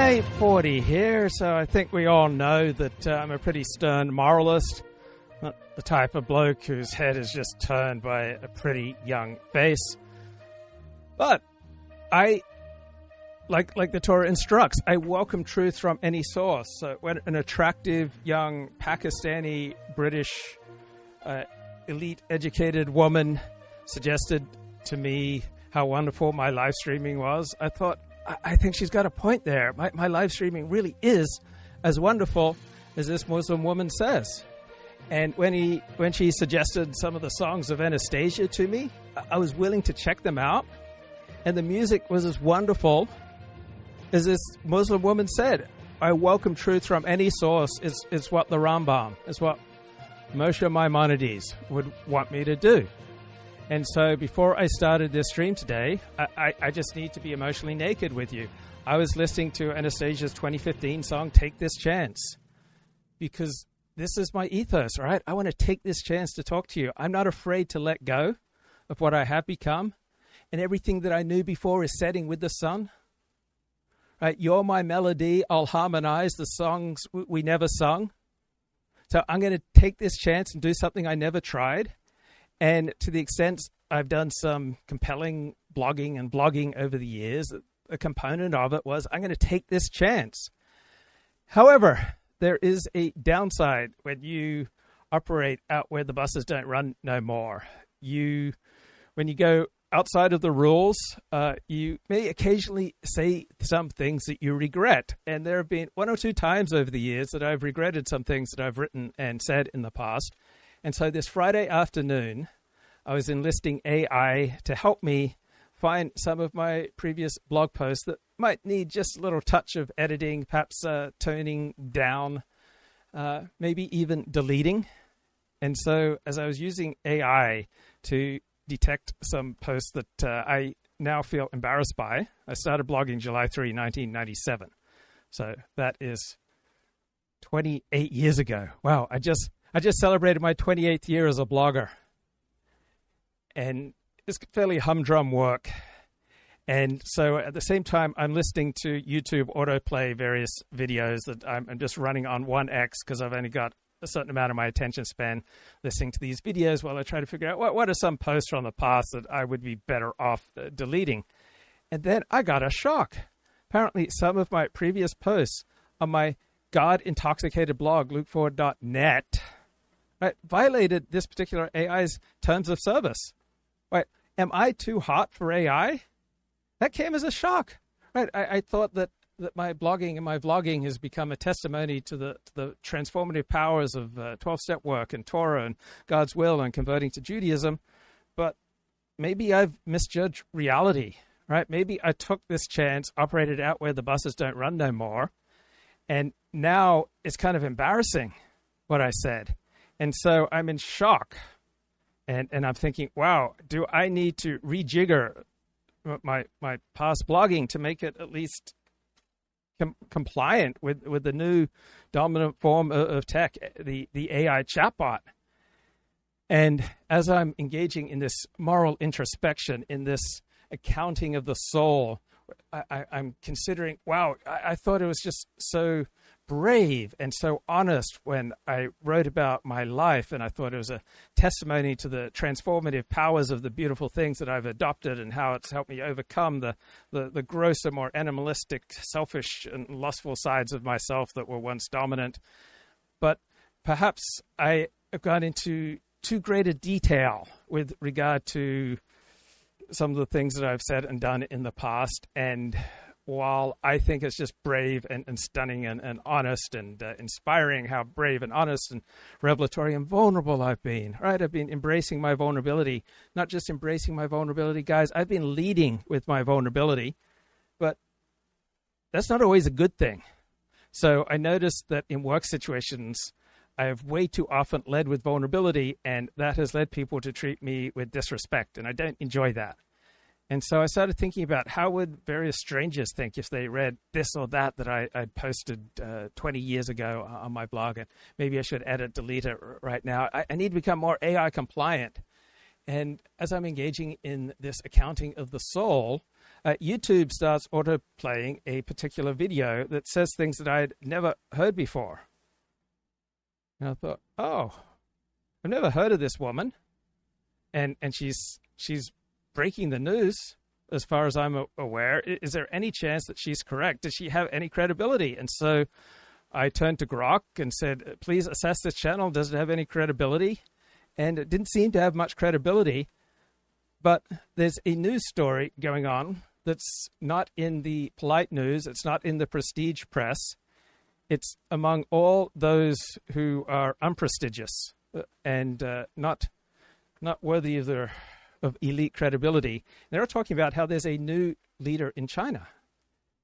J40 here, so I think we all know that I'm a pretty stern moralist, not the type of bloke whose head is just turned by a pretty young face. But I, like the Torah instructs, I welcome truth from any source. So when an attractive young Pakistani British elite educated woman suggested to me how wonderful my live streaming was, I thought, I think she's got a point there. My live streaming really is as wonderful as this Muslim woman says. And when she suggested some of the songs of Anastasia to me, I was willing to check them out. And the music was as wonderful as this Muslim woman said. I welcome truth from any source. It's what the Rambam, it's what Moshe Maimonides would want me to do. And so before I started this stream today, I just need to be emotionally naked with you. I was listening to Anastasia's 2015 song, Take This Chance, because this is my ethos, right? I want to take this chance to talk to you. I'm not afraid to let go of what I have become, and everything that I knew before is setting with the sun. Right? You're my melody. I'll harmonize the songs we never sung. So I'm going to take this chance and do something I never tried. And to the extent I've done some compelling blogging and blogging over the years, a component of it was I'm going to take this chance. However, there is a downside when you operate out where the buses don't run no more. When you go outside of the rules, you may occasionally say some things that you regret. And there have been one or two times over the years that I've regretted some things that I've written and said in the past. And so this Friday afternoon, I was enlisting AI to help me find some of my previous blog posts that might need just a little touch of editing, perhaps toning down, maybe even deleting. And so as I was using AI to detect some posts that I now feel embarrassed by, I started blogging July 3, 1997. So that is 28 years ago. Wow, I just celebrated my 28th year as a blogger. And it's fairly humdrum work. And so at the same time, I'm listening to YouTube autoplay various videos that I'm just running on 1x because I've only got a certain amount of my attention span listening to these videos while I try to figure out what are some posts from the past that I would be better off deleting. And then I got a shock. Apparently, some of my previous posts on my God-intoxicated blog, lukeforward.net, right, violated this particular AI's terms of service. Right? Am I too hot for AI? That came as a shock. Right? I thought that my blogging and my vlogging has become a testimony to the transformative powers of 12-step work and Torah and God's will and converting to Judaism. But maybe I've misjudged reality. Right? Maybe I took this chance, operated out where the buses don't run no more, and now it's kind of embarrassing what I said. And so I'm in shock. And I'm thinking, wow, do I need to rejigger my past blogging to make it at least compliant with the new dominant form of tech, the AI chatbot? And as I'm engaging in this moral introspection, in this accounting of the soul, I'm considering, wow, I thought it was just so brave and so honest when I wrote about my life, and I thought it was a testimony to the transformative powers of the beautiful things that I've adopted and how it's helped me overcome the grosser, more animalistic, selfish and lustful sides of myself that were once dominant. But perhaps I have gone into too great a detail with regard to some of the things that I've said and done in the past. And while I think it's just brave and stunning and honest and inspiring how brave and honest and revelatory and vulnerable I've been, right? I've been embracing my vulnerability, not just embracing my vulnerability, guys. I've been leading with my vulnerability, but that's not always a good thing. So I noticed that in work situations, I have way too often led with vulnerability, and that has led people to treat me with disrespect, and I don't enjoy that. And so I started thinking about how would various strangers think if they read this or that I'd posted 20 years ago on my blog, and maybe I should edit, delete it right now. I need to become more AI compliant. And as I'm engaging in this accounting of the soul, YouTube starts autoplaying a particular video that says things that I'd never heard before. And I thought, oh, I've never heard of this woman. And she's breaking the news as far as I'm aware. Is there any chance that she's correct? Does she have any credibility? And so I turned to Grok and said, please assess this channel. Does it have any credibility? And it didn't seem to have much credibility. But there's a news story going on that's not in the polite news. It's not in the prestige press. It's among all those who are unprestigious and not worthy of elite credibility. They're talking about how there's a new leader in China.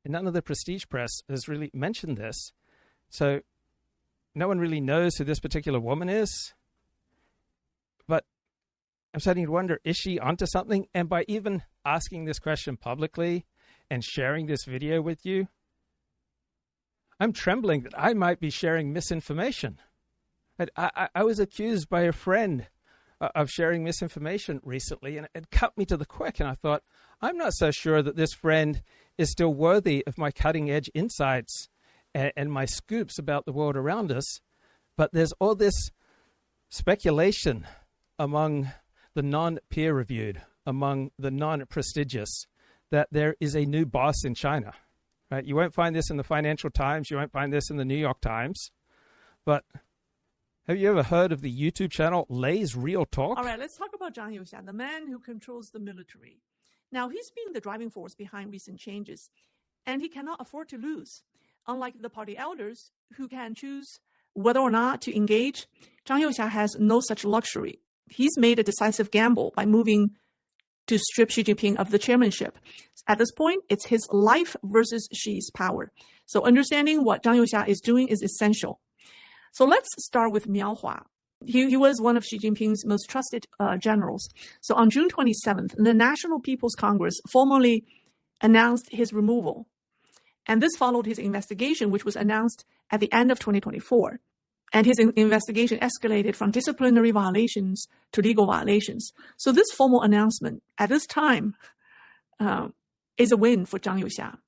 And none of the prestige press has really mentioned this. So no one really knows who this particular woman is. But I'm starting to wonder, is she onto something? And by even asking this question publicly and sharing this video with you, I'm trembling that I might be sharing misinformation. I was accused by a friend of sharing misinformation recently, and it cut me to the quick. And I thought, I'm not so sure that this friend is still worthy of my cutting-edge insights and my scoops about the world around us. But there's all this speculation among the non-peer-reviewed, among the non-prestigious, that there is a new boss in China. Right? You won't find this in the Financial Times. You won't find this in the New York Times. But have you ever heard of the YouTube channel Lay's Real Talk? All right, let's talk about Zhang Youxia, the man who controls the military. Now, he's been the driving force behind recent changes, and he cannot afford to lose. Unlike the party elders who can choose whether or not to engage, Zhang Youxia has no such luxury. He's made a decisive gamble by moving to strip Xi Jinping of the chairmanship. At this point, it's his life versus Xi's power. So understanding what Zhang Youxia is doing is essential. So let's start with Miao Hua. He was one of Xi Jinping's most trusted generals. So on June 27th, the National People's Congress formally announced his removal. And this followed his investigation, which was announced at the end of 2024. And his investigation escalated from disciplinary violations to legal violations. So this formal announcement at this time is a win for Zhang Youxia.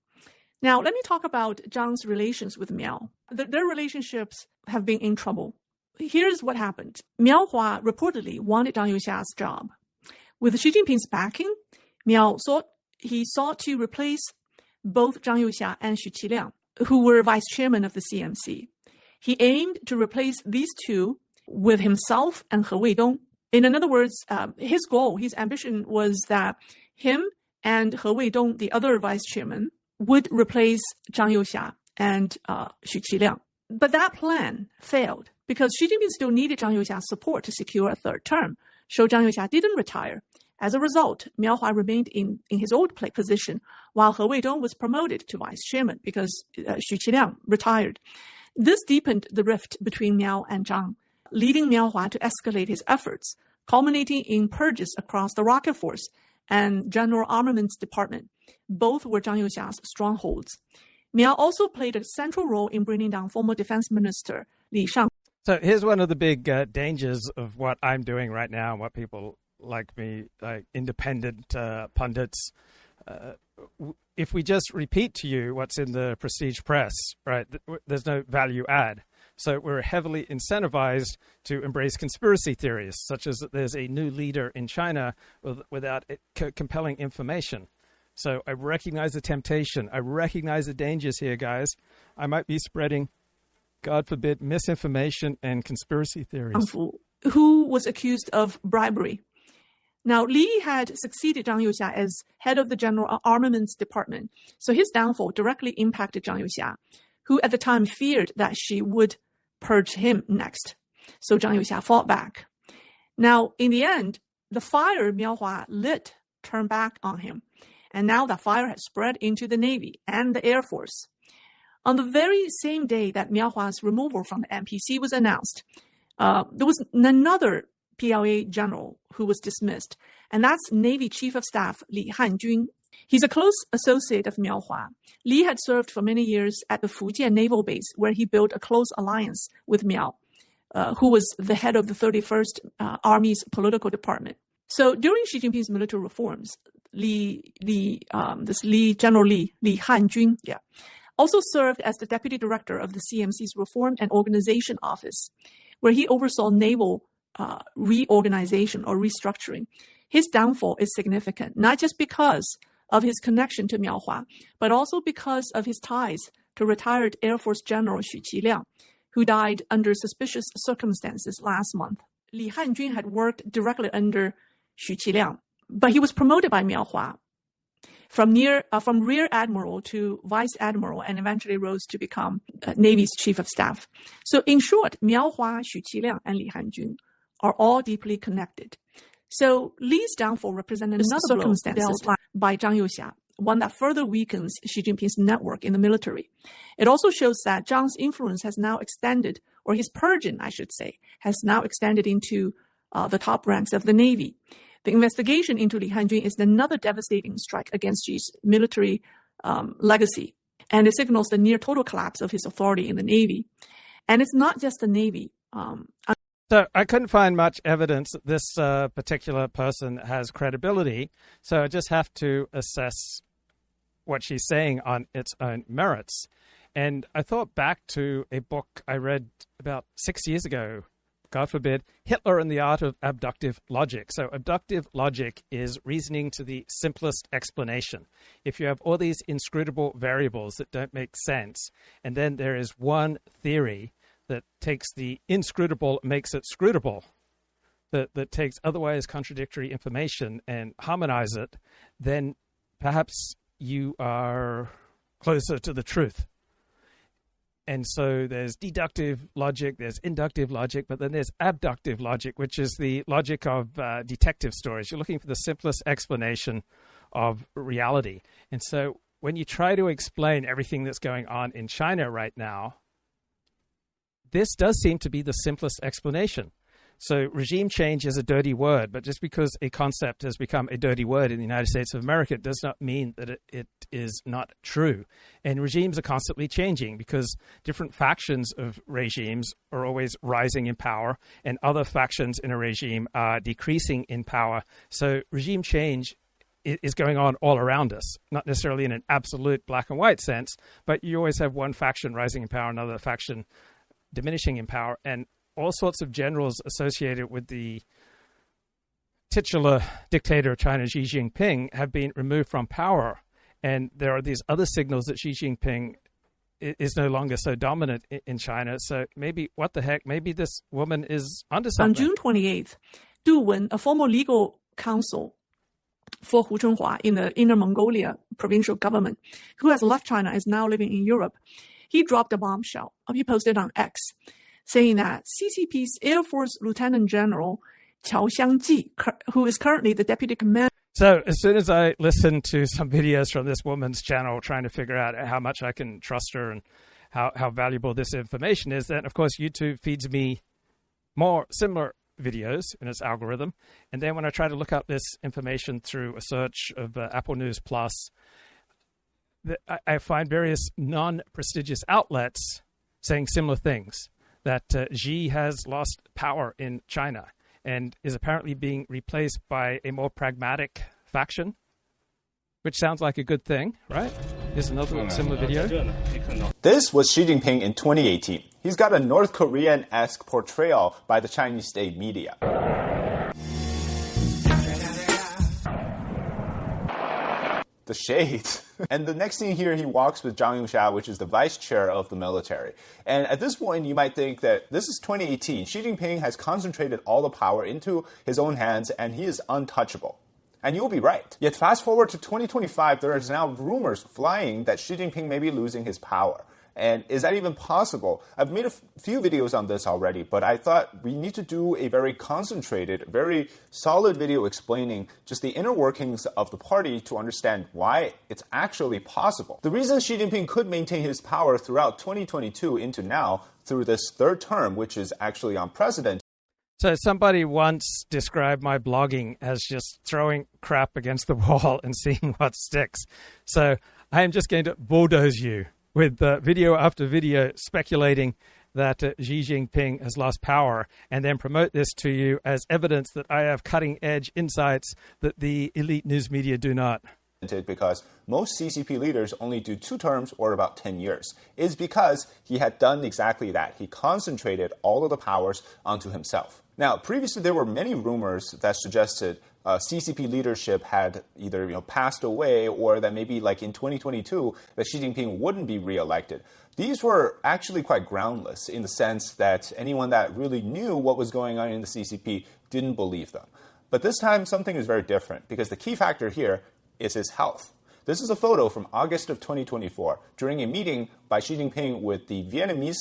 Now, let me talk about Zhang's relations with Miao. Their relationships have been in trouble. Here's what happened. Miao Hua reportedly wanted Zhang Youxia's job. With Xi Jinping's backing, Miao sought to replace both Zhang Youxia and Xu Qiliang, who were vice chairman of the CMC. He aimed to replace these two with himself and He Weidong. In other words, his goal, his ambition was that him and He Weidong, the other vice chairman, would replace Zhang Youxia and Xu Qiliang. But that plan failed because Xi Jinping still needed Zhang Youxia's support to secure a third term. So Zhang Youxia didn't retire. As a result, Miao Hua remained in his old position, while He Weidong was promoted to vice chairman because Xu Qiliang retired. This deepened the rift between Miao and Zhang, leading Miao Hua to escalate his efforts, culminating in purges across the Rocket Force and General Armaments Department. Both were Zhang Youxia's strongholds. Miao also played a central role in bringing down former defense minister Li Shang. So here's one of the big dangers of what I'm doing right now and what people like me, like independent pundits, if we just repeat to you what's in the prestige press, right, there's no value add. So we're heavily incentivized to embrace conspiracy theories, such as that there's a new leader in China without compelling information. So I recognize the temptation. I recognize the dangers here, guys. I might be spreading, God forbid, misinformation and conspiracy theories. Who was accused of bribery. Now, Li had succeeded Zhang Youxia as head of the General Armaments Department. So his downfall directly impacted Zhang Youxia, who at the time feared that she would purge him next. So Zhang Youxia fought back. Now, in the end, the fire Miao Hua lit turned back on him. And now that fire has spread into the Navy and the Air Force. On the very same day that Miao Hua's removal from the NPC was announced, there was another PLA general who was dismissed, and that's Navy Chief of Staff Li Hanjun. He's a close associate of Miao Hua. Li had served for many years at the Fujian Naval Base, where he built a close alliance with Miao, who was the head of the 31st Army's political department. So during Xi Jinping's military reforms, General Li Hanjun, also served as the deputy director of the CMC's Reform and Organization Office, where he oversaw naval reorganization or restructuring. His downfall is significant, not just because of his connection to Miaohua, but also because of his ties to retired Air Force General Xu Qiliang, who died under suspicious circumstances last month. Li Hanjun had worked directly under Xu Qiliang, but he was promoted by Miaohua from rear admiral to vice admiral, and eventually rose to become Navy's chief of staff. So in short, Miaohua, Xu Qiliang, and Li Hanjun are all deeply connected. So Li's downfall represented another circumstance dealt by Zhang Youxia, one that further weakens Xi Jinping's network in the military. It also shows that Zhang's influence has now extended, or his purging, I should say, has now extended into the top ranks of the Navy. The investigation into Li Hanjun is another devastating strike against Xi's military legacy, and it signals the near total collapse of his authority in the Navy. And it's not just the Navy. So I couldn't find much evidence that this particular person has credibility, so I just have to assess what she's saying on its own merits. And I thought back to a book I read about 6 years ago, God forbid, Hitler and the Art of Abductive Logic. So abductive logic is reasoning to the simplest explanation. If you have all these inscrutable variables that don't make sense, and then there is one theory that takes the inscrutable, makes it scrutable, that takes otherwise contradictory information and harmonize it, then perhaps you are closer to the truth. And so there's deductive logic, there's inductive logic, but then there's abductive logic, which is the logic of detective stories. You're looking for the simplest explanation of reality. And so when you try to explain everything that's going on in China right now, this does seem to be the simplest explanation. So regime change is a dirty word, but just because a concept has become a dirty word in the United States of America does not mean that it is not true. And regimes are constantly changing because different factions of regimes are always rising in power and other factions in a regime are decreasing in power. So regime change is going on all around us, not necessarily in an absolute black and white sense, but you always have one faction rising in power, another faction diminishing in power, and all sorts of generals associated with the titular dictator of China, Xi Jinping, have been removed from power. And there are these other signals that Xi Jinping is no longer so dominant in China. So maybe, what the heck, maybe this woman is onto something. On June 28th, Du Wen, a former legal counsel for Hu Chunhua in the Inner Mongolia provincial government, who has left China, is now living in Europe, he dropped a bombshell. He posted on X, saying that CCP's Air Force Lieutenant General Qiao Xiangji, who is currently the deputy commander. So as soon as I listened to some videos from this woman's channel trying to figure out how much I can trust her and how valuable this information is, then of course YouTube feeds me more similar videos in its algorithm. And then when I try to look up this information through a search of Apple News Plus, I find various non-prestigious outlets saying similar things, that Xi has lost power in China and is apparently being replaced by a more pragmatic faction, which sounds like a good thing, right? Here's another similar video. This was Xi Jinping in 2018. He's got a North Korean-esque portrayal by the Chinese state media. The shades. And the next scene here, he walks with Zhang Youxia, which is the vice chair of the military. And at this point, you might think that this is 2018. Xi Jinping has concentrated all the power into his own hands, and he is untouchable. And you'll be right. Yet fast forward to 2025, there is now rumors flying that Xi Jinping may be losing his power. And is that even possible? I've made a few videos on this already, but I thought we need to do a very concentrated, very solid video explaining just the inner workings of the party to understand why it's actually possible. The reason Xi Jinping could maintain his power throughout 2022 into now through this third term, which is actually unprecedented. So somebody once described my blogging as just throwing crap against the wall and seeing what sticks. So I am just going to bulldoze you with video after video speculating that Xi Jinping has lost power and then promote this to you as evidence that I have cutting-edge insights that the elite news media do not. Because most CCP leaders only do 2 terms or about 10 years, is because he had done exactly that. He concentrated all of the powers onto himself. Now, previously there were many rumors that suggested CCP leadership had either passed away, or that maybe like in 2022 that Xi Jinping wouldn't be reelected. These were actually quite groundless in the sense that anyone that really knew what was going on in the CCP didn't believe them. But this time something is very different, because the key factor here is his health. This is a photo from August of 2024 during a meeting by Xi Jinping with the Vietnamese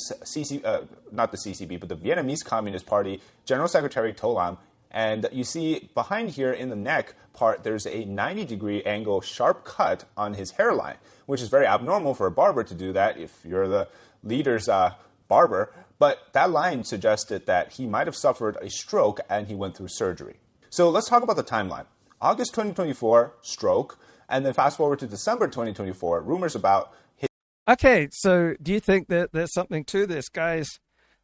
not the CCP, but the Vietnamese Communist Party General Secretary To Lam. And you see behind here in the neck part, there's a 90-degree angle sharp cut on his hairline, which is very abnormal for a barber to do that if you're the leader's barber. But that line suggested that he might have suffered a stroke and he went through surgery. So let's talk about the timeline. August 2024, stroke, and then fast forward to December 2024, rumors about his... Okay, so do you think that there's something to this, guys?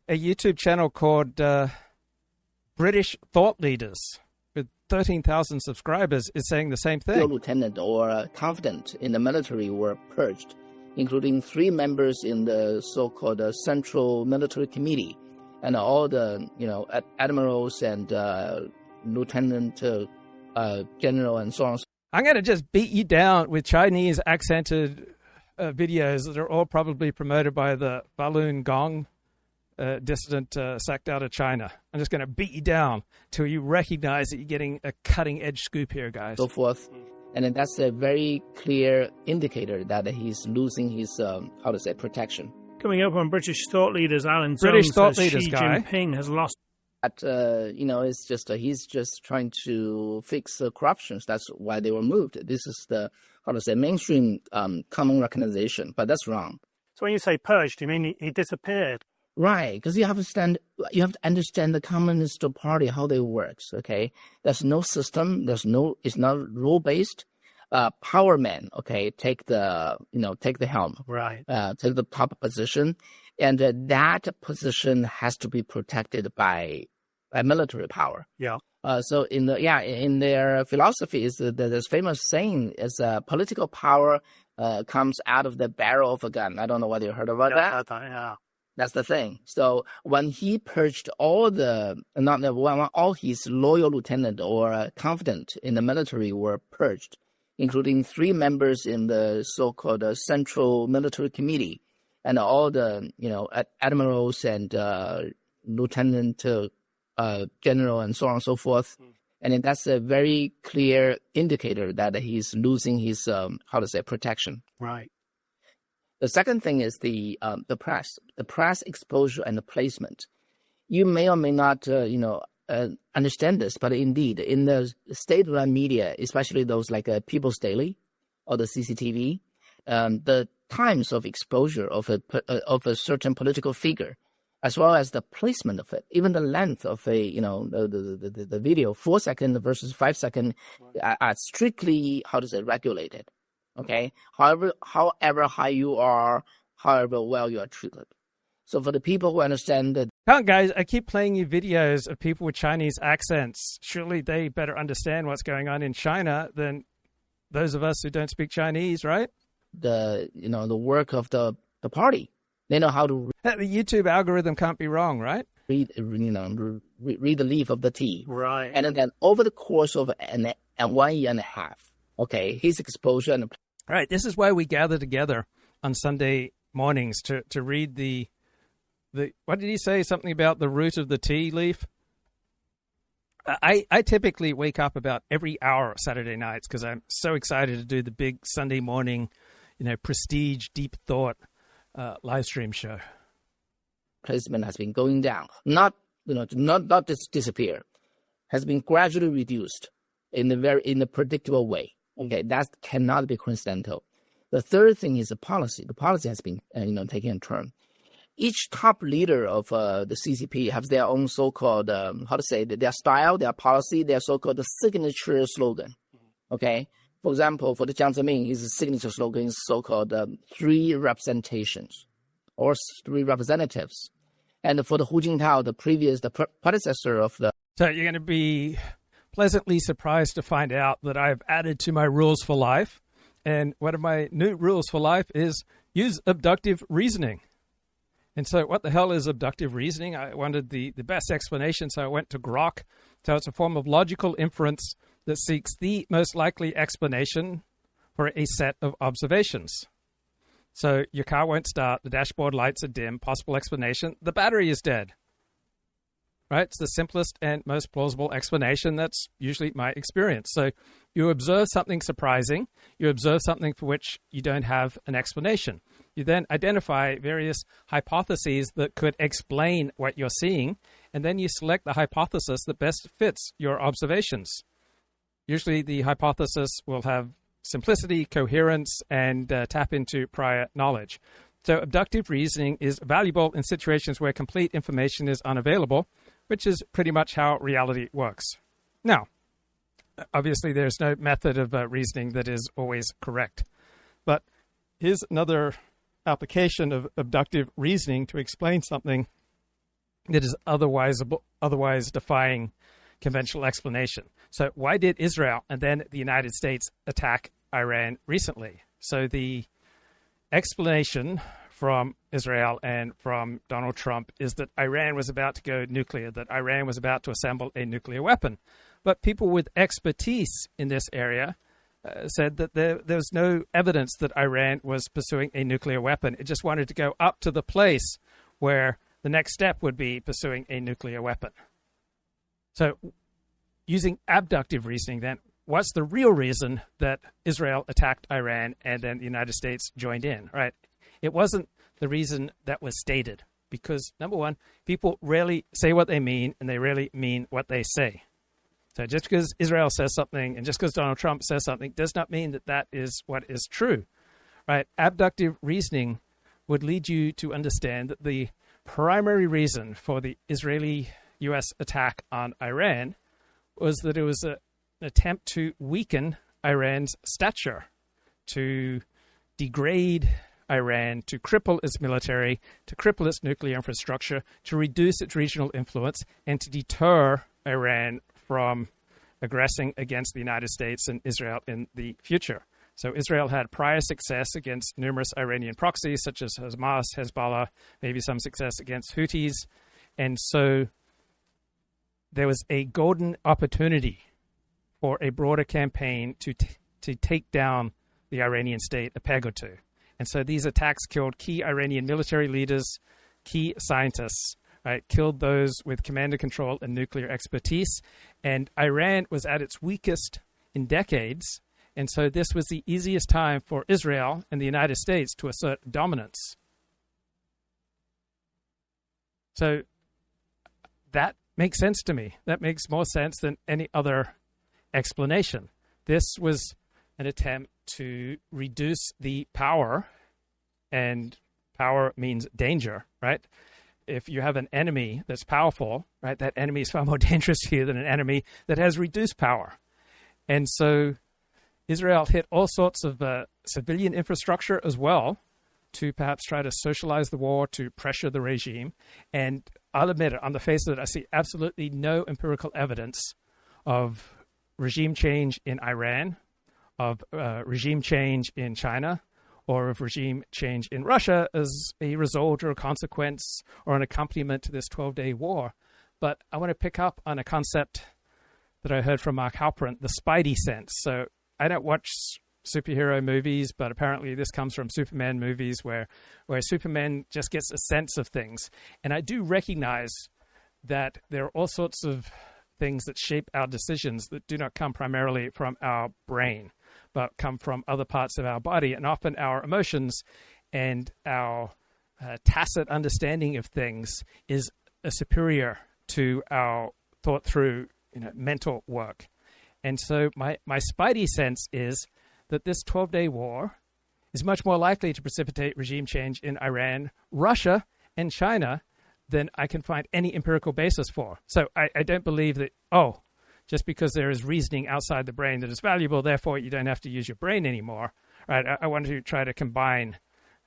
A YouTube channel called British Thought Leaders with 13,000 subscribers is saying the same thing. Lieutenant or confidant in the military were purged, including 3 members in the so-called Central Military Committee, and all the admirals and lieutenant general and so on. I'm going to just beat you down with Chinese accented videos that are all probably promoted by the Falun Gong dissident sect out of China. I'm just going to beat you down till you recognize that you're getting a cutting edge scoop here, guys. So forth. And then that's a very clear indicator that he's losing his, protection. Coming up on British Thought Leaders, Alan British Zeng Thought says Leaders Xi guy. Jinping has lost. It's just he's just trying to fix corruptions. That's why they were moved. This is the mainstream common recognition, but that's wrong. So when you say purged, do you mean he disappeared? Right, because you have to understand the Communist Party, how they works. Okay, there's no system. It's not rule based. Power man, okay, take the helm. Right. Take the top position, and that position has to be protected by military power. Yeah. So in their philosophy is this famous saying is political power comes out of the barrel of a gun. I don't know whether you heard about that. Yeah. That's the thing. So when he purged all his loyal lieutenant or confidant in the military were purged, including 3 members in the so-called Central Military Committee, and all the admirals and lieutenant general and so on and so forth. And then that's a very clear indicator that he's losing his protection. Right. The second thing is the press exposure and the placement. You may or may not understand this, but indeed in the state-run media, especially those like People's Daily or the CCTV, the times of exposure of a certain political figure, as well as the placement of it, even the length of the video, 4 seconds versus 5 seconds, are strictly regulated. Okay, however high you are, however well you are treated. So for the people who understand that, come on, guys, I keep playing you videos of people with Chinese accents. Surely they better understand what's going on in China than those of us who don't speak Chinese, right? The work of the party, they know how to the YouTube algorithm can't be wrong, right? read the leaf of the tea, Right. and then over the course of 1 year and a half, okay, his exposure and All right, this is why we gather together on Sunday mornings to read the what did he say? Something about the root of the tea leaf? I typically wake up about every hour Saturday nights because I'm so excited to do the big Sunday morning, prestige, deep thought live stream show. placement has been going down, not disappear, has been gradually reduced in a predictable way. Okay, that cannot be coincidental. The third thing is the policy. The policy has been taking a turn. Each top leader of the CCP has their own so-called their style, their policy, their so-called signature slogan. Okay, for example, for the Jiang Zemin, his signature slogan is so-called 3 representations or 3 representatives. And for the Hu Jintao, the predecessor of the... So you're going to be pleasantly surprised to find out that I've added to my rules for life. And one of my new rules for life is use abductive reasoning. And so what the hell is abductive reasoning? I wanted the best explanation, so I went to Grok. So it's a form of logical inference that seeks the most likely explanation for a set of observations. So your car won't start, the dashboard lights are dim, possible explanation, the battery is dead. Right? It's the simplest and most plausible explanation. That's usually my experience. So you observe something surprising, you observe something for which you don't have an explanation. You then identify various hypotheses that could explain what you're seeing, and then you select the hypothesis that best fits your observations. Usually the hypothesis will have simplicity, coherence, and tap into prior knowledge. So abductive reasoning is valuable in situations where complete information is unavailable, which is pretty much how reality works. Now, obviously there's no method of reasoning that is always correct. But here's another application of abductive reasoning to explain something that is otherwise defying conventional explanation. So why did Israel and then the United States attack Iran recently? So the explanation from Israel and from Donald Trump is that Iran was about to go nuclear, that Iran was about to assemble a nuclear weapon. But people with expertise in this area said that there's no evidence that Iran was pursuing a nuclear weapon. It just wanted to go up to the place where the next step would be pursuing a nuclear weapon. So using abductive reasoning then, what's the real reason that Israel attacked Iran and then the United States joined in, right? It wasn't the reason that was stated because, number one, people rarely say what they mean and they rarely mean what they say. So just because Israel says something and just because Donald Trump says something does not mean that that is what is true, right? Abductive reasoning would lead you to understand that the primary reason for the Israeli-U.S. attack on Iran was that it was an attempt to weaken Iran's stature, to degrade Iran, to cripple its military, to cripple its nuclear infrastructure, to reduce its regional influence, and to deter Iran from aggressing against the United States and Israel in the future. So Israel had prior success against numerous Iranian proxies, such as Hamas, Hezbollah, maybe some success against Houthis. And so there was a golden opportunity for a broader campaign to take down the Iranian state a peg or two. And so these attacks killed key Iranian military leaders, key scientists, right, killed those with command and control and nuclear expertise. And Iran was at its weakest in decades. And so this was the easiest time for Israel and the United States to assert dominance. So that makes sense to me. That makes more sense than any other explanation. This was an attempt to reduce the power, and power means danger, right? If you have an enemy that's powerful, right, that enemy is far more dangerous to you than an enemy that has reduced power. And so Israel hit all sorts of civilian infrastructure as well to perhaps try to socialize the war, to pressure the regime. And I'll admit it, on the face of it, I see absolutely no empirical evidence of regime change in Iran, of regime change in China, or of regime change in Russia as a result or a consequence or an accompaniment to this 12-day war. But I want to pick up on a concept that I heard from Mark Halperin, the spidey sense. So I don't watch superhero movies, but apparently this comes from Superman movies where Superman just gets a sense of things. And I do recognize that there are all sorts of things that shape our decisions that do not come primarily from our brain, but come from other parts of our body, and often our emotions and our tacit understanding of things is superior to our thought through mental work. And so my spidey sense is that this 12-day war is much more likely to precipitate regime change in Iran, Russia, and China than I can find any empirical basis for. So I don't believe that, just because there is reasoning outside the brain that is valuable, therefore you don't have to use your brain anymore. Right? I want to try to combine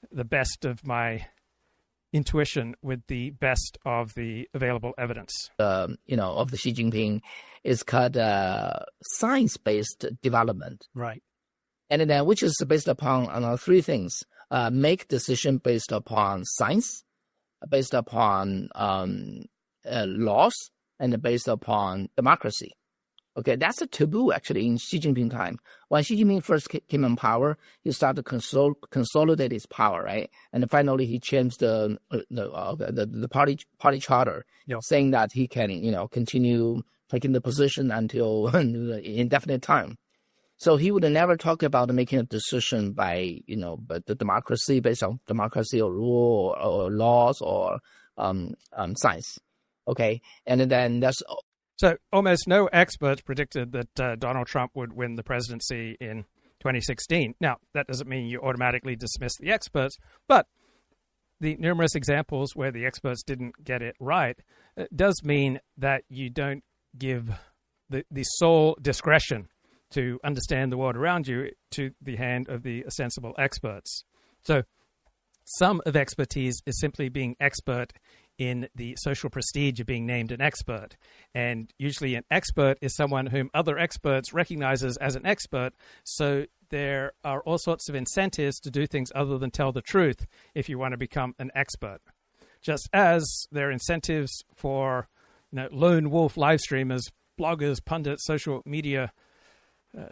the best of my intuition with the best of the available evidence. Of the Xi Jinping is called science-based development. Right. And then which is based upon three things: make decision based upon science, based upon laws, and based upon democracy. Okay, that's a taboo actually in Xi Jinping time. When Xi Jinping first came in power, he started to consolidate his power, right? And finally, he changed the party charter, saying that he can continue taking the position until indefinite time. So he would never talk about making a decision by but the democracy based on democracy or rule or laws or science. Okay, and then that's. So almost no experts predicted that Donald Trump would win the presidency in 2016. Now, that doesn't mean you automatically dismiss the experts, but the numerous examples where the experts didn't get it right does mean that you don't give the sole discretion to understand the world around you to the hand of the ostensible experts. So some of expertise is simply being expert in the social prestige of being named an expert. And usually an expert is someone whom other experts recognizes as an expert. So there are all sorts of incentives to do things other than tell the truth if you want to become an expert. Just as there are incentives for lone wolf live streamers, bloggers, pundits, social media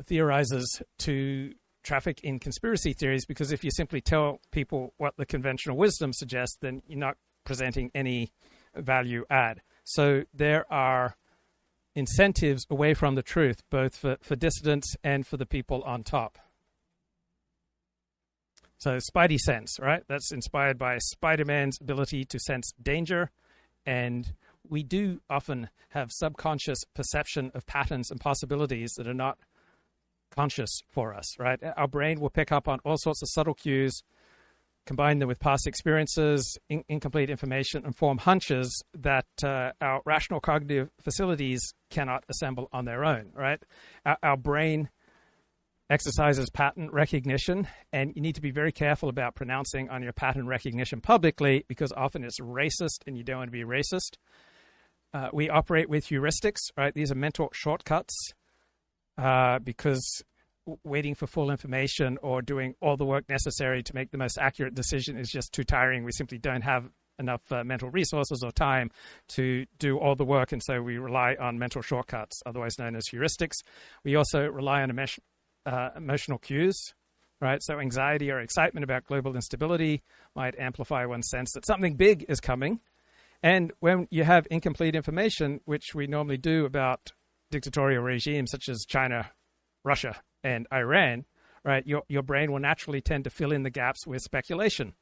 theorizers to traffic in conspiracy theories, because if you simply tell people what the conventional wisdom suggests, then you're not presenting any value add. So there are incentives away from the truth, both for dissidents and for the people on top. So Spidey sense, right? That's inspired by Spider-Man's ability to sense danger. And we do often have subconscious perception of patterns and possibilities that are not conscious for us, right? Our brain will pick up on all sorts of subtle cues, combine them with past experiences, incomplete information, and form hunches that our rational cognitive facilities cannot assemble on their own, right? Our brain exercises pattern recognition, and you need to be very careful about pronouncing on your pattern recognition publicly, because often it's racist and you don't want to be racist. We operate with heuristics, right? These are mental shortcuts because waiting for full information or doing all the work necessary to make the most accurate decision is just too tiring. We simply don't have enough mental resources or time to do all the work, and so we rely on mental shortcuts, otherwise known as heuristics. We also rely on emotional cues, right? So anxiety or excitement about global instability might amplify one's sense that something big is coming. And when you have incomplete information, which we normally do about dictatorial regimes such as China, Russia, and Iran, right, your brain will naturally tend to fill in the gaps with speculation.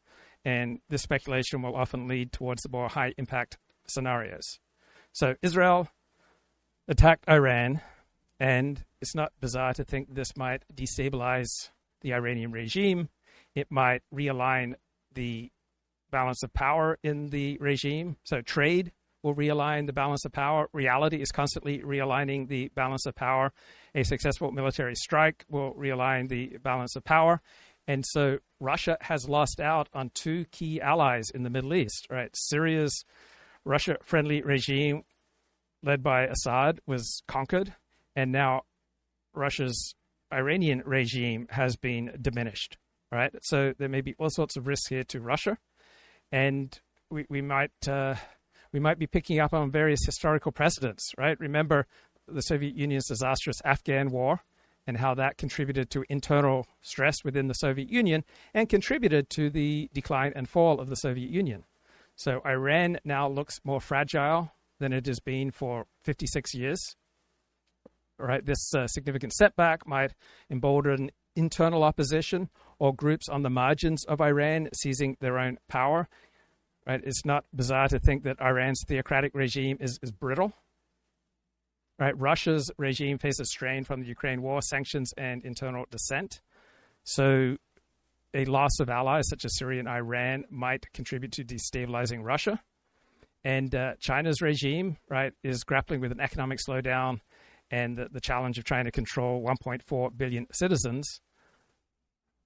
And this speculation will often lead towards the more high-impact scenarios. So Israel attacked Iran, and it's not bizarre to think this might destabilize the Iranian regime. It might realign the balance of power in the regime. So trade will realign the balance of power. Reality is constantly realigning the balance of power. A successful military strike will realign the balance of power. And so Russia has lost out on two key allies in the Middle East, right? Syria's Russia-friendly regime led by Assad was conquered, and now Russia's Iranian regime has been diminished, right? So there may be all sorts of risks here to Russia, and we might be picking up on various historical precedents, right? Remember the Soviet Union's disastrous Afghan war and how that contributed to internal stress within the Soviet Union and contributed to the decline and fall of the Soviet Union. So Iran now looks more fragile than it has been for 56 years. Right, this significant setback might embolden internal opposition or groups on the margins of Iran seizing their own power. Right, it's not bizarre to think that Iran's theocratic regime is brittle. Right, Russia's regime faces strain from the Ukraine war, sanctions, and internal dissent. So a loss of allies such as Syria and Iran might contribute to destabilizing Russia. And China's regime, right, is grappling with an economic slowdown and the challenge of trying to control 1.4 billion citizens.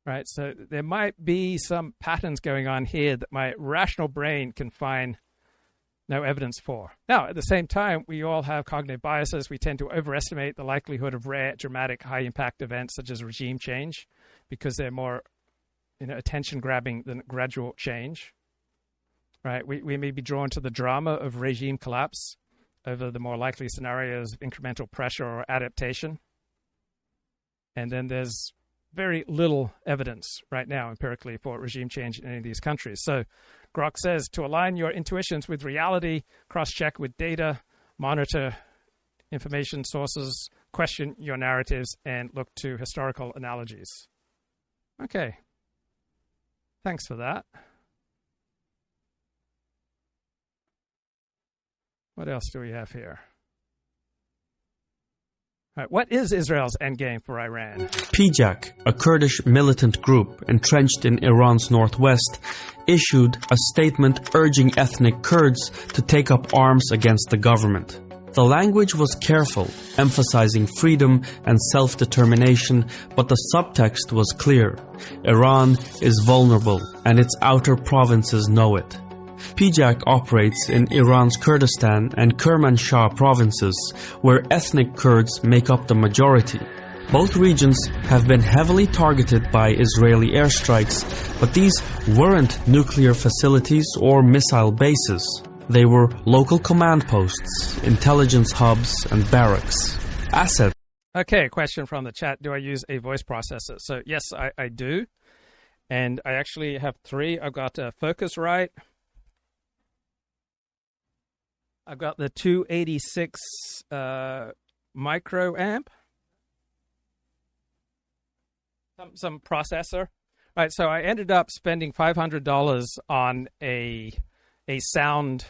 right? So there might be some patterns going on here that my rational brain can find no evidence for. Now, at the same time, we all have cognitive biases. We tend to overestimate the likelihood of rare, dramatic, high-impact events such as regime change because they're more attention-grabbing than gradual change, right? We may be drawn to the drama of regime collapse over the more likely scenarios of incremental pressure or adaptation. And then there's very little evidence right now empirically for regime change in any of these countries. So Grok says to align your intuitions with reality, cross-check with data, monitor information sources, question your narratives, and look to historical analogies. Okay. Thanks for that. What else do we have here? All right, what is Israel's endgame for Iran? PJAK, a Kurdish militant group entrenched in Iran's northwest, issued a statement urging ethnic Kurds to take up arms against the government. The language was careful, emphasizing freedom and self-determination, but the subtext was clear. Iran is vulnerable, and its outer provinces know it. PJAK operates in Iran's Kurdistan and Kermanshah provinces, where ethnic Kurds make up the majority. Both regions have been heavily targeted by Israeli airstrikes, but these weren't nuclear facilities or missile bases. They were local command posts, intelligence hubs, and barracks. Assets. Okay, question from the chat. Do I use a voice processor? So yes, I do. And I actually have three. I've got Focusrite. I've got the 286 microamp. Some processor. All right, so I ended up spending $500 on a sound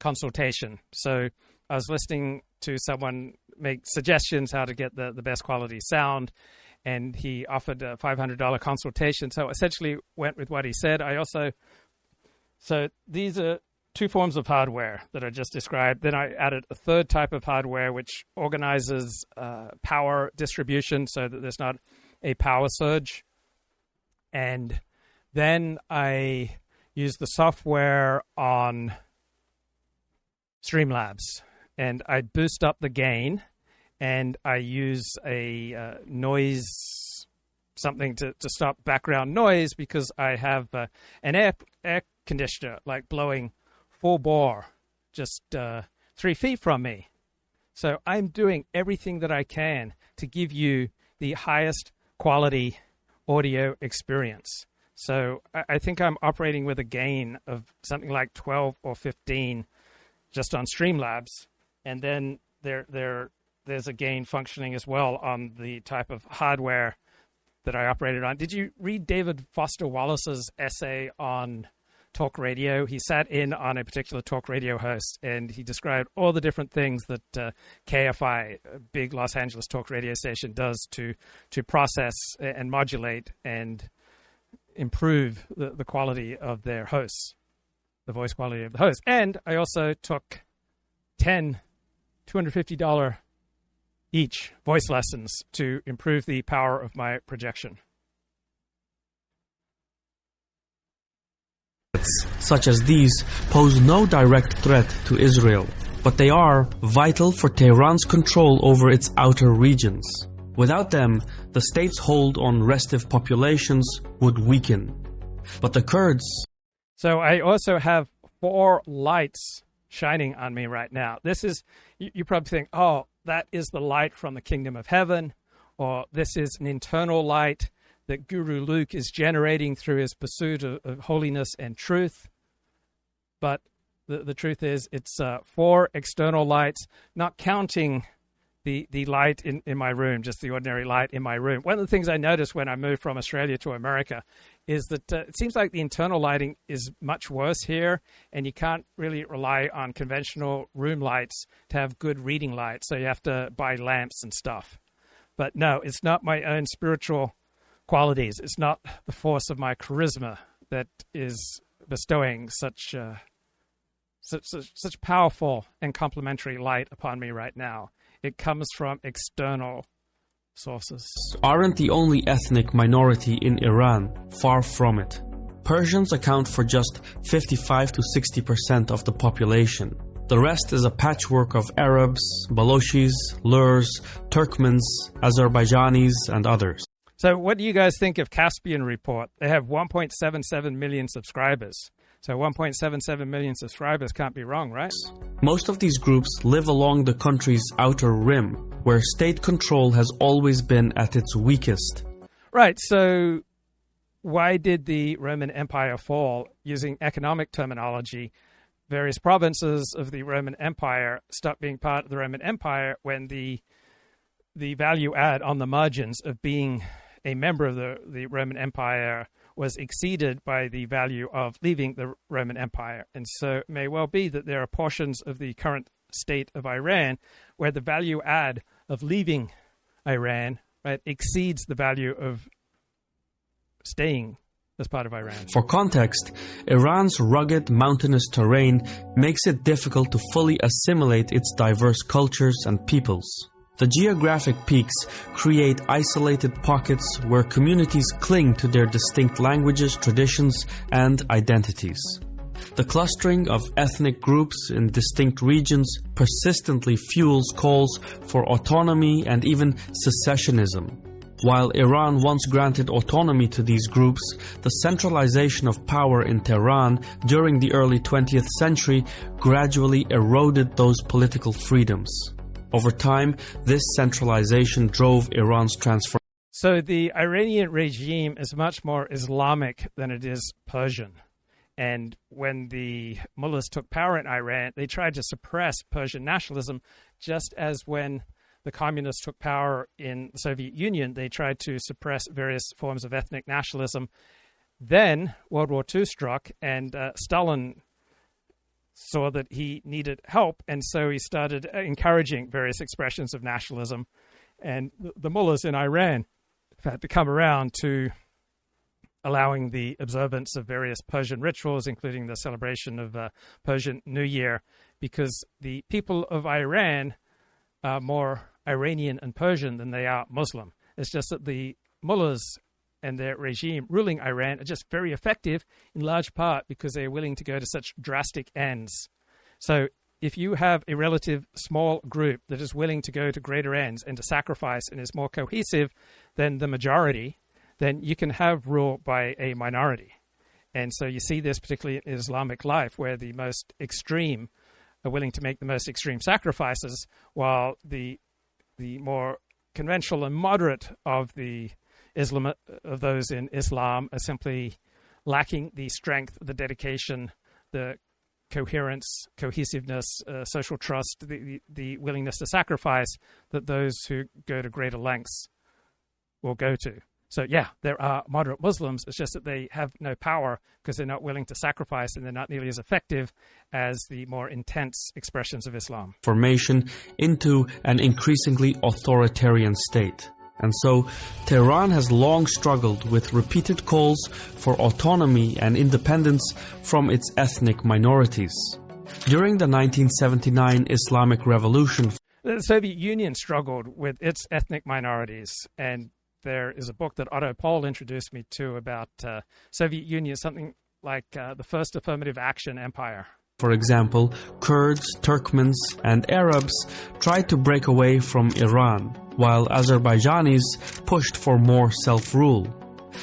consultation. So I was listening to someone make suggestions how to get the best quality sound, and he offered a $500 consultation. So essentially went with what he said. So these are two forms of hardware that I just described. Then I added a third type of hardware which organizes power distribution so that there's not a power surge. And then I use the software on Streamlabs, and I boost up the gain, and I use a noise something to stop background noise because I have an air conditioner like blowing full bore just 3 feet from me. So I'm doing everything that I can to give you the highest quality audio experience. So I think I'm operating with a gain of something like 12 or 15 just on Streamlabs. And then there's a gain functioning as well on the type of hardware that I operated on. Did you read David Foster Wallace's essay on talk radio? He sat in on a particular talk radio host, and he described all the different things that KFI, a big Los Angeles talk radio station, does to process and modulate and improve the quality of their hosts, the voice quality of the host. And I also took 10 $250 each voice lessons to improve the power of my projection. Such as these pose no direct threat to Israel, but they are vital for Tehran's control over its outer regions. Without them, the state's hold on restive populations would weaken. But the Kurds... So I also have 4 lights shining on me right now. This is, you probably think, oh, that is the light from the kingdom of heaven, or this is an internal light that Guru Luke is generating through his pursuit of holiness and truth. But the truth is it's 4 external lights, not counting the light in my room, just the ordinary light in my room. One of the things I noticed when I moved from Australia to America is that it seems like the internal lighting is much worse here, and you can't really rely on conventional room lights to have good reading light, so you have to buy lamps and stuff. But no, it's not my own spiritual qualities. It's not the force of my charisma that is bestowing such powerful and complementary light upon me right now. It comes from external sources. Aren't the only ethnic minority in Iran. Far from it. Persians account for just 55 to 60% of the population. The rest is a patchwork of Arabs, Balochis, Lurs, Turkmens, Azerbaijanis, and others. So what do you guys think of Caspian Report? They have 1.77 million subscribers. So 1.77 million subscribers can't be wrong, right? Most of these groups live along the country's outer rim, where state control has always been at its weakest. Right, so why did the Roman Empire fall? Using economic terminology, various provinces of the Roman Empire stopped being part of the Roman Empire when the value add on the margins of being a member of the Roman Empire was exceeded by the value of leaving the Roman Empire. And so it may well be that there are portions of the current state of Iran where the value add of leaving Iran, right, exceeds the value of staying as part of Iran. For context, Iran's rugged mountainous terrain makes it difficult to fully assimilate its diverse cultures and peoples. The geographic peaks create isolated pockets where communities cling to their distinct languages, traditions, and identities. The clustering of ethnic groups in distinct regions persistently fuels calls for autonomy and even secessionism. While Iran once granted autonomy to these groups, the centralization of power in Tehran during the early 20th century gradually eroded those political freedoms. Over time, this centralization drove Iran's transformation. So the Iranian regime is much more Islamic than it is Persian. And when the mullahs took power in Iran, they tried to suppress Persian nationalism, just as when the communists took power in the Soviet Union, they tried to suppress various forms of ethnic nationalism. Then World War II struck, and Stalin saw that he needed help, and so he started encouraging various expressions of nationalism. And the mullahs in Iran had to come around to allowing the observance of various Persian rituals, including the celebration of Persian New Year, because the people of Iran are more Iranian and Persian than they are Muslim. It's just that the mullahs and their regime ruling Iran are just very effective, in large part because they are willing to go to such drastic ends. So if you have a relative small group that is willing to go to greater ends and to sacrifice and is more cohesive than the majority, then you can have rule by a minority. And so you see this particularly in Islamic life, where the most extreme are willing to make the most extreme sacrifices, while the more conventional and moderate of those in Islam are simply lacking the strength, the dedication, the coherence, cohesiveness, social trust, the willingness to sacrifice that those who go to greater lengths will go to. So yeah, there are moderate Muslims. It's just that they have no power because they're not willing to sacrifice, and they're not nearly as effective as the more intense expressions of Islam. Formation into an increasingly authoritarian state. And so, Tehran has long struggled with repeated calls for autonomy and independence from its ethnic minorities. During the 1979 Islamic Revolution, the Soviet Union struggled with its ethnic minorities, and there is a book that Otto Pohl introduced me to about Soviet Union, something like the first affirmative action empire. For example, Kurds, Turkmens, and Arabs tried to break away from Iran, while Azerbaijanis pushed for more self-rule.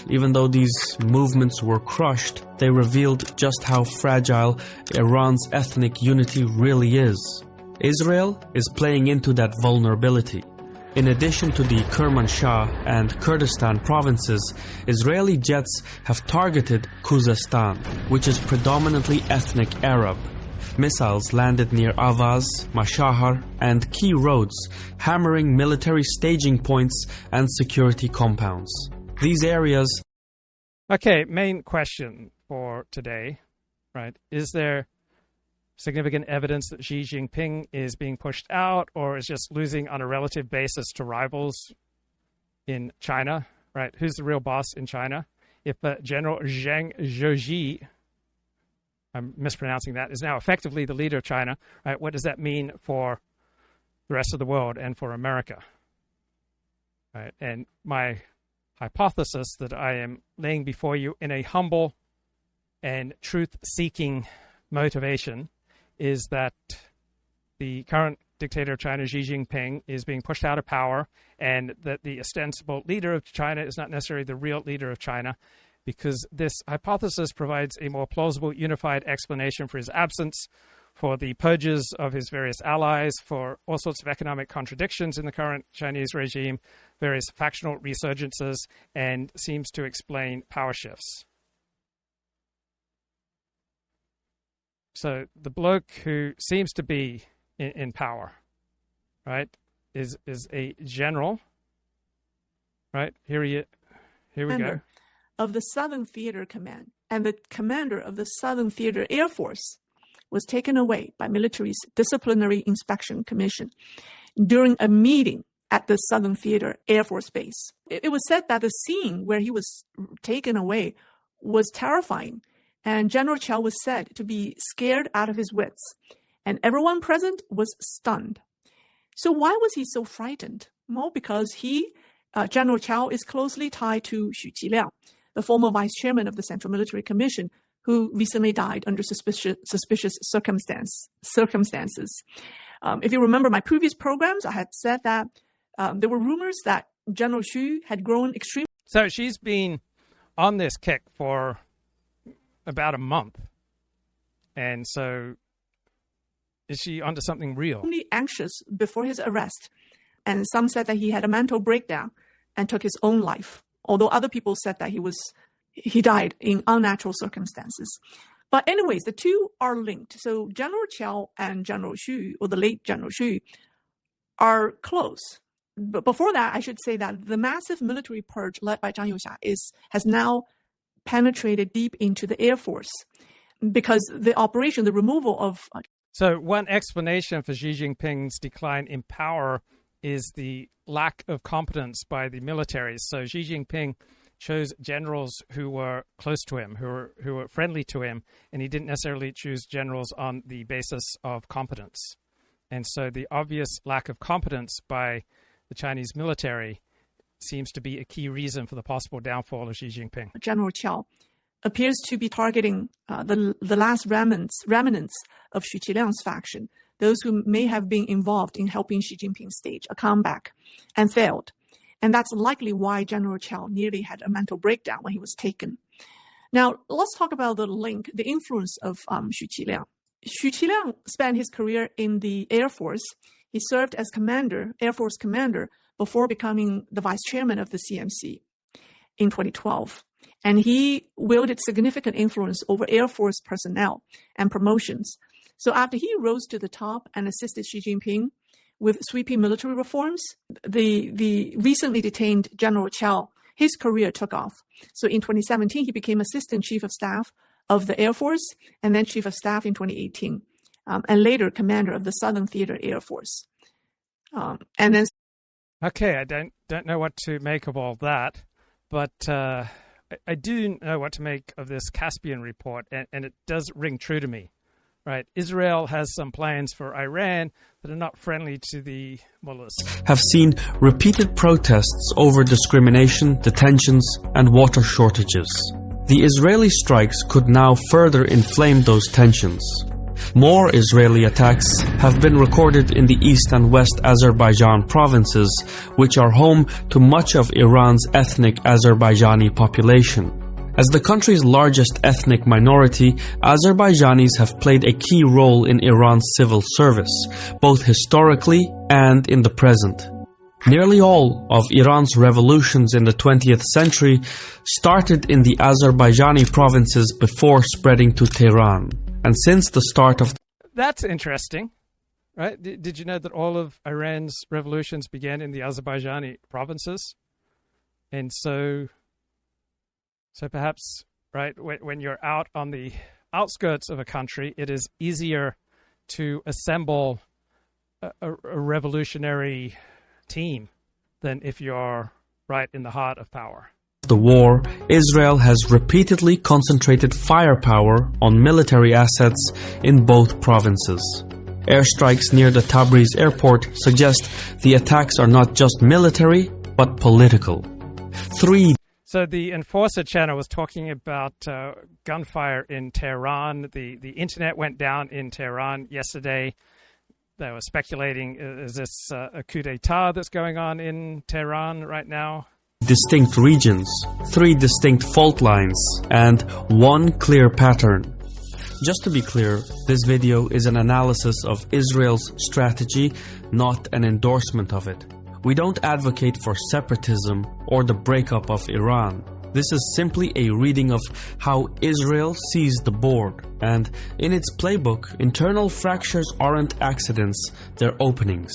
Even though these movements were crushed, they revealed just how fragile Iran's ethnic unity really is. Israel is playing into that vulnerability. In addition to the Kermanshah and Kurdistan provinces, Israeli jets have targeted Khuzestan, which is predominantly ethnic Arab. Missiles landed near Avaz, Mashahar, and key roads, hammering military staging points and security compounds. These areas... Okay, main question for today, right? Is there significant evidence that Xi Jinping is being pushed out, or is just losing on a relative basis to rivals in China, right? Who's the real boss in China? If General Zhang Youxia, I'm mispronouncing that, is now effectively the leader of China, right? What does that mean for the rest of the world and for America? Right? And my hypothesis that I am laying before you in a humble and truth-seeking motivation is that the current dictator of China, Xi Jinping, is being pushed out of power, and that the ostensible leader of China is not necessarily the real leader of China, because this hypothesis provides a more plausible, unified explanation for his absence, for the purges of his various allies, for all sorts of economic contradictions in the current Chinese regime, various factional resurgences, and seems to explain power shifts. So the bloke who seems to be in power, right, is a general, right? Here we go. Of the Southern Theater Command, and the commander of the Southern Theater Air Force was taken away by military's Disciplinary Inspection Commission during a meeting at the Southern Theater Air Force Base. It was said that the scene where he was taken away was terrifying, and General Chao was said to be scared out of his wits, and everyone present was stunned. So why was he so frightened? Well, because General Chao, is closely tied to Xu Qiliang, the former vice chairman of the Central Military Commission, who recently died under suspicious circumstances. If you remember my previous programs, I had said that there were rumors that General Xu had grown extremely. So she's been on this kick for about a month. And so is she onto something real? Anxious before his arrest. And some said that he had a mental breakdown and took his own life, although other people said that he died in unnatural circumstances. But anyways, the two are linked. So General Chao and General Xu, or the late General Xu, are close. But before that, I should say that the massive military purge led by Zhang Youxia has now penetrated deep into the Air Force, because the removal of... So one explanation for Xi Jinping's decline in power is the lack of competence by the military. So Xi Jinping chose generals who were close to him, who were friendly to him, and he didn't necessarily choose generals on the basis of competence. And so the obvious lack of competence by the Chinese military seems to be a key reason for the possible downfall of Xi Jinping. General Chao appears to be targeting the last remnants of Xu Qiliang's faction, those who may have been involved in helping Xi Jinping stage a comeback and failed. And that's likely why General Chao nearly had a mental breakdown when he was taken. Now, let's talk about the influence of Xu Qiliang. Xu Qiliang spent his career in the Air Force. He served as Air Force commander, before becoming the vice chairman of the CMC in 2012. And he wielded significant influence over Air Force personnel and promotions. So after he rose to the top and assisted Xi Jinping with sweeping military reforms, the recently detained General Chao, his career took off. So in 2017, he became Assistant Chief of Staff of the Air Force, and then Chief of Staff in 2018, and later Commander of the Southern Theater Air Force. And then... Okay, I don't know what to make of all that, but I do know what to make of this Caspian report, and it does ring true to me. Right, Israel has some plans for Iran that are not friendly to the mullahs. Have seen repeated protests over discrimination, detentions, and water shortages. The Israeli strikes could now further inflame those tensions. More Israeli attacks have been recorded in the East and West Azerbaijan provinces, which are home to much of Iran's ethnic Azerbaijani population. As the country's largest ethnic minority, Azerbaijanis have played a key role in Iran's civil service, both historically and in the present. Nearly all of Iran's revolutions in the 20th century started in the Azerbaijani provinces before spreading to Tehran. And since the start of... That's interesting, right? Did you know that all of Iran's revolutions began in the Azerbaijani provinces? And so perhaps, right, when you're out on the outskirts of a country, it is easier to assemble a revolutionary team than if you're right in the heart of power. The war, Israel has repeatedly concentrated firepower on military assets in both provinces. Airstrikes near the Tabriz airport suggest the attacks are not just military, but political. 3. So the Enforcer channel was talking about gunfire in Tehran. The internet went down in Tehran yesterday. They were speculating, is this a coup d'etat that's going on in Tehran right now? Distinct regions, 3 distinct fault lines, and 1 clear pattern. Just to be clear, this video is an analysis of Israel's strategy, not an endorsement of it. We don't advocate for separatism or the breakup of Iran. This is simply a reading of how Israel sees the board, and in its playbook, internal fractures aren't accidents, they're openings.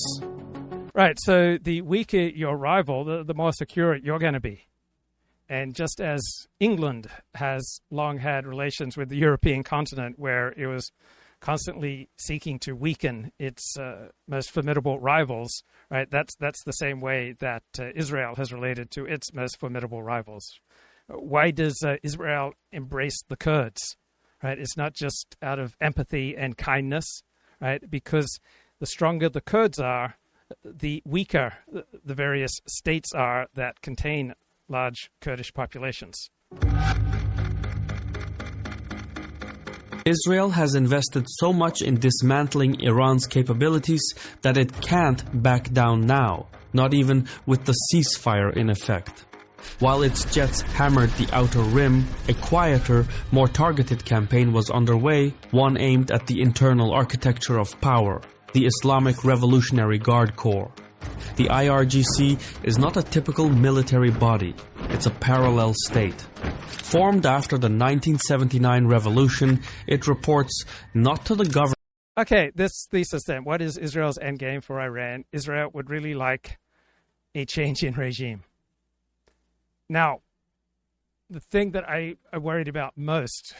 Right, so the weaker your rival, the more secure you're going to be. And just as England has long had relations with the European continent where it was constantly seeking to weaken its most formidable rivals, right? That's the same way that Israel has related to its most formidable rivals. Why does Israel embrace the Kurds? Right? It's not just out of empathy and kindness, right? Because the stronger the Kurds are, the weaker the various states are that contain large Kurdish populations. Israel has invested so much in dismantling Iran's capabilities that it can't back down now, not even with the ceasefire in effect. While its jets hammered the outer rim, a quieter, more targeted campaign was underway, one aimed at the internal architecture of power, the Islamic Revolutionary Guard Corps. The IRGC is not a typical military body, it's a parallel state. Formed after the 1979 revolution, it reports not to the government. Okay, this thesis then. What is Israel's endgame for Iran? Israel would really like a change in regime. Now, the thing that I worried about most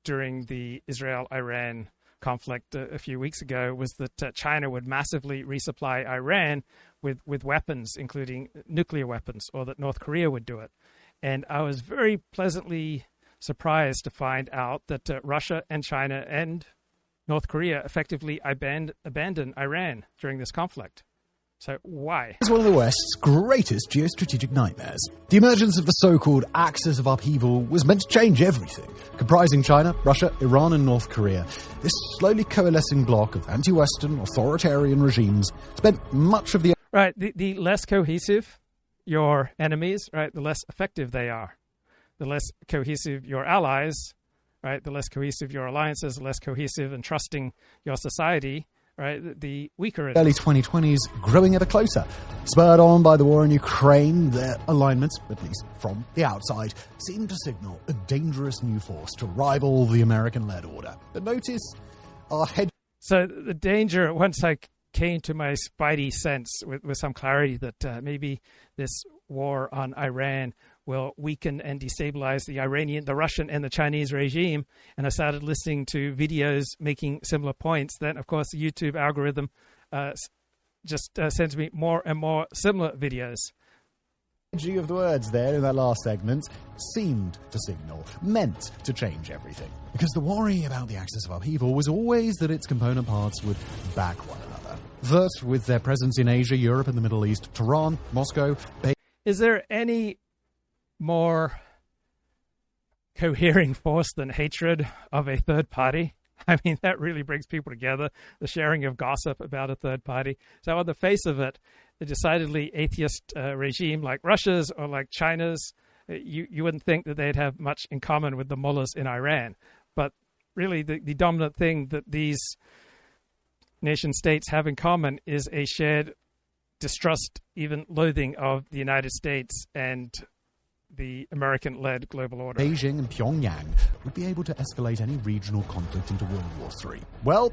during the Israel-Iran conflict a few weeks ago was that China would massively resupply Iran with weapons, including nuclear weapons, or that North Korea would do it. And I was very pleasantly surprised to find out that Russia and China and North Korea effectively abandoned Iran during this conflict. So why? It's one of the West's greatest geostrategic nightmares. The emergence of the so-called axis of upheaval was meant to change everything, comprising China, Russia, Iran and North Korea. This slowly coalescing bloc of anti-Western, authoritarian regimes spent much of the... Right, the less cohesive your enemies, right, the less effective they are. The less cohesive your allies, right, the less cohesive your alliances, the less cohesive and trusting your society, right, the weaker it is. Early 2020s growing ever closer. Spurred on by the war in Ukraine, their alignments, at least from the outside, seemed to signal a dangerous new force to rival the American-led order. But notice our head... So the danger, once I came to my spidey sense with some clarity that maybe this war on Iran will weaken and destabilize the Iranian, the Russian, and the Chinese regime. And I started listening to videos making similar points. Then, of course, the YouTube algorithm just sends me more and more similar videos. The of the words there in that last segment seemed to signal, meant to change everything. Because the worry about the axis of upheaval was always that its component parts would back one another. That, with their presence in Asia, Europe, and the Middle East, Tehran, Moscow... Is there any more cohering force than hatred of a third party? I mean, that really brings people together, the sharing of gossip about a third party. So on the face of it, a decidedly atheist regime like Russia's or like China's, you wouldn't think that they'd have much in common with the mullahs in Iran. But really, the dominant thing that these nation states have in common is a shared distrust, even loathing of the United States and the American-led global order. Beijing and Pyongyang would be able to escalate any regional conflict into World War III. Well,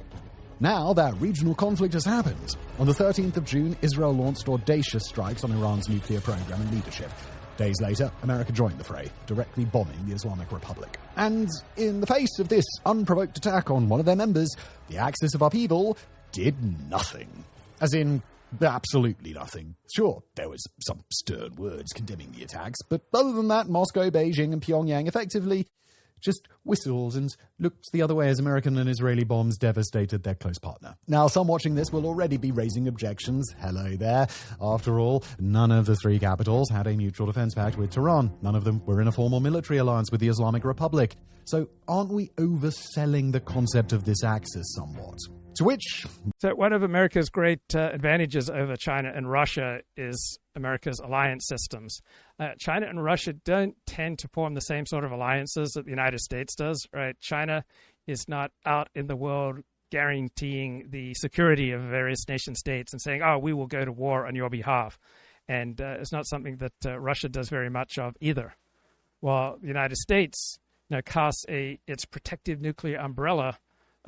now that regional conflict has happened. On the 13th of June, Israel launched audacious strikes on Iran's nuclear program and leadership. Days later, America joined the fray, directly bombing the Islamic Republic. And in the face of this unprovoked attack on one of their members, the axis of upheaval did nothing. As in, absolutely nothing. Sure, there was some stern words condemning the attacks, but other than that, Moscow, Beijing and Pyongyang effectively just whistles and looks the other way as American and Israeli bombs devastated their close partner. Now, some watching this will already be raising objections. Hello there. After all, none of the three capitals had a mutual defense pact with Tehran. None of them were in a formal military alliance with the Islamic Republic. So aren't we overselling the concept of this axis somewhat? To which... So one of America's great advantages over China and Russia is America's alliance systems. China and Russia don't tend to form the same sort of alliances that the United States does, right? China is not out in the world guaranteeing the security of various nation states and saying, oh, we will go to war on your behalf. And it's not something that Russia does very much of either. While the United States casts its protective nuclear umbrella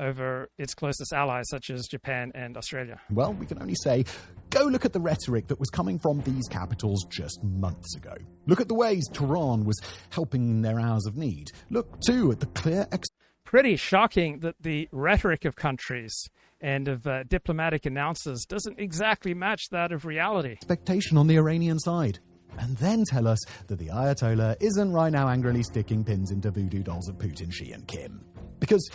over its closest allies, such as Japan and Australia. Well, we can only say, go look at the rhetoric that was coming from these capitals just months ago. Look at the ways Tehran was helping in their hours of need. Look, too, at the clear... Pretty shocking that the rhetoric of countries and of diplomatic announcers doesn't exactly match that of reality. Expectation on the Iranian side. And then tell us that the Ayatollah isn't right now angrily sticking pins into voodoo dolls of Putin, Xi and Kim. Because...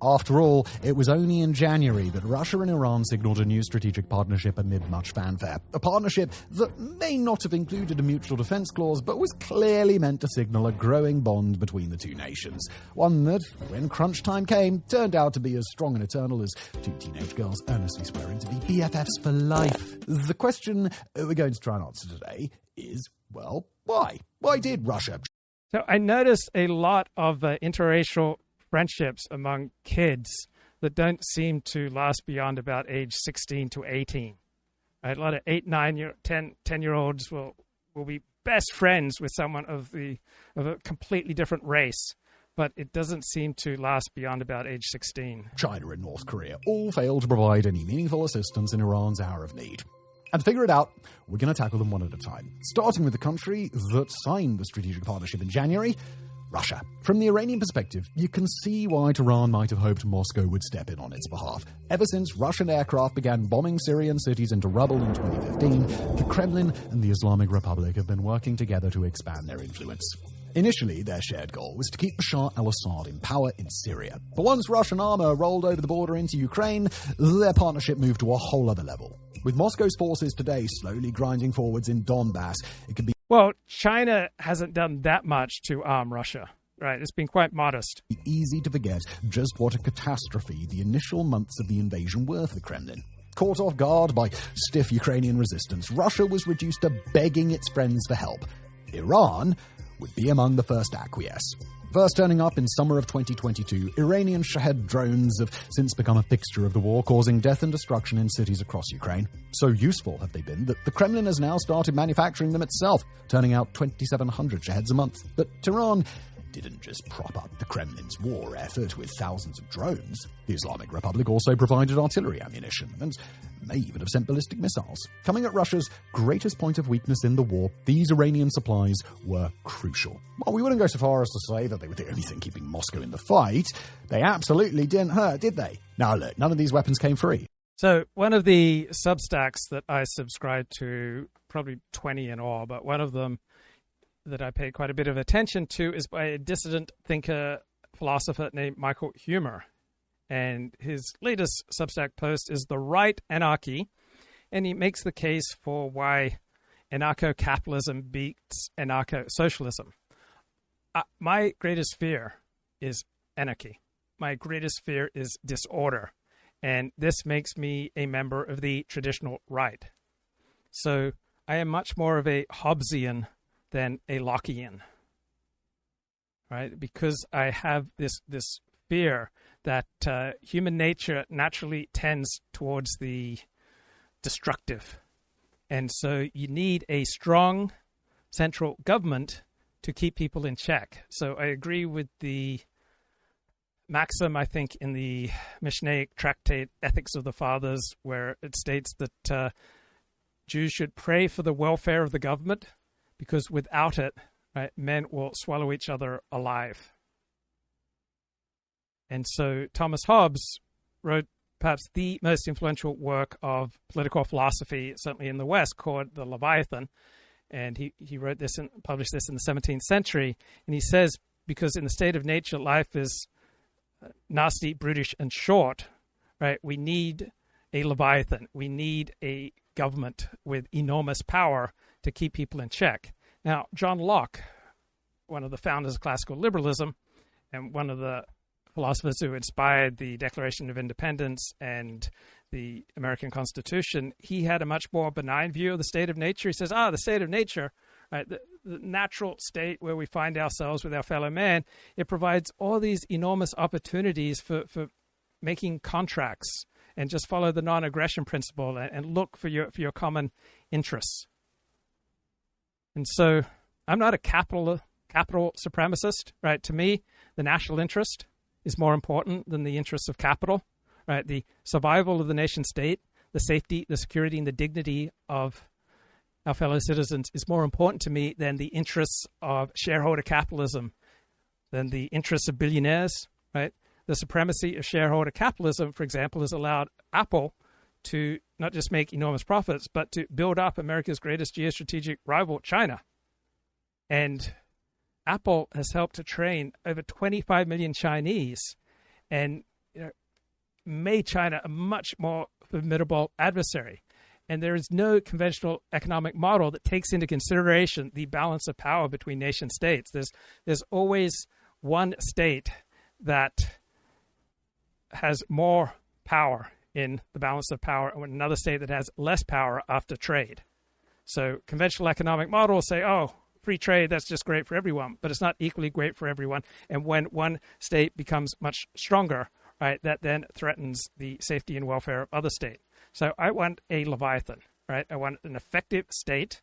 after all, it was only in January that Russia and Iran signaled a new strategic partnership amid much fanfare. A partnership that may not have included a mutual defense clause, but was clearly meant to signal a growing bond between the two nations. One that, when crunch time came, turned out to be as strong and eternal as two teenage girls earnestly swearing to be BFFs for life. The question we're going to try and answer today is, well, why? Why did Russia... So I noticed a lot of interracial friendships among kids that don't seem to last beyond about age 16 to 18. Right? A lot of 8, 9, 10-year-olds will be best friends with someone of a completely different race, but it doesn't seem to last beyond about age 16. China and North Korea all failed to provide any meaningful assistance in Iran's hour of need. And to figure it out, we're going to tackle them one at a time, starting with the country that signed the strategic partnership in January, Russia. From the Iranian perspective, you can see why Tehran might have hoped Moscow would step in on its behalf. Ever since Russian aircraft began bombing Syrian cities into rubble in 2015, the Kremlin and the Islamic Republic have been working together to expand their influence. Initially, their shared goal was to keep Bashar al-Assad in power in Syria. But once Russian armor rolled over the border into Ukraine, their partnership moved to a whole other level. With Moscow's forces today slowly grinding forwards in Donbass, it could be... Well, China hasn't done that much to arm Russia, right? It's been quite modest. Easy to forget just what a catastrophe the initial months of the invasion were for the Kremlin. Caught off guard by stiff Ukrainian resistance, Russia was reduced to begging its friends for help. Iran would be among the first to acquiesce. First turning up in summer of 2022, Iranian Shahed drones have since become a fixture of the war, causing death and destruction in cities across Ukraine. So useful have they been that the Kremlin has now started manufacturing them itself, turning out 2,700 Shaheds a month. But Tehran didn't just prop up the Kremlin's war effort with thousands of drones. The Islamic Republic also provided artillery ammunition and may even have sent ballistic missiles. Coming at Russia's greatest point of weakness in the war, these Iranian supplies were crucial. While we wouldn't go so far as to say that they were the only thing keeping Moscow in the fight, they absolutely didn't hurt, did they? Now look, none of these weapons came free. So one of the Substacks that I subscribe to, probably 20 in all, but one of them that I pay quite a bit of attention to is by a dissident thinker, philosopher named Michael Huemer. And his latest Substack post is The Right Anarchy, and he makes the case for why anarcho-capitalism beats anarcho-socialism. My greatest fear is anarchy. My greatest fear is disorder. And this makes me a member of the traditional right. So I am much more of a Hobbesian than a Lockean, right? Because I have this fear that human nature naturally tends towards the destructive. And so you need a strong central government to keep people in check. So I agree with the maxim, I think, in the Mishnaic tractate Ethics of the Fathers, where it states that Jews should pray for the welfare of the government, because without it, right, men will swallow each other alive. And so Thomas Hobbes wrote perhaps the most influential work of political philosophy, certainly in the West, called The Leviathan. And he wrote this and published this in the 17th century. And he says, because in the state of nature, life is nasty, brutish, and short, right? We need a Leviathan. We need a government with enormous power to keep people in check. Now, John Locke, one of the founders of classical liberalism and one of the philosophers who inspired the Declaration of Independence and the American Constitution, he had a much more benign view of the state of nature. He says, the state of nature, right, the natural state where we find ourselves with our fellow man, it provides all these enormous opportunities for making contracts and just follow the non-aggression principle and look for your common interests. And so I'm not a capital supremacist, right? To me, the national interest is more important than the interests of capital, right? The survival of the nation state, the safety, the security, and the dignity of our fellow citizens is more important to me than the interests of shareholder capitalism, than the interests of billionaires, right? The supremacy of shareholder capitalism, for example, has allowed Apple to not just make enormous profits, but to build up America's greatest geostrategic rival, China. And Apple has helped to train over 25 million Chinese and made China a much more formidable adversary. And there is no conventional economic model that takes into consideration the balance of power between nation states. There's always one state that has more power in the balance of power and another state that has less power after trade. So conventional economic models say, free trade, that's just great for everyone, but it's not equally great for everyone. And when one state becomes much stronger, right, that then threatens the safety and welfare of other states. So I want a Leviathan, right? I want an effective state,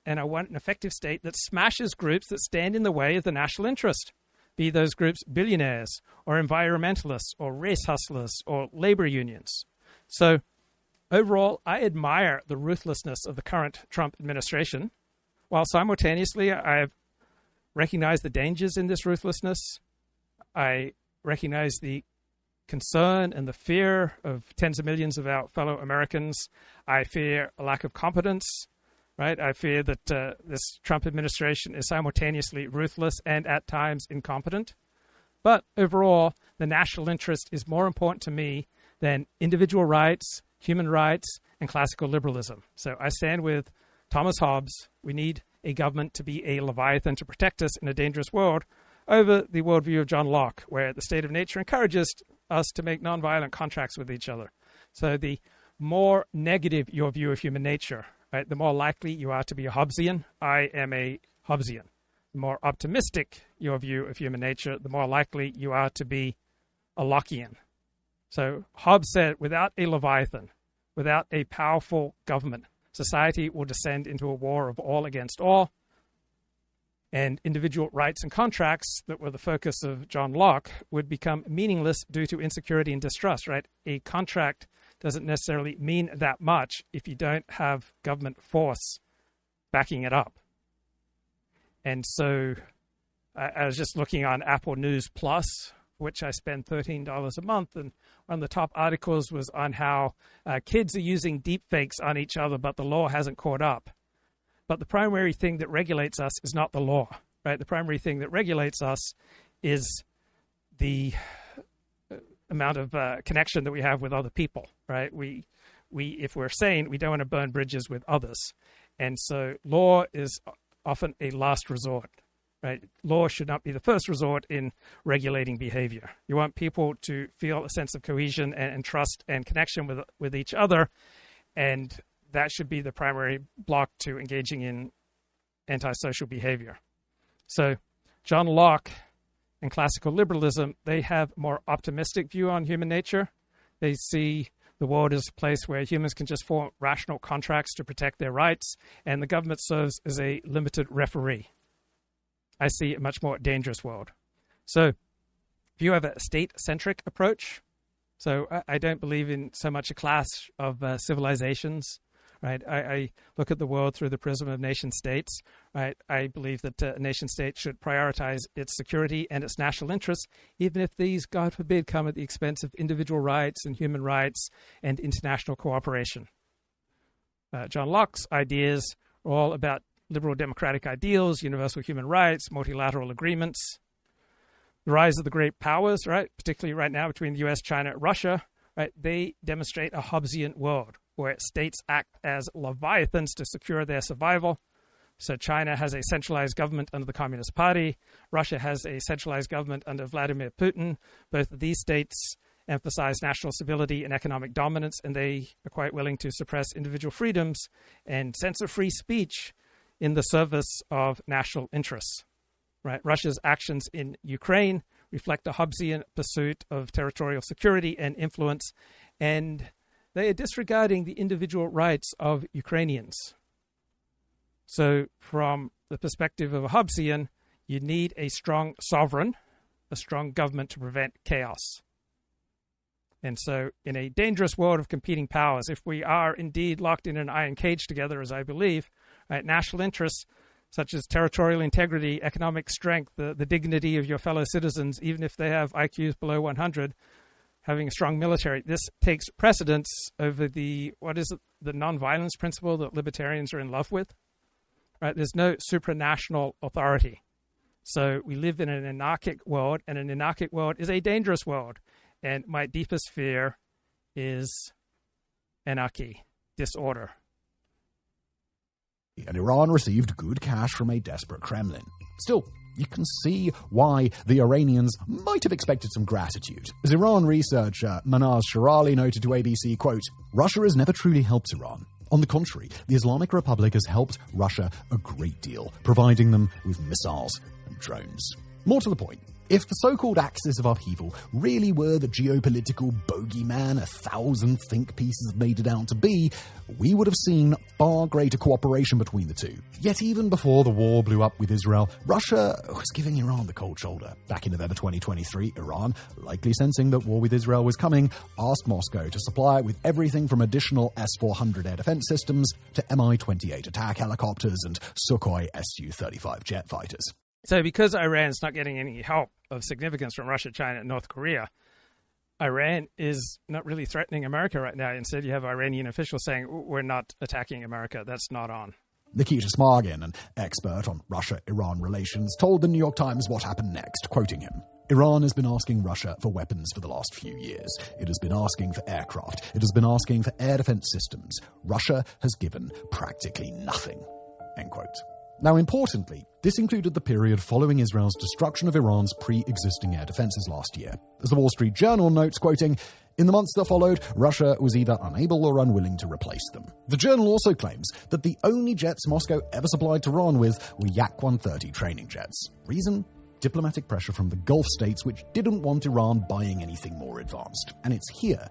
and I want an effective state that smashes groups that stand in the way of the national interest, be those groups billionaires or environmentalists or race hustlers or labor unions. So overall, I admire the ruthlessness of the current Trump administration, while simultaneously I've recognized the dangers in this ruthlessness. I recognize the concern and the fear of tens of millions of our fellow Americans. I fear a lack of competence, right? I fear that this Trump administration is simultaneously ruthless and at times incompetent. But overall, the national interest is more important to me than individual rights, human rights, and classical liberalism. So I stand with Thomas Hobbes. We need a government to be a Leviathan to protect us in a dangerous world, over the worldview of John Locke, where the state of nature encourages us to make nonviolent contracts with each other. So the more negative your view of human nature, right, the more likely you are to be a Hobbesian. I am a Hobbesian. The more optimistic your view of human nature, the more likely you are to be a Lockean. So Hobbes said, without a Leviathan, without a powerful government, society will descend into a war of all against all. And individual rights and contracts that were the focus of John Locke would become meaningless due to insecurity and distrust, right? A contract doesn't necessarily mean that much if you don't have government force backing it up. And so I was just looking on Apple News Plus, which I spend $13 a month, and one of the top articles was on how kids are using deepfakes on each other, but the law hasn't caught up. But the primary thing that regulates us is not the law, right? The primary thing that regulates us is the amount of connection that we have with other people, right? We, if we're sane, we don't want to burn bridges with others. And so law is often a last resort, right? Law should not be the first resort in regulating behavior. You want people to feel a sense of cohesion and trust and connection with each other, and that should be the primary block to engaging in antisocial behavior. So John Locke and classical liberalism, they have a more optimistic view on human nature. They see the world as a place where humans can just form rational contracts to protect their rights, and the government serves as a limited referee. I see a much more dangerous world. So if you have a state-centric approach, so I don't believe in so much a clash of civilizations, right? I look at the world through the prism of nation states, right? I believe that a nation state should prioritize its security and its national interests, even if these, God forbid, come at the expense of individual rights and human rights and international cooperation. John Locke's ideas are all about liberal democratic ideals, universal human rights, multilateral agreements, The rise of the great powers, right, particularly right now between the US, China, and Russia, right, they demonstrate a Hobbesian world where states act as leviathans to secure their survival. So China has a centralized government under the Communist Party. Russia has a centralized government under Vladimir Putin. Both of these states emphasize national stability and economic dominance, and they are quite willing to suppress individual freedoms and censor free speech in the service of national interests. Right? Russia's actions in Ukraine reflect a Hobbesian pursuit of territorial security and influence, and they are disregarding the individual rights of Ukrainians. So from the perspective of a Hobbesian, you need a strong sovereign, a strong government to prevent chaos. And so in a dangerous world of competing powers, if we are indeed locked in an iron cage together, as I believe, right, national interests such as territorial integrity, economic strength, the dignity of your fellow citizens, even if they have IQs below 100, having a strong military, this takes precedence over the non-violence principle that libertarians are in love with. Right? There's no supranational authority. So we live in an anarchic world, and an anarchic world is a dangerous world. And my deepest fear is anarchy, disorder. And Iran received good cash from a desperate Kremlin. Still, you can see why the Iranians might have expected some gratitude. As Iran researcher Manaz Sharali noted to ABC, quote, "Russia has never truly helped Iran. On the contrary, the Islamic Republic has helped Russia a great deal, providing them with missiles and drones." More to the point, if the so-called axis of upheaval really were the geopolitical bogeyman 1,000 think pieces have made it out to be, we would have seen far greater cooperation between the two. Yet even before the war blew up with Israel, Russia was giving Iran the cold shoulder. Back in November 2023, Iran, likely sensing that war with Israel was coming, asked Moscow to supply it with everything from additional S-400 air defense systems to Mi-28 attack helicopters and Sukhoi Su-35 jet fighters. So because Iran's not getting any help of significance from Russia, China, and North Korea, Iran is not really threatening America right now. Instead, you have Iranian officials saying, we're not attacking America. That's not on. Nikita Smagin, an expert on Russia-Iran relations, told the New York Times what happened next, quoting him. "Iran has been asking Russia for weapons for the last few years. It has been asking for aircraft. It has been asking for air defense systems. Russia has given practically nothing." End quote. Now, importantly, this included the period following Israel's destruction of Iran's pre-existing air defenses last year. As the Wall Street Journal notes, quoting, "In the months that followed, Russia was either unable or unwilling to replace them." The journal also claims that the only jets Moscow ever supplied Tehran with were Yak-130 training jets. Reason? Diplomatic pressure from the Gulf states, which didn't want Iran buying anything more advanced. And it's here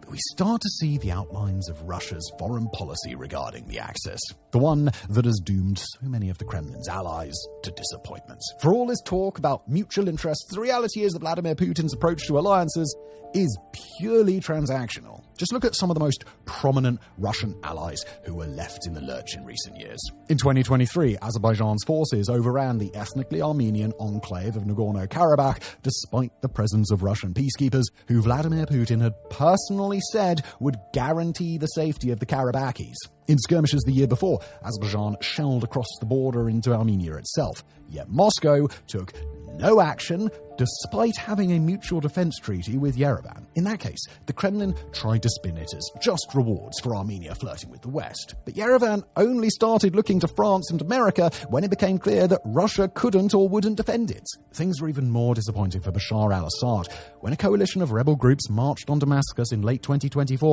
we start to see the outlines of Russia's foreign policy regarding the Axis, the one that has doomed so many of the Kremlin's allies to disappointment. For all his talk about mutual interests, the reality is that Vladimir Putin's approach to alliances is purely transactional. Just look at some of the most prominent Russian allies who were left in the lurch in recent years. In 2023, Azerbaijan's forces overran the ethnically Armenian enclave of Nagorno-Karabakh despite the presence of Russian peacekeepers who Vladimir Putin had personally said would guarantee the safety of the Karabakhis. In skirmishes the year before, Azerbaijan shelled across the border into Armenia itself, yet Moscow took no action despite having a mutual defense treaty with Yerevan. In that case, the Kremlin tried to spin it as just rewards for Armenia flirting with the West. But Yerevan only started looking to France and America when it became clear that Russia couldn't or wouldn't defend it. Things were even more disappointing for Bashar al-Assad when a coalition of rebel groups marched on Damascus in late 2024.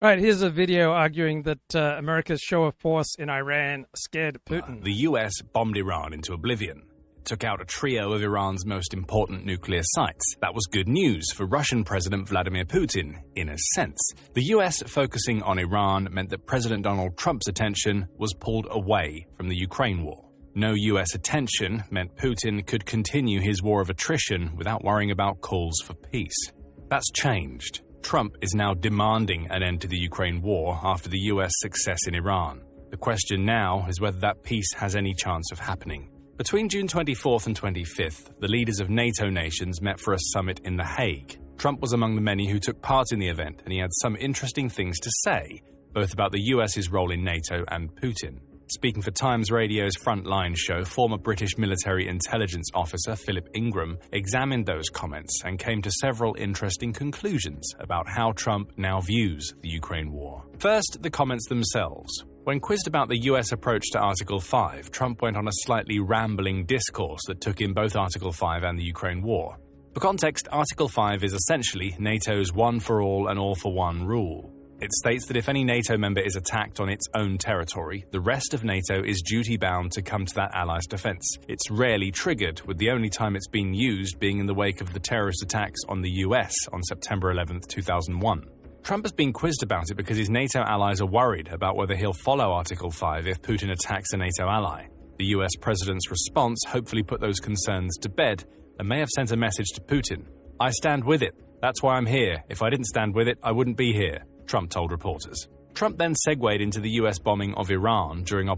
All right, here's a video arguing that America's show of force in Iran scared Putin. The US bombed Iran into oblivion. It took out a trio of Iran's most important nuclear sites. That was good news for Russian President Vladimir Putin, in a sense. The US focusing on Iran meant that President Donald Trump's attention was pulled away from the Ukraine war. No US attention meant Putin could continue his war of attrition without worrying about calls for peace. That's changed. Trump is now demanding an end to the Ukraine war after the US success in Iran. The question now is whether that peace has any chance of happening. Between June 24th and 25th, the leaders of NATO nations met for a summit in The Hague. Trump was among the many who took part in the event, and he had some interesting things to say, both about the US's role in NATO and Putin. Speaking for Times Radio's Frontline show, former British military intelligence officer Philip Ingram examined those comments and came to several interesting conclusions about how Trump now views the Ukraine war. First, the comments themselves. When quizzed about the US approach to Article 5, Trump went on a slightly rambling discourse that took in both Article 5 and the Ukraine war. For context, Article 5 is essentially NATO's one-for-all and all-for-one rule. It states that if any NATO member is attacked on its own territory, the rest of NATO is duty-bound to come to that ally's defense. It's rarely triggered, with the only time it's been used being in the wake of the terrorist attacks on the US on September 11, 2001. Trump has been quizzed about it because his NATO allies are worried about whether he'll follow Article 5 if Putin attacks a NATO ally. The US president's response hopefully put those concerns to bed and may have sent a message to Putin. I stand with it. That's why I'm here. If I didn't stand with it, I wouldn't be here, Trump told reporters. Trump then segued into the US bombing of Iran during...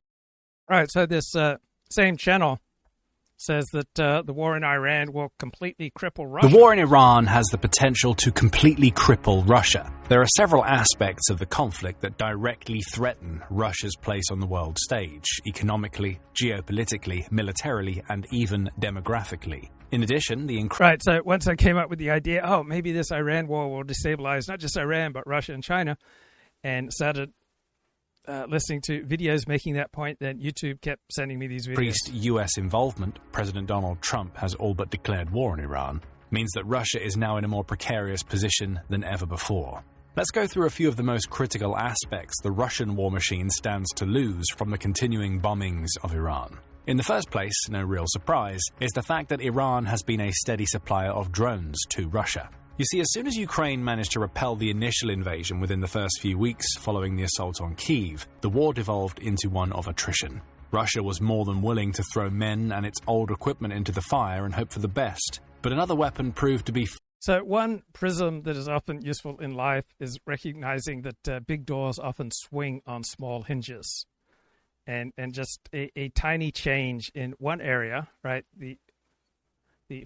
Right, so this same channel says that the war in Iran will completely cripple Russia. The war in Iran has the potential to completely cripple Russia. There are several aspects of the conflict that directly threaten Russia's place on the world stage, economically, geopolitically, militarily, and even demographically. In addition, Right, so once I came up with the idea, maybe this Iran war will destabilize not just Iran, but Russia and China, and started listening to videos making that point, then YouTube kept sending me these videos. Increased US involvement, President Donald Trump has all but declared war on Iran, means that Russia is now in a more precarious position than ever before. Let's go through a few of the most critical aspects the Russian war machine stands to lose from the continuing bombings of Iran. In the first place, no real surprise, is the fact that Iran has been a steady supplier of drones to Russia. You see, as soon as Ukraine managed to repel the initial invasion within the first few weeks following the assault on Kyiv, the war devolved into one of attrition. Russia was more than willing to throw men and its old equipment into the fire and hope for the best, but another weapon proved to be... So one prism that is often useful in life is recognizing that big doors often swing on small hinges. And just a tiny change in one area, right, the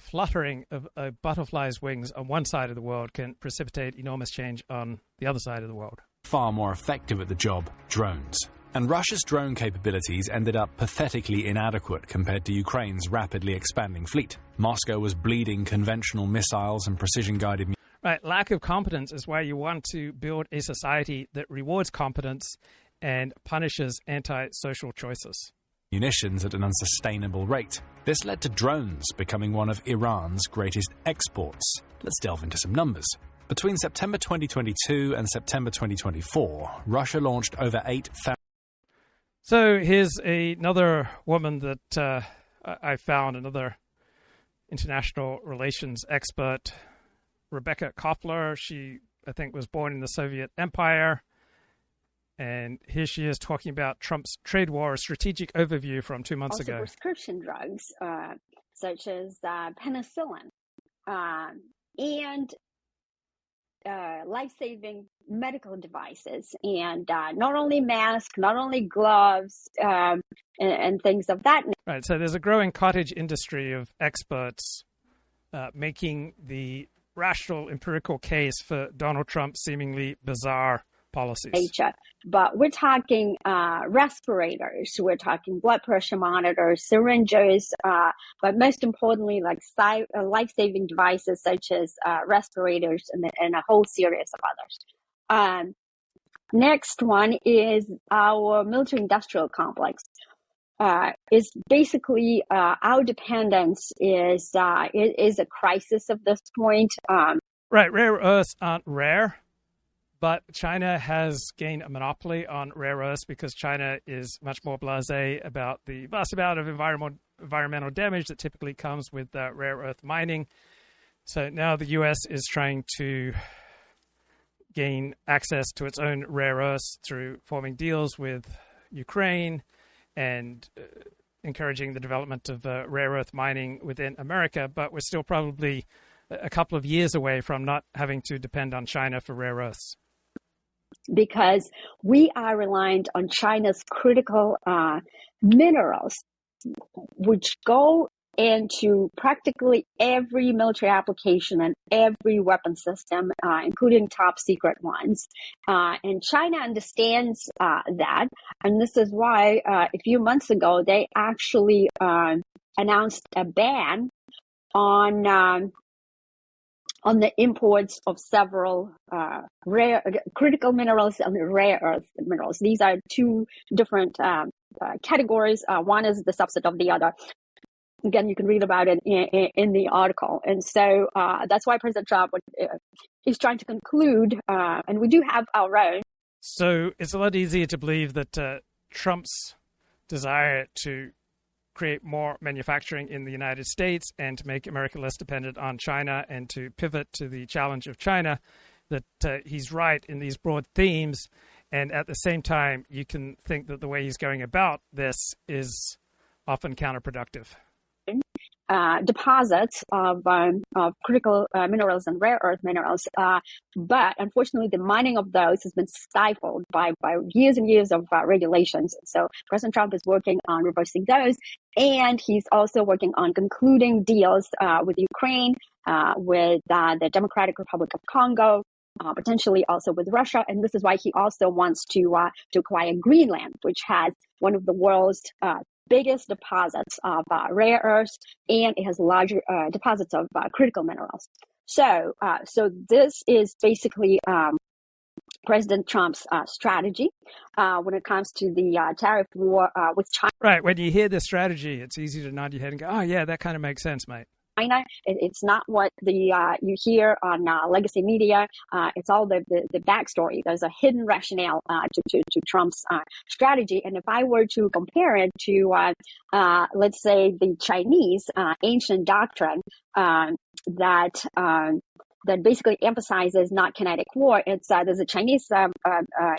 fluttering of a butterfly's wings on one side of the world can precipitate enormous change on the other side of the world. Far more effective at the job, drones. And Russia's drone capabilities ended up pathetically inadequate compared to Ukraine's rapidly expanding fleet. Moscow was bleeding conventional missiles and precision-guided... Right, lack of competence is why you want to build a society that rewards competence and punishes anti-social choices. Munitions at an unsustainable rate. This led to drones becoming one of Iran's greatest exports. Let's delve into some numbers. Between September 2022 and September 2024, Russia launched over 8,000... So here's another woman that I found, another international relations expert, Rebecca Koppler. She, I think, was born in the Soviet Empire. And here she is talking about Trump's trade war, a strategic overview from 2 months ago. Prescription drugs, such as penicillin, and life-saving medical devices, and not only masks, not only gloves, and things of that nature. Right, so there's a growing cottage industry of experts making the rational, empirical case for Donald Trump's seemingly bizarre policies. But we're talking respirators, we're talking blood pressure monitors, syringes, but most importantly, like life-saving devices such as respirators and a whole series of others. Next one is our military-industrial complex. Is basically our dependence is a crisis at this point. Right, rare earths aren't rare. But China has gained a monopoly on rare earths because China is much more blasé about the vast amount of environmental damage that typically comes with rare earth mining. So now the U.S. is trying to gain access to its own rare earths through forming deals with Ukraine and encouraging the development of rare earth mining within America. But we're still probably a couple of years away from not having to depend on China for rare earths. Because we are reliant on China's critical minerals, which go into practically every military application and every weapon system, including top secret ones. And China understands that. And this is why a few months ago, they actually announced a ban on the imports of several rare critical minerals and rare earth minerals. These are two different categories. One is the subset of the other. Again, you can read about it in the article. And so that's why President Trump is trying to conclude, and we do have our own. So it's a lot easier to believe that Trump's desire to create more manufacturing in the United States and to make America less dependent on China and to pivot to the challenge of China, that he's right in these broad themes. And at the same time, you can think that the way he's going about this is often counterproductive. Deposits of critical minerals and rare earth minerals. But unfortunately, the mining of those has been stifled by years and years of regulations. So President Trump is working on reversing those. And he's also working on concluding deals with Ukraine, with the Democratic Republic of Congo, potentially also with Russia. And this is why he also wants to acquire Greenland, which has one of the world's biggest deposits of rare earths, and it has larger deposits of critical minerals. So this is basically President Trump's strategy when it comes to the tariff war with China. Right. When you hear the strategy, it's easy to nod your head and go, "Oh, yeah, that kind of makes sense, mate." China. It's not what you hear on legacy media. It's all the backstory. There's a hidden rationale to Trump's strategy. And if I were to compare it to, let's say, the Chinese ancient doctrine that basically emphasizes not kinetic war, there's a Chinese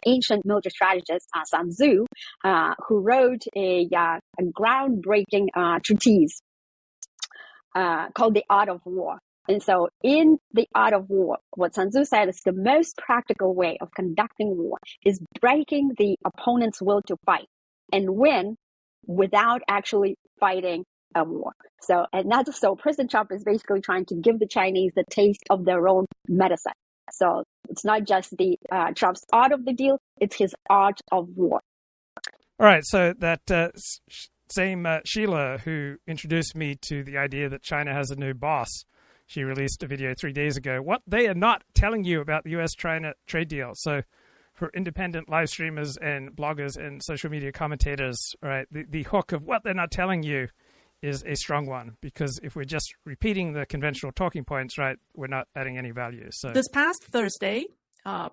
ancient military strategist, Sun Tzu, who wrote a groundbreaking treatise called The Art of War. And so in The Art of War, what Sun Tzu said is the most practical way of conducting war is breaking the opponent's will to fight and win without actually fighting a war. So President Trump is basically trying to give the Chinese the taste of their own medicine. So it's not just the Trump's art of the deal, it's his art of war. All right, so that same Sheila who introduced me to the idea that China has a new boss, she released a video 3 days ago. What they are not telling you about the US-China trade deal. So for independent live streamers and bloggers and social media commentators, right, the hook of what they're not telling you is a strong one, because if we're just repeating the conventional talking points, right, we're not adding any value. So this past Thursday,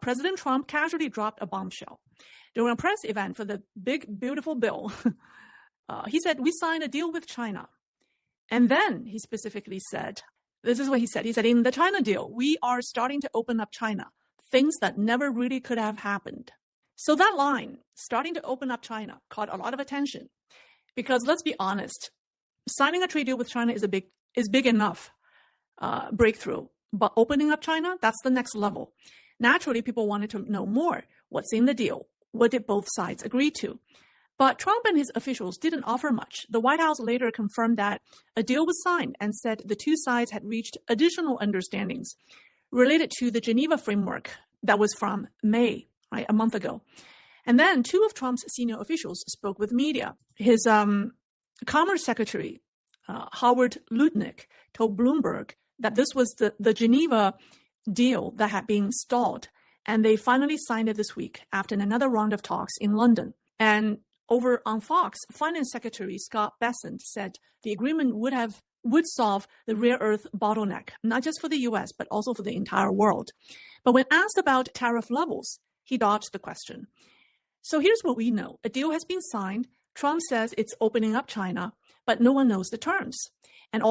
President Trump casually dropped a bombshell. During a press event for the big, beautiful bill, he said, "We signed a deal with China." And then he specifically said, this is what he said. He said, "In the China deal, we are starting to open up China, things that never really could have happened." So that line, starting to open up China, caught a lot of attention. Because let's be honest, signing a trade deal with China is big enough breakthrough. But opening up China, that's the next level. Naturally, people wanted to know more. What's in the deal? What did both sides agree to? But Trump and his officials didn't offer much. The White House later confirmed that a deal was signed and said the two sides had reached additional understandings related to the Geneva framework that was from May, right, a month ago. And then two of Trump's senior officials spoke with media. His Commerce Secretary, Howard Lutnick, told Bloomberg that this was the Geneva deal that had been stalled, and they finally signed it this week after another round of talks in London. And over on Fox, Finance Secretary Scott Bessent said the agreement would solve the rare earth bottleneck, not just for the U.S., but also for the entire world. But when asked about tariff levels, he dodged the question. So here's what we know. A deal has been signed. Trump says it's opening up China, but no one knows the terms.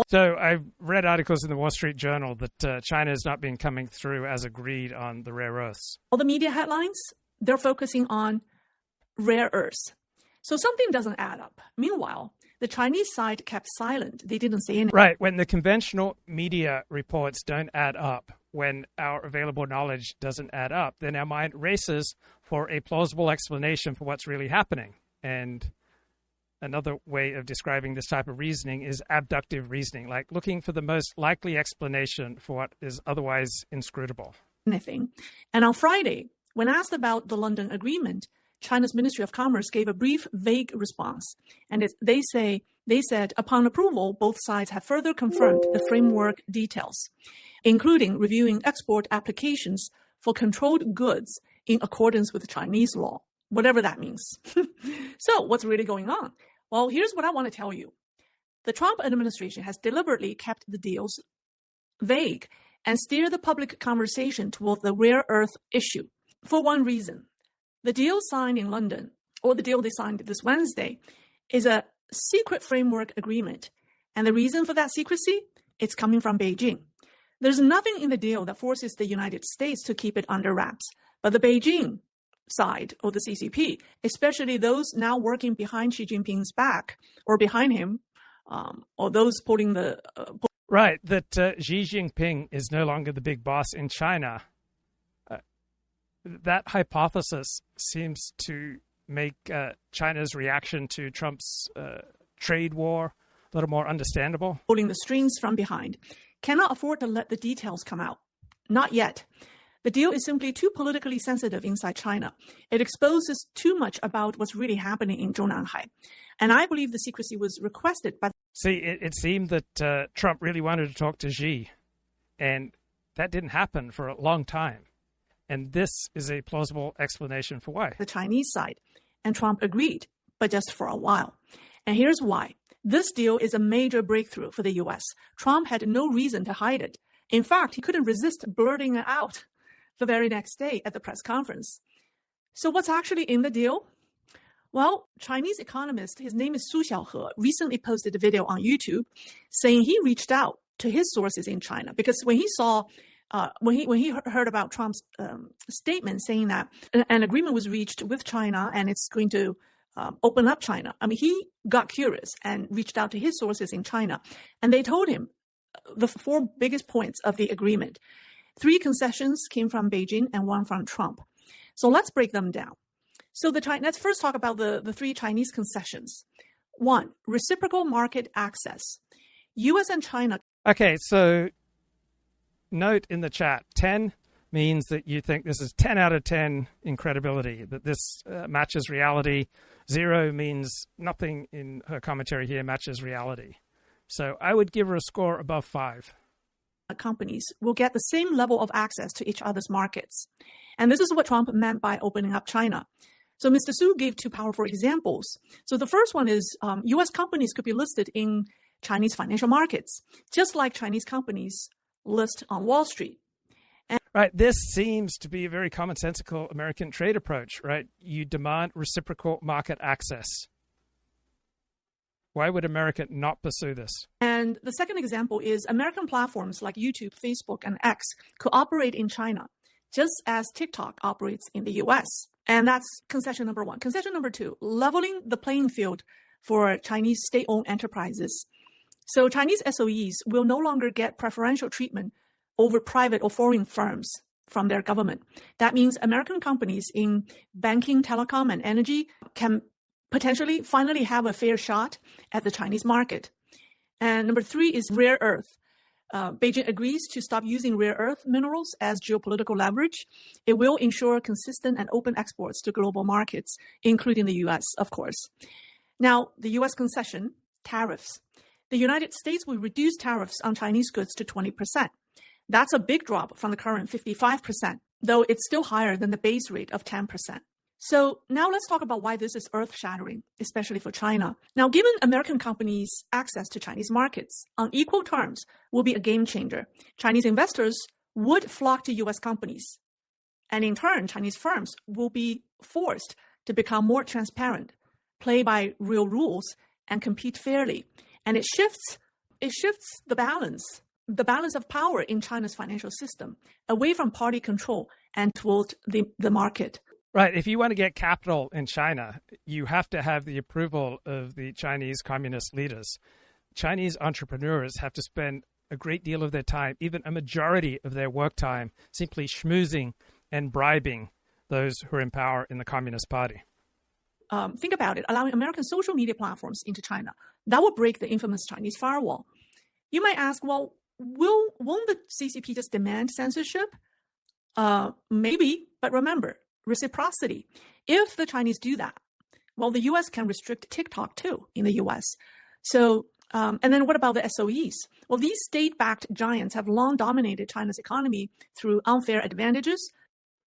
So I've read articles in the Wall Street Journal that China has not been coming through as agreed on the rare earths. All the media headlines, they're focusing on rare earths. So something doesn't add up. Meanwhile, the Chinese side kept silent. They didn't say anything. Right. When the conventional media reports don't add up, when our available knowledge doesn't add up, then our mind races for a plausible explanation for what's really happening. And another way of describing this type of reasoning is abductive reasoning, like looking for the most likely explanation for what is otherwise inscrutable. Anything. And on Friday, when asked about the London Agreement, China's Ministry of Commerce gave a brief, vague response. And they said, upon approval, both sides have further confirmed the framework details, including reviewing export applications for controlled goods in accordance with Chinese law, whatever that means. So what's really going on? Well, here's what I want to tell you. The Trump administration has deliberately kept the deals vague and steered the public conversation toward the rare earth issue for one reason. The deal signed in London, or the deal they signed this Wednesday, is a secret framework agreement. And the reason for that secrecy? It's coming from Beijing. There's nothing in the deal that forces the United States to keep it under wraps, but the Beijing side, or the CCP, especially those now working behind Xi Jinping's back or behind him, or those pulling the... Right, that Xi Jinping is no longer the big boss in China. That hypothesis seems to make China's reaction to Trump's trade war a little more understandable. Pulling the strings from behind cannot afford to let the details come out. Not yet. The deal is simply too politically sensitive inside China. It exposes too much about what's really happening in Zhongnanhai. And I believe the secrecy was requested by... See, it seemed that Trump really wanted to talk to Xi, and that didn't happen for a long time. And this is a plausible explanation for why. The Chinese side, and Trump agreed, but just for a while. And here's why. This deal is a major breakthrough for the U.S. Trump had no reason to hide it. In fact, he couldn't resist blurting it out the very next day at the press conference. So what's actually in the deal? Well, Chinese economist, his name is Su Xiaohe, recently posted a video on YouTube saying he reached out to his sources in China because when he saw, when he heard about Trump's statement saying that an agreement was reached with China and it's going to open up China, I mean, he got curious and reached out to his sources in China, and they told him the 4 biggest points of the agreement. 3 concessions came from Beijing and 1 from Trump. So let's break them down. So let's first talk about the 3 Chinese concessions. 1, reciprocal market access. U.S. and China. Okay, so note in the chat, 10 means that you think this is 10 out of 10 in credibility, that this matches reality. 0 means nothing in her commentary here matches reality. So I would give her a score above 5. Companies will get the same level of access to each other's markets. And this is what Trump meant by opening up China. So Mr. Su gave 2 powerful examples. So the first one is U.S. companies could be listed in Chinese financial markets, just like Chinese companies list on Wall Street. Right. This seems to be a very commonsensical American trade approach, right? You demand reciprocal market access. Why would America not pursue this? And the second example is American platforms like YouTube, Facebook, and X could operate in China, just as TikTok operates in the US. And that's concession number 1. Concession number 2, leveling the playing field for Chinese state-owned enterprises. So Chinese SOEs will no longer get preferential treatment over private or foreign firms from their government. That means American companies in banking, telecom, and energy can potentially finally have a fair shot at the Chinese market. And number 3 is rare earth. Beijing agrees to stop using rare earth minerals as geopolitical leverage. It will ensure consistent and open exports to global markets, including the U.S., of course. Now, the U.S. concession, tariffs. The United States will reduce tariffs on Chinese goods to 20%. That's a big drop from the current 55%, though it's still higher than the base rate of 10%. So now let's talk about why this is earth-shattering, especially for China. Now, given American companies' access to Chinese markets on equal terms will be a game changer. Chinese investors would flock to U.S. companies. And in turn, Chinese firms will be forced to become more transparent, play by real rules, and compete fairly. And it shifts the balance of power in China's financial system away from party control and toward the market. Right. If you want to get capital in China, you have to have the approval of the Chinese communist leaders. Chinese entrepreneurs have to spend a great deal of their time, even a majority of their work time, simply schmoozing and bribing those who are in power in the Communist Party. think about it, allowing American social media platforms into China. That would break the infamous Chinese firewall. You might ask, well, won't the CCP just demand censorship? Maybe, but remember, reciprocity. If the Chinese do that, well, the U.S. can restrict TikTok too in the U.S. So, and then what about the SOEs? Well, these state-backed giants have long dominated China's economy through unfair advantages.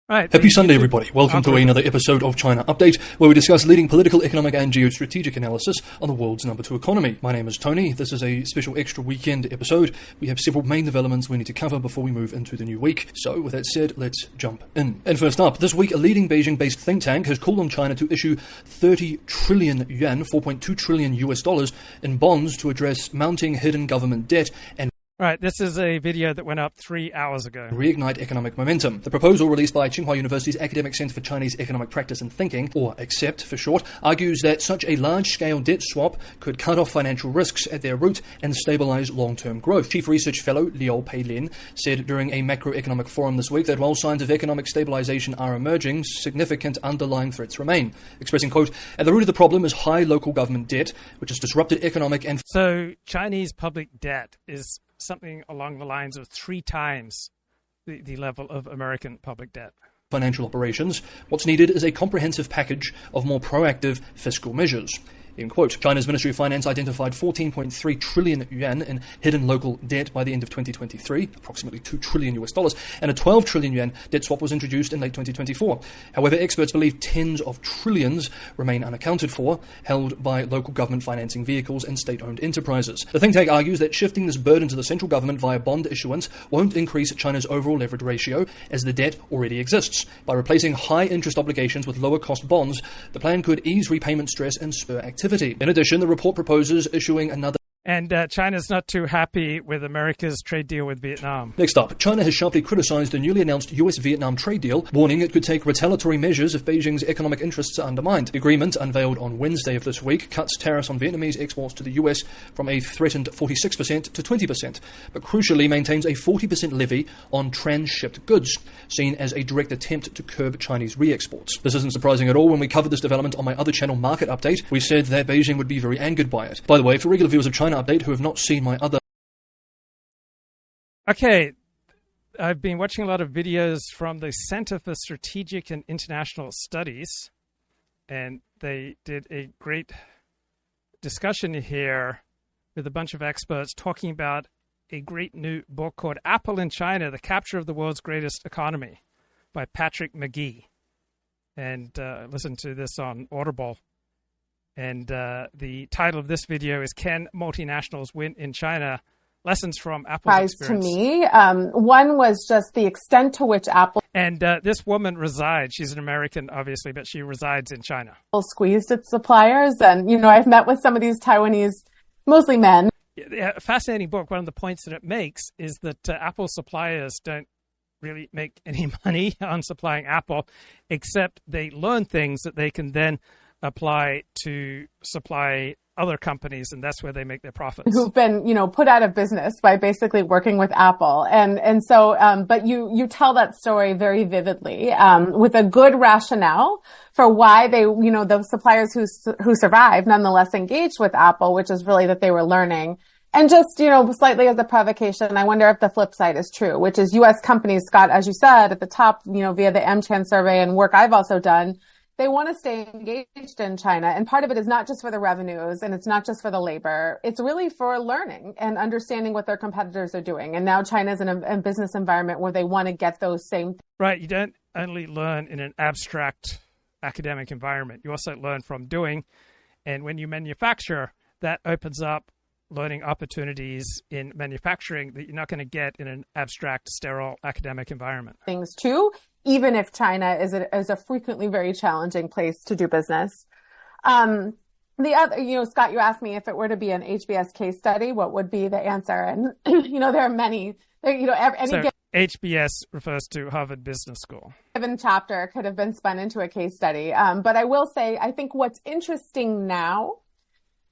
Right. Happy Sunday, everybody. Welcome to another episode of China Update, where we discuss leading political, economic, and geostrategic analysis on the world's number 2 economy. My name is Tony. This is a special extra weekend episode. We have several main developments we need to cover before we move into the new week. So, with that said, let's jump in. And first up, this week, a leading Beijing-based think tank has called on China to issue 30 trillion yuan, $4.2 trillion US, in bonds to address mounting hidden government debt and Right, this is a video that went up 3 hours ago. Reignite economic momentum. The proposal released by Tsinghua University's Academic Center for Chinese Economic Practice and Thinking, or ACCEPT for short, argues that such a large-scale debt swap could cut off financial risks at their root and stabilize long-term growth. Chief Research Fellow Liu Peilin said during a macroeconomic forum this week that while signs of economic stabilization are emerging, significant underlying threats remain, expressing, quote, "At the root of the problem is high local government debt, which has disrupted economic and..." So Chinese public debt is something along the lines of 3 times the level of American public debt. Financial operations. What's needed is a comprehensive package of more proactive fiscal measures. End quote. China's Ministry of Finance identified 14.3 trillion yuan in hidden local debt by the end of 2023, approximately $2 trillion US, and a 12 trillion yuan debt swap was introduced in late 2024. However, experts believe tens of trillions remain unaccounted for, held by local government financing vehicles and state-owned enterprises. The think tank argues that shifting this burden to the central government via bond issuance won't increase China's overall leverage ratio, as the debt already exists. By replacing high-interest obligations with lower-cost bonds, the plan could ease repayment stress and spur activity. In addition, the report proposes issuing another... And China's not too happy with America's trade deal with Vietnam. Next up, China has sharply criticized the newly announced US-Vietnam trade deal, warning it could take retaliatory measures if Beijing's economic interests are undermined. The agreement, unveiled on Wednesday of this week, cuts tariffs on Vietnamese exports to the US from a threatened 46% to 20%, but crucially maintains a 40% levy on trans-shipped goods, seen as a direct attempt to curb Chinese re-exports. This isn't surprising at all. When we covered this development on my other channel, Market Update, we said that Beijing would be very angered by it. By the way, for regular viewers of China Update who have not seen my other... Okay, I've been watching a lot of videos from the Center for Strategic and International Studies, and they did a great discussion here with a bunch of experts talking about a great new book called Apple in China, The Capture of the World's Greatest Economy by Patrick McGee. And listen to this on Audible. And the title of this video is Can Multinationals Win in China? Lessons from Apple's experience. To me, one was just the extent to which Apple... And this woman resides, she's an American, obviously, but she resides in China. ...squeezed its suppliers. And, you know, I've met with some of these Taiwanese, mostly men. Yeah, a fascinating book. One of the points that it makes is that Apple suppliers don't really make any money on supplying Apple, except they learn things that they can then apply to supply other companies, and that's where they make their profits. Who've been, you know, put out of business by basically working with Apple. And so, but you tell that story very vividly, with a good rationale for why they, you know, the suppliers who survived nonetheless engaged with Apple, which is really that they were learning. And just, you know, slightly as a provocation, I wonder if the flip side is true, which is U.S. companies, Scott, as you said at the top, you know, via the MChan survey and work I've also done, they want to stay engaged in China. And part of it is not just for the revenues and it's not just for the labor. It's really for learning and understanding what their competitors are doing. And now China's in a business environment where they want to get those same things. Right. You don't only learn in an abstract academic environment. You also learn from doing. And when you manufacture, that opens up learning opportunities in manufacturing that you're not going to get in an abstract, sterile academic environment. Things too, even if China is a frequently very challenging place to do business. The other, you know, Scott, you asked me if it were to be an HBS case study, what would be the answer? And, you know, there are many, you know, HBS refers to Harvard Business School. Given chapter could have been spun into a case study. But I will say, I think what's interesting now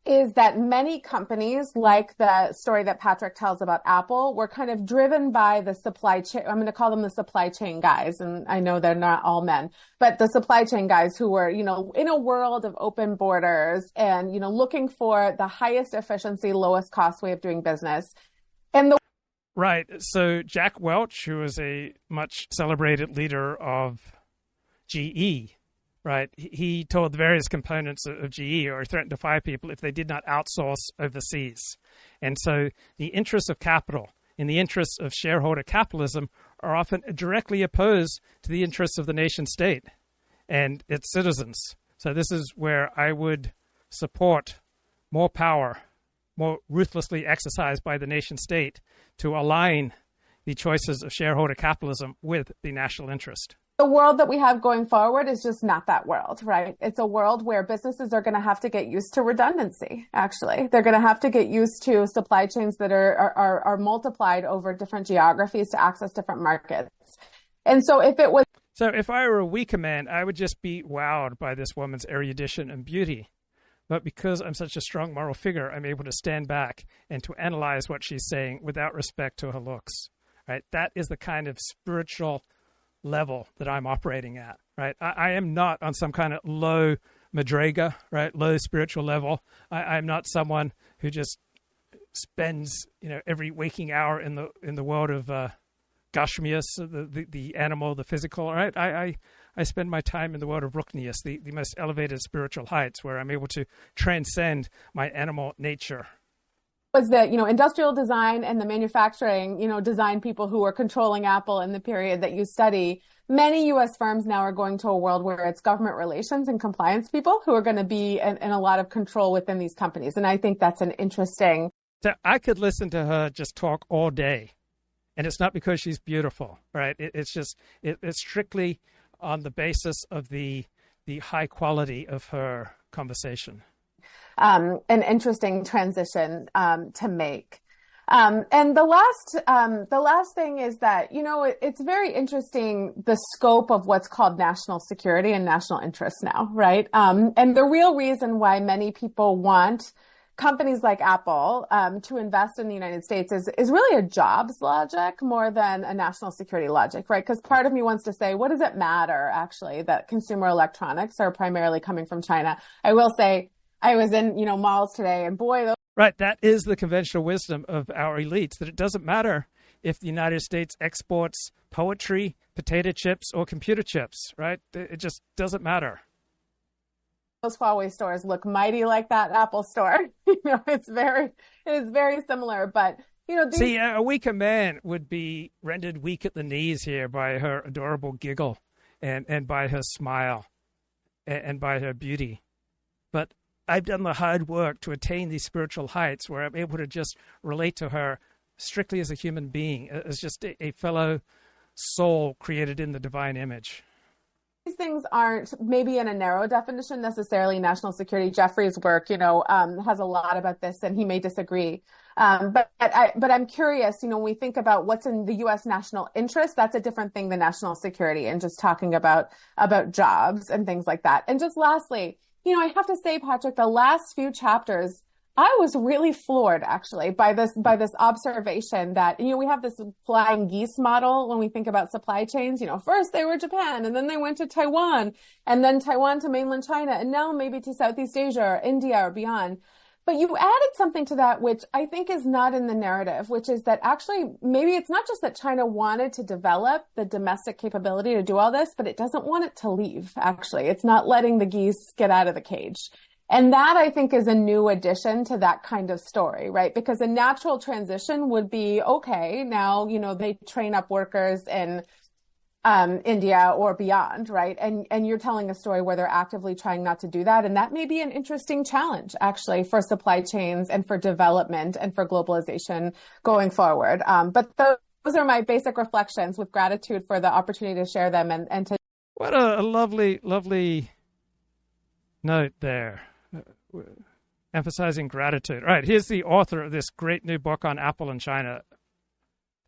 is that many companies, like the story that Patrick tells about Apple, were kind of driven by the supply chain. I'm going to call them the supply chain guys. And I know they're not all men, but the supply chain guys who were, in a world of open borders and, looking for the highest efficiency, lowest cost way of doing business. And Right. So Jack Welch, who is a much celebrated leader of GE, right? He told the various components of GE or threatened to fire people if they did not outsource overseas. And so the interests of capital and the interests of shareholder capitalism are often directly opposed to the interests of the nation state and its citizens. So this is where I would support more power, more ruthlessly exercised by the nation state to align the choices of shareholder capitalism with the national interest. The world that we have going forward is just not that world, right? It's a world where businesses are going to have to get used to redundancy, actually. They're going to have to get used to supply chains that are multiplied over different geographies to access different markets. And so if I were a weaker man, I would just be wowed by this woman's erudition and beauty. But because I'm such a strong moral figure, I'm able to stand back and to analyze what she's saying without respect to her looks, right? That is the kind of spiritual level that I'm operating at, right? I am not on some kind of low madriga, right? Low spiritual level. I'm not someone who just spends, every waking hour in the world of Gashmias, the animal, the physical, right? I spend my time in the world of Ruknias, the most elevated spiritual heights, where I'm able to transcend my animal nature. Was that, industrial design and the manufacturing, design people who were controlling Apple in the period that you study. Many U.S. firms now are going to a world where it's government relations and compliance people who are going to be in a lot of control within these companies. And I think that's an interesting. So I could listen to her just talk all day. And it's not because she's beautiful, right? It's strictly on the basis of the high quality of her conversation. An interesting transition to make. And the last thing is that, it's very interesting, the scope of what's called national security and national interest now, right? And the real reason why many people want companies like Apple to invest in the United States is really a jobs logic more than a national security logic, right? Because part of me wants to say, what does it matter, actually, that consumer electronics are primarily coming from China? I will say, I was in, malls today, and boy, right, that is the conventional wisdom of our elites, that it doesn't matter if the United States exports poetry, potato chips, or computer chips, right? It just doesn't matter. Those Huawei stores look mighty like that Apple store. It is very similar, but See, a weaker man would be rendered weak at the knees here by her adorable giggle and by her smile and by her beauty. But I've done the hard work to attain these spiritual heights where I'm able to just relate to her strictly as a human being, as just a fellow soul created in the divine image. These things aren't maybe in a narrow definition necessarily national security. Jeffrey's work, has a lot about this, and he may disagree. But I'm curious, when we think about what's in the U.S. national interest, that's a different thing than national security and just talking about jobs and things like that. And just lastly, I have to say, Patrick, the last few chapters, I was really floored actually by this observation that, we have this flying geese model when we think about supply chains. First they were Japan, and then they went to Taiwan, and then Taiwan to mainland China, and now maybe to Southeast Asia or India or beyond. But you added something to that, which I think is not in the narrative, which is that actually maybe it's not just that China wanted to develop the domestic capability to do all this, but it doesn't want it to leave, actually. It's not letting the geese get out of the cage. And that, I think, is a new addition to that kind of story, right? Because a natural transition would be, okay, now, they train up workers in India or beyond, right? And you're telling a story where they're actively trying not to do that. And that may be an interesting challenge, actually, for supply chains and for development and for globalization going forward. But those are my basic reflections, with gratitude for the opportunity to share them and to. What a lovely, lovely note there. Emphasizing gratitude. All right, here's the author of this great new book on Apple and China.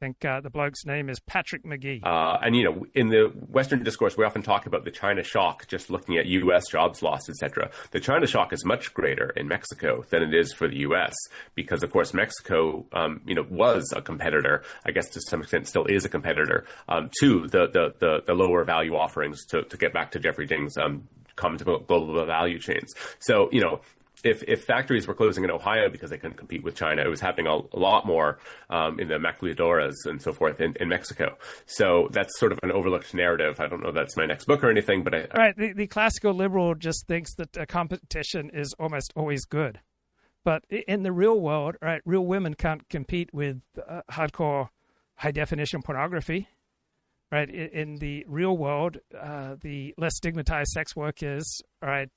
think the bloke's name is Patrick McGee. And, in the Western discourse, we often talk about the China shock, just looking at U.S. jobs lost, etc. The China shock is much greater in Mexico than it is for the U.S. because, of course, Mexico, was a competitor, I guess to some extent still is a competitor, to the lower value offerings to get back to Jeffrey Ding's common to global value chains. So, if factories were closing in Ohio because they couldn't compete with China, it was happening a lot more in the maquiladoras and so forth in Mexico. So that's sort of an overlooked narrative. I don't know if that's my next book or anything, but Right. The classical liberal just thinks that competition is almost always good. But in the real world, right, real women can't compete with hardcore high-definition pornography. Right. In the real world, the less stigmatized sex work is, right,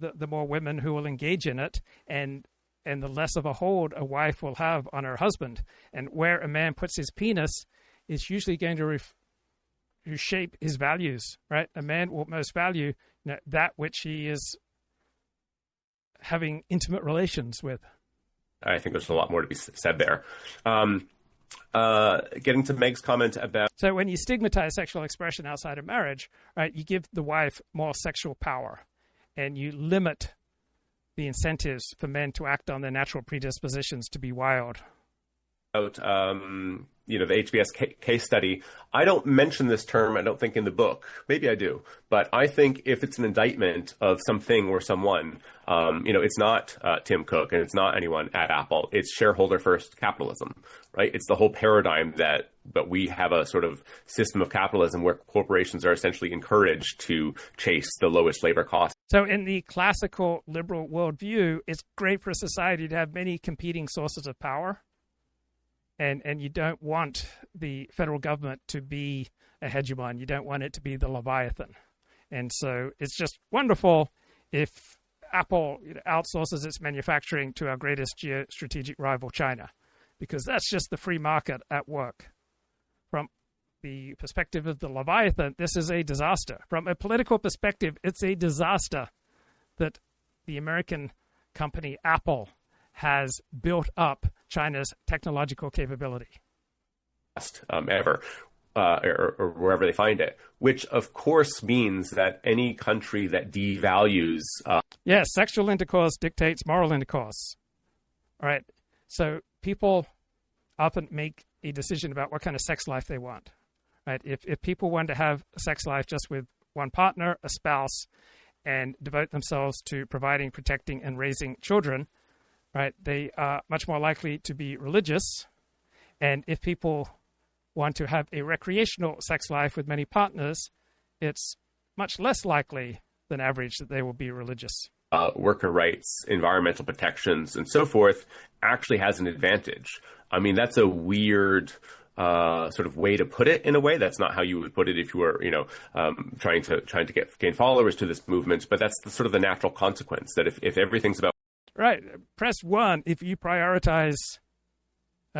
the more women who will engage in it, and the less of a hold a wife will have on her husband. And where a man puts his penis is usually going to shape his values, right? A man will most value that which he is having intimate relations with. I think there's a lot more to be said there. Getting to Meg's comment about... So when you stigmatize sexual expression outside of marriage, right, you give the wife more sexual power. And you limit the incentives for men to act on their natural predispositions to be wild. About, the HBS case study, I don't mention this term, I don't think, in the book. Maybe I do. But I think if it's an indictment of something or someone, it's not Tim Cook and it's not anyone at Apple. It's shareholder-first capitalism, right? It's the whole paradigm that we have a sort of system of capitalism where corporations are essentially encouraged to chase the lowest labor cost. So in the classical liberal worldview, it's great for society to have many competing sources of power. And you don't want the federal government to be a hegemon. You don't want it to be the Leviathan. And so it's just wonderful if Apple outsources its manufacturing to our greatest geostrategic rival, China, because that's just the free market at work. From the perspective of the Leviathan, this is a disaster. From a political perspective, it's a disaster that the American company Apple has built up China's technological capability. Ever, or wherever they find it, which of course means that any country that devalues... Yes, sexual intercourse dictates moral intercourse. All right, so people often make a decision about what kind of sex life they want. Right? If people want to have a sex life just with one partner, a spouse, and devote themselves to providing, protecting, and raising children, right, they are much more likely to be religious. And if people want to have a recreational sex life with many partners, it's much less likely than average that they will be religious. Worker rights, environmental protections, and so forth actually has an advantage. I mean, that's a weird sort of way to put it in a way. That's not how you would put it if you were, trying to gain followers to this movement. But that's the sort of the natural consequence that if everything's about... Right. Press 1 if you prioritize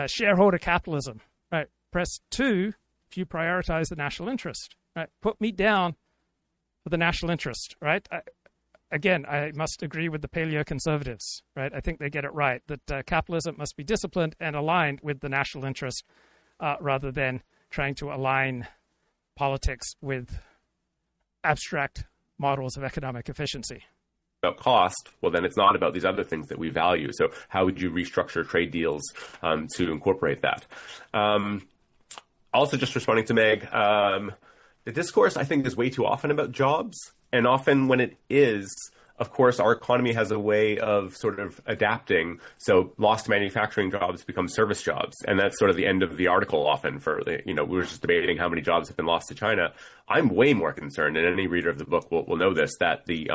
shareholder capitalism. Right. Press 2 if you prioritize the national interest. Right. Put me down for the national interest. Right. I must agree with the paleoconservatives. Right. I think they get it right that capitalism must be disciplined and aligned with the national interest rather than trying to align politics with abstract models of economic efficiency. About cost, well, then it's not about these other things that we value. So how would you restructure trade deals to incorporate that? Also, just responding to Meg, the discourse, I think, is way too often about jobs. And often when it is, of course, our economy has a way of sort of adapting. So lost manufacturing jobs become service jobs. And that's sort of the end of the article often for, we were just debating how many jobs have been lost to China. I'm way more concerned, and any reader of the book will know this, that the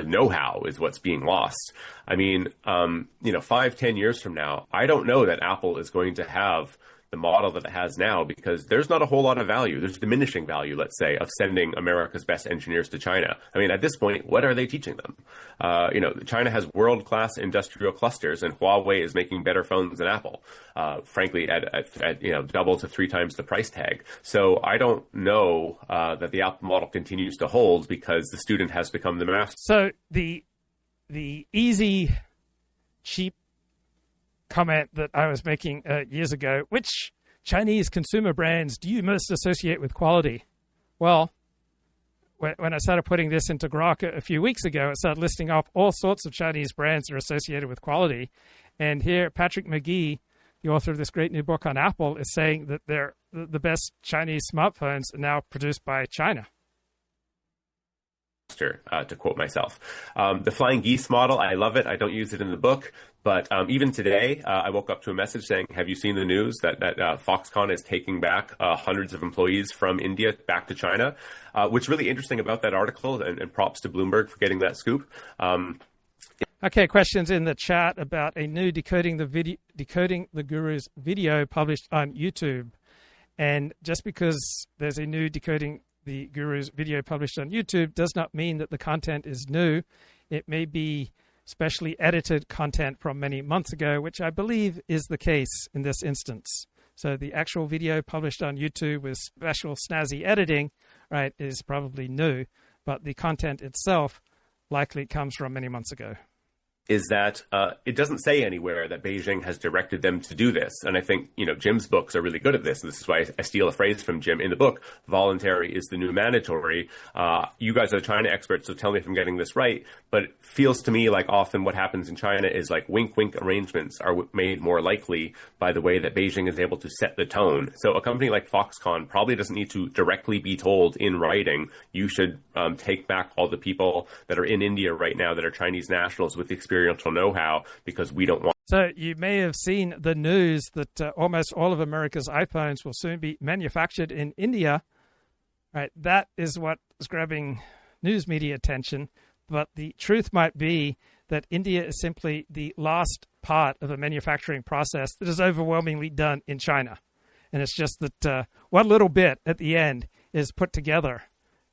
know-how is what's being lost. I mean, 5-10 years from now, I don't know that Apple is going to have the model that it has now, because there's not a whole lot of value. There's diminishing value, let's say, of sending America's best engineers to China. I mean, at this point, what are they teaching them? China has world-class industrial clusters, and Huawei is making better phones than Apple, frankly, at double to 3 times the price tag. So I don't know that the Apple model continues to hold because the student has become the master. So the easy, cheap comment that I was making years ago, which Chinese consumer brands do you most associate with quality? Well, when I started putting this into Grok a few weeks ago, it started listing off all sorts of Chinese brands that are associated with quality. And here, Patrick McGee, the author of this great new book on Apple, is saying that they're the best Chinese smartphones are now produced by China. To quote myself. The flying geese model, I love it. I don't use it in the book. But even today, I woke up to a message saying, have you seen the news that Foxconn is taking back hundreds of employees from India back to China? What's really interesting about that article, and props to Bloomberg for getting that scoop. Okay, questions in the chat about a new Decoding the Guru's video published on YouTube. And just because there's a new Decoding the Guru's video published on YouTube does not mean that the content is new. It may be specially edited content from many months ago, which I believe is the case in this instance. So the actual video published on YouTube with special snazzy editing, right, is probably new, but the content itself likely comes from many months ago. Is that it doesn't say anywhere that Beijing has directed them to do this. And I think, Jim's books are really good at this. This is why I steal a phrase from Jim in the book. Voluntary is the new mandatory. You guys are the China experts, so tell me if I'm getting this right. But it feels to me like often what happens in China is like wink-wink arrangements are made more likely by the way that Beijing is able to set the tone. So a company like Foxconn probably doesn't need to directly be told in writing, you should take back all the people that are in India right now that are Chinese nationals with experiential know-how, because we don't want. So you may have seen the news that almost all of America's iPhones will soon be manufactured in India. Right, that is what is grabbing news media attention. But the truth might be that India is simply the last part of a manufacturing process that is overwhelmingly done in China. And it's just that one little bit at the end is put together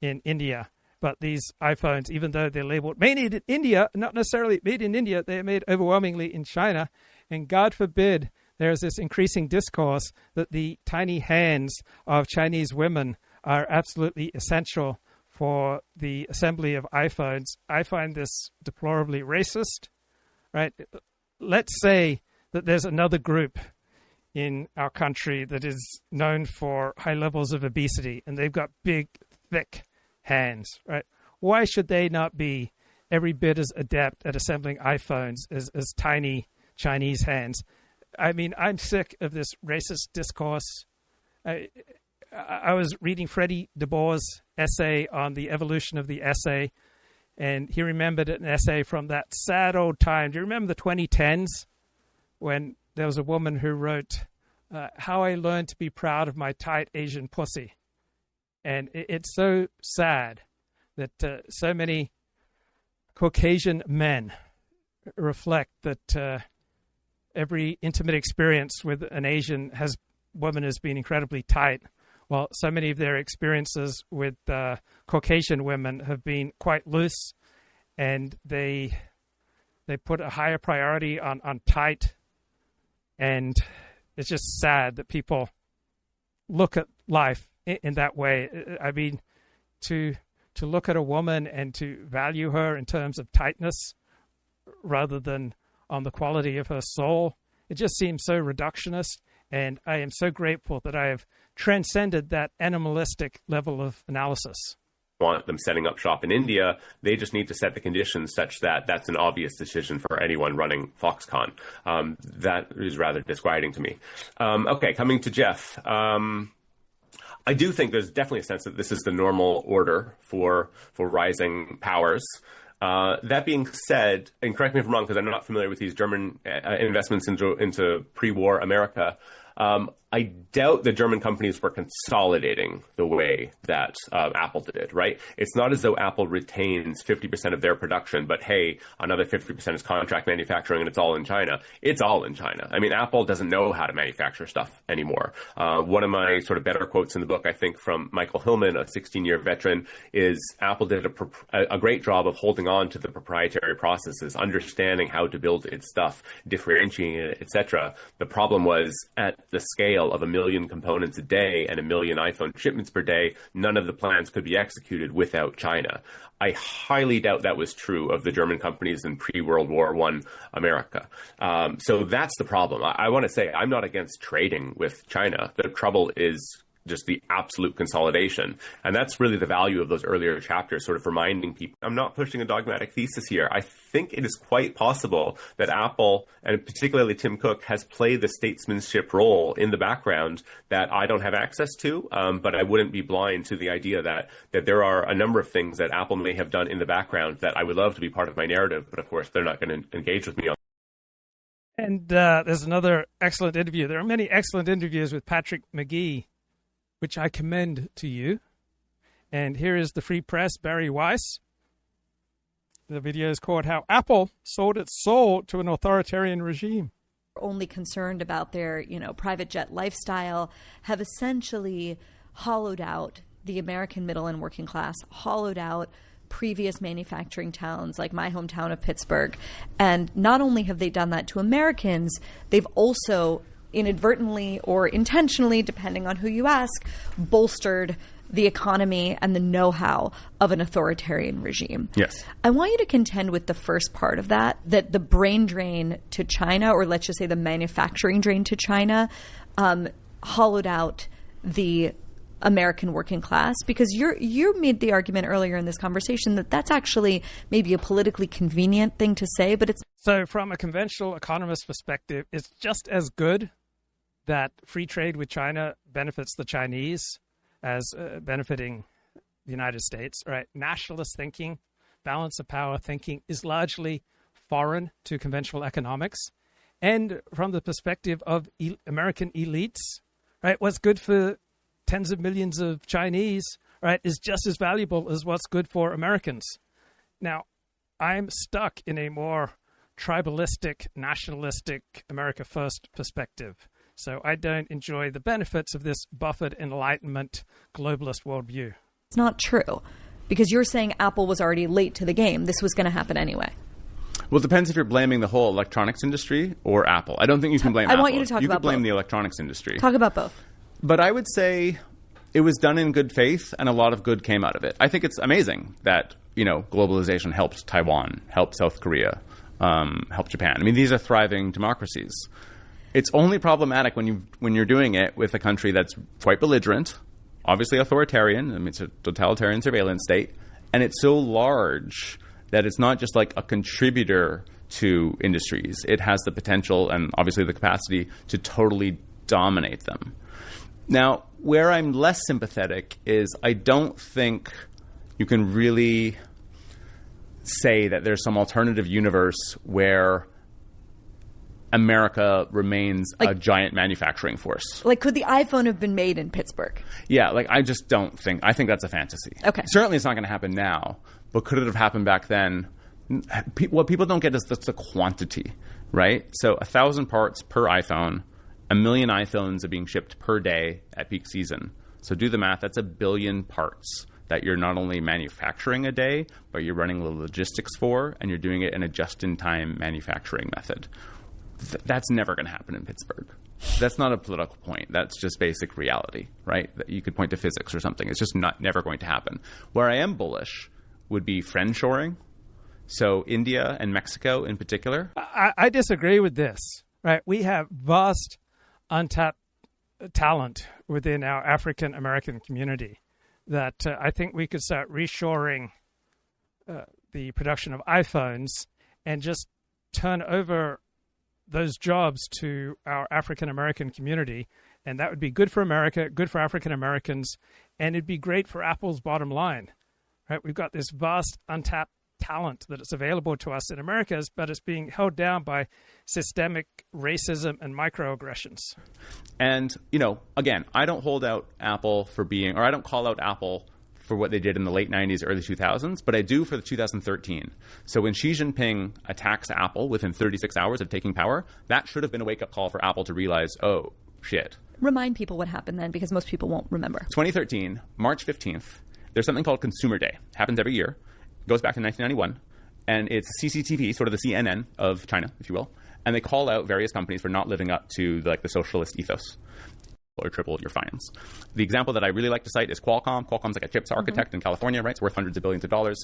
in India. But these iPhones, even though they're labeled made in India, not necessarily made in India, they're made overwhelmingly in China. And God forbid there's this increasing discourse that the tiny hands of Chinese women are absolutely essential for the assembly of iPhones. I find this deplorably racist, right? Let's say that there's another group in our country that is known for high levels of obesity, and they've got big, thick hands, right? Why should they not be every bit as adept at assembling iPhones as tiny Chinese hands? I mean, I'm sick of this racist discourse. I was reading Freddie Du Bois' essay on the evolution of the essay, and he remembered an essay from that sad old time. Do you remember the 2010s when there was a woman who wrote, How I Learned to Be Proud of My Tight Asian Pussy? And it's so sad that so many Caucasian men reflect that every intimate experience with an Asian woman has been incredibly tight, while so many of their experiences with Caucasian women have been quite loose, and they put a higher priority on tight. And it's just sad that people look at life in that way. I mean, to look at a woman and to value her in terms of tightness rather than on the quality of her soul, it just seems so reductionist. And I am so grateful that I have transcended that animalistic level of analysis. Want them setting up shop in India, they just need to set the conditions such that that's an obvious decision for anyone running Foxconn. That is rather disquieting to me. Okay, coming to Jeff. I do think there's definitely a sense that this is the normal order for rising powers. That being said, and correct me if I'm wrong because I'm not familiar with these German investments into pre-war America, I doubt the German companies were consolidating the way that Apple did, right? It's not as though Apple retains 50% of their production, but hey, another 50% is contract manufacturing and it's all in China. It's all in China. I mean, Apple doesn't know how to manufacture stuff anymore. One of my sort of better quotes in the book, I think, from Michael Hillman, a 16-year veteran, is Apple did a great job of holding on to the proprietary processes, understanding how to build its stuff, differentiating it, etc. The problem was at the scale scale of 1 million components a day and 1 million iPhone shipments per day, none of the plans could be executed without China. I highly doubt that was true of the German companies in pre-World War I America. So that's the problem. I want to say I'm not against trading with China. The trouble is just the absolute consolidation. And that's really the value of those earlier chapters, sort of reminding people. I'm not pushing a dogmatic thesis here. I think it is quite possible that Apple, and particularly Tim Cook, has played the statesmanship role in the background that I don't have access to. But I wouldn't be blind to the idea that there are a number of things that Apple may have done in the background that I would love to be part of my narrative. But of course, they're not going to engage with me on. And there's another excellent interview. There are many excellent interviews with Patrick McGee, which I commend to you. And here is the Free Press, Barry Weiss. The video is called How Apple Sold Its Soul to an Authoritarian Regime. Only concerned about their, private jet lifestyle, have essentially hollowed out the American middle and working class, hollowed out previous manufacturing towns like my hometown of Pittsburgh. And not only have they done that to Americans, they've also inadvertently or intentionally, depending on who you ask, bolstered the economy and the know-how of an authoritarian regime. Yes. I want you to contend with the first part of that the brain drain to China, or let's just say the manufacturing drain to China, hollowed out the American working class, because you made the argument earlier in this conversation that that's actually maybe a politically convenient thing to say, but it's... So from a conventional economist perspective, it's just as good that free trade with China benefits the Chinese as benefiting the United States, right? Nationalist thinking, balance of power thinking is largely foreign to conventional economics. And from the perspective of American elites, right, what's good for tens of millions of Chinese, right, is just as valuable as what's good for Americans. Now, I'm stuck in a more tribalistic, nationalistic, America First perspective. So I don't enjoy the benefits of this buffered Enlightenment globalist worldview. It's not true, because you're saying Apple was already late to the game. This was going to happen anyway. Well, it depends if you're blaming the whole electronics industry or Apple. I don't think you can blame Apple. I want you to talk about both. You can blame the electronics industry. Talk about both. But I would say it was done in good faith, and a lot of good came out of it. I think it's amazing that, globalization helped Taiwan, helped South Korea, helped Japan. I mean, these are thriving democracies. It's only problematic when you're doing it with a country that's quite belligerent, obviously authoritarian. I mean, it's a totalitarian surveillance state, and it's so large that it's not just like a contributor to industries. It has the potential and obviously the capacity to totally dominate them. Now, where I'm less sympathetic is I don't think you can really say that there's some alternative universe where America remains a giant manufacturing force. Like, could the iPhone have been made in Pittsburgh? Yeah, I just don't think. I think that's a fantasy. Okay. Certainly it's not going to happen now, but could it have happened back then? What people don't get is the quantity, right? So 1,000 parts per iPhone, 1 million iPhones are being shipped per day at peak season. So do the math. That's 1 billion parts that you're not only manufacturing a day, but you're running the logistics for, and you're doing it in a just-in-time manufacturing method. That's never going to happen in Pittsburgh. That's not a political point. That's just basic reality, right? You could point to physics or something. It's just never going to happen. Where I am bullish would be friendshoring. So India and Mexico in particular. I disagree with this, right? We have vast untapped talent within our African American community that I think we could start reshoring the production of iPhones and just turn over those jobs to our African American community, and that would be good for America, good for African Americans, and it'd be great for Apple's bottom line. Right? We've got this vast untapped talent that is available to us in America, but it's being held down by systemic racism and microaggressions. And, again, I don't hold out Apple for being, or I don't call out Apple for what they did in the late 90s, early 2000s, but I do for the 2013. So when Xi Jinping attacks Apple within 36 hours of taking power, that should have been a wake-up call for Apple to realize, oh, shit. Remind people what happened then, because most people won't remember. 2013, March 15th, there's something called Consumer Day. It happens every year. It goes back to 1991. And it's CCTV, sort of the CNN of China, if you will. And they call out various companies for not living up to the socialist ethos. or triple your finance. The example that I really like to cite is Qualcomm. Qualcomm's like a chips architect in California, right? It's worth hundreds of billions of dollars.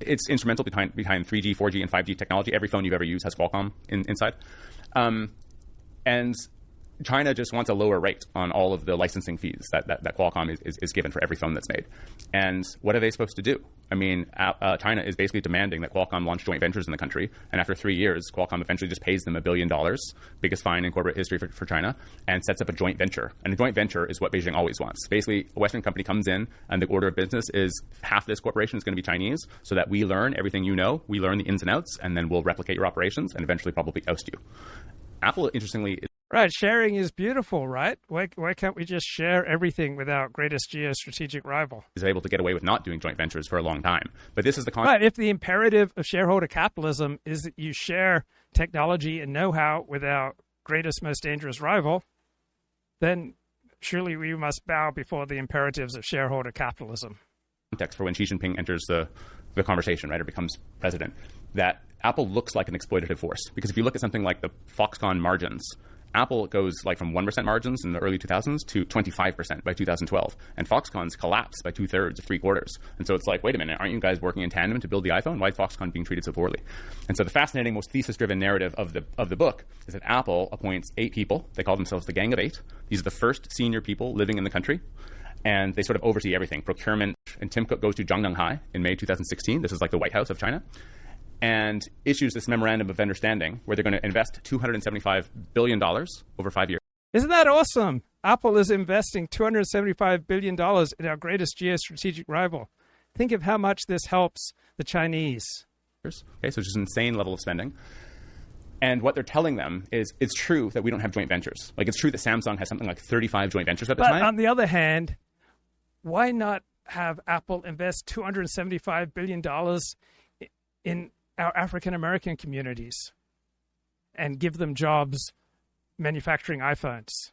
It's instrumental behind 3G, 4G, and 5G technology. Every phone you've ever used has Qualcomm inside. And China just wants a lower rate on all of the licensing fees that Qualcomm is given for every phone that's made. And what are they supposed to do? I mean, China is basically demanding that Qualcomm launch joint ventures in the country. And after 3 years, Qualcomm eventually just pays them $1 billion, biggest fine in corporate history for China, and sets up a joint venture. And a joint venture is what Beijing always wants. Basically, a Western company comes in, and the order of business is half this corporation is going to be Chinese, so that we learn everything you know, we learn the ins and outs, and then we'll replicate your operations and eventually probably oust you. Apple, interestingly, right, sharing is beautiful, right? Why can't we just share everything with our greatest geostrategic rival? Is able to get away with not doing joint ventures for a long time. But this is the right. If the imperative of shareholder capitalism is that you share technology and know-how with our greatest, most dangerous rival, then surely we must bow before the imperatives of shareholder capitalism. Context for when Xi Jinping enters the conversation, right, or becomes president, that Apple looks like an exploitative force. Because if you look at something like the Foxconn margins, Apple goes like from 1% margins in the early 2000s to 25% by 2012. And Foxconn's collapsed by 2/3 or 3/4. And so it's like, wait a minute, aren't you guys working in tandem to build the iPhone? Why is Foxconn being treated so poorly? And so the fascinating, most thesis-driven narrative of the book is that Apple appoints 8 people. They call themselves the Gang of 8. These are the first senior people living in the country. And they sort of oversee everything, procurement. And Tim Cook goes to Zhongnanhai in May 2016. This is like the White House of China. And issues this memorandum of understanding where they're going to invest $275 billion over 5 years. Isn't that awesome? Apple is investing $275 billion in our greatest geostrategic rival. Think of how much this helps the Chinese. Okay, so just an insane level of spending. And what they're telling them is it's true that we don't have joint ventures. Like, it's true that Samsung has something like 35 joint ventures at the time. But on the other hand, why not have Apple invest $275 billion in our African-American communities and give them jobs manufacturing iPhones?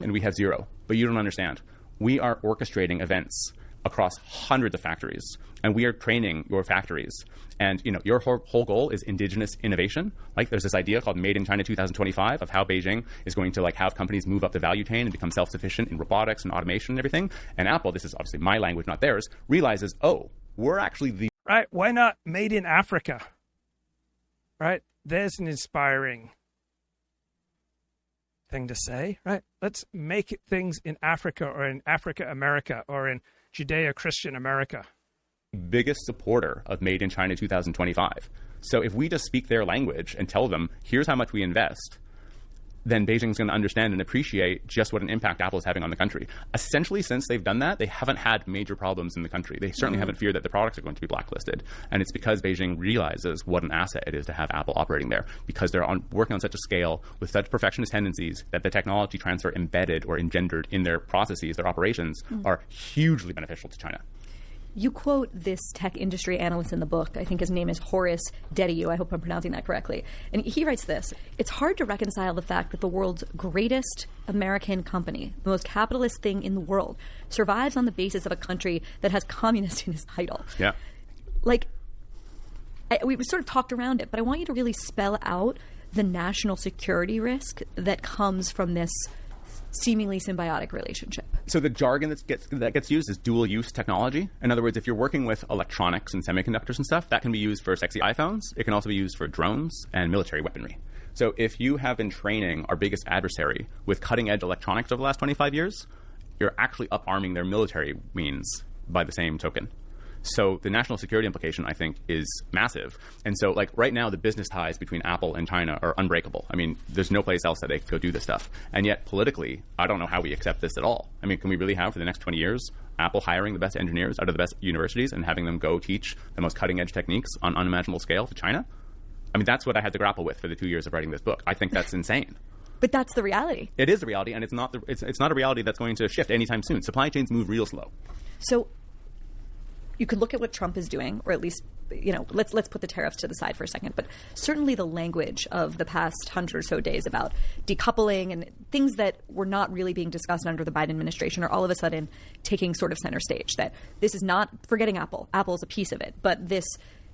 And we have 0. But you don't understand. We are orchestrating events across hundreds of factories, and we are training your factories. And, you know, your whole goal is indigenous innovation. Like, there's this idea called Made in China 2025 of how Beijing is going to, like, have companies move up the value chain and become self-sufficient in robotics and automation and everything. And Apple, this is obviously my language, not theirs, realizes, oh, we're actually the... Right, why not made in Africa? Right, there's an inspiring thing to say, right? Let's make things in Africa, or in Africa America, or in Judeo-Christian America. Biggest supporter of Made in China 2025. So if we just speak their language and tell them, here's how much we invest, then Beijing's going to understand and appreciate just what an impact Apple is having on the country. Essentially, since they've done that, they haven't had major problems in the country. They certainly haven't feared that the products are going to be blacklisted. And it's because Beijing realizes what an asset it is to have Apple operating there, because they're working on such a scale with such perfectionist tendencies that the technology transfer embedded or engendered in their processes, their operations, are hugely beneficial to China. You quote this tech industry analyst in the book. I think his name is Horace Dediu. I hope I'm pronouncing that correctly. And he writes this: it's hard to reconcile the fact that the world's greatest American company, the most capitalist thing in the world, survives on the basis of a country that has communist in its title. Yeah. Like, we sort of talked around it, but I want you to really spell out the national security risk that comes from this seemingly symbiotic relationship. So the jargon that gets used is dual-use technology. In other words, if you're working with electronics and semiconductors and stuff, that can be used for sexy iPhones. It can also be used for drones and military weaponry. So if you have been training our biggest adversary with cutting-edge electronics over the last 25 years, you're actually up-arming their military means by the same token. So the national security implication, I think, is massive. And so, like, right now, the business ties between Apple and China are unbreakable. I mean, there's no place else that they could go do this stuff. And yet, politically, I don't know how we accept this at all. I mean, can we really have, for the next 20 years, Apple hiring the best engineers out of the best universities and having them go teach the most cutting-edge techniques on unimaginable scale to China? I mean, that's what I had to grapple with for the 2 years of writing this book. I think that's insane. But that's the reality. It is the reality, and it's not a reality that's going to shift anytime soon. Supply chains move real slow. So you could look at what Trump is doing, or at least, you know, let's put the tariffs to the side for a second. But certainly the language of the past 100 or so days about decoupling and things that were not really being discussed under the Biden administration are all of a sudden taking sort of center stage. That this is not forgetting Apple. Apple is a piece of it. But this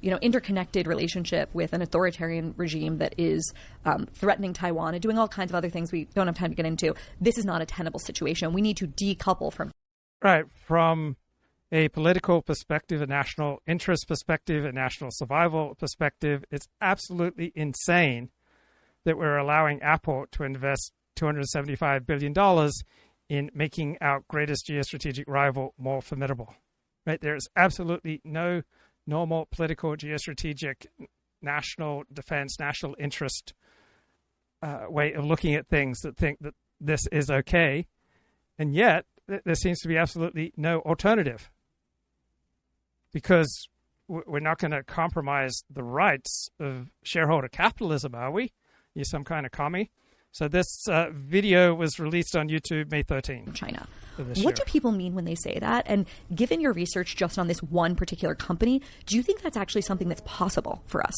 interconnected relationship with an authoritarian regime that is threatening Taiwan and doing all kinds of other things we don't have time to get into. This is not a tenable situation. We need to decouple from. Right. From a political perspective, a national interest perspective, a national survival perspective, it's absolutely insane that we're allowing Apple to invest $275 billion in making our greatest geostrategic rival more formidable. Right? There's absolutely no normal political, geostrategic, national defense, national interest way of looking at things that think that this is okay. And yet, there seems to be absolutely no alternative. Because we're not going to compromise the rights of shareholder capitalism, are we? You're some kind of commie. So this video was released on YouTube May 13th. China. What do people mean when they say that? And given your research just on this one particular company, do you think that's actually something that's possible for us?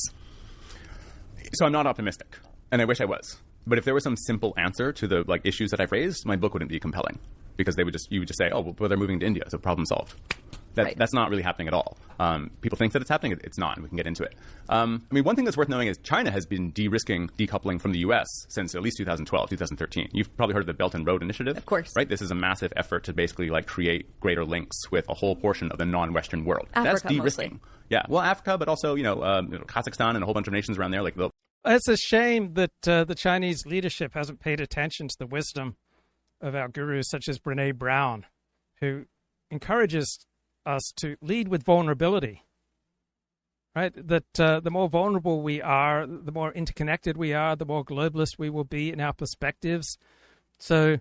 So I'm not optimistic, and I wish I was. But if there was some simple answer to the issues that I've raised, my book wouldn't be compelling, because you would just say, oh, well, they're moving to India, so problem solved. That's not really happening at all. People think that it's happening. It's not, and we can get into it. One thing that's worth knowing is China has been de-risking, decoupling from the U.S. since at least 2012, 2013. You've probably heard of the Belt and Road Initiative. Of course. Right? This is a massive effort to basically create greater links with a whole portion of the non-Western world. Africa, that's de-risking. Mostly. Yeah, well, Africa, but also, Kazakhstan and a whole bunch of nations around there. It's a shame that the Chinese leadership hasn't paid attention to the wisdom of our gurus such as Brene Brown, who encourages us to lead with vulnerability, right? That the more vulnerable we are, the more interconnected we are, the more globalist we will be in our perspectives. So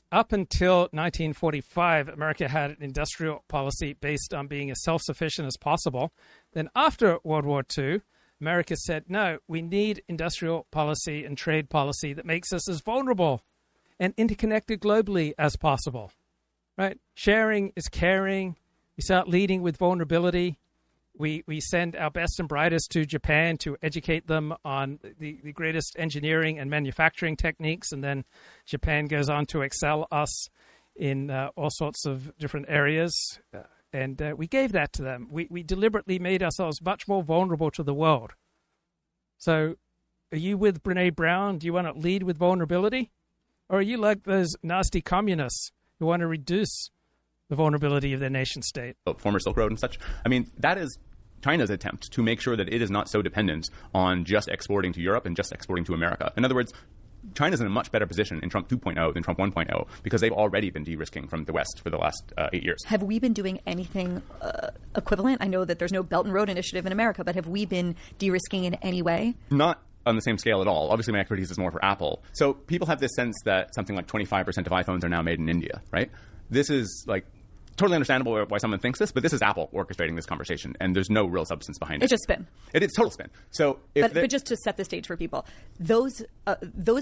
up until 1945, America had an industrial policy based on being as self-sufficient as possible. Then after World War II, America said, no, we need industrial policy and trade policy that makes us as vulnerable and interconnected globally as possible, right? Sharing is caring. We start leading with vulnerability. We send our best and brightest to Japan to educate them on the greatest engineering and manufacturing techniques, and then Japan goes on to excel us in all sorts of different areas. And we gave that to them. We deliberately made ourselves much more vulnerable to the world. So are you with Brene Brown? Do you want to lead with vulnerability? Or are you like those nasty communists who want to reduce the vulnerability of their nation state? Former Silk Road and such. That is China's attempt to make sure that it is not so dependent on just exporting to Europe and just exporting to America. In other words, China's in a much better position in Trump 2.0 than Trump 1.0 because they've already been de-risking from the West for the last 8 years. Have we been doing anything equivalent? I know that there's no Belt and Road Initiative in America, but have we been de-risking in any way? Not on the same scale at all. Obviously, my expertise is more for Apple. So people have this sense that something like 25% of iPhones are now made in India, right? This is totally understandable why someone thinks this, but this is Apple orchestrating this conversation, and there's no real substance behind it. It's just spin. It is total spin. So, but just to set the stage for people, those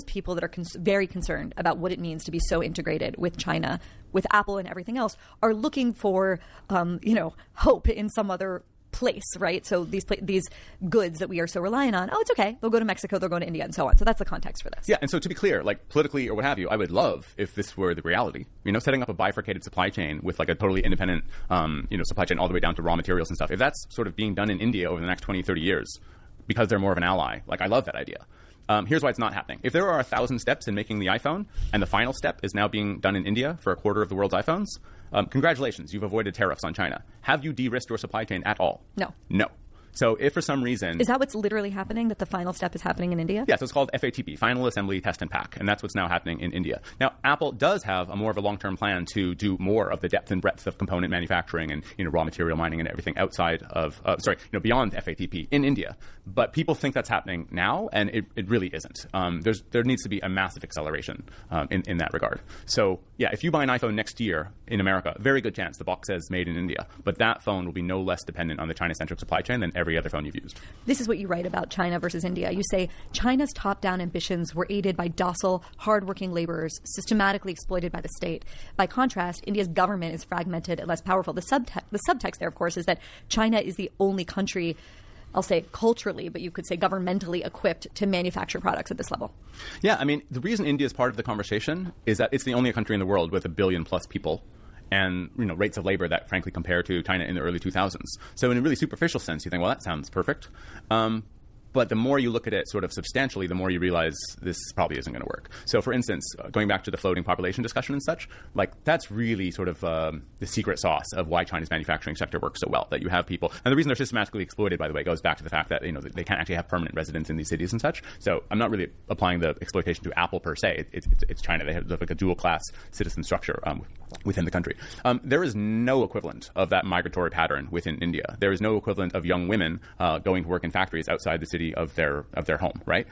people that are very concerned about what it means to be so integrated with China, with Apple and everything else, are looking for, hope in some other place, right? So these goods that we are so reliant on, it's okay. They'll go to Mexico, they'll go to India, and so on. So that's the context for this. Yeah, and so to be clear, politically or what have you, I would love if this were the reality. Setting up a bifurcated supply chain with a totally independent, supply chain all the way down to raw materials and stuff. If that's sort of being done in India over the next 20, 30 years, because they're more of an ally, I love that idea. Here's why it's not happening. If there are 1,000 steps in making the iPhone, and the final step is now being done in India for a quarter of the world's iPhones, congratulations, you've avoided tariffs on China. Have you de-risked your supply chain at all? No. So if for some reason... Is that what's literally happening, that the final step is happening in India? Yeah, so it's called FATP, Final Assembly Test and Pack, and that's what's now happening in India. Now, Apple does have more of a long-term plan to do more of the depth and breadth of component manufacturing and raw material mining and everything outside of, beyond FATP in India. But people think that's happening now, and it really isn't. There needs to be a massive acceleration in that regard. So, yeah, if you buy an iPhone next year in America, very good chance the box says made in India, but that phone will be no less dependent on the China-centric supply chain than every other phone you've used. This is what you write about China versus India. You say China's top-down ambitions were aided by docile, hard-working laborers systematically exploited by the state. By contrast, India's government is fragmented and less powerful. The subtext there, of course, is that China is the only country, I'll say culturally, but you could say governmentally equipped to manufacture products at this level. Yeah, the reason India is part of the conversation is that it's the only country in the world with 1 billion plus people. and rates of labor that frankly compare to China in the early 2000s. So in a really superficial sense, you think, well, that sounds perfect. But the more you look at it sort of substantially, the more you realize this probably isn't going to work. So, for instance, going back to the floating population discussion and such, that's really sort of the secret sauce of why China's manufacturing sector works so well. That you have people, and the reason they're systematically exploited, by the way, goes back to the fact that they can't actually have permanent residence in these cities and such. So, I'm not really applying the exploitation to Apple per se. It's China. They have like a dual class citizen structure within the country. There is no equivalent of that migratory pattern within India. There is no equivalent of young women going to work in factories outside the city of their home, right?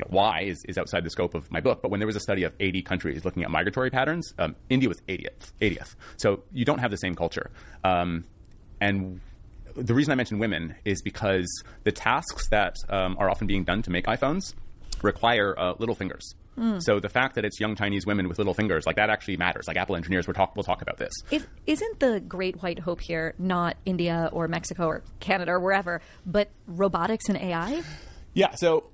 Why is outside the scope of my book, but when there was a study of 80 countries looking at migratory patterns, India was 80th. So you don't have the same culture. And the reason I mention women is because the tasks that are often being done to make iPhones require little fingers. So the fact that it's young Chinese women with little fingers, that actually matters. Apple engineers will talk about this. Isn't the great white hope here not India or Mexico or Canada or wherever, but robotics and AI? Yeah, so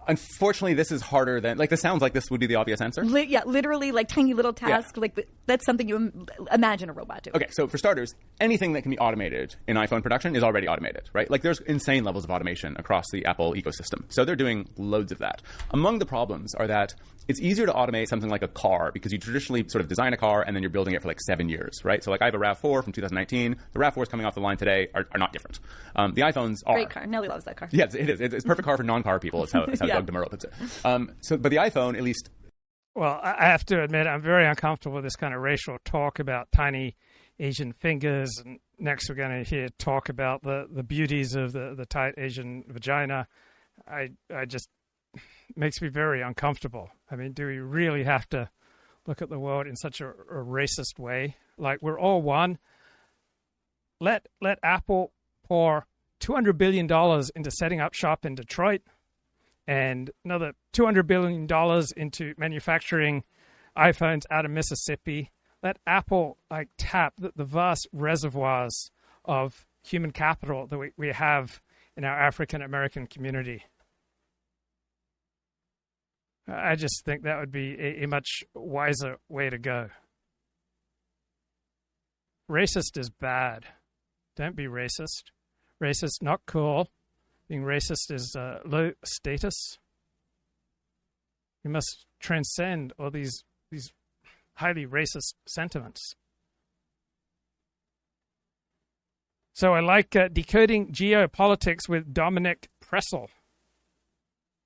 unfortunately, this is harder than, this sounds like this would be the obvious answer. Literally, tiny little tasks. Yeah. That's something you imagine a robot doing. Okay, so for starters, anything that can be automated in iPhone production is already automated, right? There's insane levels of automation across the Apple ecosystem. So they're doing loads of that. Among the problems are that it's easier to automate something like a car because you traditionally sort of design a car and then you're building it for 7 years, right? So I have a RAV4 from 2019. The RAV4s coming off the line today are not different. The iPhones are. Great car. Nelly loves that car. Yes, it is. It's a perfect car for non-car people. Is how Doug DeMuro puts it. But the iPhone, at least. Well, I have to admit, I'm very uncomfortable with this kind of racial talk about tiny Asian fingers. And next, we're going to hear talk about the beauties of the tight Asian vagina. I just makes me very uncomfortable. I mean, do we really have to look at the world in such a racist way? We're all one. Let Apple pour $200 billion into setting up shop in Detroit and another $200 billion into manufacturing iPhones out of Mississippi. Let Apple tap the vast reservoirs of human capital that we have in our African American community. I just think that would be a much wiser way to go. Racist is bad. Don't be racist. Racist, not cool. Being racist is low status. We must transcend all these highly racist sentiments. So I like Decoding Geopolitics with Dominic Pressel.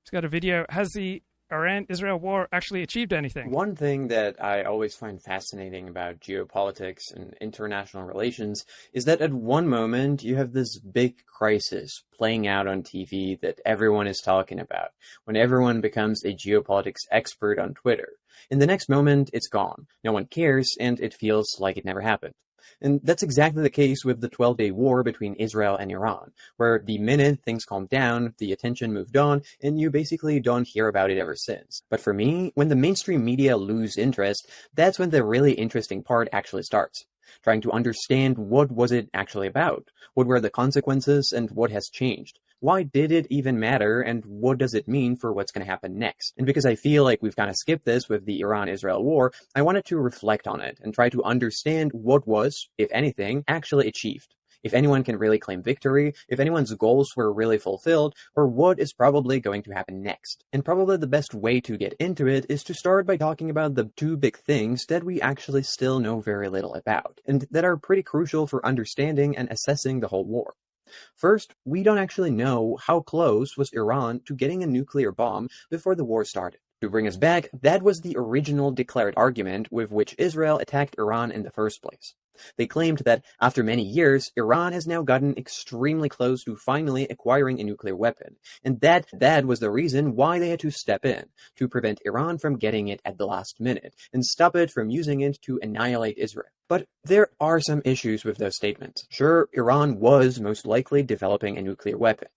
He's got a video. Has the Iran-Israel war actually achieved anything? One thing that I always find fascinating about geopolitics and international relations is that at one moment you have this big crisis playing out on TV that everyone is talking about, when everyone becomes a geopolitics expert on Twitter. In the next moment, it's gone. No one cares, and it feels like it never happened. And that's exactly the case with the 12-day war between Israel and Iran, where the minute things calmed down, the attention moved on, and you basically don't hear about it ever since. But for me, when the mainstream media lose interest, that's when the really interesting part actually starts. Trying to understand what was it actually about, what were the consequences, and what has changed. Why did it even matter, and what does it mean for what's going to happen next? And because I feel like we've kind of skipped this with the Iran-Israel war, I wanted to reflect on it and try to understand what was, if anything, actually achieved. If anyone can really claim victory, if anyone's goals were really fulfilled, or what is probably going to happen next. And probably the best way to get into it is to start by talking about the two big things that we actually still know very little about, and that are pretty crucial for understanding and assessing the whole war. First, we don't actually know how close was Iran to getting a nuclear bomb before the war started. To bring us back, that was the original declared argument with which Israel attacked Iran in the first place. They claimed that after many years, Iran has now gotten extremely close to finally acquiring a nuclear weapon, and that was the reason why they had to step in, to prevent Iran from getting it at the last minute, and stop it from using it to annihilate Israel. But there are some issues with those statements. Sure, Iran was most likely developing a nuclear weapon.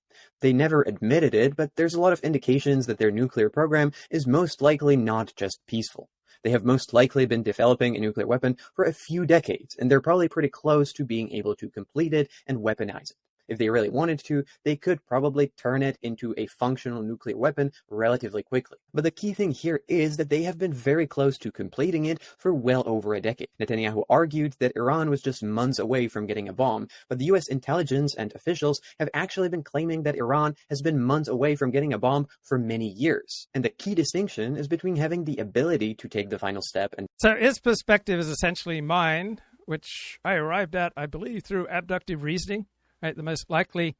They never admitted it, but there's a lot of indications that their nuclear program is most likely not just peaceful. They have most likely been developing a nuclear weapon for a few decades, and they're probably pretty close to being able to complete it and weaponize it. If they really wanted to, they could probably turn it into a functional nuclear weapon relatively quickly. But the key thing here is that they have been very close to completing it for well over a decade. Netanyahu argued that Iran was just months away from getting a bomb, but the US intelligence and officials have actually been claiming that Iran has been months away from getting a bomb for many years. And the key distinction is between having the ability to take the final step and... So his perspective is essentially mine, which I arrived at, I believe, through abductive reasoning. Right? The most likely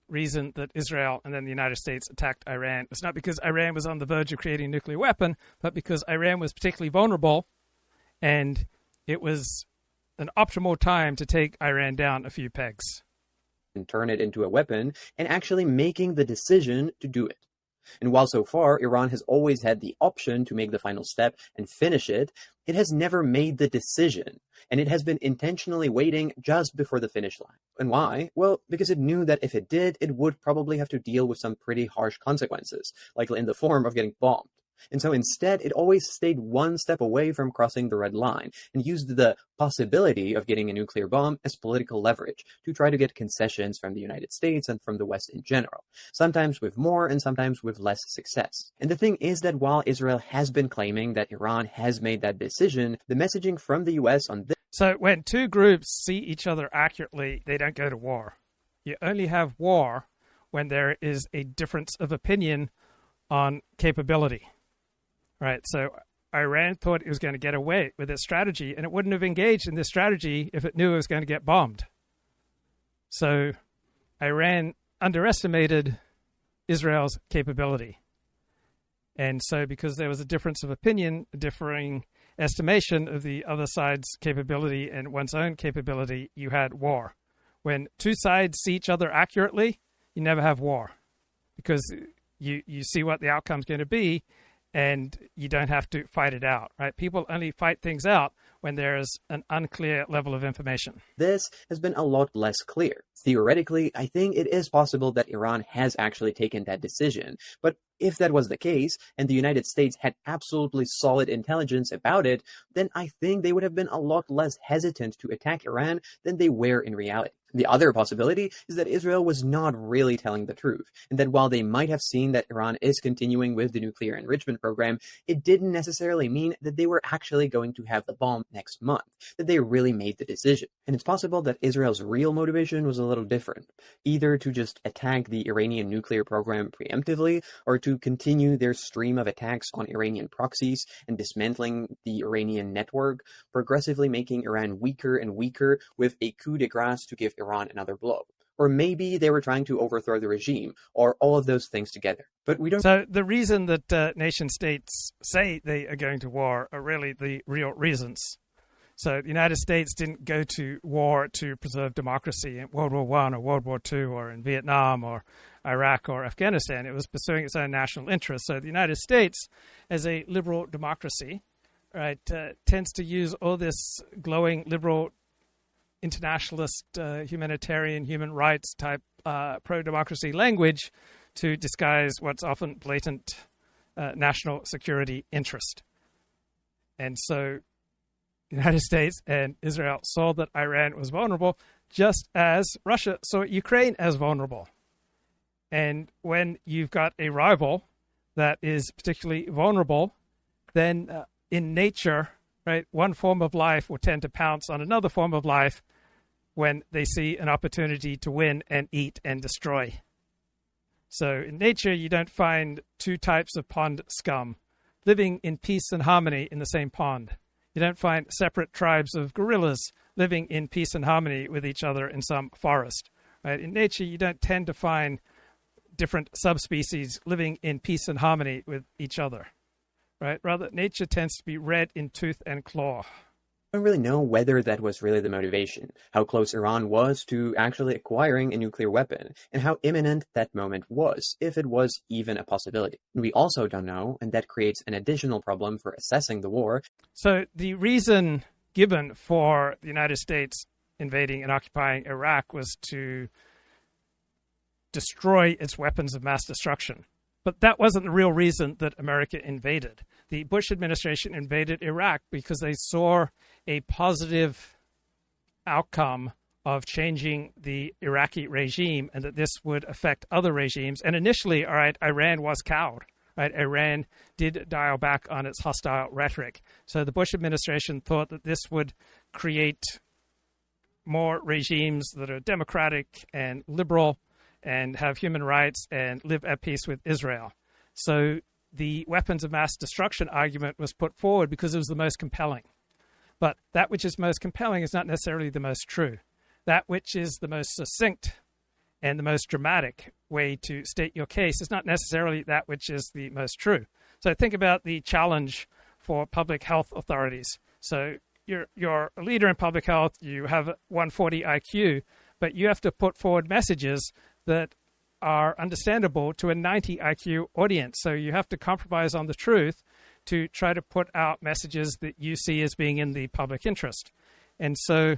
reason that Israel and then the United States attacked Iran was not because Iran was on the verge of creating a nuclear weapon, but because Iran was particularly vulnerable, and it was an optimal time to take Iran down a few pegs. And turn it into a weapon, and actually making the decision to do it. And while so far Iran has always had the option to make the final step and finish it, it has never made the decision, and it has been intentionally waiting just before the finish line. And why? Well, because it knew that if it did, it would probably have to deal with some pretty harsh consequences, likely in the form of getting bombed. And so instead, it always stayed one step away from crossing the red line and used the possibility of getting a nuclear bomb as political leverage to try to get concessions from the United States and from the West in general, sometimes with more and sometimes with less success. And the thing is that while Israel has been claiming that Iran has made that decision, the messaging from the US on this... So when two groups see each other accurately, they don't go to war. You only have war when there is a difference of opinion on capability. Right, so Iran thought it was going to get away with its strategy, and it wouldn't have engaged in this strategy if it knew it was going to get bombed. So Iran underestimated Israel's capability. And so because there was a difference of opinion, a differing estimation of the other side's capability and one's own capability, you had war. When two sides see each other accurately, you never have war, because you see what the outcome's going to be, and you don't have to fight it out, right? People only fight things out when there's an unclear level of information. This has been a lot less clear. Theoretically, I think it is possible that Iran has actually taken that decision. But if that was the case, and the United States had absolutely solid intelligence about it, then I think they would have been a lot less hesitant to attack Iran than they were in reality. The other possibility is that Israel was not really telling the truth, and that while they might have seen that Iran is continuing with the nuclear enrichment program, it didn't necessarily mean that they were actually going to have the bomb next month, that they really made the decision. And it's possible that Israel's real motivation was a little different, either to just attack the Iranian nuclear program preemptively, or to continue their stream of attacks on Iranian proxies and dismantling the Iranian network, progressively making Iran weaker and weaker with a coup de grace to give Iran another blow. Or maybe they were trying to overthrow the regime, or all of those things together. But we don't... So the reason that nation states say they are going to war are really the real reasons. So the United States didn't go to war to preserve democracy in World War I or World War II or in Vietnam or Iraq or Afghanistan. It was pursuing its own national interests. So the United States, as a liberal democracy, right, tends to use all this glowing liberal internationalist, humanitarian, human rights type pro-democracy language to disguise what's often blatant national security interest. And so the United States and Israel saw that Iran was vulnerable, just as Russia saw Ukraine as vulnerable. And when you've got a rival that is particularly vulnerable, then in nature, right, one form of life will tend to pounce on another form of life when they see an opportunity to win and eat and destroy. So in nature, you don't find two types of pond scum living in peace and harmony in the same pond. You don't find separate tribes of gorillas living in peace and harmony with each other in some forest. Right? In nature, you don't tend to find different subspecies living in peace and harmony with each other. Right? Rather, nature tends to be red in tooth and claw. I don't really know whether that was really the motivation, how close Iran was to actually acquiring a nuclear weapon, and how imminent that moment was, if it was even a possibility. We also don't know, and that creates an additional problem for assessing the war. So the reason given for the United States invading and occupying Iraq was to destroy its weapons of mass destruction. But that wasn't the real reason that America invaded. The Bush administration invaded Iraq because they saw a positive outcome of changing the Iraqi regime and that this would affect other regimes. And initially, all right, Iran was cowed. Right, Iran did dial back on its hostile rhetoric. So the Bush administration thought that this would create more regimes that are democratic and liberal and have human rights and live at peace with Israel. So the weapons of mass destruction argument was put forward because it was the most compelling. But that which is most compelling is not necessarily the most true. That which is the most succinct and the most dramatic way to state your case is not necessarily that which is the most true. So think about the challenge for public health authorities. So you're a leader in public health, you have 140 IQ, but you have to put forward messages that are understandable to a 90 IQ audience. So you have to compromise on the truth to try to put out messages that you see as being in the public interest. And so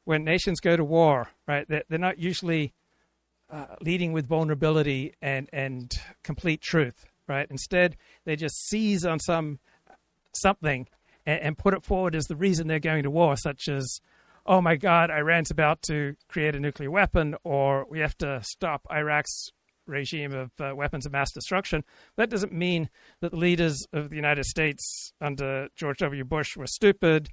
when nations go to war, right, they're not usually leading with vulnerability and complete truth, right? Instead, they just seize on something and put it forward as the reason they're going to war, such as, oh my God, Iran's about to create a nuclear weapon, or we have to stop Iraq's regime of weapons of mass destruction. That doesn't mean that the leaders of the United States under George W. Bush were stupid,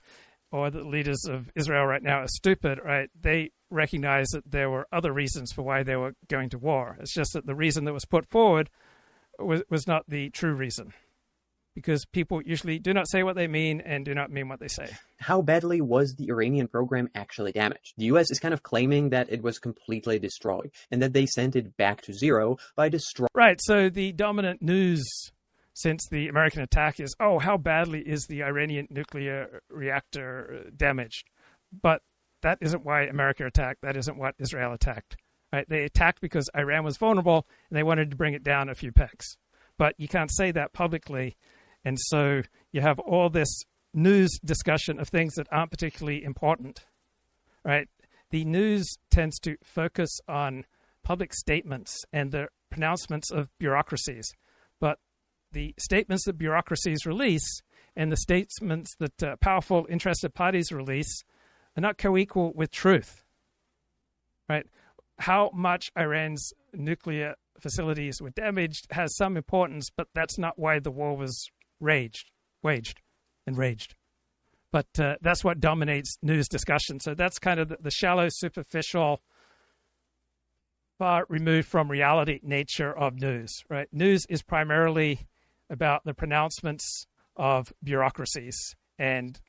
or that the leaders of Israel right now are stupid, right? They recognize that there were other reasons for why they were going to war. It's just that the reason that was put forward was not the true reason, because people usually do not say what they mean and do not mean what they say. How badly was the Iranian program actually damaged? The US is kind of claiming that it was completely destroyed and that they sent it back to zero by destroying. Right, so the dominant news since the American attack is, oh, how badly is the Iranian nuclear reactor damaged? But that isn't why America attacked. That isn't what Israel attacked. Right? They attacked because Iran was vulnerable and they wanted to bring it down a few pegs. But you can't say that publicly. And so you have all this news discussion of things that aren't particularly important. Right? The news tends to focus on public statements and the pronouncements of bureaucracies. But the statements that bureaucracies release and the statements that powerful interested parties release are not co-equal with truth, right? How much Iran's nuclear facilities were damaged has some importance, but that's not why the war was waged. But that's what dominates news discussion. So that's kind of the shallow, superficial, far removed from reality nature of news, right? News is primarily about the pronouncements of bureaucracies and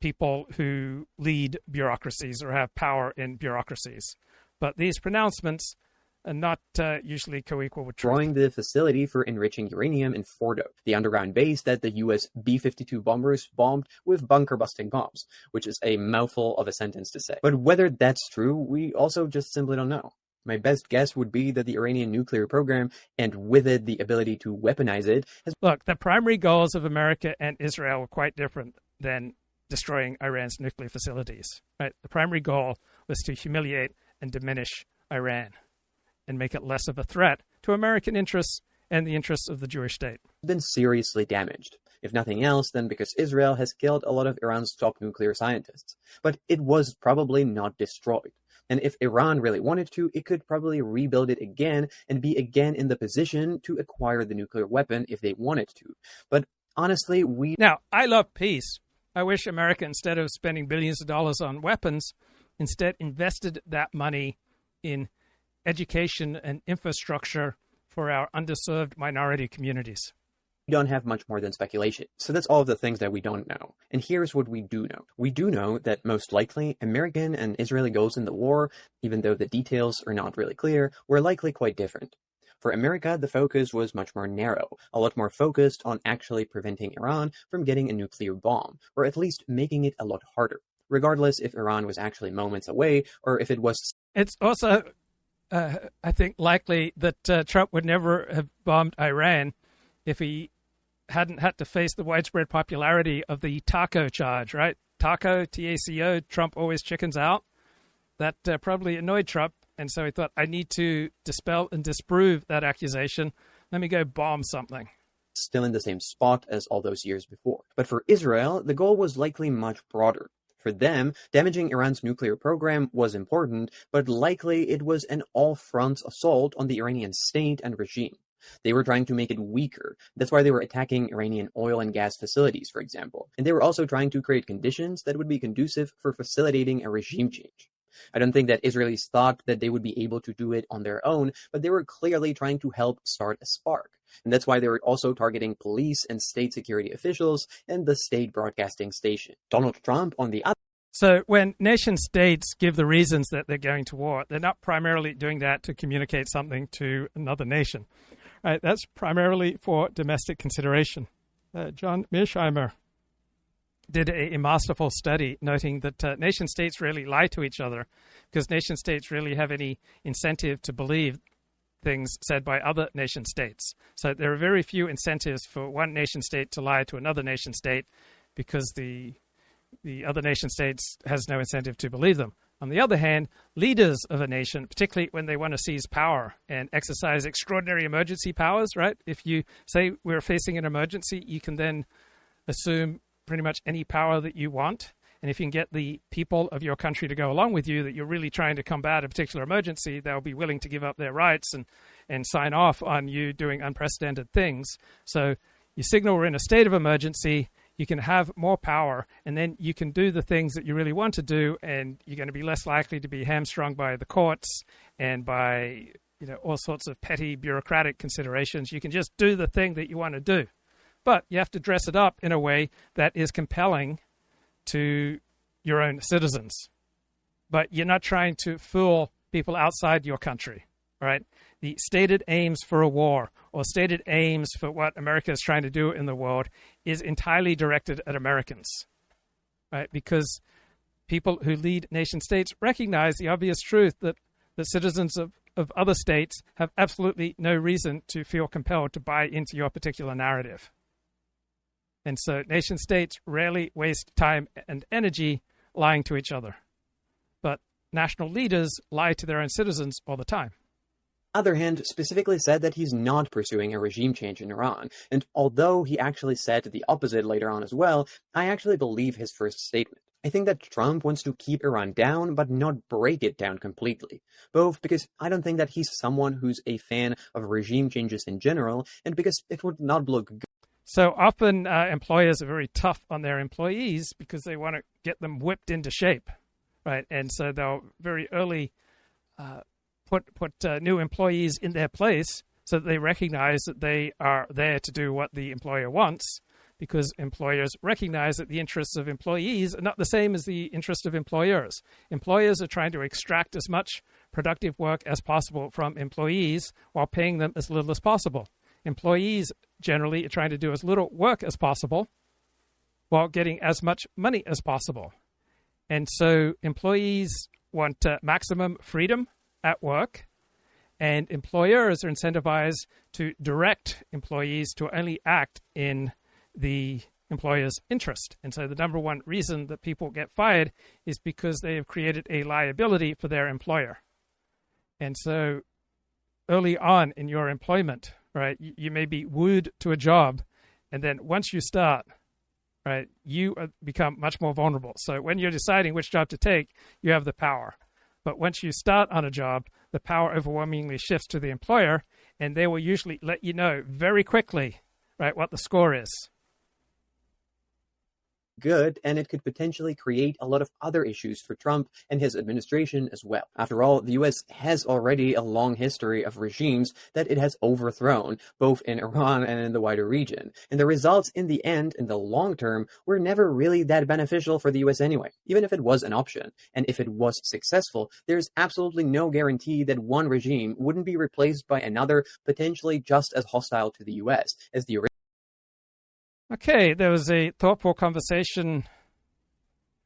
people who lead bureaucracies or have power in bureaucracies. But these pronouncements are not usually co-equal with truth. Destroying the facility for enriching uranium in Fordo, the underground base that the US B-52 bombers bombed with bunker-busting bombs, which is a mouthful of a sentence to say. But whether that's true, we also just simply don't know. My best guess would be that the Iranian nuclear program, and with it the ability to weaponize it, has... Look, the primary goals of America and Israel were quite different than destroying Iran's nuclear facilities. Right? The primary goal was to humiliate and diminish Iran and make it less of a threat to American interests and the interests of the Jewish state. Been seriously damaged. If nothing else, then because Israel has killed a lot of Iran's top nuclear scientists. But it was probably not destroyed. And if Iran really wanted to, it could probably rebuild it again and be again in the position to acquire the nuclear weapon if they wanted to. But honestly, Now, I love peace. I wish America, instead of spending billions of dollars on weapons, instead invested that money in education and infrastructure for our underserved minority communities. We don't have much more than speculation. So that's all of the things that we don't know. And here's what we do know. We do know that most likely American and Israeli goals in the war, even though the details are not really clear, were likely quite different. For America, the focus was much more narrow, a lot more focused on actually preventing Iran from getting a nuclear bomb, or at least making it a lot harder, regardless if Iran was actually moments away or if it was... It's also, I think, likely that Trump would never have bombed Iran if he hadn't had to face the widespread popularity of the taco charge, right? Taco, T-A-C-O, Trump always chickens out. That probably annoyed Trump, and so he thought, I need to dispel and disprove that accusation. Let me go bomb something. Still in the same spot as all those years before. But for Israel, the goal was likely much broader. For them, damaging Iran's nuclear program was important, but likely it was an all-front assault on the Iranian state and regime. They were trying to make it weaker. That's why they were attacking Iranian oil and gas facilities, for example. And they were also trying to create conditions that would be conducive for facilitating a regime change. I don't think that Israelis thought that they would be able to do it on their own, but they were clearly trying to help start a spark. And that's why they were also targeting police and state security officials and the state broadcasting station. Donald Trump, on the other So when nation states give the reasons that they're going to war, they're not primarily doing that to communicate something to another nation. Right, that's primarily for domestic consideration. John Mearsheimer did a masterful study noting that nation states really lie to each other because nation states really have any incentive to believe things said by other nation states. So there are very few incentives for one nation state to lie to another nation state because the other nation states has no incentive to believe them. On the other hand, leaders of a nation, particularly when they want to seize power and exercise extraordinary emergency powers, right? If you say we're facing an emergency, you can then assume pretty much any power that you want. And if you can get the people of your country to go along with you, that you're really trying to combat a particular emergency, they'll be willing to give up their rights and sign off on you doing unprecedented things. So you signal we're in a state of emergency, you can have more power, and then you can do the things that you really want to do, and you're going to be less likely to be hamstrung by the courts and by all sorts of petty bureaucratic considerations. You can just do the thing that you want to do. But you have to dress it up in a way that is compelling to your own citizens. But you're not trying to fool people outside your country, right? The stated aims for a war or stated aims for what America is trying to do in the world is entirely directed at Americans, right? Because people who lead nation states recognize the obvious truth that the citizens of other states have absolutely no reason to feel compelled to buy into your particular narrative. And so nation states rarely waste time and energy lying to each other. But national leaders lie to their own citizens all the time. Other hand, specifically said that he's not pursuing a regime change in Iran. And although he actually said the opposite later on as well, I actually believe his first statement. I think that Trump wants to keep Iran down, but not break it down completely. Both because I don't think that he's someone who's a fan of regime changes in general, and because it would not look good. So often employers are very tough on their employees because they want to get them whipped into shape, right? And so they'll very early put new employees in their place so that they recognize that they are there to do what the employer wants, because employers recognize that the interests of employees are not the same as the interests of employers. Employers are trying to extract as much productive work as possible from employees while paying them as little as possible. Employees generally are trying to do as little work as possible while getting as much money as possible. And so employees want maximum freedom at work, and employers are incentivized to direct employees to only act in the employer's interest. And so the number one reason that people get fired is because they have created a liability for their employer. And so early on in your employment, right, you may be wooed to a job, and then once you start, right, you become much more vulnerable. So when you're deciding which job to take, you have the power. But once you start on a job, the power overwhelmingly shifts to the employer, and they will usually let you know very quickly, right, what the score is. Good, and it could potentially create a lot of other issues for Trump and his administration as well. After all, the US has already a long history of regimes that it has overthrown, both in Iran and in the wider region. And the results in the end, in the long term, were never really that beneficial for the US anyway, even if it was an option. And if it was successful, there's absolutely no guarantee that one regime wouldn't be replaced by another potentially just as hostile to the US as the original. Okay, there was a thoughtful conversation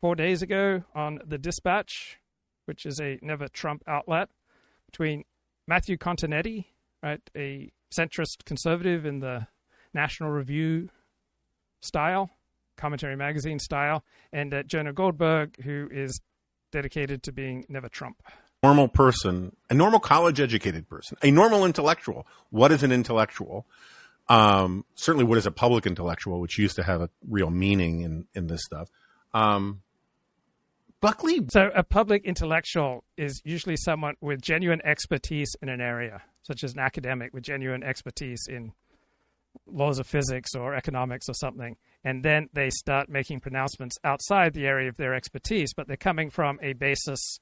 4 days ago on The Dispatch, which is a Never Trump outlet, between Matthew Continetti, right, a centrist conservative in the National Review style, commentary magazine style, and Jonah Goldberg, who is dedicated to being Never Trump. Normal person, a normal college-educated person, a normal intellectual. What is an intellectual? Certainly what is a public intellectual, which used to have a real meaning in this stuff. Buckley? So a public intellectual is usually someone with genuine expertise in an area, such as an academic with genuine expertise in laws of physics or economics or something. And then they start making pronouncements outside the area of their expertise, but they're coming from a basis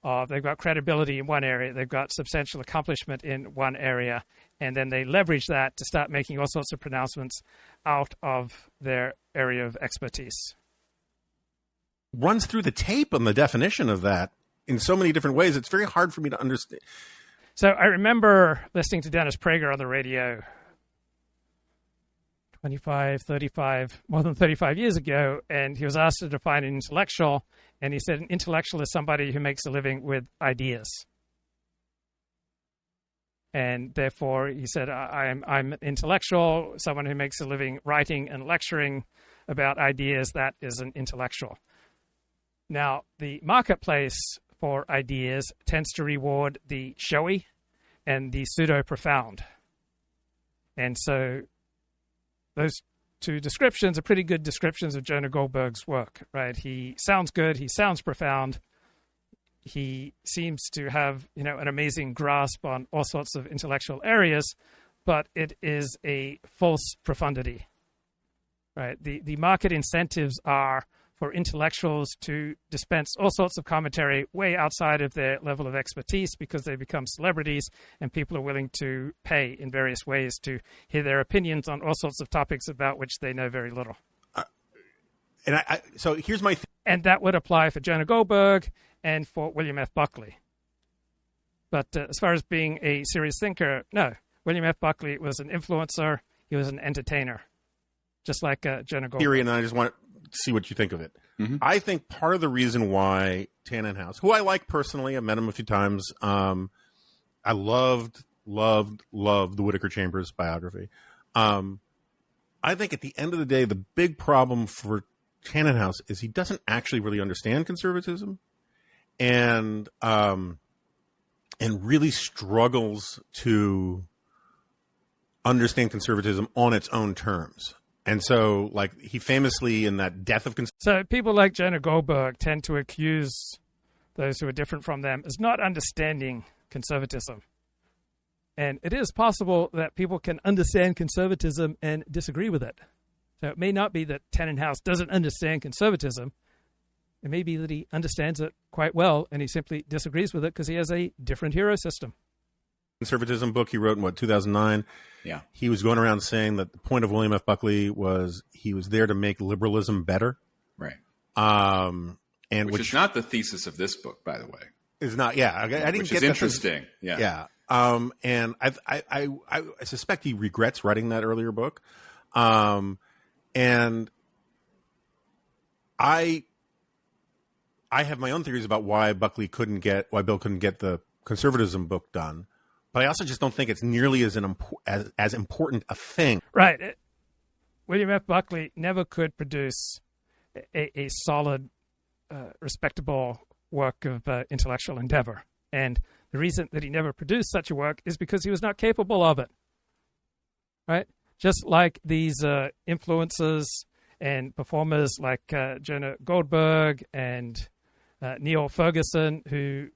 of they've got credibility in one area, they've got substantial accomplishment in one area, and then they leverage that to start making all sorts of pronouncements out of their area of expertise. Runs through the tape on the definition of that in so many different ways. It's very hard for me to understand. So I remember listening to Dennis Prager on the radio more than 35 years ago, and he was asked to define an intellectual, and he said an intellectual is somebody who makes a living with ideas. And therefore, he said, I'm an intellectual, someone who makes a living writing and lecturing about ideas, that is an intellectual. Now, the marketplace for ideas tends to reward the showy and the pseudo-profound. And so those two descriptions are pretty good descriptions of Jonah Goldberg's work, right? He sounds good, he sounds profound, he seems to have, an amazing grasp on all sorts of intellectual areas, but it is a false profundity, right? The market incentives are for intellectuals to dispense all sorts of commentary way outside of their level of expertise because they become celebrities and people are willing to pay in various ways to hear their opinions on all sorts of topics about which they know very little. So here's my and that would apply for Jonah Goldberg and for William F. Buckley. But as far as being a serious thinker, no. William F. Buckley was an influencer. He was an entertainer, just like Jonah Goldberg. And I just want to see what you think of it. Mm-hmm. I think part of the reason why Tannenhouse, who I like personally, I've met him a few times. I loved the Whittaker Chambers biography. I think at the end of the day, the big problem for Tannenhouse is he doesn't actually really understand conservatism, and really struggles to understand conservatism on its own terms. And so, like, he famously, in that Death of So people like Jonah Goldberg tend to accuse those who are different from them as not understanding conservatism. And it is possible that people can understand conservatism and disagree with it. So it may not be that Tannenhouse doesn't understand conservatism. It may be that he understands it quite well and he simply disagrees with it because he has a different hero system. Conservatism book he wrote in 2009. Yeah, he was going around saying that the point of William F. Buckley was he was there to make liberalism better, right? And which is not the thesis of this book, by the way. Is not. Yeah, I didn't which get is interesting. Yeah. And I suspect he regrets writing that earlier book, and I have my own theories about why Bill couldn't get the conservatism book done. But I also just don't think it's nearly as important a thing. Right. William F. Buckley never could produce a solid, respectable work of intellectual endeavor. And the reason that he never produced such a work is because he was not capable of it. Right? Just like these influencers and performers like Jonah Goldberg and Neil Ferguson, who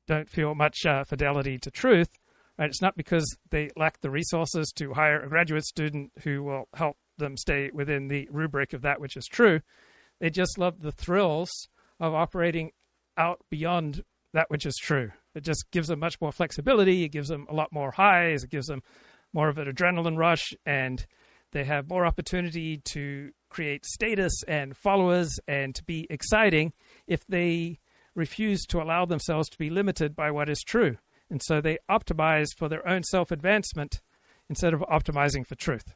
don't feel much fidelity to truth. Right? It's not because they lack the resources to hire a graduate student who will help them stay within the rubric of that which is true. They just love the thrills of operating out beyond that which is true. It just gives them much more flexibility. It gives them a lot more highs. It gives them more of an adrenaline rush, and they have more opportunity to create status and followers and to be exciting if they refuse to allow themselves to be limited by what is true. And so they optimize for their own self-advancement instead of optimizing for truth.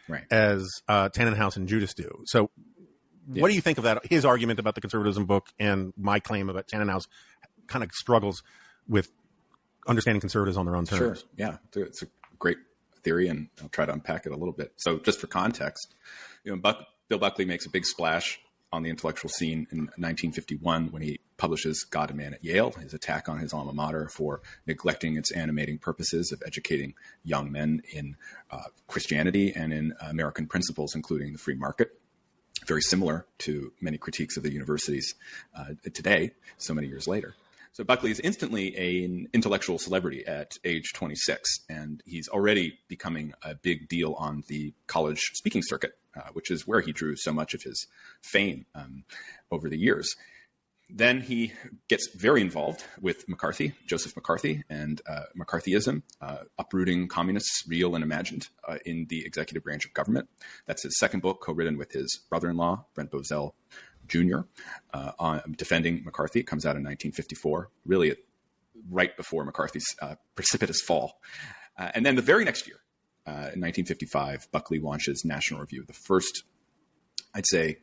Right. As Tannenhouse and Judas do. So what do you think of that? His argument about the conservatism book and my claim about Tannenhouse kind of struggles with understanding conservatives on their own terms. Sure. Yeah. It's a great theory, and I'll try to unpack it a little bit. So just for context, Bill Buckley makes a big splash on the intellectual scene in 1951 when he publishes God and Man at Yale, his attack on his alma mater for neglecting its animating purposes of educating young men in Christianity and in American principles, including the free market. very similar to many critiques of the universities today, so many years later. So Buckley is instantly an intellectual celebrity at age 26, and he's already becoming a big deal on the college speaking circuit, which is where he drew so much of his fame over the years. Then he gets very involved with McCarthy, Joseph McCarthy, and McCarthyism, uprooting communists, real and imagined, in the executive branch of government. That's his second book, co-written with his brother-in-law, Brent Bozell Jr., on defending McCarthy. It comes out in 1954, really right before McCarthy's precipitous fall. And then the very next year, in 1955, Buckley launches National Review, the first, I'd say,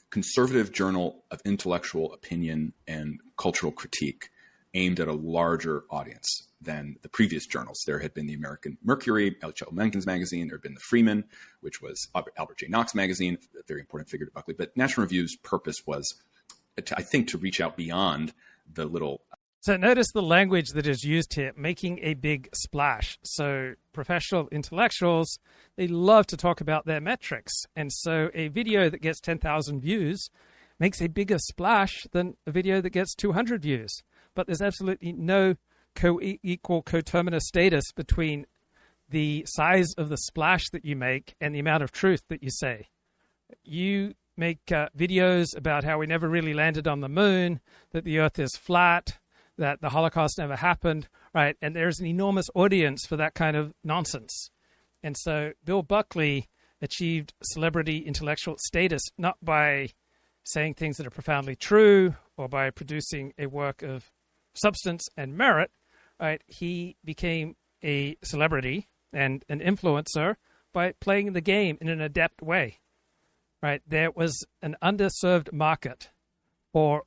conservative journal of intellectual opinion and cultural critique aimed at a larger audience than the previous journals. There had been the American Mercury, L.H.L. Mencken's magazine. There had been the Freeman, which was Albert J. Nock's magazine, a very important figure to Buckley. But National Review's purpose was, I think, to reach out beyond the little... So notice the language that is used here, making a big splash. So professional intellectuals, they love to talk about their metrics. And so a video that gets 10,000 views makes a bigger splash than a video that gets 200 views. But there's absolutely no co-equal coterminous status between the size of the splash that you make and the amount of truth that you say. You make videos about how we never really landed on the moon, that the earth is flat, that the Holocaust never happened, right? And there's an enormous audience for that kind of nonsense. And so Bill Buckley achieved celebrity intellectual status not by saying things that are profoundly true or by producing a work of substance and merit, right? He became a celebrity and an influencer by playing the game in an adept way, right? There was an underserved market for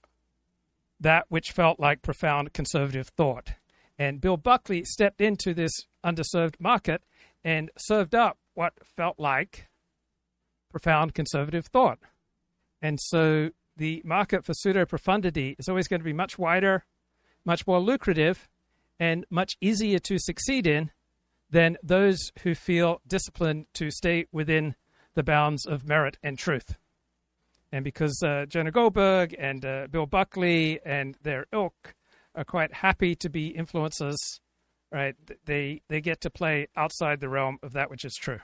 that which felt like profound conservative thought. And Bill Buckley stepped into this underserved market and served up what felt like profound conservative thought. And so the market for pseudo-profundity is always going to be much wider, much more lucrative, and much easier to succeed in than those who feel disciplined to stay within the bounds of merit and truth. And because Jonah Goldberg and Bill Buckley and their ilk are quite happy to be influencers, right? They get to play outside the realm of that which is true.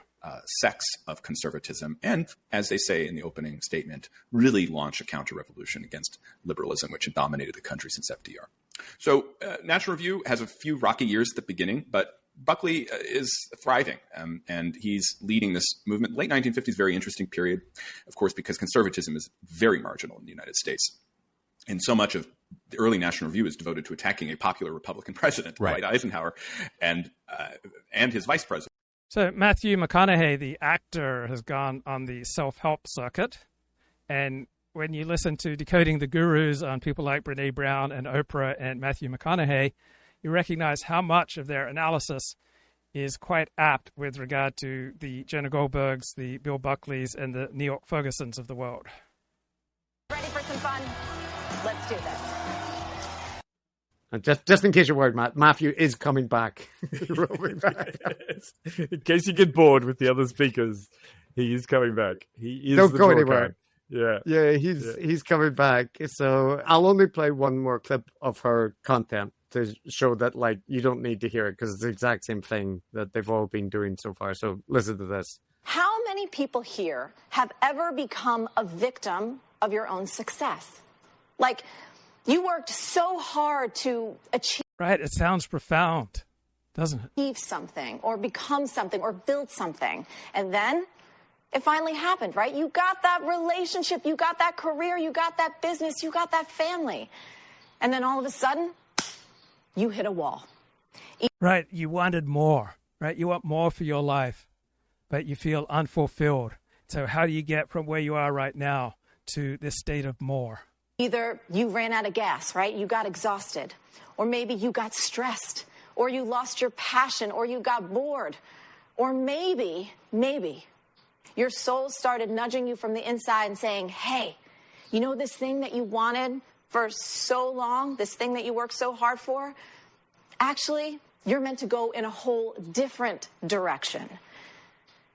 Sects of conservatism, and as they say in the opening statement, really launch a counter-revolution against liberalism, which had dominated the country since FDR. So National Review has a few rocky years at the beginning, but Buckley is thriving, and he's leading this movement. Late 1950s, very interesting period, of course, because conservatism is very marginal in the United States. And so much of the early National Review is devoted to attacking a popular Republican president, Dwight Eisenhower, and his vice president. So Matthew McConaughey, the actor, has gone on the self-help circuit. And when you listen to Decoding the Gurus on people like Brene Brown and Oprah and Matthew McConaughey, you recognize how much of their analysis is quite apt with regard to the Jonah Goldbergs, the Bill Buckleys, and the New York Fergusons of the world. Ready for some fun? Let's do this. Just in case you're worried, Matt, Matthew is coming back. In case you get bored with the other speakers, he is coming back. He is Don't go anywhere. Yeah, he's coming back. So I'll only play one more clip of her content to show that, like, you don't need to hear it because it's the exact same thing that they've all been doing so far. So listen to this. How many people here have ever become a victim of your own success? Like, you worked so hard to achieve. Right, it sounds profound, doesn't it? Achieve something or become something or build something. And then it finally happened, right? You got that relationship, you got that career, you got that business, you got that family. And then all of a sudden, you hit a wall. Right, you wanted more, right? You want more for your life, but you feel unfulfilled. So how do you get from where you are right now to this state of more? Either you ran out of gas, right? You got exhausted. Or maybe you got stressed. Or you lost your passion. Or you got bored. Or maybe your soul started nudging you from the inside and saying, hey, you know this thing that you wanted for so long, this thing that you worked so hard for? Actually, you're meant to go in a whole different direction.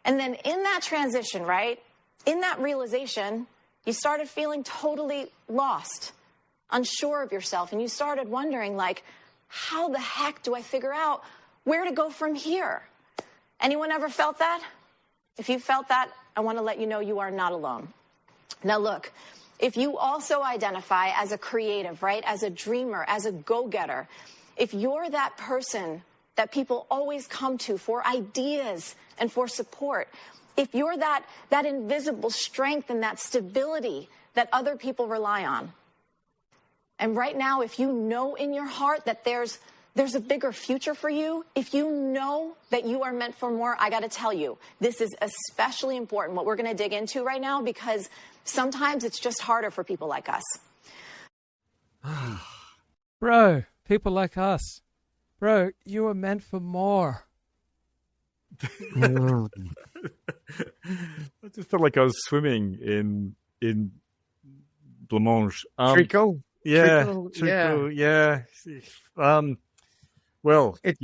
And then in that transition, right, in that realization, you started feeling totally lost, unsure of yourself, and you started wondering, like, how the heck do I figure out where to go from here? Anyone ever felt that? If you felt that, I want to let you know you are not alone. Now look, if you also identify as a creative, right, as a dreamer, as a go-getter, if you're that person that people always come to for ideas and for support, if you're that invisible strength and that stability that other people rely on, and right now, if you know in your heart that there's a bigger future for you, if you know that you are meant for more, I got to tell you, this is especially important, what we're going to dig into right now, because sometimes it's just harder for people like us. Bro, people like us. Bro, you were meant for more. I just felt like I was swimming in blancmange. Tricot? Yeah, Tricot, yeah. Well, it's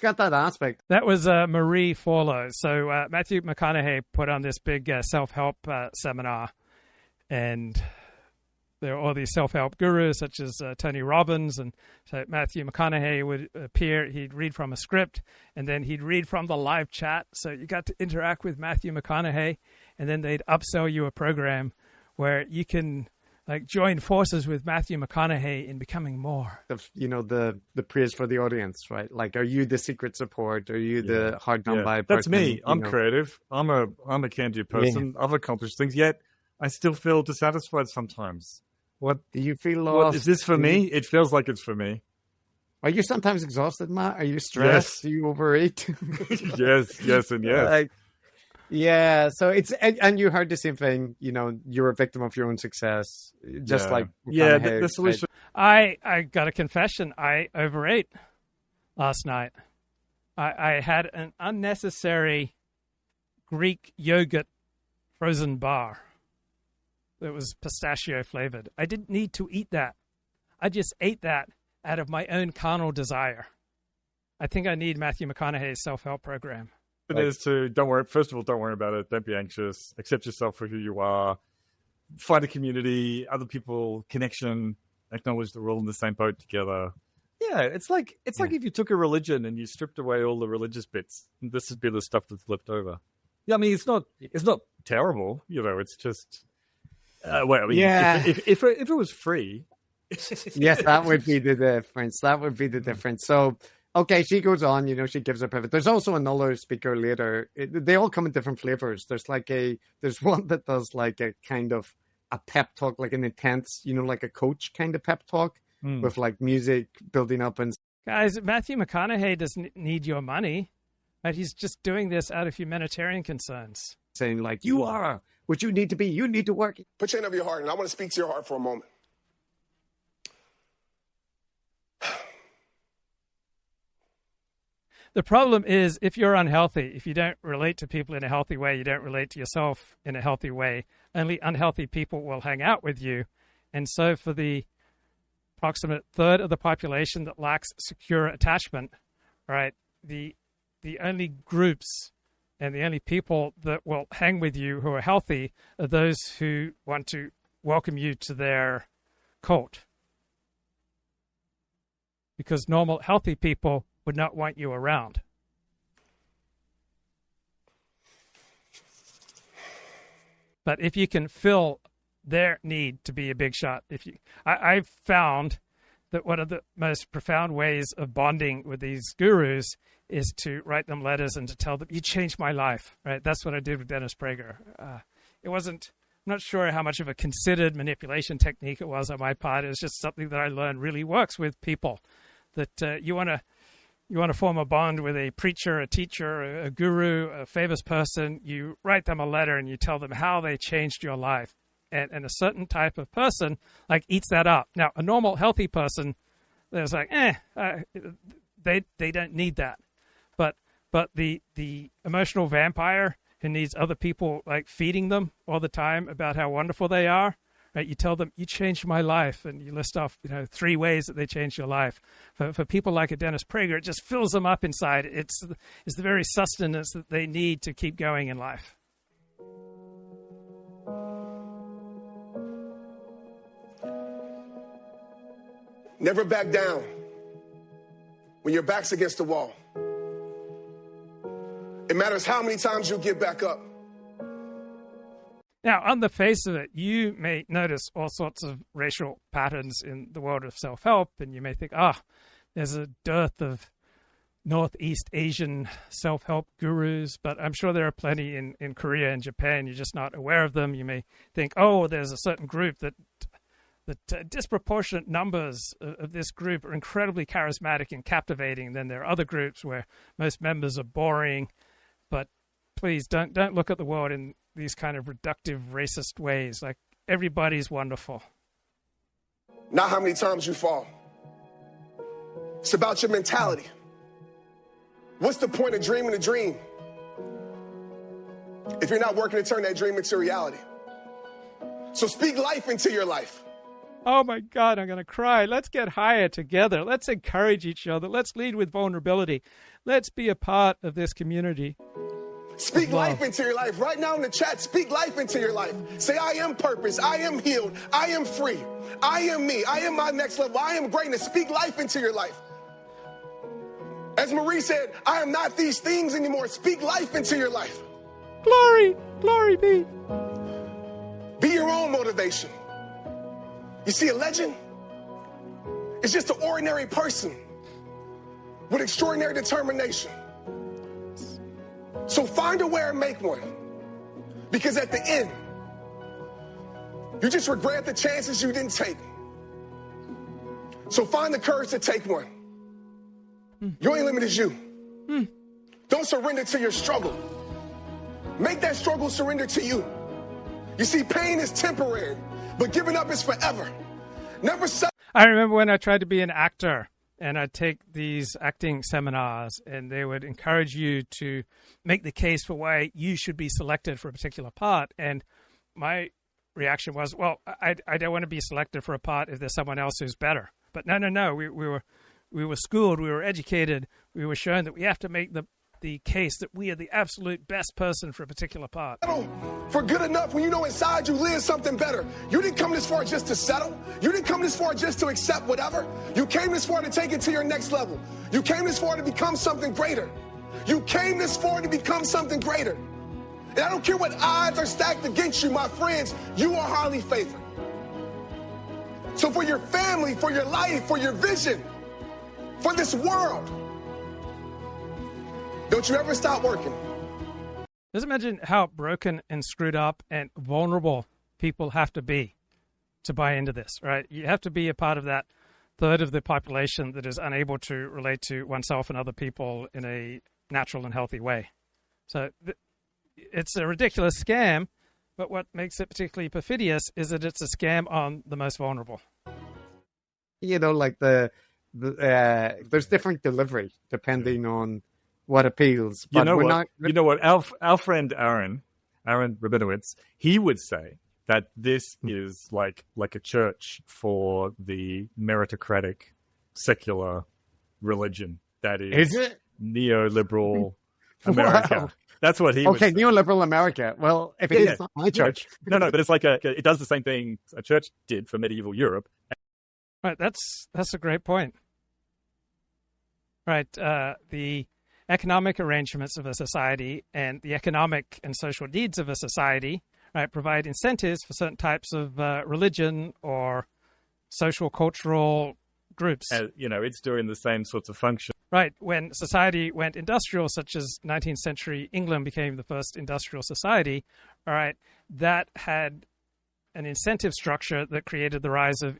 got that aspect. That was Marie Forleo. So Matthew McConaughey put on this big self-help seminar, and there are all these self-help gurus such as Tony Robbins, and so Matthew McConaughey would appear. He'd read from a script, and then he'd read from the live chat. So you got to interact with Matthew McConaughey, and then they'd upsell you a program where you can like join forces with Matthew McConaughey in becoming more. The praise for the audience, right? Like, are you the secret support? Are you the hard done by That's person? me. I'm creative. I'm a can-do person. I've accomplished things, yet I still feel dissatisfied sometimes. What do you feel lost? What, is this for me? It feels like it's for me. Are you sometimes exhausted, Matt? Are you stressed? Yes. Do you overeat? yes, and yes. So it's and you heard the same thing. You're a victim of your own success, just like the solution. I got a confession. I overate last night. I had an unnecessary Greek yogurt frozen bar that was pistachio flavored. I didn't need to eat that. I just ate that out of my own carnal desire. I think I need Matthew McConaughey's self-help program. It is to don't worry. First of all, don't worry about it. Don't be anxious. Accept yourself for who you are. Find a community, other people, connection. Acknowledge that we're all in the same boat together. Yeah, it's like if you took a religion and you stripped away all the religious bits. This would be the stuff that's left over. Yeah, I mean it's not terrible. It's just. If it was free. Yes, that would be the difference. So. Okay, she goes on, she gives a pivot. There's also another speaker later. They all come in different flavors. There's one that does like a kind of a pep talk, like an intense, like a coach kind of pep talk with like music building up. And guys, Matthew McConaughey doesn't need your money. Right? He's just doing this out of humanitarian concerns. Saying like, you are what you need to be. You need to work. Put your hand over your heart, and I want to speak to your heart for a moment. The problem is if you're unhealthy, if you don't relate to people in a healthy way, you don't relate to yourself in a healthy way, only unhealthy people will hang out with you. And so for the approximate third of the population that lacks secure attachment, right, the only groups and the only people that will hang with you who are healthy are those who want to welcome you to their cult. Because normal, healthy people would not want you around. But if you can fill their need to be a big shot, I've found that one of the most profound ways of bonding with these gurus is to write them letters and to tell them, you changed my life, right? That's what I did with Dennis Prager. I'm not sure how much of a considered manipulation technique it was on my part. It was just something that I learned really works with people, that you want to form a bond with a preacher, a teacher, a guru, a famous person. You write them a letter and you tell them how they changed your life. And a certain type of person eats that up. Now, a normal, healthy person, there's they don't need that. But the emotional vampire who needs other people feeding them all the time about how wonderful they are, right? You tell them, you changed my life, and you list off, 3 ways that they changed your life. For people like a Dennis Prager, it just fills them up inside. It's the very sustenance that they need to keep going in life. Never back down when your back's against the wall. It matters how many times you get back up. Now, on the face of it, you may notice all sorts of racial patterns in the world of self-help, and you may think, there's a dearth of Northeast Asian self-help gurus, but I'm sure there are plenty in Korea and Japan. You're just not aware of them. You may think, there's a certain group that disproportionate numbers of this group are incredibly charismatic and captivating. Then there are other groups where most members are boring. But please don't look at the world in these kind of reductive, racist ways. Like, everybody's wonderful. Not how many times you fall. It's about your mentality. What's the point of dreaming a dream if you're not working to turn that dream into reality? So speak life into your life. Oh my God, I'm going to cry. Let's get higher together. Let's encourage each other. Let's lead with vulnerability. Let's be a part of this community. Speak life into your life. Right now in the chat, speak life into your life. Say, I am purpose. I am healed. I am free. I am me. I am my next level. I am greatness. Speak life into your life. As Marie said, I am not these things anymore. Speak life into your life. Glory. Glory be. Be your own motivation. You see, a legend is just an ordinary person with extraordinary determination. So find a way and make one. Because at the end, you just regret the chances you didn't take. So find the courage to take one. Your only limit is you. Don't surrender to your struggle. Make that struggle surrender to you. You see, pain is temporary, but giving up is forever. Never settle. I remember when I tried to be an actor, and I'd take these acting seminars, and they would encourage you to make the case for why you should be selected for a particular part. And my reaction was, I don't want to be selected for a part if there's someone else who's better. But no. We were schooled, we were educated, we were shown that we have to make the case that we are the absolute best person for a particular part. For good enough when you know inside you live something better. You didn't come this far just to settle. You didn't come this far just to accept whatever. You came this far to take it to your next level. You came this far to become something greater. You came this far to become something greater. And I don't care what odds are stacked against you, my friends, you are highly favored. So for your family, for your life, for your vision, for this world, don't you ever stop working. Just imagine how broken and screwed up and vulnerable people have to be to buy into this, right? You have to be a part of that third of the population that is unable to relate to oneself and other people in a natural and healthy way. So it's a ridiculous scam, but what makes it particularly perfidious is that it's a scam on the most vulnerable. Like there's different delivery depending on what appeals. But you know what? Our friend Aaron Rabinowitz, he would say that this is like a church for the meritocratic secular religion that is it? Neoliberal America. Wow. That's what he would say. Neoliberal America. Well, if it's not my church. No, but it's like it does the same thing a church did for medieval Europe. Right, that's a great point. Right, the economic arrangements of a society and the economic and social needs of a society, right, provide incentives for certain types of religion or social cultural groups. It's doing the same sorts of function. Right. When society went industrial, such as 19th century England became the first industrial society, all right, that had an incentive structure that created the rise of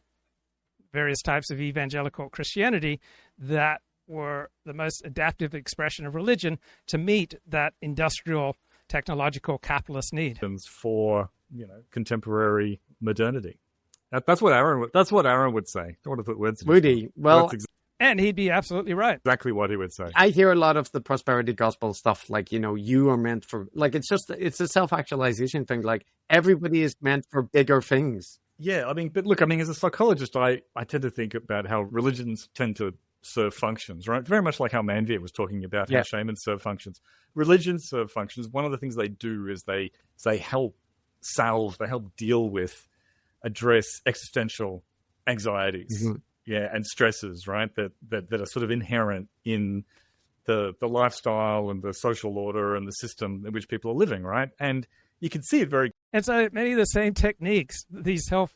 various types of evangelical Christianity that were the most adaptive expression of religion to meet that industrial, technological, capitalist need. For, contemporary modernity. That's what Aaron would say. Don't want to put words in. Would he? Well, and he'd be absolutely right. Exactly what he would say. I hear a lot of the prosperity gospel stuff, like, you are meant for, like, it's a self-actualization thing. Like, everybody is meant for bigger things. Yeah, I mean, but look, I mean, as a psychologist, I tend to think about how religions tend to serve functions, right? Very much like how Manvir was talking about how shamans serve functions. Religions serve functions. One of the things they do is they help salve, they help deal with, address existential anxieties, and stresses, right? That are sort of inherent in the lifestyle and the social order and the system in which people are living, right? And you can see it very. And so many of the same techniques these help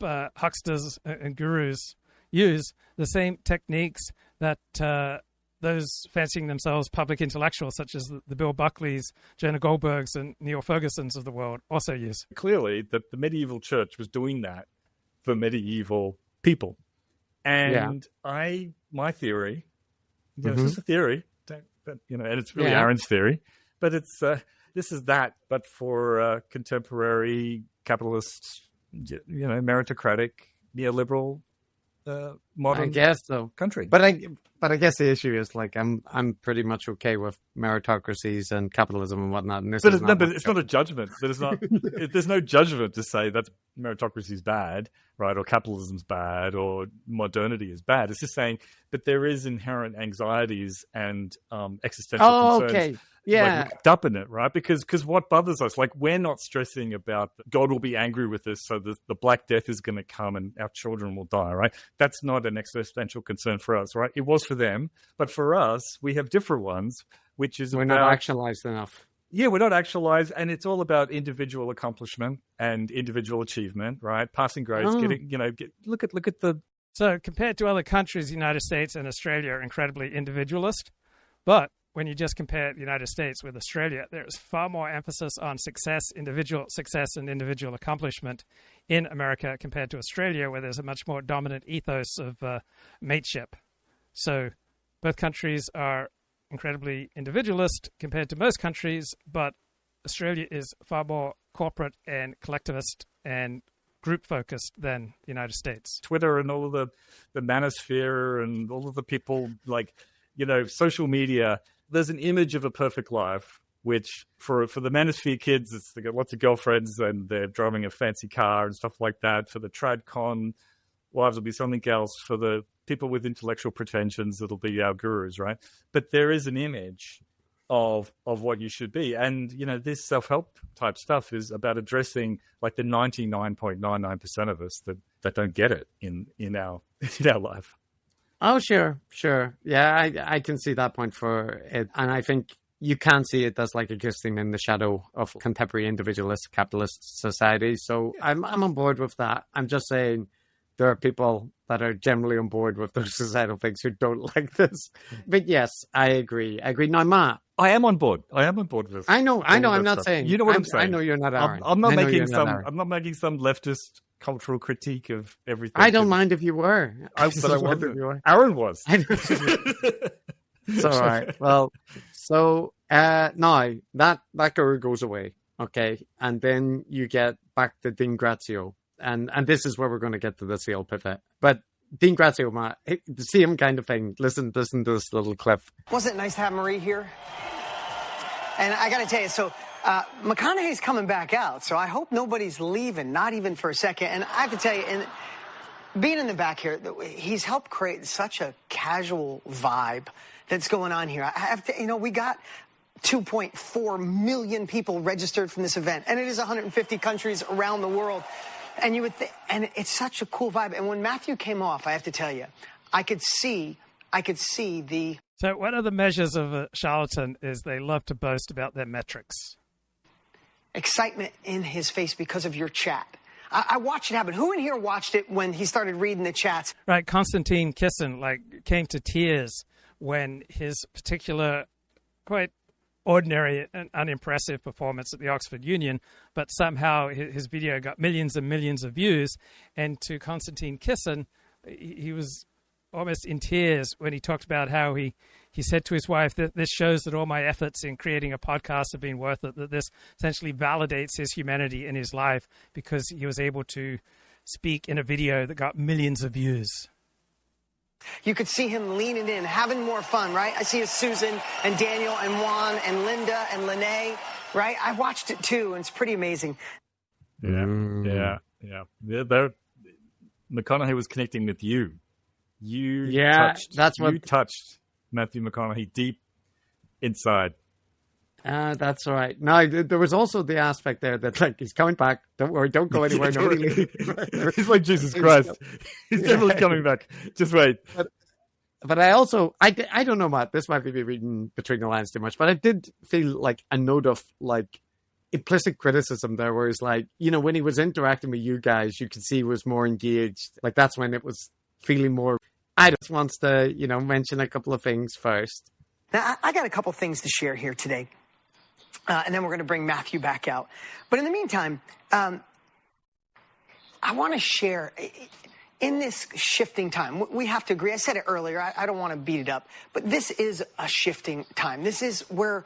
hucksters and gurus use, the same techniques that those fancying themselves public intellectuals, such as the Bill Buckleys, Jonah Goldbergs, and Neil Fergusons of the world, also use. Clearly, that the medieval church was doing that for medieval people. And my theory, this is a theory, and it's really Aaron's theory, but it's this is that, but for contemporary capitalist, meritocratic, neoliberal, modern, I guess so, country. But I guess the issue is like I'm pretty much okay with meritocracies and capitalism and whatnot. And but it's not a judgment. There's no judgment to say that meritocracy is bad, right, or capitalism's bad, or modernity is bad. It's just saying, but there is inherent anxieties and existential concerns. Wrapped up in it, right? Because what bothers us, like, we're not stressing about God will be angry with us, so the Black Death is going to come and our children will die, right? That's not an existential concern for us, right? It was for them, but for us, we have different ones, which is we're not actualized enough. Yeah, we're not actualized, and it's all about individual accomplishment and individual achievement, right? Passing grades, getting, look at the. So compared to other countries, the United States and Australia are incredibly individualist, but when you just compare the United States with Australia, there's far more emphasis on individual success and individual accomplishment in America compared to Australia, where there's a much more dominant ethos of mateship. So both countries are incredibly individualist compared to most countries, but Australia is far more corporate and collectivist and group-focused than the United States. Twitter and all of the manosphere and all of the people, social media, there's an image of a perfect life, which for the manosphere kids, they got lots of girlfriends and they're driving a fancy car and stuff like that. For the tradcon wives, it'll be something else. For the people with intellectual pretensions, it'll be our gurus, right? But there is an image of what you should be. And, this self-help type stuff is about addressing like the 99.99% of us that don't get it in our life. Oh, sure. Yeah, I can see that point for it. And I think you can see it as like existing in the shadow of contemporary individualist capitalist society. So I'm on board with that. I'm just saying there are people that are generally on board with those societal things who don't like this. But yes, I agree. Now, Matt. I am on board with this. I know. I'm not stuff. saying. You know what I'm saying. I know you're not Aaron. I'm not making some leftist cultural critique of everything. I don't mind if you were. But I wasn't. Aaron was. It's all right. Well, so now that guru goes away, okay, and then you get back to Dean Grazio, and this is where we're going to get to the sale pivot. But Dean Grazio, Matt, the same kind of thing. Listen to this little clip. Wasn't it nice to have Marie here? And I got to tell you, so McConaughey's coming back out, so I hope nobody's leaving, not even for a second. And I have to tell you, being in the back here, he's helped create such a casual vibe that's going on here. I have to, we got 2.4 million people registered from this event, and it is 150 countries around the world. And you would and it's such a cool vibe. And when Matthew came off, I have to tell you, I could see the. So one of the measures of a charlatan is they love to boast about their metrics. Excitement in his face because of your chat. I watched it happen. Who in here watched it when he started reading the chats? Right, Konstantin Kisin came to tears when his particular quite ordinary and unimpressive performance at the Oxford Union, but somehow his video got millions and millions of views. And to Konstantin Kisin, he was almost in tears when he talked about how he said to his wife that this shows that all my efforts in creating a podcast have been worth it, that this essentially validates his humanity in his life because he was able to speak in a video that got millions of views. You could see him leaning in, having more fun, right? I see Susan and Daniel and Juan and Linda and Lene, right? I watched it too, and it's pretty amazing. Yeah. Yeah. McConaughey was connecting with you. You touched Matthew McConaughey deep inside. That's right. No, there was also the aspect there that, like, he's coming back. Don't worry, don't go anywhere. Nobody leave. He's like Jesus Christ. He's definitely coming back. Just wait. But I also, I don't know, Matt, this might be reading between the lines too much, but I did feel like a note of, like, implicit criticism there, where it's like, you know, when he was interacting with you guys, you could see he was more engaged. Like, that's when it was feeling more. I just wants to, you know, mention a couple of things first. Now, I got a couple things to share here today. And then we're going to bring Matthew back out. But in the meantime, I want to share, in this shifting time, we have to agree. I said it earlier. I don't want to beat it up. But this is a shifting time. This is where,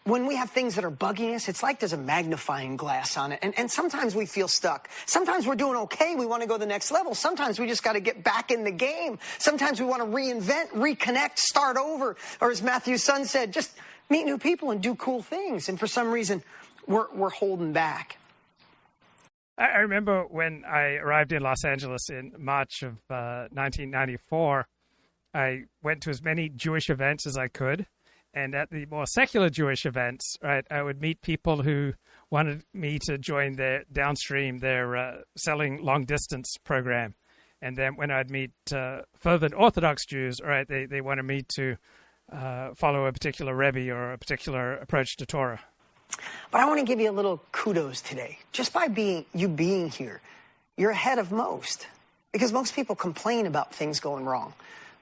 when we have things that are bugging us, it's like there's a magnifying glass on it. And sometimes we feel stuck. Sometimes we're doing okay. We want to go to the next level. Sometimes we just got to get back in the game. Sometimes we want to reinvent, reconnect, start over. Or as Matthew's son said, just meet new people and do cool things. And for some reason, we're holding back. I remember when I arrived in Los Angeles in March of 1994, I went to as many Jewish events as I could. And at the more secular Jewish events, right, I would meet people who wanted me to join their downstream, their selling long distance program. And then when I'd meet fervent Orthodox Jews, right, they wanted me to follow a particular Rebbe or a particular approach to Torah. But I want to give you a little kudos today. Just by being here, you're ahead of most. Because most people complain about things going wrong.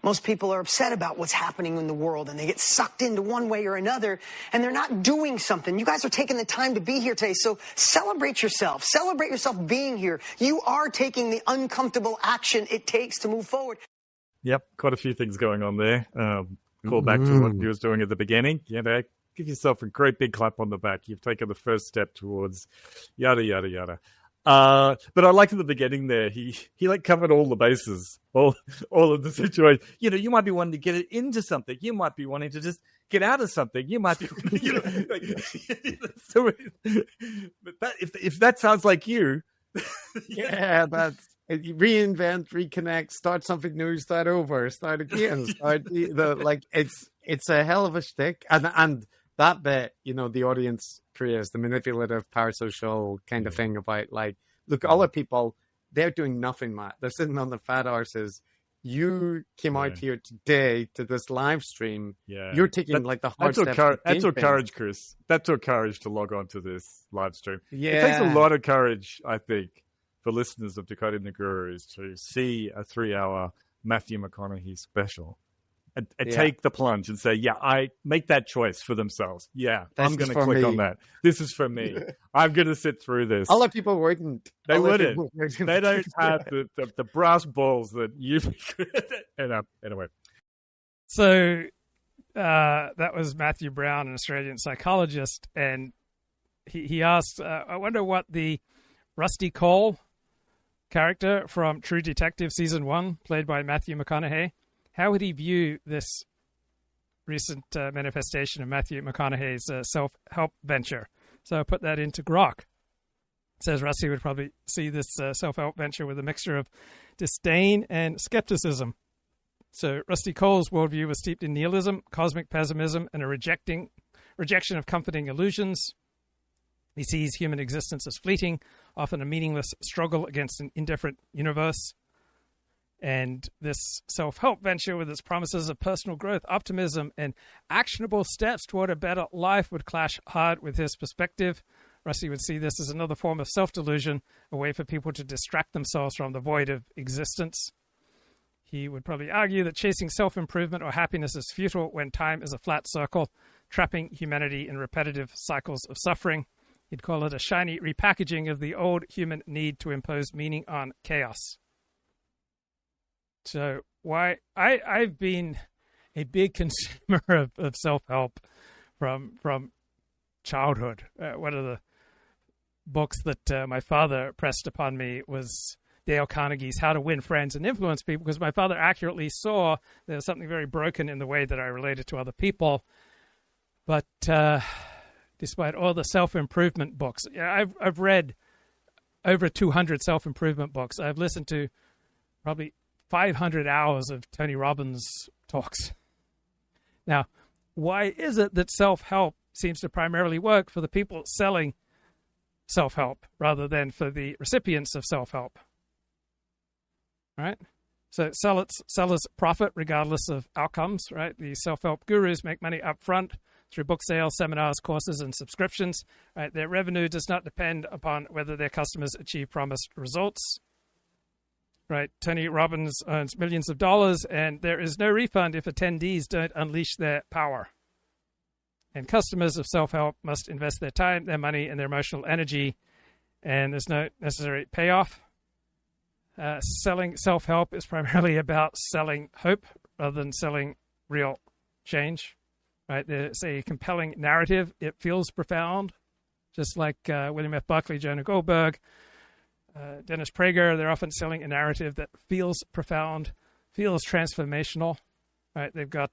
Most people are upset about what's happening in the world, and they get sucked into one way or another, and they're not doing something. You guys are taking the time to be here today, so celebrate yourself. Celebrate yourself being here. You are taking the uncomfortable action it takes to move forward. Yep, quite a few things going on there. Call back to what you was doing at the beginning. You know, give yourself a great big clap on the back. You've taken the first step towards yada, yada, yada. But I liked at the beginning there, he like covered all the bases, all of the situation. You know, you might be wanting to get it into something. You might be wanting to just get out of something. You might be, you know, like, so, but that, if that sounds like you, yeah, that's reinvent, reconnect, start something new, start over, start again, it's a hell of a shtick, and that bit, you know, the audience creates the manipulative, parasocial kind of thing about, like, look, other people, they're doing nothing, Matt. They're sitting on the fat arses. You came out here today to this live stream. Yeah. You're taking like the hard steps. That took courage, Chris. That took courage to log on to this live stream. Yeah. It takes a lot of courage, I think, for listeners of Decoding the Gurus to see a 3-hour Matthew McConaughey special. And take the plunge and say, yeah, I make that choice for themselves. Yeah, I'm going to click on that. This is for me. I'm going to sit through this. Other people wouldn't. They wouldn't. They don't have the brass balls that you've anyway. So that was Matthew Brown, an Australian psychologist. And he asked, I wonder what the Rusty Cole character from True Detective Season 1, played by Matthew McConaughey, how would he view this recent manifestation of Matthew McConaughey's self-help venture? So I put that into Grok. It says Rusty would probably see this self-help venture with a mixture of disdain and skepticism. So Rusty Cole's worldview was steeped in nihilism, cosmic pessimism, and a rejection of comforting illusions. He sees human existence as fleeting, often a meaningless struggle against an indifferent universe. And this self-help venture with its promises of personal growth, optimism, and actionable steps toward a better life would clash hard with his perspective. Rusty would see this as another form of self-delusion, a way for people to distract themselves from the void of existence. He would probably argue that chasing self-improvement or happiness is futile when time is a flat circle, trapping humanity in repetitive cycles of suffering. He'd call it a shiny repackaging of the old human need to impose meaning on chaos. So I've been a big consumer of self-help from childhood. One of the books that my father pressed upon me was Dale Carnegie's How to Win Friends and Influence People, because my father accurately saw there was something very broken in the way that I related to other people. But despite all the self-improvement books, I've read over 200 self-improvement books. I've listened to probably 500 hours of Tony Robbins talks. Now, why is it that self-help seems to primarily work for the people selling self-help rather than for the recipients of self-help? Right? So sellers profit regardless of outcomes, right? The self-help gurus make money up front through book sales, seminars, courses, and subscriptions. Right? Their revenue does not depend upon whether their customers achieve promised results. Right? Tony Robbins earns millions of dollars, and there is no refund if attendees don't unleash their power. And customers of self-help must invest their time, their money, and their emotional energy, and there's no necessary payoff. Selling self-help is primarily about selling hope rather than selling real change. Right? There's a compelling narrative. It feels profound, just like William F. Buckley, Jonah Goldberg, Dennis Prager. They're often selling a narrative that feels profound, feels transformational. Right? They've got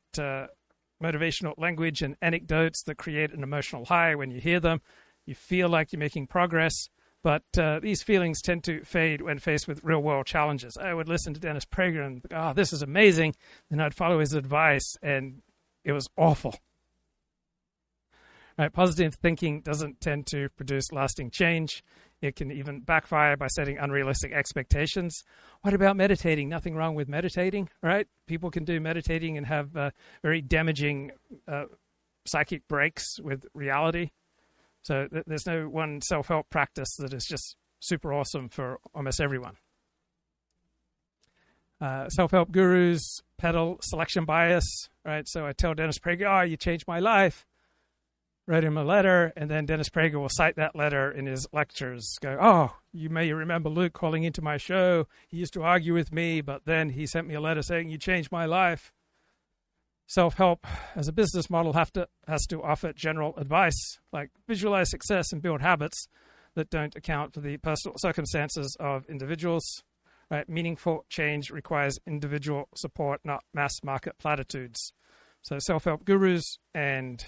motivational language and anecdotes that create an emotional high when you hear them. You feel like you're making progress. But these feelings tend to fade when faced with real-world challenges. I would listen to Dennis Prager and, this is amazing. And I'd follow his advice, and it was awful. Right, positive thinking doesn't tend to produce lasting change. It can even backfire by setting unrealistic expectations. What about meditating? Nothing wrong with meditating, right? People can do meditating and have very damaging psychic breaks with reality. So there's no one self-help practice that is just super awesome for almost everyone. Self-help gurus peddle selection bias, right? So I tell Dennis Prager, you changed my life. Wrote him a letter, and then Dennis Prager will cite that letter in his lectures. Go, you may remember Luke calling into my show. He used to argue with me, but then he sent me a letter saying, you changed my life. Self-help as a business model has to offer general advice, like visualize success and build habits that don't account for the personal circumstances of individuals. Right? Meaningful change requires individual support, not mass market platitudes. So self-help gurus and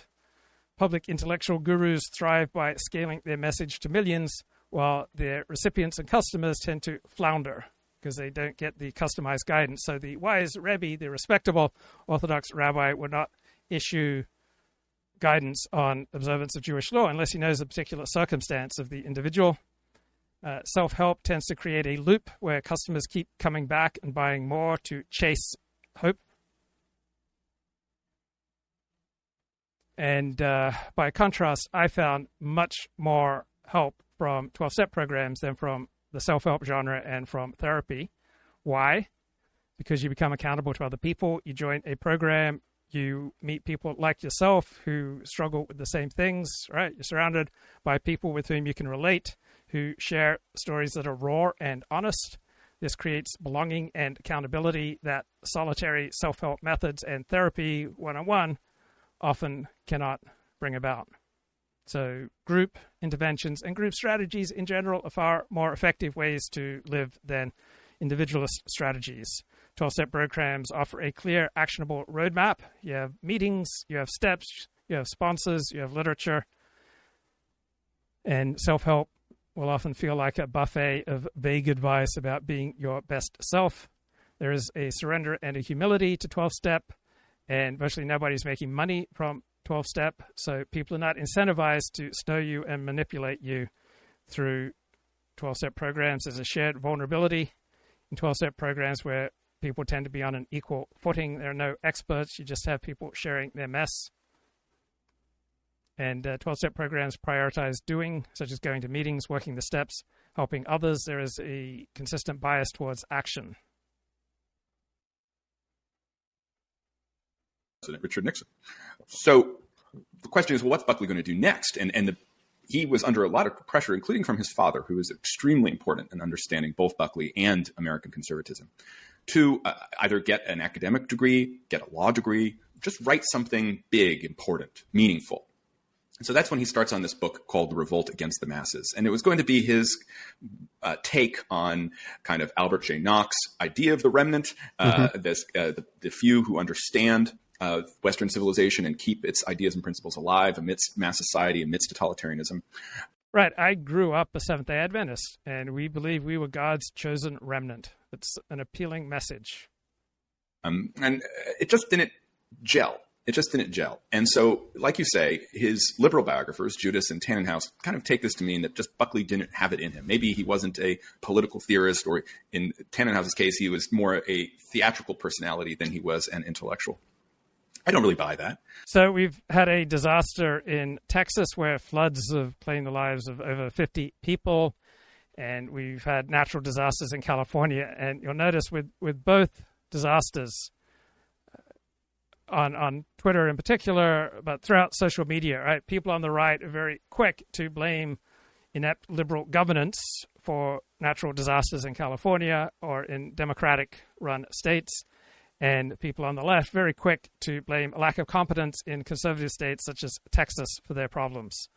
public intellectual gurus thrive by scaling their message to millions, while their recipients and customers tend to flounder because they don't get the customized guidance. So the wise Rebbe, the respectable Orthodox rabbi, would not issue guidance on observance of Jewish law unless he knows the particular circumstance of the individual. Self-help tends to create a loop where customers keep coming back and buying more to chase hope. And by contrast, I found much more help from 12-step programs than from the self-help genre and from therapy. Why? Because you become accountable to other people. You join a program. You meet people like yourself who struggle with the same things, right? You're surrounded by people with whom you can relate, who share stories that are raw and honest. This creates belonging and accountability that solitary self-help methods and therapy one-on-one often cannot bring about. So group interventions and group strategies in general are far more effective ways to live than individualist strategies. 12-step programs offer a clear, actionable roadmap. You have meetings, you have steps, you have sponsors, you have literature. And self-help will often feel like a buffet of vague advice about being your best self. There is a surrender and a humility to 12-step, and virtually nobody's making money from 12-step, so people are not incentivized to stow you and manipulate you through 12-step programs. There's a shared vulnerability in 12-step programs where people tend to be on an equal footing. There are no experts. You just have people sharing their mess. And 12-step programs prioritize doing, such as going to meetings, working the steps, helping others. There is a consistent bias towards action. Richard Nixon. So the question is, well, what's Buckley going to do next? He was under a lot of pressure, including from his father, who was extremely important in understanding both Buckley and American conservatism, to either get an academic degree, get a law degree, just write something big, important, meaningful. And so that's when he starts on this book called The Revolt Against the Masses. And it was going to be his take on kind of Albert J. Nock's idea of the remnant, the few who understand Western civilization and keep its ideas and principles alive amidst mass society, amidst totalitarianism. Right. I grew up a Seventh-day Adventist, and we believe we were God's chosen remnant. It's an appealing message. And it just didn't gel. It just didn't gel. And so, like you say, his liberal biographers, Judas and Tannenhouse, kind of take this to mean that just Buckley didn't have it in him. Maybe he wasn't a political theorist, or in Tannenhouse's case, he was more a theatrical personality than he was an intellectual. I don't really buy that. So we've had a disaster in Texas where floods have claimed the lives of over 50 people. And we've had natural disasters in California. And you'll notice with both disasters, on Twitter in particular, but throughout social media, right? People on the right are very quick to blame inept liberal governance for natural disasters in California or in Democratic-run states, and people on the left very quick to blame a lack of competence in conservative states such as Texas for their problems.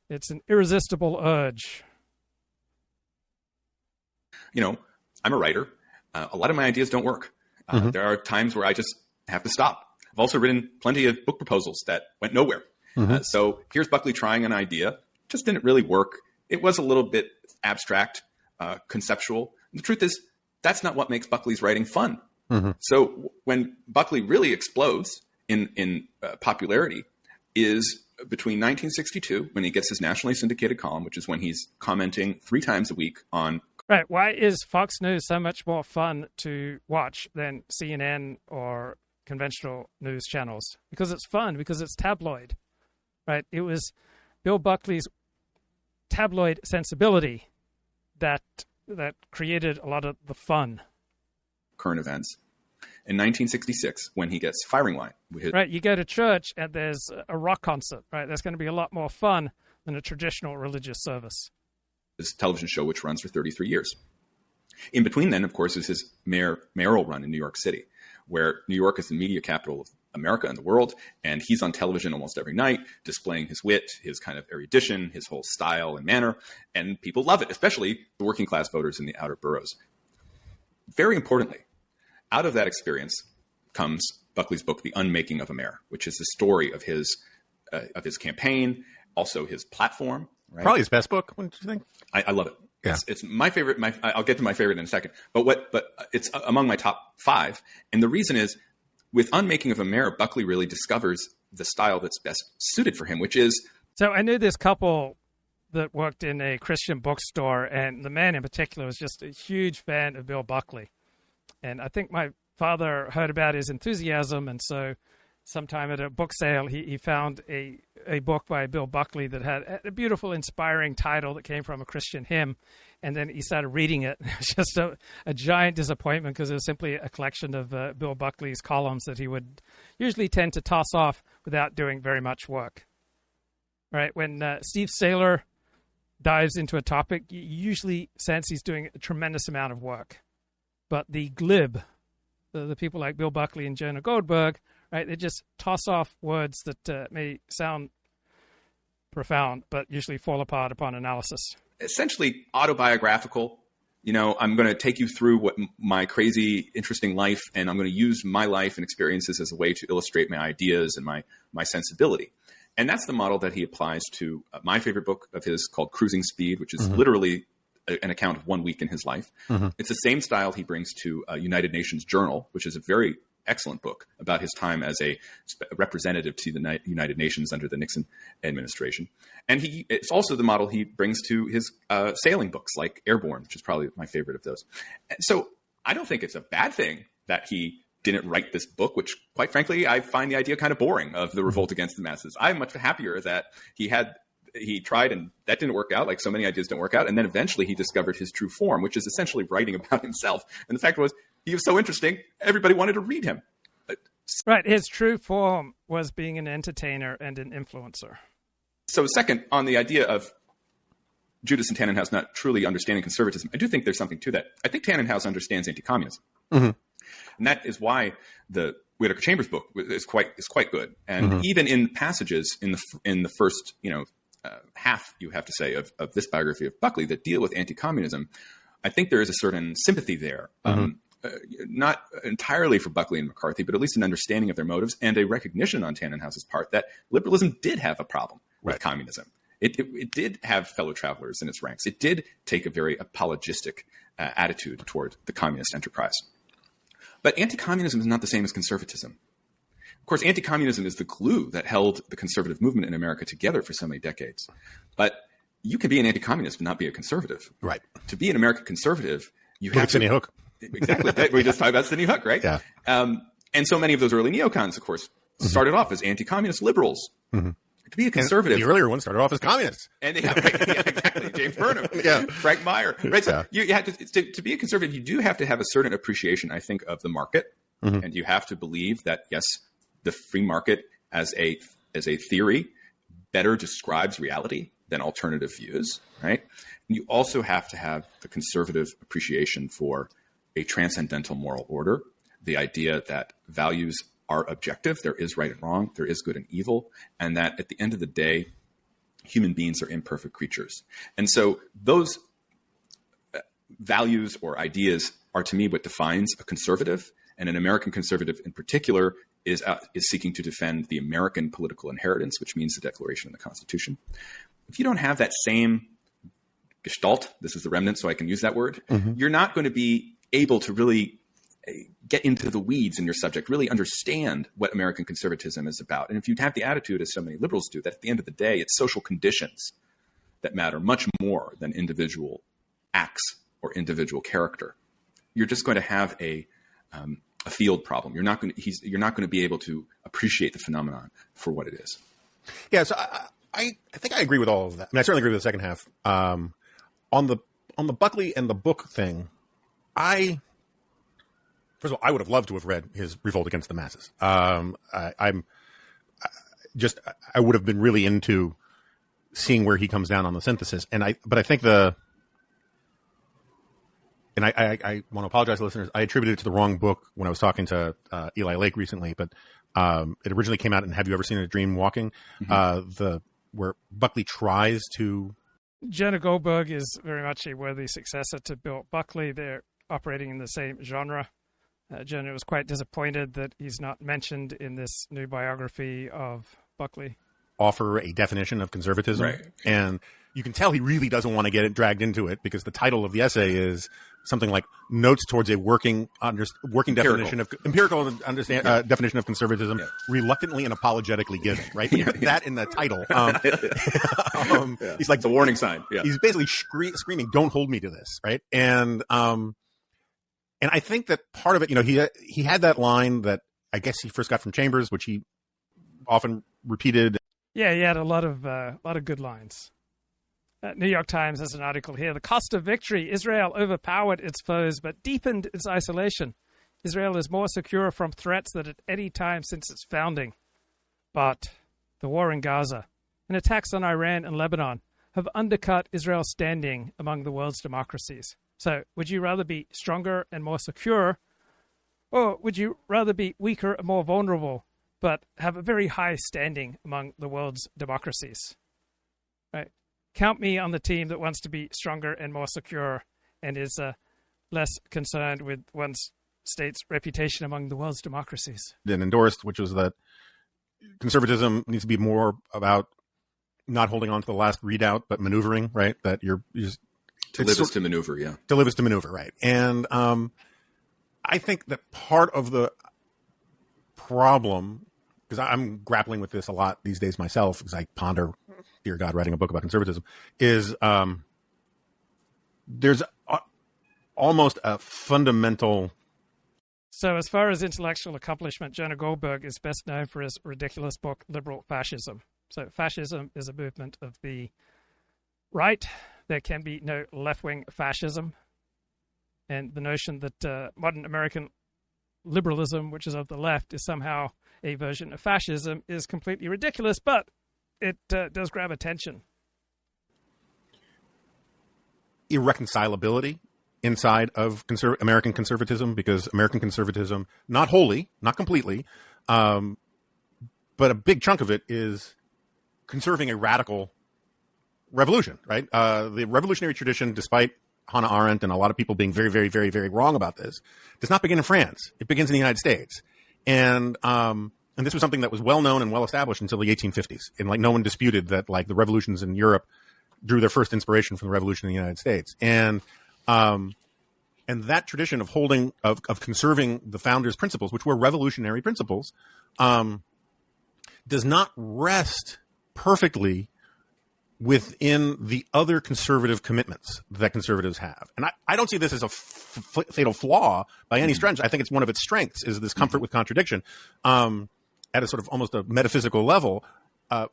It's an irresistible urge. You know, I'm a writer. A lot of my ideas don't work. There are times where I just have to stop. I've also written plenty of book proposals that went nowhere. So here's Buckley trying an idea. Just didn't really work. It was a little bit abstract, conceptual. And the truth is, that's not what makes Buckley's writing fun. So when Buckley really explodes in popularity is between 1962, when he gets his nationally syndicated column, which is when he's commenting 3 times a week on... Right. Why is Fox News so much more fun to watch than CNN or conventional news channels? Because it's fun, because it's tabloid, right? It was Bill Buckley's tabloid sensibility that created a lot of the fun. Current events. In 1966, when he gets Firing Line. Right, you go to church and there's a rock concert, right? That's going to be a lot more fun than a traditional religious service. This television show, which runs for 33 years. In between then, of course, is his mayoral run in New York City, where New York is the media capital of America and the world, and he's on television almost every night, displaying his wit, his kind of erudition, his whole style and manner, and people love it, especially the working class voters in the outer boroughs. Very importantly, out of that experience comes Buckley's book, The Unmaking of a Mayor, which is the story of his campaign, also his platform. Right? Probably his best book, wouldn't you think? I love it. Yeah. It's my favorite. I'll get to my favorite in a second. But it's among my top 5. And the reason is, with Unmaking of a Mayor, Buckley really discovers the style that's best suited for him, which is... So I knew this couple that worked in a Christian bookstore, and the man in particular was just a huge fan of Bill Buckley. And I think my father heard about his enthusiasm, and so sometime at a book sale, he found a book by Bill Buckley that had a beautiful, inspiring title that came from a Christian hymn. And then he started reading it. It was just a giant disappointment because it was simply a collection of Bill Buckley's columns that he would usually tend to toss off without doing very much work. Right? When Steve Saylor dives into a topic, you usually sense he's doing a tremendous amount of work. But the glib, the people like Bill Buckley and Jonah Goldberg, right, they just toss off words that may sound profound, but usually fall apart upon analysis. Essentially autobiographical. You know, I'm going to take you through what my crazy, interesting life, and I'm going to use my life and experiences as a way to illustrate my ideas and my sensibility. And that's the model that he applies to my favorite book of his called Cruising Speed, which is literally an account of 1 week in his life. It's the same style he brings to United Nations Journal, which is a very excellent book about his time as a representative to the United Nations under the Nixon administration. And it's also the model he brings to his sailing books like Airborne, which is probably my favorite of those. And so I don't think it's a bad thing that he didn't write this book, which quite frankly, I find the idea kind of boring of the revolt against the masses. I'm much happier that he tried and that didn't work out, like so many ideas didn't work out. And then eventually he discovered his true form, which is essentially writing about himself. And the fact was, he was so interesting, everybody wanted to read him. Right. His true form was being an entertainer and an influencer. So second, on the idea of Judas and Tannenhouse not truly understanding conservatism, I do think there's something to that. I think Tannenhouse understands anti-communism. And that is why the Whittaker Chambers book is quite good. And even in passages in the first, half, you have to say, of this biography of Buckley that deal with anti-communism, I think there is a certain sympathy there. Not entirely for Buckley and McCarthy, but at least an understanding of their motives and a recognition on Tannenhouse's part that liberalism did have a problem with communism. It did have fellow travelers in its ranks. It did take a very apologistic attitude toward the communist enterprise. But anti-communism is not the same as conservatism. Of course, anti-communism is the glue that held the conservative movement in America together for so many decades. But you can be an anti-communist but not be a conservative. Right. To be an American conservative, you Look have at Sidney Hook. Exactly. We just talked about Sidney Hook, right? Yeah. And so many of those early neocons, of course, started off as anti-communist liberals. Mm-hmm. To be a conservative, and the earlier ones started off as communists. And exactly, James Burnham, Frank Meyer, right? So you have to be a conservative. You do have to have a certain appreciation, I think, of the market, and you have to believe that yes, the free market as a theory better describes reality than alternative views, right? And you also have to have the conservative appreciation for a transcendental moral order, the idea that values are objective, there is right and wrong, there is good and evil, and that at the end of the day, human beings are imperfect creatures. And so those values or ideas are, to me, what defines a conservative, and an American conservative in particular is seeking to defend the American political inheritance, which means the Declaration and the Constitution. If you don't have that same gestalt, this is the remnant, so I can use that word, you're not going to be able to really get into the weeds in your subject, really understand what American conservatism is about. And if you have the attitude, as so many liberals do, that at the end of the day, it's social conditions that matter much more than individual acts or individual character, you're just going to have a field problem. You're not going to be able to appreciate the phenomenon for what it is. Yeah, so I think I agree with all of that. I mean, I certainly agree with the second half. On the Buckley and the book thing, first of all, I would have loved to have read his Revolt Against the Masses. I would have been really into seeing where he comes down on the synthesis. But I think I want to apologize to listeners. I attributed it to the wrong book when I was talking to Eli Lake recently, but it originally came out in Have You Ever Seen a Dream Walking? Where Buckley tries to... Jonah Goldberg is very much a worthy successor to Bill Buckley. They're operating in the same genre. Jonah was quite disappointed that he's not mentioned in this new biography of Buckley. Offer a definition of conservatism. Right. And you can tell he really doesn't want to get it dragged into it because the title of the essay is something like Notes Towards a Working Definition of Empirical Definition of Conservatism, Reluctantly and Apologetically Given, right? That in the title. He's like, it's a warning sign. Yeah. He's basically screaming, don't hold me to this, right? And I think that part of it, he had that line that I guess he first got from Chambers, which he often repeated. Yeah, he had a lot of good lines. New York Times has an article here. The cost of victory. Israel overpowered its foes, but deepened its isolation. Israel is more secure from threats than at any time since its founding. But the war in Gaza and attacks on Iran and Lebanon have undercut Israel's standing among the world's democracies. So, would you rather be stronger and more secure, or would you rather be weaker and more vulnerable, but have a very high standing among the world's democracies? Right? Count me on the team that wants to be stronger and more secure and is less concerned with one's state's reputation among the world's democracies. Then endorsed, which was that conservatism needs to be more about not holding on to the last readout, but maneuvering, right? That you're just... To live is to maneuver, yeah. To live is to maneuver, right. And I think that part of the problem, because I'm grappling with this a lot these days myself, because I ponder, dear God, writing a book about conservatism, is there's almost a fundamental... So as far as intellectual accomplishment, Jonah Goldberg is best known for his ridiculous book, Liberal Fascism. So fascism is a movement of the right. There can be no left-wing fascism. And the notion that modern American liberalism, which is of the left, is somehow a version of fascism is completely ridiculous, but it does grab attention. Irreconcilability inside of American conservatism, because American conservatism, not wholly, not completely, but a big chunk of it is conserving a radical revolution, right? The revolutionary tradition, despite Hannah Arendt and a lot of people being very, very, very, very wrong about this, does not begin in France. It begins in the United States. And and this was something that was well known and well established until the 1850s, and like no one disputed that like the revolutions in Europe drew their first inspiration from the revolution in the United States, and that tradition of holding of conserving the founders' principles, which were revolutionary principles, does not rest perfectly within the other conservative commitments that conservatives have. And I don't see this as a fatal flaw by any stretch. I think it's one of its strengths, is this comfort with contradiction at a sort of almost a metaphysical level.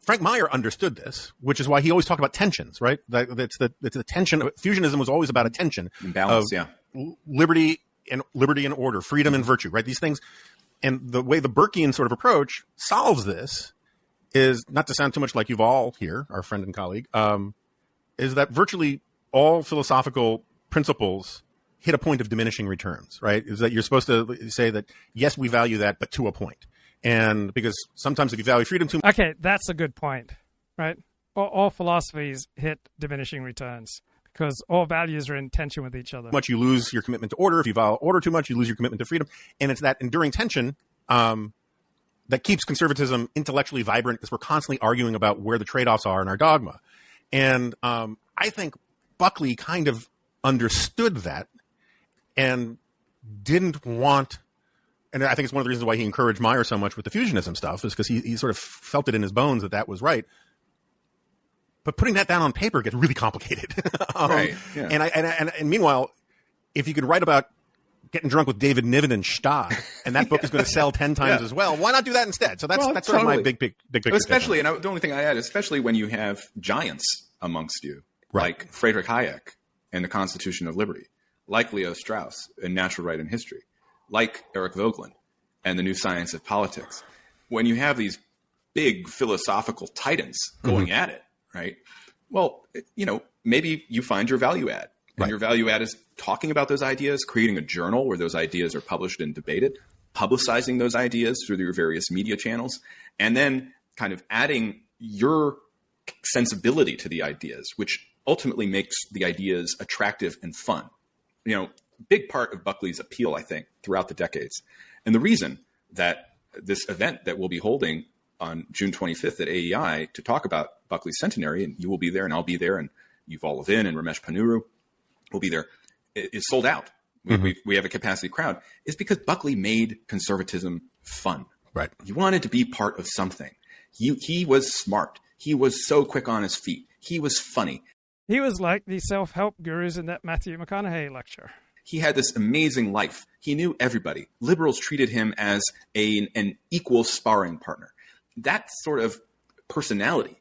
Frank Meyer understood this, which is why he always talked about tensions, right? It's the tension. Fusionism was always about a tension. Balance, yeah. Liberty and order, freedom and virtue, right? These things. And the way the Burkean sort of approach solves this is, not to sound too much like Yuval here, our friend and colleague, is that virtually all philosophical principles hit a point of diminishing returns, right? Is that you're supposed to say that, yes, we value that, but to a point. And because sometimes if you value freedom too much... Okay, that's a good point, right? All philosophies hit diminishing returns because all values are in tension with each other. Much you lose your commitment to order. If you value order too much, you lose your commitment to freedom. And it's that enduring tension that keeps conservatism intellectually vibrant, because we're constantly arguing about where the trade-offs are in our dogma. And I think Buckley kind of understood that and didn't want... And I think it's one of the reasons why he encouraged Meyer so much with the fusionism stuff, is because he sort of felt it in his bones that was right. But putting that down on paper gets really complicated. Right. Yeah. And meanwhile, if you could write about getting drunk with David Niven and Stad, and that book is going to sell 10 times as well, why not do that instead? So that's sort of my big picture. Especially, and the only thing I add, especially when you have giants amongst you, like Friedrich Hayek and the Constitution of Liberty, like Leo Strauss in Natural Right and History, like Eric Voegelin and the New Science of Politics. When you have these big philosophical titans going at it, right? Well, maybe you find your value add. And your value add is talking about those ideas, creating a journal where those ideas are published and debated, publicizing those ideas through your various media channels, and then kind of adding your sensibility to the ideas, which ultimately makes the ideas attractive and fun. Big part of Buckley's appeal, I think, throughout the decades. And the reason that this event that we'll be holding on June 25th at AEI to talk about Buckley's centenary, and you will be there and I'll be there and Yuval Levin and Ramesh Ponnuru will be there, is sold out. We have a capacity crowd, is because Buckley made conservatism fun. Right. He wanted to be part of something. He was smart. He was so quick on his feet. He was funny. He was like the self-help gurus in that Matthew McConaughey lecture. He had this amazing life. He knew everybody. Liberals treated him as an equal sparring partner. That sort of personality,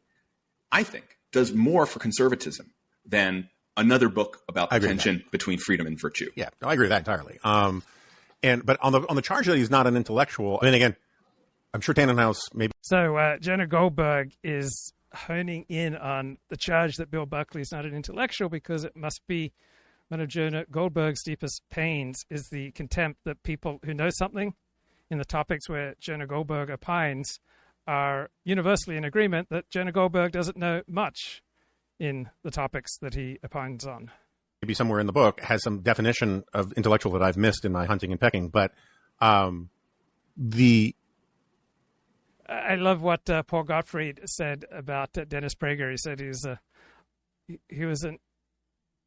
I think, does more for conservatism than another book about the tension between freedom and virtue. Yeah, I agree with that entirely. But on the charge that he's not an intellectual, I mean, again, I'm sure Tannenhouse maybe. So Jonah Goldberg is honing in on the charge that Bill Buckley is not an intellectual, because it must be one of Jonah Goldberg's deepest pains is the contempt that people who know something in the topics where Jonah Goldberg opines are universally in agreement that Jonah Goldberg doesn't know much in the topics that he opines on. Maybe somewhere in the book has some definition of intellectual that I've missed in my hunting and pecking, but I love what Paul Gottfried said about Dennis Prager. He said he was an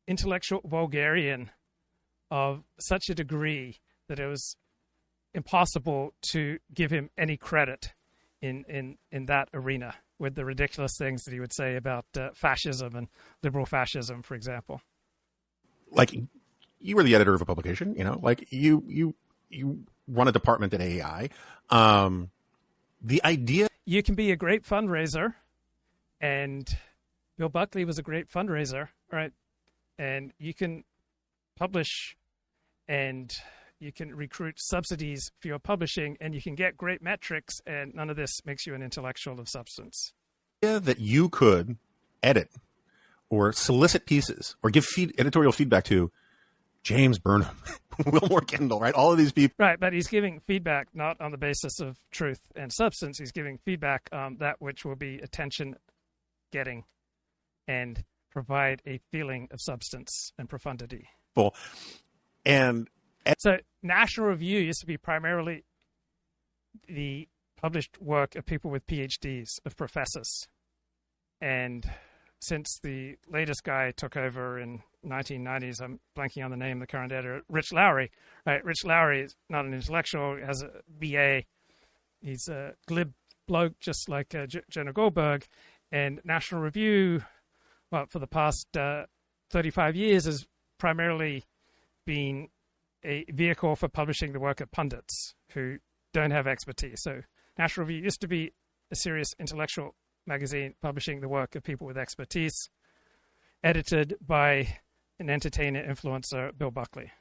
intellectual vulgarian of such a degree that it was impossible to give him any credit in that arena, with the ridiculous things that he would say about fascism and liberal fascism, for example. Like, you were the editor of a publication, like you run a department at AEI. The idea... You can be a great fundraiser, and Bill Buckley was a great fundraiser, right? And you can publish, and you can recruit subsidies for your publishing, and you can get great metrics, and none of this makes you an intellectual of substance. That you could edit or solicit pieces or give editorial feedback to James Burnham, Wilmore Kendall, right? All of these people. Right, but he's giving feedback not on the basis of truth and substance. He's giving feedback on that which will be attention-getting and provide a feeling of substance and profundity. And so National Review used to be primarily the published work of people with PhDs, of professors. And since the latest guy took over in 1990s, I'm blanking on the name of the current editor, Rich Lowry. Right, Rich Lowry is not an intellectual, has a BA. He's a glib bloke just like Jonah Goldberg. And National Review, well, for the past 35 years has primarily been a vehicle for publishing the work of pundits who don't have expertise. So National Review used to be a serious intellectual magazine publishing the work of people with expertise, edited by an entertainer influencer, Bill Buckley.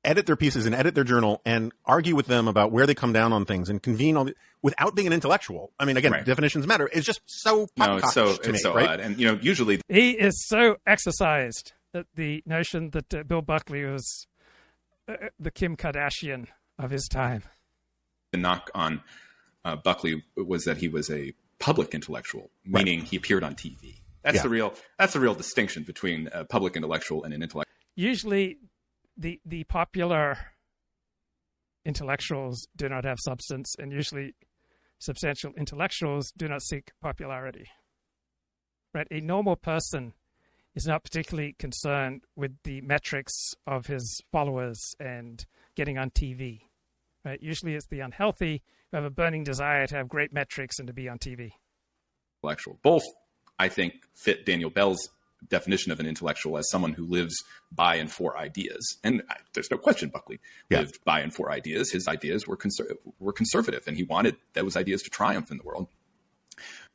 Edit their pieces and edit their journal and argue with them about where they come down on things and convene all without being an intellectual. I mean, again, definitions matter. It's just so odd. And, usually he is so exercised at the notion that Bill Buckley was the Kim Kardashian of his time. The knock on Buckley was that he was a public intellectual, meaning he appeared on TV. That's the real distinction between a public intellectual and an intellectual. Usually the popular intellectuals do not have substance, and usually substantial intellectuals do not seek popularity. Right? A normal person is not particularly concerned with the metrics of his followers and getting on TV. Right? Usually it's the unhealthy who have a burning desire to have great metrics and to be on TV. Intellectual. Both, I think, fit Daniel Bell's definition of an intellectual as someone who lives by and for ideas. And there's no question Buckley lived by and for ideas. His ideas were conservative, and he wanted those ideas to triumph in the world.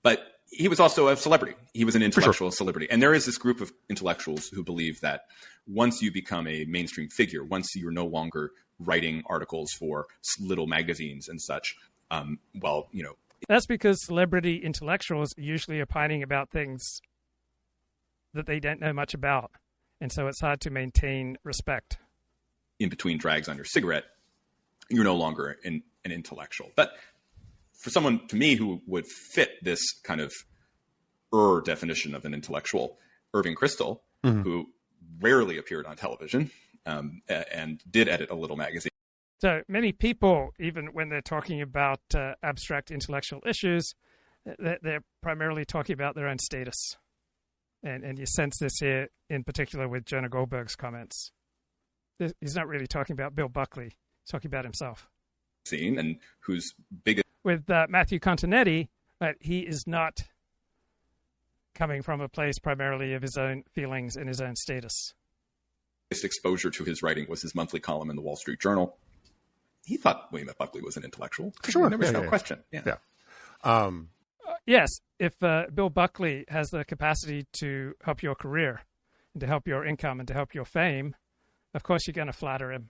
But he was also a celebrity. He was an intellectual celebrity. And there is this group of intellectuals who believe that once you become a mainstream figure, once you're no longer writing articles for little magazines and such, That's because celebrity intellectuals are usually opining about things that they don't know much about. And so it's hard to maintain respect. In between drags on your cigarette, you're no longer an intellectual. But for someone, to me, who would fit this kind of definition of an intellectual, Irving Kristol, who rarely appeared on television and did edit a little magazine. So many people, even when they're talking about abstract intellectual issues, they're primarily talking about their own status. And you sense this here in particular with Jonah Goldberg's comments. He's not really talking about Bill Buckley. He's talking about himself. And whose biggest... With Matthew Continetti, he is not coming from a place primarily of his own feelings and his own status. Exposure to his writing was his monthly column in the Wall Street Journal. He thought William F. Buckley was an intellectual. Sure. There was no question. Yes, if Bill Buckley has the capacity to help your career and to help your income and to help your fame, of course you're going to flatter him.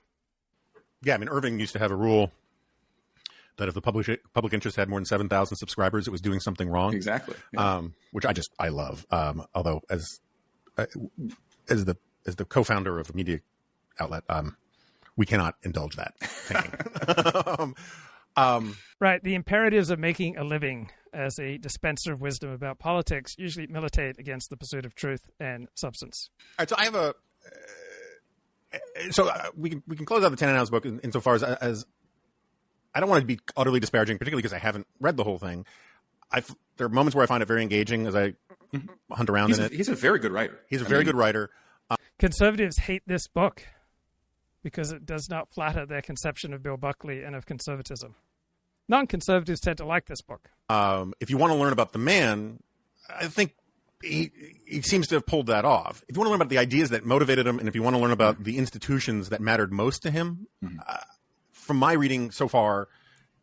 Yeah, I mean, Irving used to have a rule that if the public interest had more than 7,000 subscribers, it was doing something wrong. Exactly. Which I love. Although as the co-founder of a media outlet, we cannot indulge that thinking. Right. The imperatives of making a living as a dispenser of wisdom about politics usually militate against the pursuit of truth and substance. All right. So I have we can close out the 10 Hours book insofar as I don't want to be utterly disparaging, particularly because I haven't read the whole thing. There are moments where I find it very engaging as I hunt around in it. He's a very good writer. He's a very good writer. Conservatives hate this book because it does not flatter their conception of Bill Buckley and of conservatism. Non-conservatives tend to like this book. If you want to learn about the man, I think he seems to have pulled that off. If you want to learn about the ideas that motivated him, and if you want to learn about the institutions that mattered most to him, from my reading so far,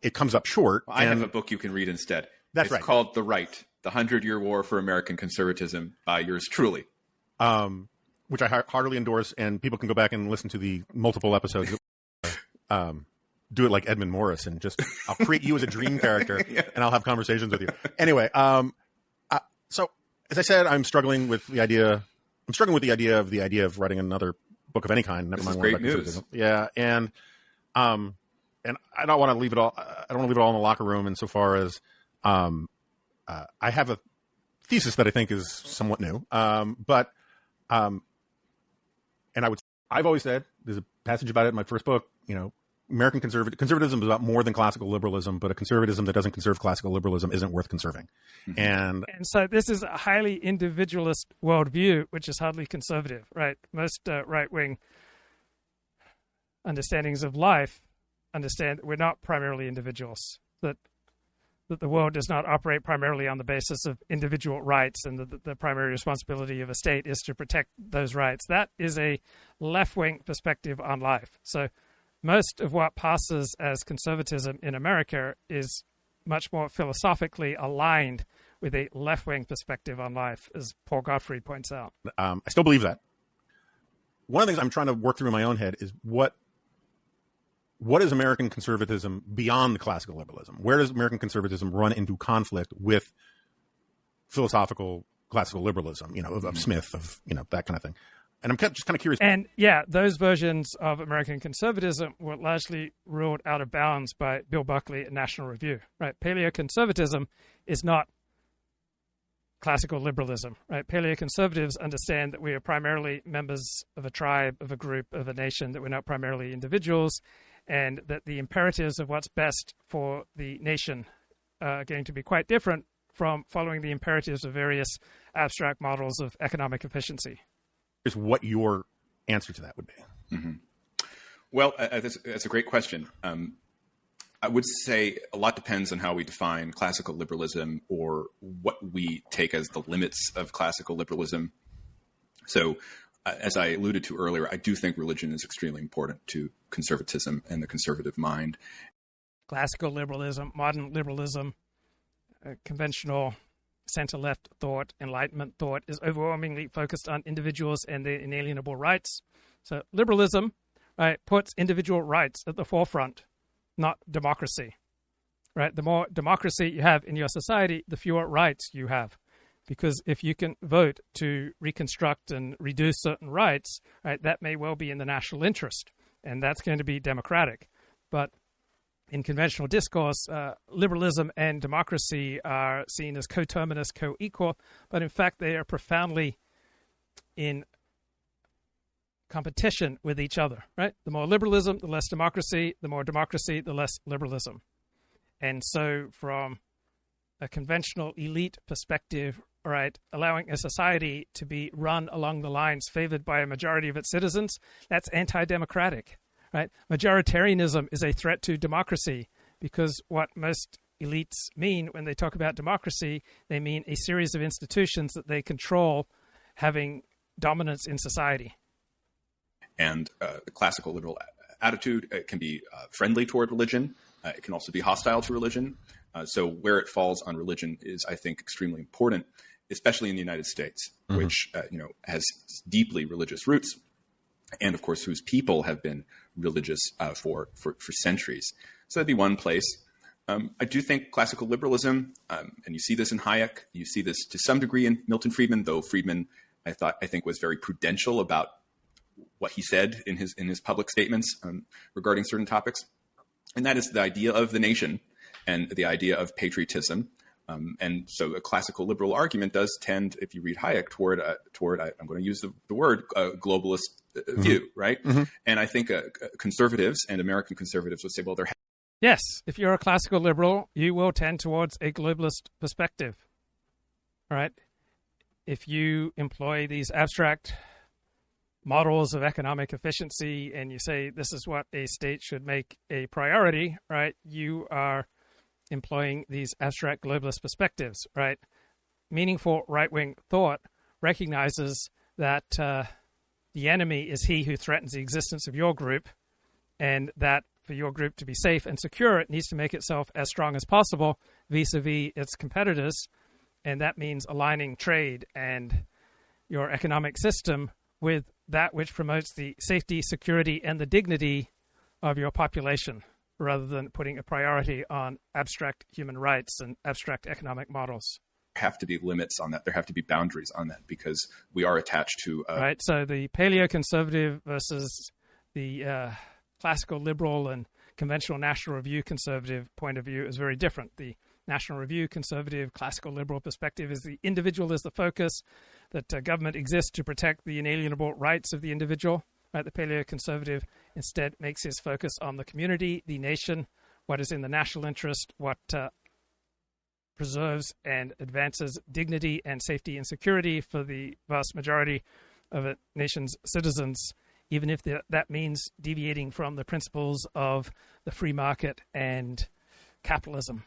it comes up short. Well, I have a book you can read instead. It's right. It's called The Right, The 100-Year War for American Conservatism by yours truly. Which I heartily endorse, and people can go back and listen to the multiple episodes. Do it like Edmund Morris and just I'll create you as a dream character and I'll have conversations with you. Anyway, so as I said, I'm struggling with the idea of writing another book of any kind. Never mind. Great news. Yeah, and I don't want to leave it all. I don't want to leave it all in the locker room. Insofar as I have a thesis that I think is somewhat new, but I've always said there's a passage about it in my first book. American conservatism is about more than classical liberalism, but a conservatism that doesn't conserve classical liberalism isn't worth conserving. And so this is a highly individualist worldview, which is hardly conservative, right? Most right-wing understandings of life understand that we're not primarily individuals, that the world does not operate primarily on the basis of individual rights, and that the primary responsibility of a state is to protect those rights. That is a left-wing perspective on life. So most of what passes as conservatism in America is much more philosophically aligned with a left-wing perspective on life, as Paul Gottfried points out. I still believe that. One of the things I'm trying to work through in my own head is what is American conservatism beyond the classical liberalism? Where does American conservatism run into conflict with philosophical classical liberalism, of Smith, of, that kind of thing? And I'm just kind of curious. And yeah, those versions of American conservatism were largely ruled out of bounds by Bill Buckley at National Review, right? Paleoconservatism is not classical liberalism, right? Paleoconservatives understand that we are primarily members of a tribe, of a group, of a nation, that we're not primarily individuals, and that the imperatives of what's best for the nation are going to be quite different from following the imperatives of various abstract models of economic efficiency. Is what your answer to that would be. Well, that's a great question. I would say a lot depends on how we define classical liberalism, or what we take as the limits of classical liberalism. So, as I alluded to earlier, I do think religion is extremely important to conservatism and the conservative mind. Classical liberalism, modern liberalism, conventional center-left thought, Enlightenment thought is overwhelmingly focused on individuals and their inalienable rights. So liberalism, right, puts individual rights at the forefront, not democracy, right? The more democracy you have in your society, the fewer rights you have. Because if you can vote to reconstruct and reduce certain rights, right, that may well be in the national interest, and that's going to be democratic. But in conventional discourse, liberalism and democracy are seen as coterminous, co-equal, but in fact they are profoundly in competition with each other, right? The more liberalism, the less democracy. The more democracy, the less liberalism. And so from a conventional elite perspective, right, allowing a society to be run along the lines favored by a majority of its citizens, that's anti-democratic. Right? Majoritarianism is a threat to democracy, because what most elites mean when they talk about democracy, they mean a series of institutions that they control having dominance in society. And the classical liberal attitude can be friendly toward religion. It can also be hostile to religion. So where it falls on religion is, I think, extremely important, especially in the United States, which has deeply religious roots, and of course, whose people have been religious for centuries. So that'd be one place. I do think classical liberalism, and you see this in Hayek, you see this to some degree in Milton Friedman, though Friedman, I think, was very prudential about what he said in his public statements regarding certain topics. And that is the idea of the nation and the idea of patriotism. And so a classical liberal argument does tend, if you read Hayek, toward I'm going to use the word globalist view, right? And I think conservatives and American conservatives would say, well, they're... Yes, if you're a classical liberal, you will tend towards a globalist perspective, right? If you employ these abstract models of economic efficiency and you say this is what a state should make a priority, right, you are employing these abstract globalist perspectives, right? Meaningful right-wing thought recognizes that the enemy is he who threatens the existence of your group, and that for your group to be safe and secure, it needs to make itself as strong as possible vis-a-vis its competitors, and that means aligning trade and your economic system with that which promotes the safety, security, and the dignity of your population, rather than putting a priority on abstract human rights and abstract economic models. There have to be limits on that. There have to be boundaries on that, because we are attached to... Right, so the paleo-conservative versus the classical liberal and conventional National Review conservative point of view is very different. The National Review conservative classical liberal perspective is the individual is the focus, that government exists to protect the inalienable rights of the individual. Right, the paleo-conservative instead makes his focus on the community, the nation, what is in the national interest, what preserves and advances dignity and safety and security for the vast majority of a nation's citizens, even if that means deviating from the principles of the free market and capitalism.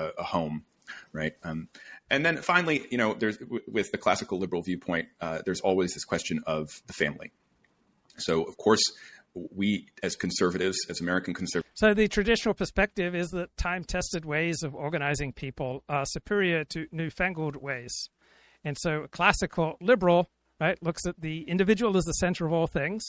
A home, right? And then finally, there's with the classical liberal viewpoint, there's always this question of the family. So, of course, we as conservatives, as American conservatives. So the traditional perspective is that time-tested ways of organizing people are superior to newfangled ways. And so a classical liberal, right, looks at the individual as the center of all things,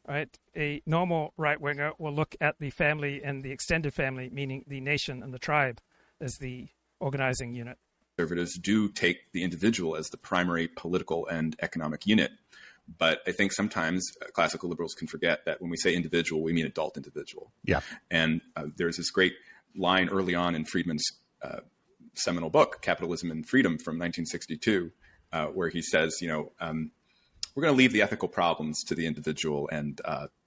right? A normal right-winger will look at the family and the extended family, meaning the nation and the tribe, as the organizing unit. Conservatives do take the individual as the primary political and economic unit. But I think sometimes classical liberals can forget that when we say individual, we mean adult individual. Yeah. And there's this great line early on in Friedman's seminal book, Capitalism and Freedom from 1962, where he says, we're going to leave the ethical problems to the individual, and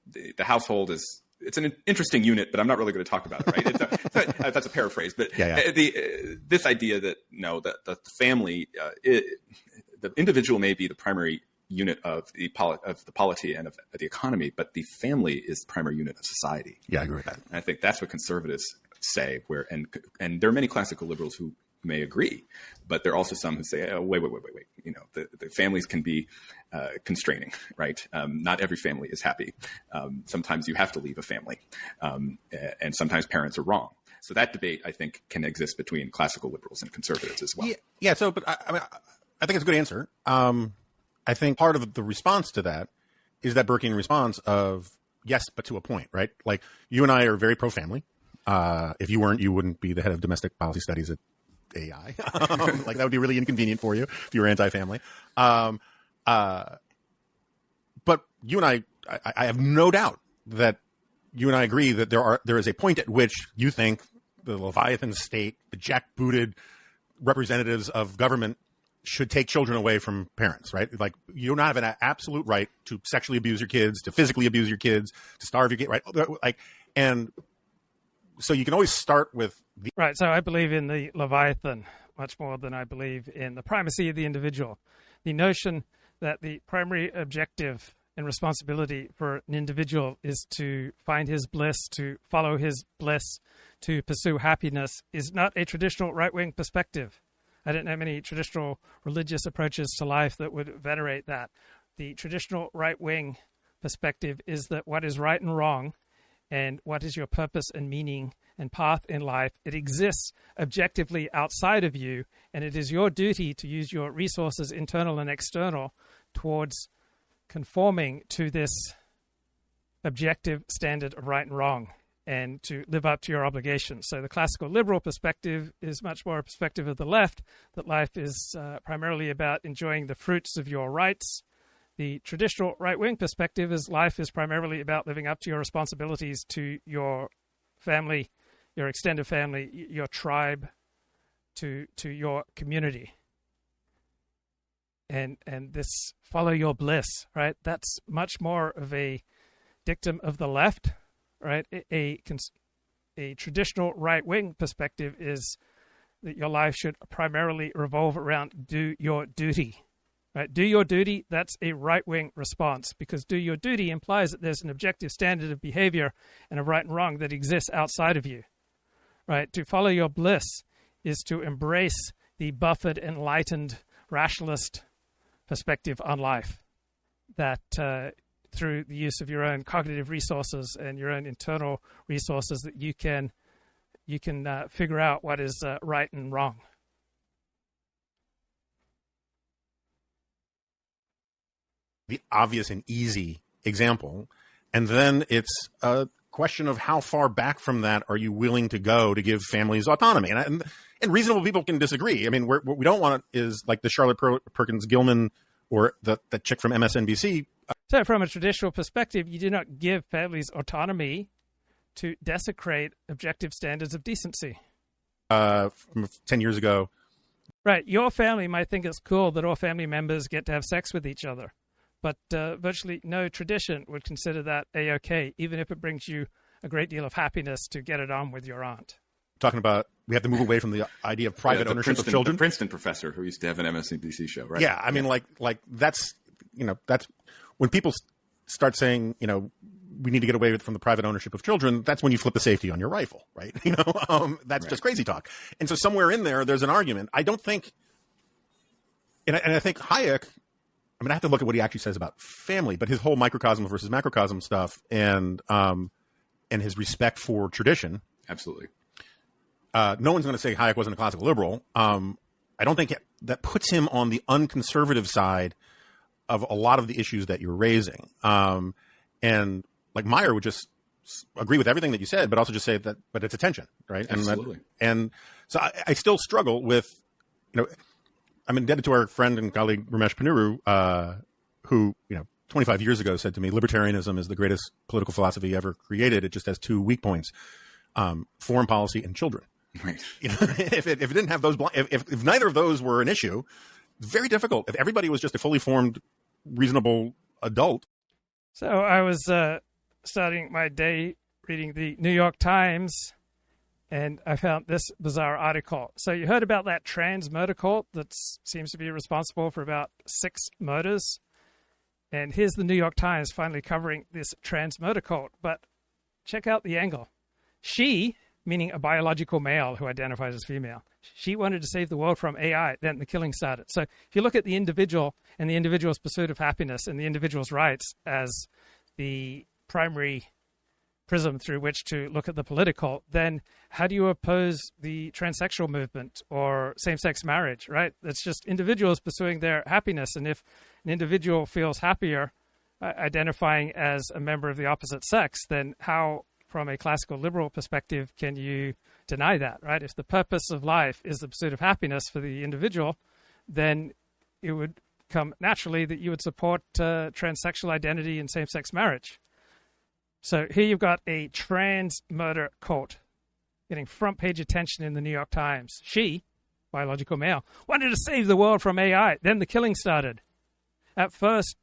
the household it's an interesting unit, but I'm not really going to talk about it, right? That's a paraphrase, but this idea that the family, the individual may be the primary unit of the polity and of the economy, but the family is the primary unit of society. Yeah, I agree with that. And I think that's what conservatives say. And there are many classical liberals who may agree, but there are also some who say, oh, wait. The families can be constraining, right? Not every family is happy. Sometimes you have to leave a family, and sometimes parents are wrong. So that debate, I think, can exist between classical liberals and conservatives as well. Yeah. So, but I think it's a good answer. I think part of the response to that is that Burkean response of yes, but to a point, right? Like you and I are very pro-family. If you weren't, you wouldn't be the head of domestic policy studies at AI. Like that would be really inconvenient for you if you were anti-family. But you and I have no doubt that you and I agree that there is a point at which you think the Leviathan state, the jackbooted representatives of government should take children away from parents, right? Like you don't have an absolute right to sexually abuse your kids, to physically abuse your kids, to starve your kids, right? Like, and so you can always start with the right. So I believe in the Leviathan much more than I believe in the primacy of the individual. The notion that the primary objective and responsibility for an individual is to find his bliss, to follow his bliss, to pursue happiness is not a traditional right-wing perspective. I don't know many traditional religious approaches to life that would venerate that. The traditional right-wing perspective is that what is right and wrong and what is your purpose and meaning and path in life, it exists objectively outside of you, and it is your duty to use your resources, internal and external, towards conforming to this objective standard of right and wrong, and to live up to your obligations. So the classical liberal perspective is much more a perspective of the left, that life is primarily about enjoying the fruits of your rights. The traditional right-wing perspective is life is primarily about living up to your responsibilities to your family, your extended family, your tribe, to your community. And this follow your bliss, right? That's much more of a dictum of the left, right? A traditional right-wing perspective is that your life should primarily revolve around do your duty, right? Do your duty, that's a right-wing response, because do your duty implies that there's an objective standard of behavior and of right and wrong that exists outside of you, right? To follow your bliss is to embrace the buffered, enlightened, rationalist perspective on life, that through the use of your own cognitive resources and your own internal resources, that you can figure out what is right and wrong. The obvious and easy example, and then it's a question of how far back from that are you willing to go to give families autonomy, and reasonable people can disagree. I mean, what we don't want is like the Charlotte Perkins Gilman or the chick from MSNBC. So from a traditional perspective, you do not give families autonomy to desecrate objective standards of decency. From 10 years ago. Right. Your family might think it's cool that all family members get to have sex with each other. but virtually no tradition would consider that A-OK, even if it brings you a great deal of happiness to get it on with your aunt. Talking about we have to move away from the idea of private ownership of children. The Princeton professor who used to have an MSNBC show, right? Yeah, I mean, like that's that's when people start saying we need to get away from the private ownership of children. That's when you flip the safety on your rifle, right? That's just crazy talk. And so somewhere in there's an argument. I don't think, and I think Hayek. I mean, I have to look at what he actually says about family, but his whole microcosm versus macrocosm stuff, and his respect for tradition. Absolutely. No one's going to say Hayek wasn't a classical liberal. I don't think that puts him on the unconservative side of a lot of the issues that you're raising. And like Meyer would just agree with everything that you said, but also just say that, but it's attention, right? Absolutely. And so I still struggle with, I'm indebted to our friend and colleague Ramesh Ponnuru, who 25 years ago said to me, libertarianism is the greatest political philosophy ever created. It just has two weak points: foreign policy and children. Right. If it didn't have those, if neither of those were an issue, it's very difficult. If everybody was just a fully formed, reasonable adult. So I was starting my day reading the New York Times, and I found this bizarre article. So you heard about that trans murder cult that seems to be responsible for about 6 murders. And here's the New York Times finally covering this trans murder cult. But check out the angle. She, meaning a biological male who identifies as female, she wanted to save the world from AI. Then the killing started. So if you look at the individual and the individual's pursuit of happiness and the individual's rights as the primary prism through which to look at the political, then how do you oppose the transsexual movement or same-sex marriage, right? It's just individuals pursuing their happiness. And if an individual feels happier identifying as a member of the opposite sex, then how, from a classical liberal perspective, can you deny that, right? If the purpose of life is the pursuit of happiness for the individual, then it would come naturally that you would support transsexual identity and same-sex marriage. So here you've got a trans murder cult getting front page attention in the New York Times. She, biological male, wanted to save the world from AI. Then the killing started. At first,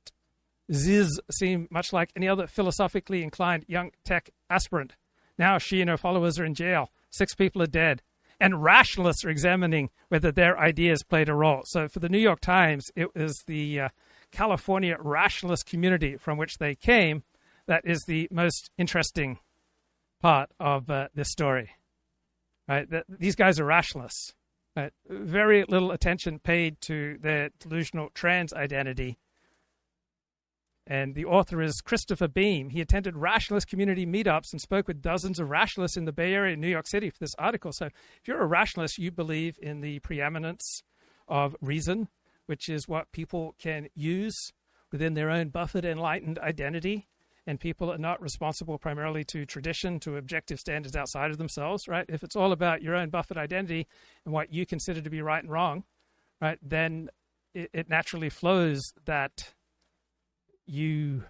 Ziz seemed much like any other philosophically inclined young tech aspirant. Now she and her followers are in jail. 6 people are dead. And rationalists are examining whether their ideas played a role. So for the New York Times, it was the California rationalist community from which they came that is the most interesting part of this story. Right? These guys are rationalists. Right? Very little attention paid to their delusional trans identity. And the author is Christopher Beam. He attended rationalist community meetups and spoke with dozens of rationalists in the Bay Area and New York City for this article. So if you're a rationalist, you believe in the preeminence of reason, which is what people can use within their own buffered, enlightened identity. And people are not responsible primarily to tradition, to objective standards outside of themselves, right? If it's all about your own buffered identity and what you consider to be right and wrong, right, then it naturally flows that you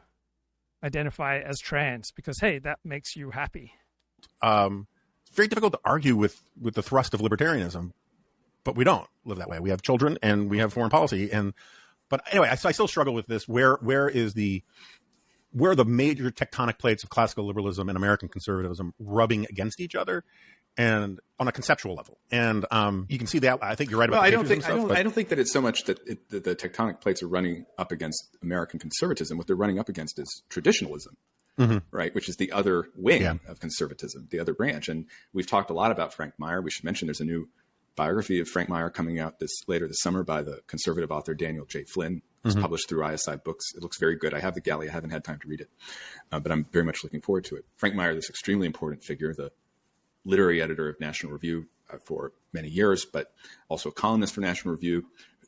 identify as trans because, hey, that makes you happy. It's very difficult to argue with the thrust of libertarianism, but we don't live that way. We have children and we have foreign policy. But anyway, I still struggle with this. Where are the major tectonic plates of classical liberalism and American conservatism rubbing against each other, and on a conceptual level? And you can see that. I think you're right about. Well, I don't think that it's so much that the tectonic plates are running up against American conservatism. What they're running up against is traditionalism, right? Which is the other wing of conservatism, the other branch. And we've talked a lot about Frank Meyer. We should mention there's a new biography of Frank Meyer coming out later this summer by the conservative author Daniel J. Flynn. It's published through ISI Books. It looks very good. I have the galley. I haven't had time to read it, but I'm very much looking forward to it. Frank Meyer, this extremely important figure, the literary editor of National Review for many years, but also a columnist for National Review,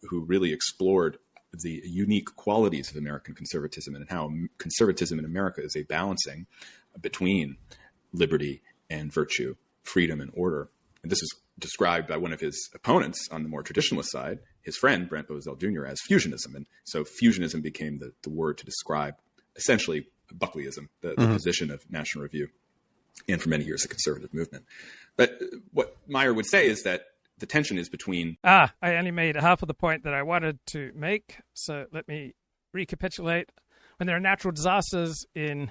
who really explored the unique qualities of American conservatism and how conservatism in America is a balancing between liberty and virtue, freedom and order. And this is described by one of his opponents on the more traditionalist side, his friend, Brent Bozell Jr., as fusionism. And so fusionism became the word to describe essentially Buckleyism, the position of National Review, and for many years, the conservative movement. But what Meyer would say is that the tension is between... I only made half of the point that I wanted to make, so let me recapitulate, when there are natural disasters in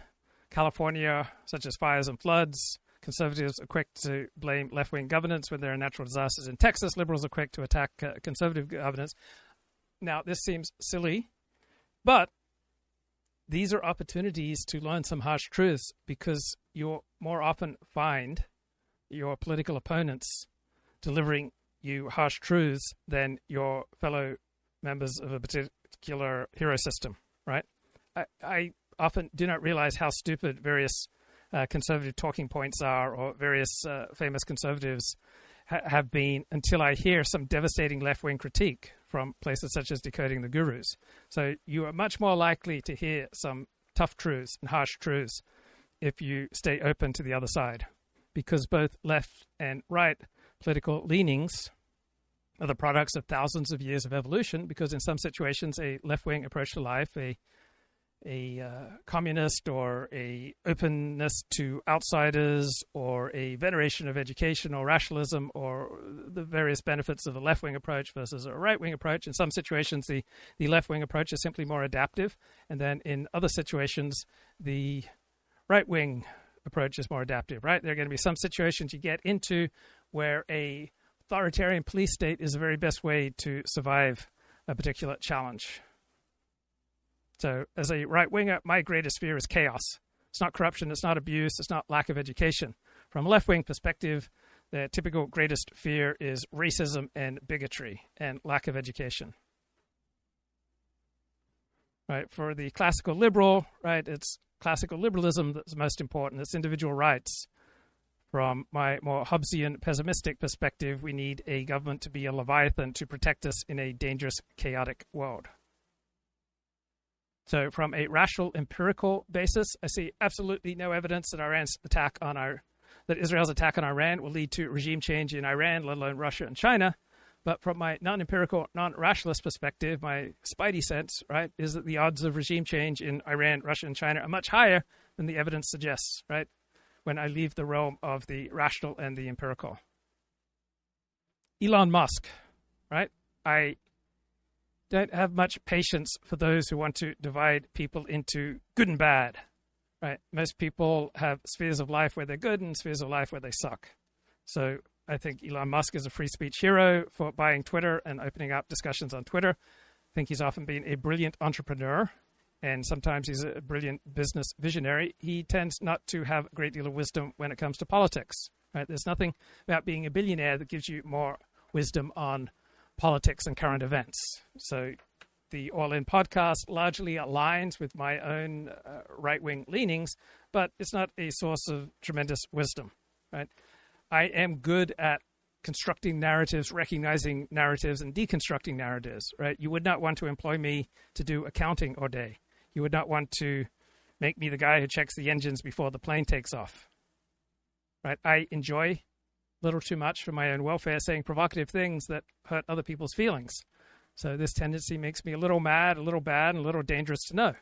California, such as fires and floods, conservatives are quick to blame left-wing governance. When there are natural disasters in Texas, liberals are quick to attack conservative governance. Now, this seems silly, but these are opportunities to learn some harsh truths, because you'll more often find your political opponents delivering you harsh truths than your fellow members of a particular hero system, right? I often do not realize how stupid various conservative talking points are, or various famous conservatives have been, until I hear some devastating left-wing critique from places such as Decoding the Gurus. So you are much more likely to hear some tough truths and harsh truths if you stay open to the other side, because both left and right political leanings are the products of thousands of years of evolution, because in some situations a left-wing approach to life, a communist, or a openness to outsiders, or a veneration of education or rationalism, or the various benefits of a left-wing approach versus a right-wing approach. In some situations, the left-wing approach is simply more adaptive. And then in other situations, the right-wing approach is more adaptive, right? There are going to be some situations you get into where a authoritarian police state is the very best way to survive a particular challenge. So as a right-winger, my greatest fear is chaos. It's not corruption, it's not abuse, it's not lack of education. From a left-wing perspective, the typical greatest fear is racism and bigotry and lack of education. Right? For the classical liberal, right, it's classical liberalism that's most important. It's individual rights. From my more Hobbesian pessimistic perspective, we need a government to be a leviathan to protect us in a dangerous, chaotic world. So from a rational, empirical basis, I see absolutely no evidence that that Israel's attack on Iran will lead to regime change in Iran, let alone Russia and China. But from my non-empirical, non-rationalist perspective, my spidey sense, right, is that the odds of regime change in Iran, Russia, and China are much higher than the evidence suggests, right, when I leave the realm of the rational and the empirical. Elon Musk, right? I don't have much patience for those who want to divide people into good and bad, right? Most people have spheres of life where they're good and spheres of life where they suck. So I think Elon Musk is a free speech hero for buying Twitter and opening up discussions on Twitter. I think he's often been a brilliant entrepreneur, and sometimes he's a brilliant business visionary. He tends not to have a great deal of wisdom when it comes to politics, right? There's nothing about being a billionaire that gives you more wisdom on politics and current events. So the All In podcast largely aligns with my own right-wing leanings, but it's not a source of tremendous wisdom, right? I am good at constructing narratives, recognizing narratives, and deconstructing narratives, right? You would not want to employ me to do accounting all day. You would not want to make me the guy who checks the engines before the plane takes off, right? I enjoy a little too much for my own welfare saying provocative things that hurt other people's feelings. So this tendency makes me a little mad, a little bad, and a little dangerous to know.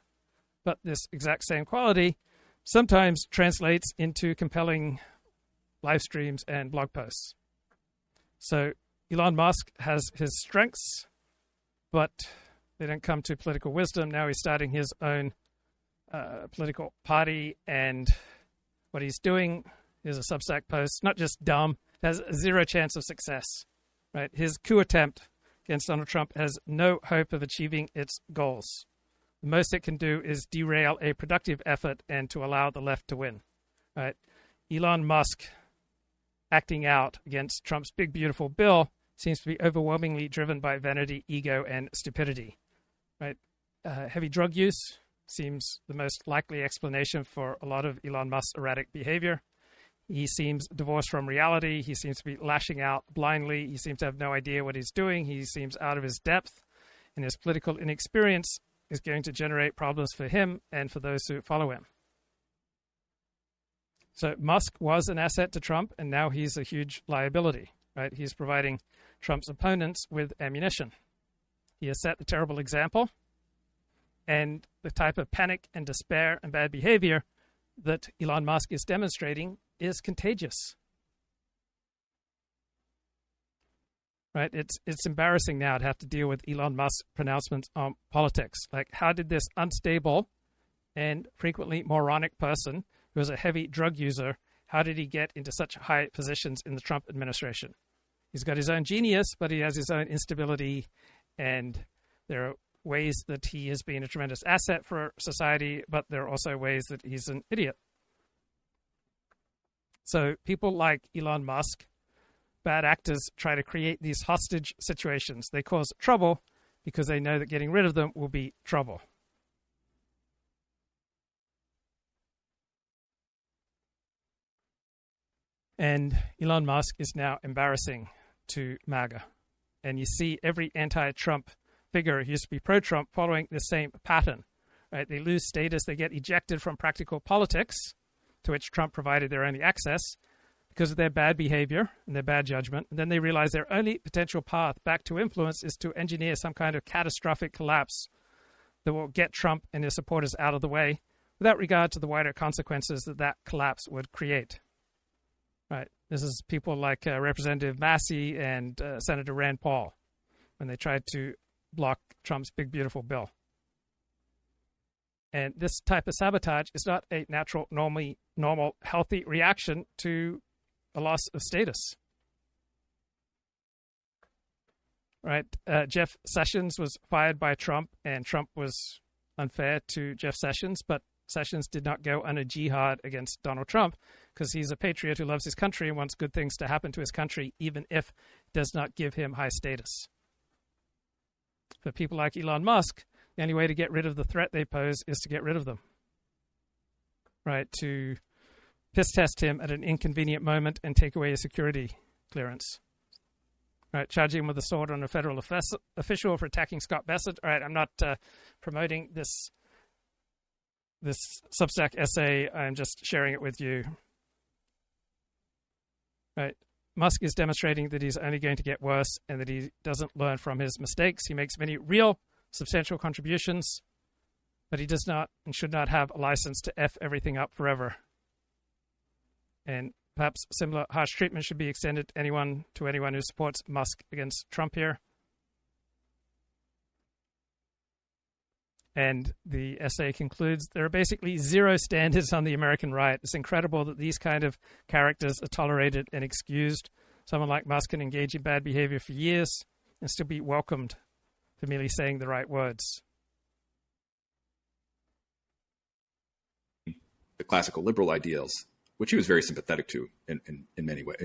But this exact same quality sometimes translates into compelling live streams and blog posts. So Elon Musk has his strengths, but they don't come to political wisdom. Now he's starting his own political party, and what he's doing is a Substack post, not just dumb, has zero chance of success, right? His coup attempt against Donald Trump has no hope of achieving its goals. The most it can do is derail a productive effort and to allow the left to win, right? Elon Musk acting out against Trump's big, beautiful bill seems to be overwhelmingly driven by vanity, ego, and stupidity, right? Heavy drug use seems the most likely explanation for a lot of Elon Musk's erratic behavior. He seems divorced from reality. He seems to be lashing out blindly. He seems to have no idea what he's doing. He seems out of his depth, and his political inexperience is going to generate problems for him and for those who follow him. So Musk was an asset to Trump, and now he's a huge liability, right? He's providing Trump's opponents with ammunition. He has set the terrible example, and the type of panic and despair and bad behavior that Elon Musk is demonstrating is contagious. right? It's embarrassing now to have to deal with Elon Musk's pronouncements on politics. Like, how did this unstable and frequently moronic person who was a heavy drug user, how did he get into such high positions in the Trump administration? He's got his own genius, but he has his own instability, and there are ways that he has been a tremendous asset for society, but there are also ways that he's an idiot. So people like Elon Musk, bad actors, try to create these hostage situations. They cause trouble because they know that getting rid of them will be trouble. And Elon Musk is now embarrassing to MAGA. And you see every anti-Trump figure who used to be pro-Trump following the same pattern. Right? They lose status, they get ejected from practical politics, to which Trump provided their only access, because of their bad behavior and their bad judgment. And then they realize their only potential path back to influence is to engineer some kind of catastrophic collapse that will get Trump and his supporters out of the way, without regard to the wider consequences that that collapse would create. Right. This is people like Representative Massey and Senator Rand Paul when they tried to block Trump's big, beautiful bill. And this type of sabotage is not a natural, normal, healthy reaction to a loss of status. Right? Jeff Sessions was fired by Trump, and Trump was unfair to Jeff Sessions, but Sessions did not go on a jihad against Donald Trump because he's a patriot who loves his country and wants good things to happen to his country, even if it does not give him high status. For people like Elon Musk, the only way to get rid of the threat they pose is to get rid of them. Right? To piss test him at an inconvenient moment and take away his security clearance. Right? Charging him with assault on a federal official for attacking Scott Bassett. All right, I'm not promoting this Substack essay. I'm just sharing it with you. Right? Musk is demonstrating that he's only going to get worse and that he doesn't learn from his mistakes. He makes many real, substantial contributions, but he does not and should not have a license to F everything up forever. And perhaps similar harsh treatment should be extended to anyone who supports Musk against Trump here. And the essay concludes, there are basically zero standards on the American right. It's incredible that these kind of characters are tolerated and excused. Someone like Musk can engage in bad behavior for years and still be welcomed for merely saying the right words. The classical liberal ideals, which he was very sympathetic to in many ways,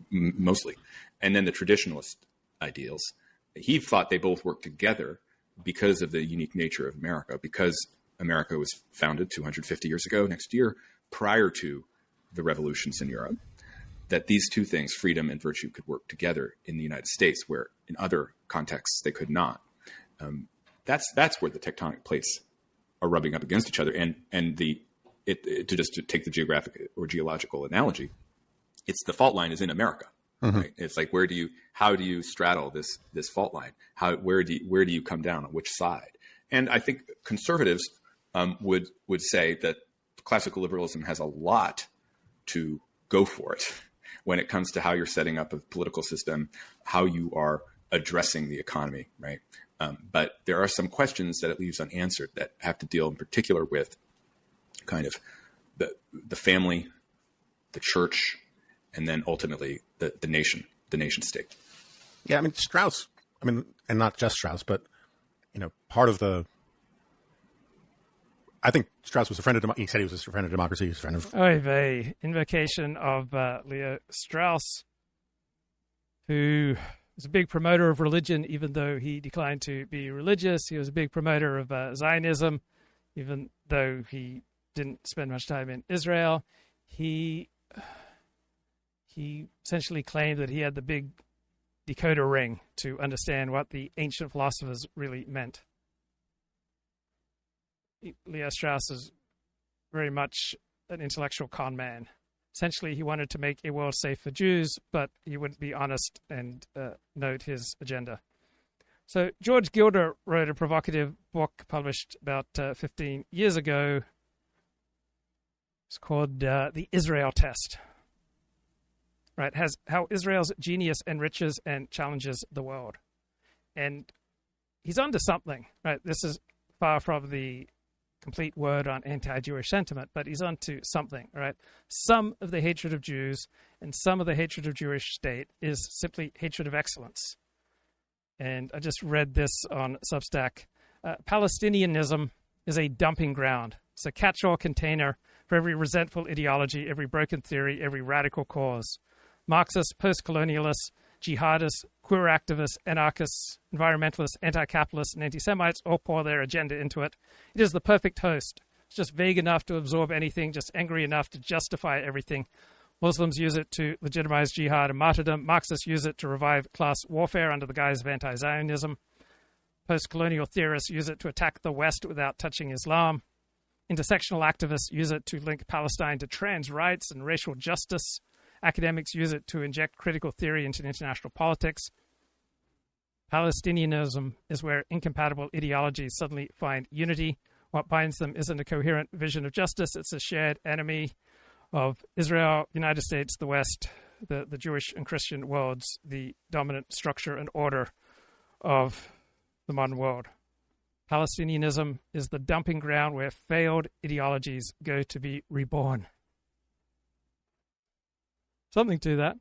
mostly. And then the traditionalist ideals. He thought they both worked together because of the unique nature of America, because America was founded 250 years ago next year, prior to the revolutions in Europe, that these two things, freedom and virtue, could work together in the United States, where in other contexts they could not. That's where the tectonic plates are rubbing up against each other. And to take the geographic or geological analogy, it's the fault line is in America. Mm-hmm. Right? It's like, how do you straddle this fault line? Where do you come down on which side? And I think conservatives would say that classical liberalism has a lot to go for it when it comes to how you're setting up a political system, how you are addressing the economy, right? But there are some questions that it leaves unanswered that have to deal in particular with kind of the family, the church, and then ultimately the nation state. Yeah, I mean, Strauss, and not just Strauss, but, part of I think Strauss was a friend of he said he was a friend of democracy, he was a friend of... Oy vey, invocation of Leo Strauss, who was a big promoter of religion, even though he declined to be religious. He was a big promoter of Zionism, even though he didn't spend much time in Israel. He essentially claimed that he had the big decoder ring to understand what the ancient philosophers really meant. Leo Strauss is very much an intellectual con man. Essentially, he wanted to make a world safe for Jews, but he wouldn't be honest and note his agenda. So George Gilder wrote a provocative book published about 15 years ago. It's called The Israel Test. right? Has how Israel's genius enriches and challenges the world. And he's onto something, right? This is far from the complete word on anti-Jewish sentiment, but he's onto something, right? Some of the hatred of Jews and some of the hatred of Jewish state is simply hatred of excellence. And I just read this on Substack. Palestinianism is a dumping ground. It's a catch-all container for every resentful ideology, every broken theory, every radical cause. Marxists, post-colonialists, jihadists, queer activists, anarchists, environmentalists, anti-capitalists, and anti-Semites all pour their agenda into it. It is the perfect host. It's just vague enough to absorb anything, just angry enough to justify everything. Muslims use it to legitimize jihad and martyrdom. Marxists use it to revive class warfare under the guise of anti-Zionism. Post-colonial theorists use it to attack the West without touching Islam. Intersectional activists use it to link Palestine to trans rights and racial justice. Academics use it to inject critical theory into international politics. Palestinianism is where incompatible ideologies suddenly find unity. What binds them isn't a coherent vision of justice. It's a shared enemy of Israel, United States, the West, the Jewish and Christian worlds, the dominant structure and order of the modern world. Palestinianism is the dumping ground where failed ideologies go to be reborn. Something to that.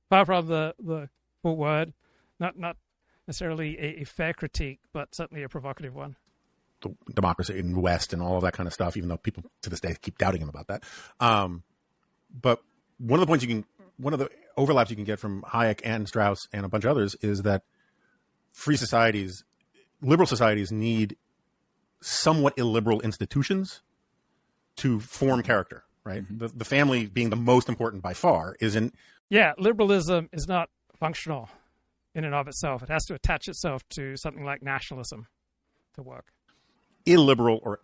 Far from the full word, not necessarily a fair critique, but certainly a provocative one. The democracy in the West and all of that kind of stuff, even though people to this day keep doubting him about that. But one of the overlaps you can get from Hayek and Strauss and a bunch of others is that free societies, liberal societies, need somewhat illiberal institutions to form character, right? Mm-hmm. The family being the most important by far isn't. Yeah, liberalism is not functional in and of itself. It has to attach itself to something like nationalism to work. Illiberal or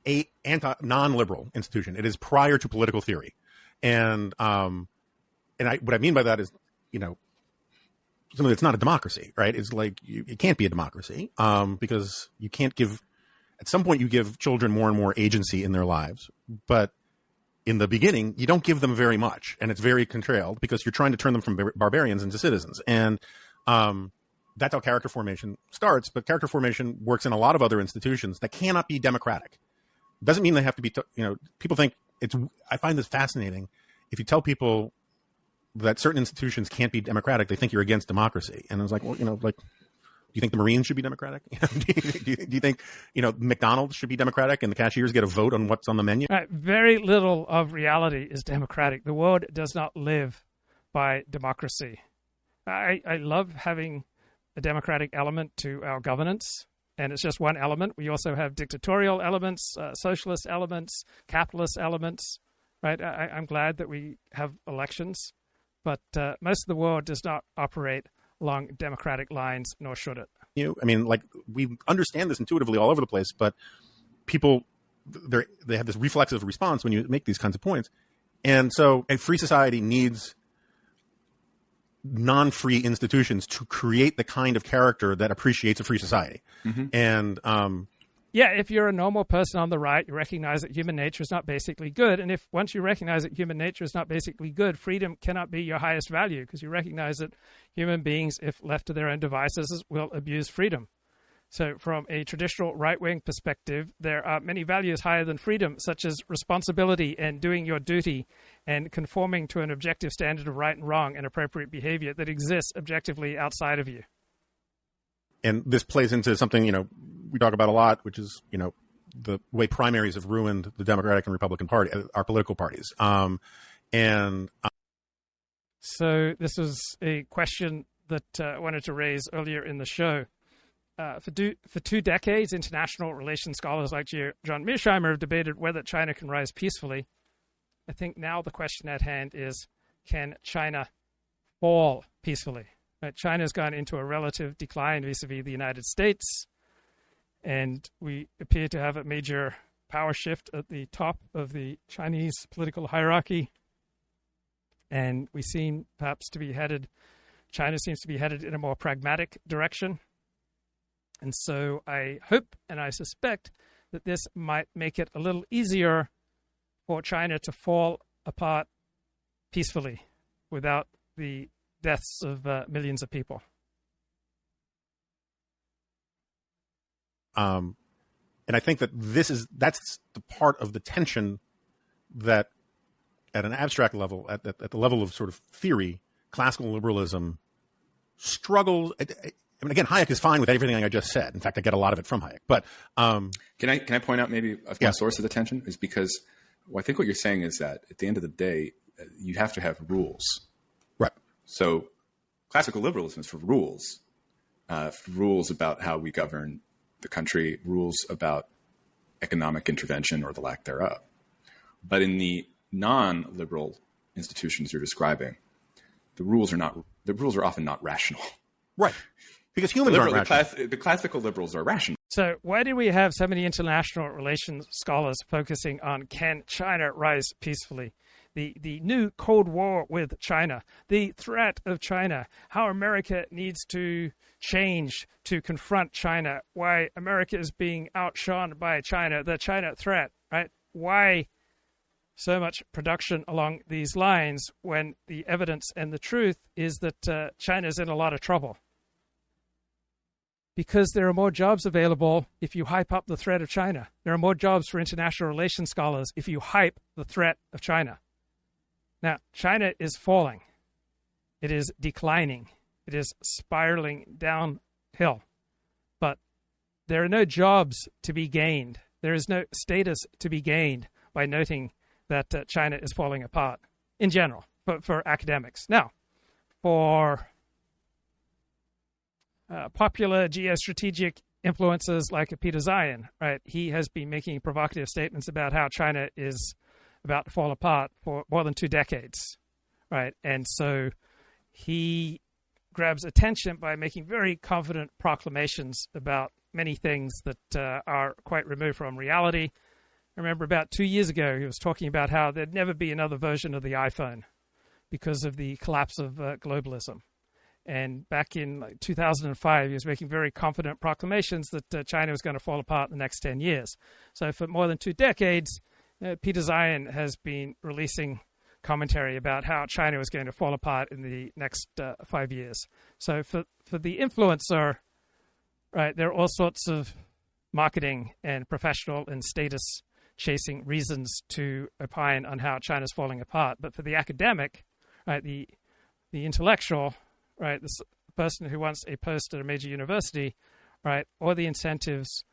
non-liberal institution. It is prior to political theory. And what I mean by that is, something that's not a democracy, right? It's like it can't be a democracy because you can't give. At some point, you give children more and more agency in their lives, but in the beginning, you don't give them very much, and it's very contrailed because you're trying to turn them from barbarians into citizens, and that's how character formation starts. But character formation works in a lot of other institutions that cannot be democratic. Doesn't mean they have to be. People think it's. I find this fascinating. If you tell people that certain institutions can't be democratic, they think you're against democracy. And I was like, well, do you think the Marines should be democratic? do you think, McDonald's should be democratic and the cashiers get a vote on what's on the menu? Right. Very little of reality is democratic. The world does not live by democracy. I love having a democratic element to our governance, and it's just one element. We also have dictatorial elements, socialist elements, capitalist elements, right? I'm glad that we have elections. But most of the world does not operate along democratic lines, nor should it. We understand this intuitively all over the place, but people, they have this reflexive response when you make these kinds of points. And so a free society needs non-free institutions to create the kind of character that appreciates a free society. Mm-hmm. And yeah, if you're a normal person on the right, you recognize that human nature is not basically good. And if once you recognize that human nature is not basically good, freedom cannot be your highest value because you recognize that human beings, if left to their own devices, will abuse freedom. So from a traditional right-wing perspective, there are many values higher than freedom, such as responsibility and doing your duty and conforming to an objective standard of right and wrong and appropriate behavior that exists objectively outside of you. And this plays into something, we talk about a lot, which is, the way primaries have ruined the Democratic and Republican Party, our political parties. So this was a question that I wanted to raise earlier in the show. For 2 decades, international relations scholars like John Mearsheimer have debated whether China can rise peacefully. I think now the question at hand is, can China fall peacefully? China's gone into a relative decline vis-a-vis the United States, and we appear to have a major power shift at the top of the Chinese political hierarchy. And we seem perhaps to be headed, China seems to be headed in a more pragmatic direction. And so I hope and I suspect that this might make it a little easier for China to fall apart peacefully without the deaths of millions of people. And I think that that's the part of the tension that, at an abstract level, at the level of sort of theory, classical liberalism struggles. I mean, again, Hayek is fine with everything I just said. In fact, I get a lot of it from Hayek. But can I point out maybe one source of the tension is because I think what you're saying is that at the end of the day, you have to have rules. Right. So classical liberalism is for rules about how we govern the country, rules about economic intervention or the lack thereof. But in the non-liberal institutions you're describing, the rules are often not rational. Right. Because humans aren't rational. The classical liberals are rational. So why do we have so many international relations scholars focusing on can China rise peacefully? The new Cold War with China, the threat of China, how America needs to change to confront China, why America is being outshone by China, the China threat, right? Why so much production along these lines when the evidence and the truth is that China is in a lot of trouble? Because there are more jobs available if you hype up the threat of China. There are more jobs for international relations scholars if you hype the threat of China. Now, China is falling. It is declining. It is spiraling downhill. But there are no jobs to be gained. There is no status to be gained by noting that China is falling apart in general, but for academics. Now, for popular geostrategic influencers like Peter Zeihan, right? He has been making provocative statements about how China is about to fall apart for more than 2 decades, right? And so he grabs attention by making very confident proclamations about many things that are quite removed from reality. I remember about 2 years ago, he was talking about how there'd never be another version of the iPhone because of the collapse of globalism. And back in 2005, he was making very confident proclamations that China was going to fall apart in the next 10 years. So for more than 2 decades, Peter Zeihan has been releasing commentary about how China was going to fall apart in the next 5 years. So for the influencer, right, there are all sorts of marketing and professional and status chasing reasons to opine on how China's falling apart. But for the academic, right, the intellectual, right, this person who wants a post at a major university, right, all the incentives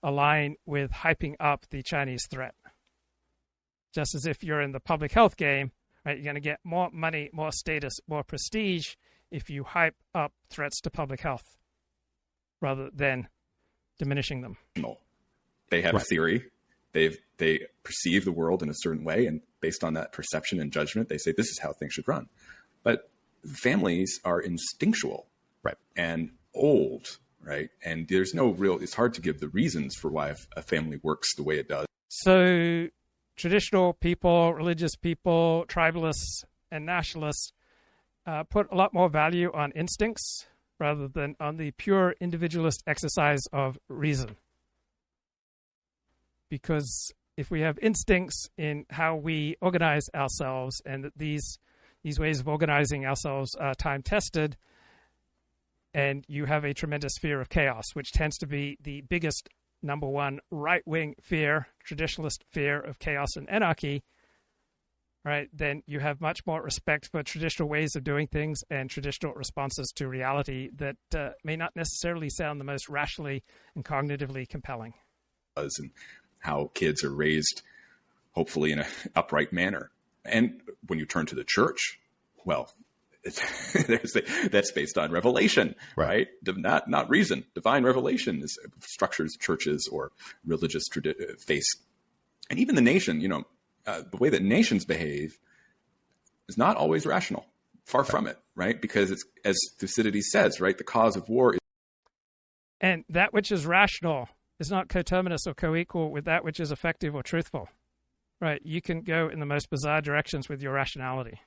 align with hyping up the Chinese threat. Just as if you're in the public health game, right, you're going to get more money, more status, more prestige if you hype up threats to public health rather than diminishing them. They have a theory. They perceive the world in a certain way, and based on that perception and judgment, they say this is how things should run. But families are instinctual, right, and old, right, and there's no real. It's hard to give the reasons for why a family works the way it does. So, traditional people, religious people, tribalists, and nationalists put a lot more value on instincts rather than on the pure individualist exercise of reason. Because if we have instincts in how we organize ourselves, and that these ways of organizing ourselves are time-tested, and you have a tremendous fear of chaos, which tends to be the biggest number one right-wing fear, traditionalist fear of chaos and anarchy, right, then you have much more respect for traditional ways of doing things and traditional responses to reality that may not necessarily sound the most rationally and cognitively compelling. And how kids are raised, hopefully in an upright manner. And when you turn to the church, well, that's based on revelation, right? Not reason. Divine revelation is structures churches or religious faith. And even the nation, the way that nations behave is not always rational. Far from it, right? Because it's, as Thucydides says, right, the cause of war is... And that which is rational is not coterminous or co-equal with that which is effective or truthful, right? You can go in the most bizarre directions with your rationality.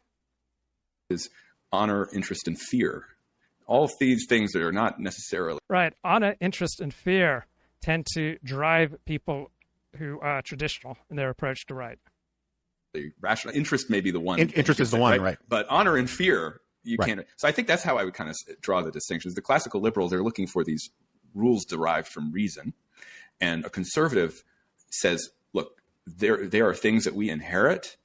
Is honor, interest, and fear. All of these things that are not necessarily... Right. Honor, interest, and fear tend to drive people who are traditional in their approach to right. The rational interest may be the one. Interest is the one, right? But honor and fear You can't. So I think that's how I would kind of draw the distinctions. The classical liberals, they're looking for these rules derived from reason. And a conservative says, look, there are things that we inherit,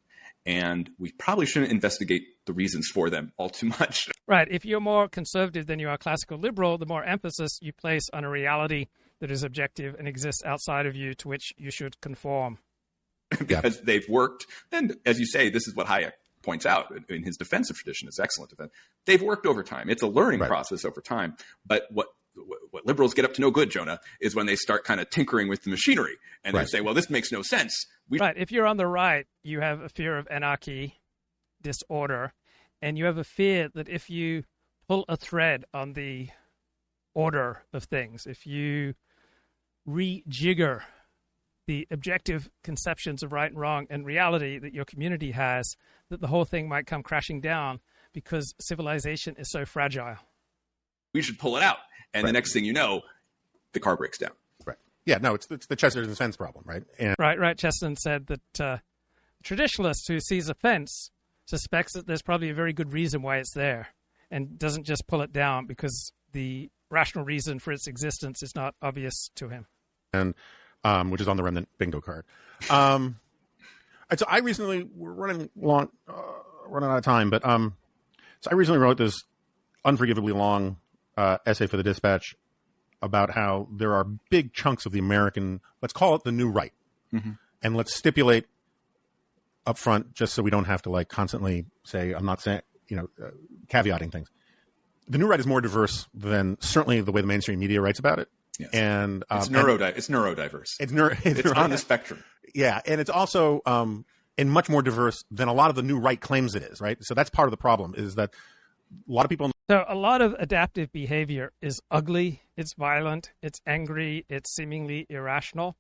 and we probably shouldn't investigate the reasons for them all too much. Right. If you're more conservative than you are classical liberal, the more emphasis you place on a reality that is objective and exists outside of you, to which you should conform. Because they've worked. And as you say, this is what Hayek points out in his defensive tradition, his excellent defense. They've worked over time. It's a learning process over time. But what liberals get up to no good, Jonah, is when they start kind of tinkering with the machinery and they say, well, this makes no sense. Right. If you're on the right, you have a fear of anarchy, disorder, and you have a fear that if you pull a thread on the order of things, if you rejigger the objective conceptions of right and wrong and reality that your community has, that the whole thing might come crashing down because civilization is so fragile. We should pull it out. And the next thing you know, the car breaks down. Right. Yeah, no, it's the Chesterton's fence problem, right? And Right. Chesterton said that a traditionalist who sees a fence suspects that there's probably a very good reason why it's there and doesn't just pull it down because the rational reason for its existence is not obvious to him. And which is on the remnant bingo card. So I recently, we're running out of time, but so I recently wrote this unforgivably long essay for the Dispatch about how there are big chunks of the American, let's call it the new right, and let's stipulate up front, just so we don't have to like constantly say, I'm not saying, caveating things. The new right is more diverse than certainly the way the mainstream media writes about it. Yes. And it's neurodiverse. It's on the spectrum. Yeah, and it's also and much more diverse than a lot of the new right claims it is, right? So that's part of the problem, is that a lot of people... So a lot of adaptive behavior is ugly, it's violent, it's angry, it's seemingly irrational.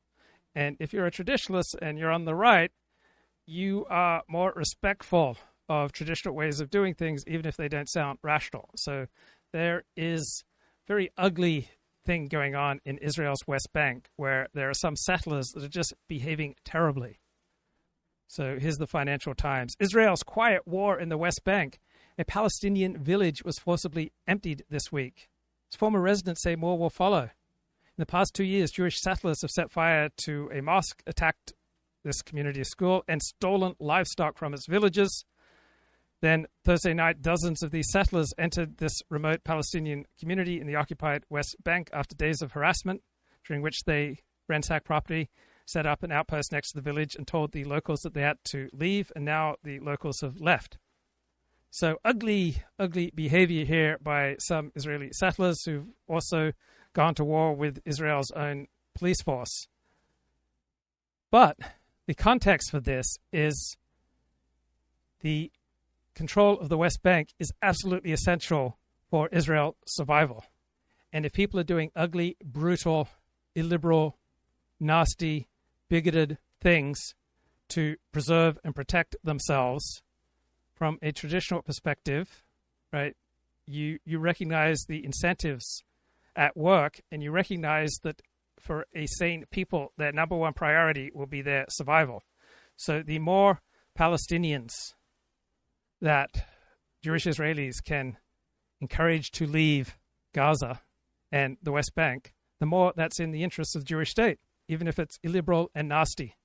And if you're a traditionalist and you're on the right, you are more respectful of traditional ways of doing things, even if they don't sound rational. So there is very ugly thing going on in Israel's West Bank, where there are some settlers that are just behaving terribly. So here's the Financial Times. Israel's quiet war in the West Bank. A Palestinian village was forcibly emptied this week. Its former residents say more will follow. In the past 2 years, Jewish settlers have set fire to a mosque, attacked this community school, and stolen livestock from its villages. Then Thursday night, dozens of these settlers entered this remote Palestinian community in the occupied West Bank after days of harassment, during which they ransacked property, set up an outpost next to the village, and told the locals that they had to leave, and now the locals have left. So ugly behavior here by some Israeli settlers who've also gone to war with Israel's own police force. But the context for this is the control of the West Bank is absolutely essential for Israel's survival. And if people are doing ugly, brutal, illiberal, nasty, bigoted things to preserve and protect themselves from a traditional perspective, right, you recognize the incentives at work, and you recognize that for a sane people, their number one priority will be their survival. So the more Palestinians that Jewish Israelis can encourage to leave Gaza and the West Bank, the more that's in the interests of the Jewish state, even if it's illiberal and nasty.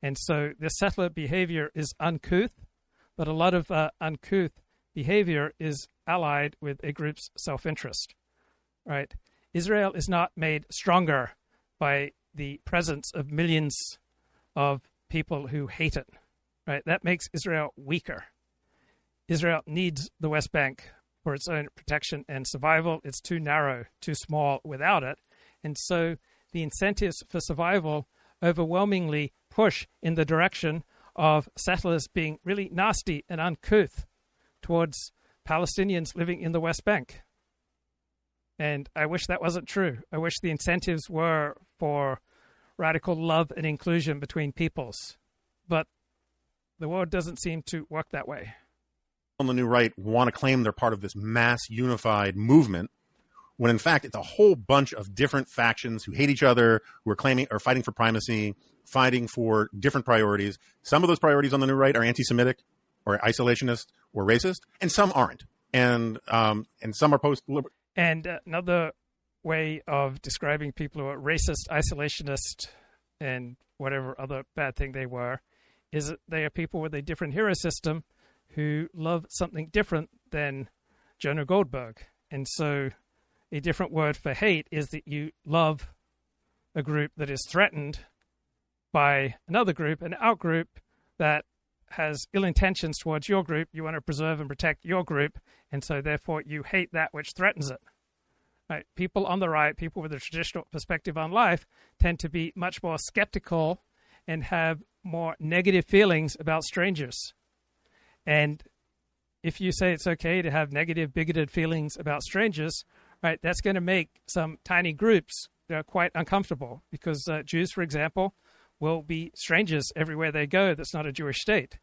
And so the settler behavior is uncouth, but a lot of uncouth behavior is allied with a group's self-interest, right? Israel is not made stronger by the presence of millions of people who hate it, right? That makes Israel weaker. Israel needs the West Bank for its own protection and survival. It's too narrow, too small without it. And so the incentives for survival overwhelmingly push in the direction of settlers being really nasty and uncouth towards Palestinians living in the West Bank. And I wish that wasn't true. I wish the incentives were for radical love and inclusion between peoples. But the world doesn't seem to work that way. On the new right want to claim they're part of this mass unified movement, when in fact it's a whole bunch of different factions who hate each other, who are claiming or fighting for primacy, fighting for different priorities. Some of those priorities on the new right are anti-Semitic or isolationist or racist, and some aren't. and some are post-liberal. And another way of describing people who are racist, isolationist, and whatever other bad thing they were, is that they are people with a different hero system who love something different than Jonah Goldberg. And so a different word for hate is that you love a group that is threatened by another group, an outgroup that has ill intentions towards your group. You want to preserve and protect your group, and so therefore you hate that which threatens it. Right? People on the right, people with a traditional perspective on life, tend to be much more skeptical and have more negative feelings about strangers. And if you say it's okay to have negative, bigoted feelings about strangers, right, that's going to make some tiny groups quite uncomfortable, because Jews, for example, will be strangers everywhere they go that's not a Jewish state.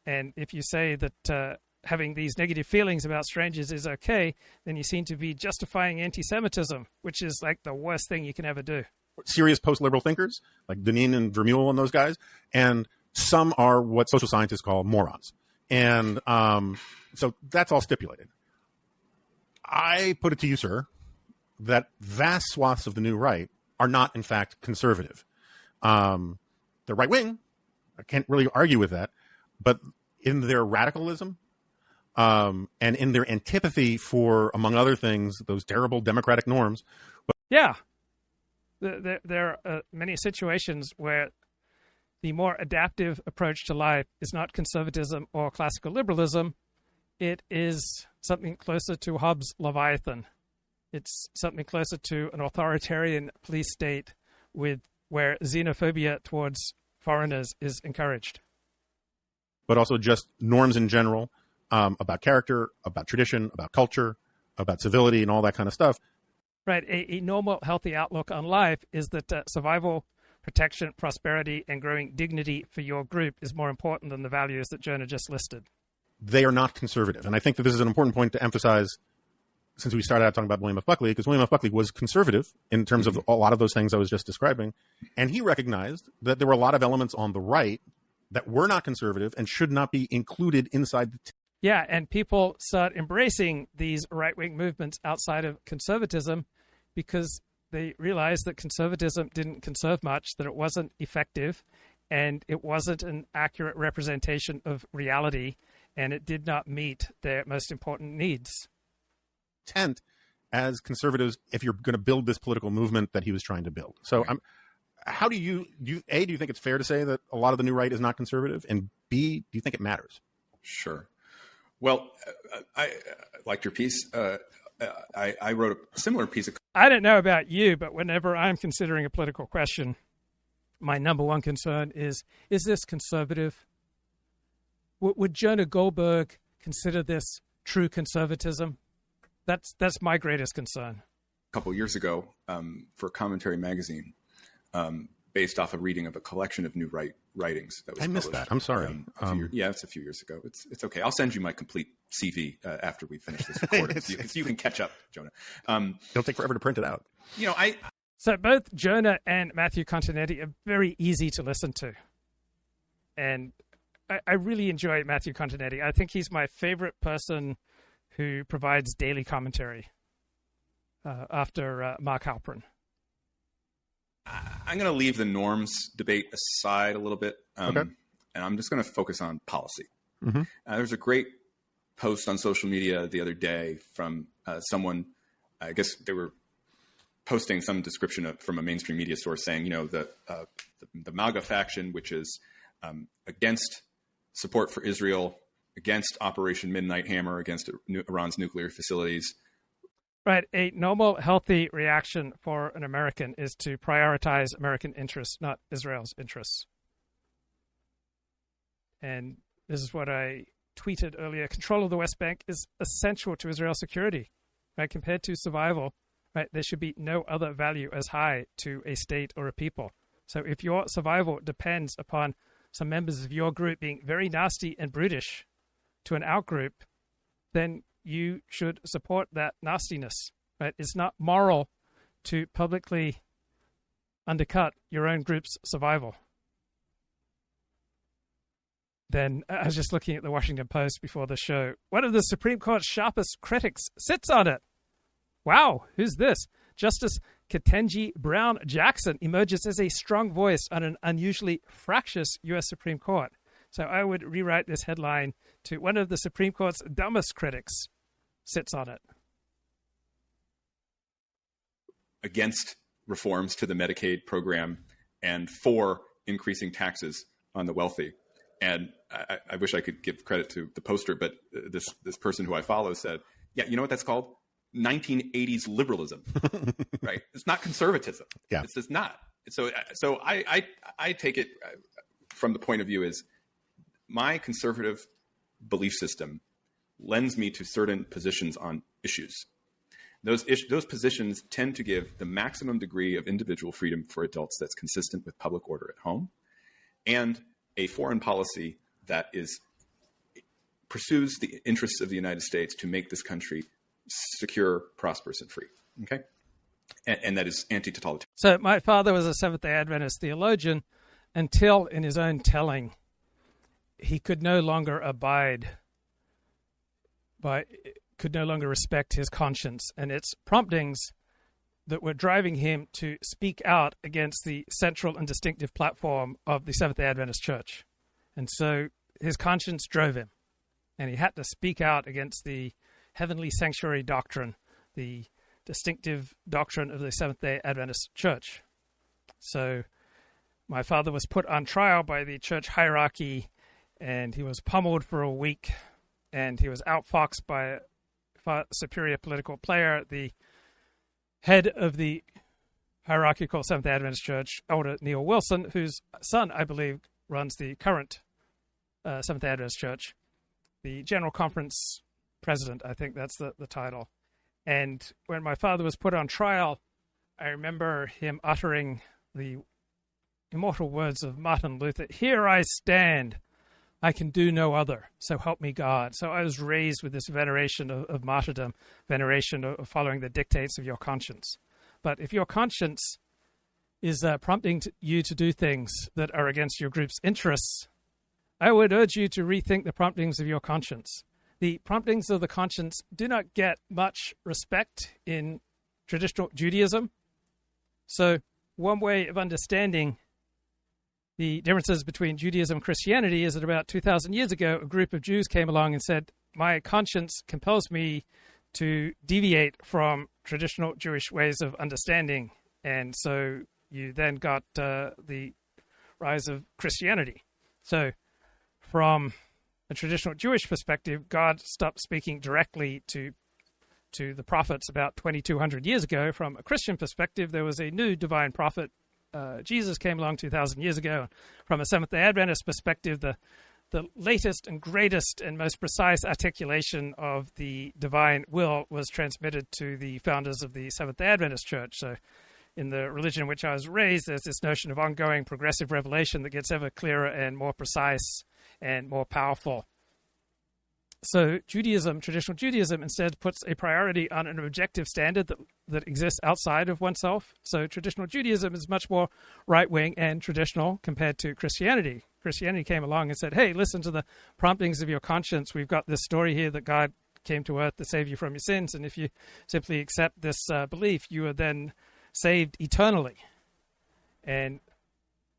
And if you say that having these negative feelings about strangers is okay, then you seem to be justifying anti-Semitism, which is like the worst thing you can ever do. Serious post-liberal thinkers, like Deneen and Vermeulen and those guys, and some are what social scientists call morons. And so that's all stipulated. I put it to you, sir, that vast swaths of the new right are not, in fact, conservative. They're right-wing. I can't really argue with that. But in their radicalism and in their antipathy for, among other things, those terrible democratic norms. Yeah. There are many situations where the more adaptive approach to life is not conservatism or classical liberalism. It is something closer to Hobbes' Leviathan. It's something closer to an authoritarian police state where xenophobia towards foreigners is encouraged. But also just norms in general, about character, about tradition, about culture, about civility, and all that kind of stuff. Right. A normal, healthy outlook on life is that survival, protection, prosperity, and growing dignity for your group is more important than the values that Jonah just listed. They are not conservative. And I think that this is an important point to emphasize, since we started out talking about William F. Buckley, because William F. Buckley was conservative in terms of a lot of those things I was just describing. And he recognized that there were a lot of elements on the right that were not conservative and should not be included inside the Yeah, and people start embracing these right-wing movements outside of conservatism because they realized that conservatism didn't conserve much, that it wasn't effective, and it wasn't an accurate representation of reality, and it did not meet their most important needs. Intent as conservatives if you're going to build this political movement that he was trying to build. So how do you think it's fair to say that a lot of the new right is not conservative? And B, do you think it matters? Sure. Well, I liked your piece. I wrote a similar piece. I don't know about you, but whenever I'm considering a political question, my number one concern is this conservative? Would Jonah Goldberg consider this true conservatism? That's my greatest concern. A couple of years ago, for Commentary magazine, based off a reading of a collection of new writings that was I missed published. that. I'm sorry. Yeah, it's a few years ago. It's okay. I'll send you my complete CV after we finish this recording, so you can catch up, Jonah. It'll take forever to print it out. So both Jonah and Matthew Continetti are very easy to listen to, and I really enjoy Matthew Continetti. I think he's my favorite person who provides daily commentary after Mark Halperin. I'm going to leave the norms debate aside a little bit, Okay. and I'm just going to focus on policy. Mm-hmm. There's a great post on social media the other day from someone. I guess they were posting some description from a mainstream media source saying, the MAGA faction, which is against support for Israel, against Operation Midnight Hammer, against Iran's nuclear facilities. Right. A normal, healthy reaction for an American is to prioritize American interests, not Israel's interests. And this is what I tweeted earlier. Control of the West Bank is essential to Israel's security. Right? Compared to survival, right, there should be no other value as high to a state or a people. So if your survival depends upon some members of your group being very nasty and brutish to an outgroup, then you should support that nastiness. Right? It's not moral to publicly undercut your own group's survival. then I was just looking at the Washington Post before the show. One of the Supreme Court's sharpest critics sits on it. Wow, who's this? Justice Ketanji Brown Jackson emerges as a strong voice on an unusually fractious U.S. Supreme Court. So I would rewrite this headline to one of the Supreme Court's dumbest critics sits on it. Against reforms to the Medicaid program and for increasing taxes on the wealthy. And I wish I could give credit to the poster, but this person who I follow said, yeah, you know what that's called? 1980s liberalism, right? It's not conservatism. Yeah. It's just not. So I take it from the point of view is my conservative belief system lends me to certain positions on issues. Those positions tend to give the maximum degree of individual freedom for adults that's consistent with public order at home, and a foreign policy that pursues the interests of the United States to make this country secure, prosperous, and free. Okay? And that is anti-totalitarian. So my father was a Seventh-day Adventist theologian until, in his own telling, he could no longer respect his conscience and its promptings that were driving him to speak out against the central and distinctive platform of the Seventh-day Adventist Church. And so his conscience drove him, and he had to speak out against the heavenly sanctuary doctrine, the distinctive doctrine of the Seventh-day Adventist Church. So my father was put on trial by the church hierarchy, and he was pummeled for a week, and he was outfoxed by a superior political player, the head of the hierarchical Seventh-day Adventist Church, Elder Neil Wilson, whose son, I believe, runs the current Seventh-day Adventist Church, the General Conference President, I think that's the title. And when my father was put on trial, I remember him uttering the immortal words of Martin Luther, "Here I stand, I can do no other, so help me God." So I was raised with this veneration of martyrdom, veneration of following the dictates of your conscience. But if your conscience is prompting you to do things that are against your group's interests, I would urge you to rethink the promptings of your conscience. The promptings of the conscience do not get much respect in traditional Judaism. So one way of understanding the differences between Judaism and Christianity is that about 2,000 years ago, a group of Jews came along and said, my conscience compels me to deviate from traditional Jewish ways of understanding. And so you then got the rise of Christianity. So from a traditional Jewish perspective, God stopped speaking directly to the prophets about 2,200 years ago. From a Christian perspective, there was a new divine prophet. Jesus came along 2,000 years ago. From a Seventh-day Adventist perspective, the latest and greatest and most precise articulation of the divine will was transmitted to the founders of the Seventh-day Adventist Church. So in the religion in which I was raised, there's this notion of ongoing progressive revelation that gets ever clearer and more precise and more powerful. So Judaism, traditional Judaism, instead puts a priority on an objective standard that exists outside of oneself. So traditional Judaism is much more right-wing and traditional compared to Christianity. Christianity came along and said, hey, listen to the promptings of your conscience. We've got this story here that God came to earth to save you from your sins. And if you simply accept this belief, you are then saved eternally. And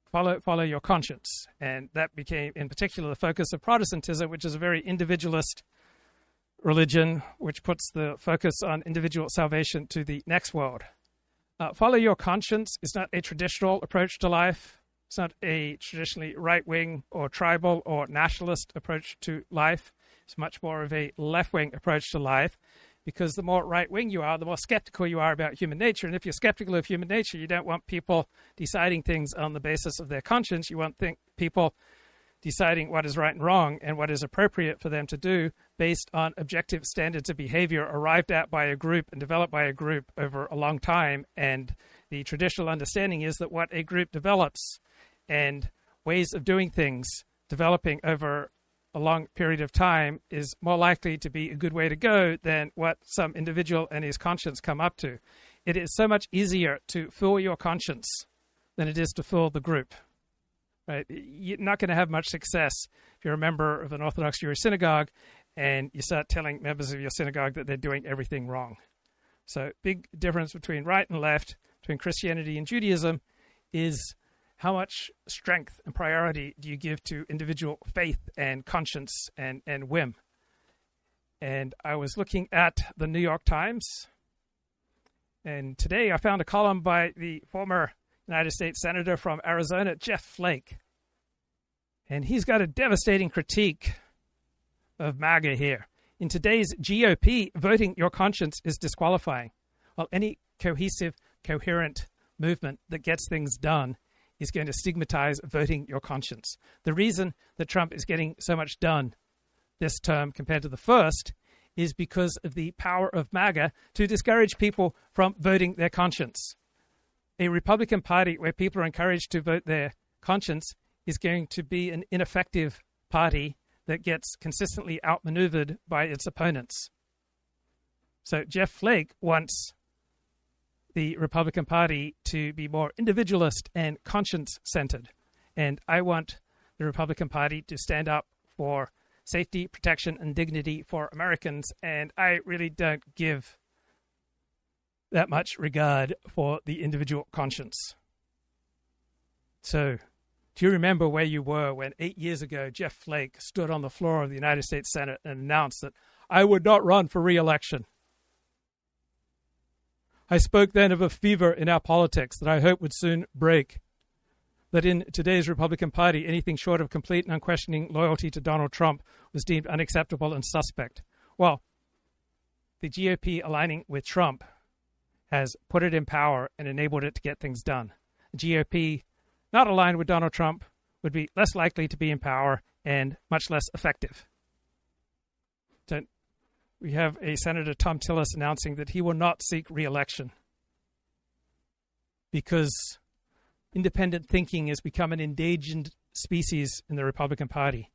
follow your conscience. And that became, in particular, the focus of Protestantism, which is a very individualist religion, which puts the focus on individual salvation to the next world. Follow your conscience is not a traditional approach to life. It's not a traditionally right-wing or tribal or nationalist approach to life. It's much more of a left-wing approach to life, because the more right-wing you are, the more skeptical you are about human nature. And if you're skeptical of human nature, you don't want people deciding things on the basis of their conscience. You want people deciding what is right and wrong and what is appropriate for them to do based on objective standards of behavior arrived at by a group and developed by a group over a long time. And the traditional understanding is that what a group develops and ways of doing things developing over a long period of time is more likely to be a good way to go than what some individual and his conscience come up to. It is so much easier to fool your conscience than it is to fool the group. Right? You're not going to have much success if you're a member of an Orthodox Jewish synagogue and you start telling members of your synagogue that they're doing everything wrong. So big difference between right and left, between Christianity and Judaism, is how much strength and priority do you give to individual faith and conscience and whim. And I was looking at the New York Times, and today I found a column by the former United States Senator from Arizona, Jeff Flake. And he's got a devastating critique of MAGA here. In today's G.O.P., voting your conscience is disqualifying. Well, any cohesive, coherent movement that gets things done is going to stigmatize voting your conscience. The reason that Trump is getting so much done this term compared to the first is because of the power of MAGA to discourage people from voting their conscience. A Republican Party where people are encouraged to vote their conscience is going to be an ineffective party that gets consistently outmaneuvered by its opponents. So Jeff Flake wants the Republican Party to be more individualist and conscience-centered. And I want the Republican Party to stand up for safety, protection, and dignity for Americans. And I really don't give that much regard for the individual conscience. So, do you remember where you were when 8 years ago Jeff Flake stood on the floor of the United States Senate and announced that I would not run for re-election? I spoke then of a fever in our politics that I hope would soon break, that in today's Republican Party, anything short of complete and unquestioning loyalty to Donald Trump was deemed unacceptable and suspect. Well, the GOP aligning with Trump has put it in power and enabled it to get things done. The GOP not aligned with Donald Trump would be less likely to be in power and much less effective. So we have a Senator Tom Tillis announcing that he will not seek re-election because independent thinking has become an endangered species in the Republican Party.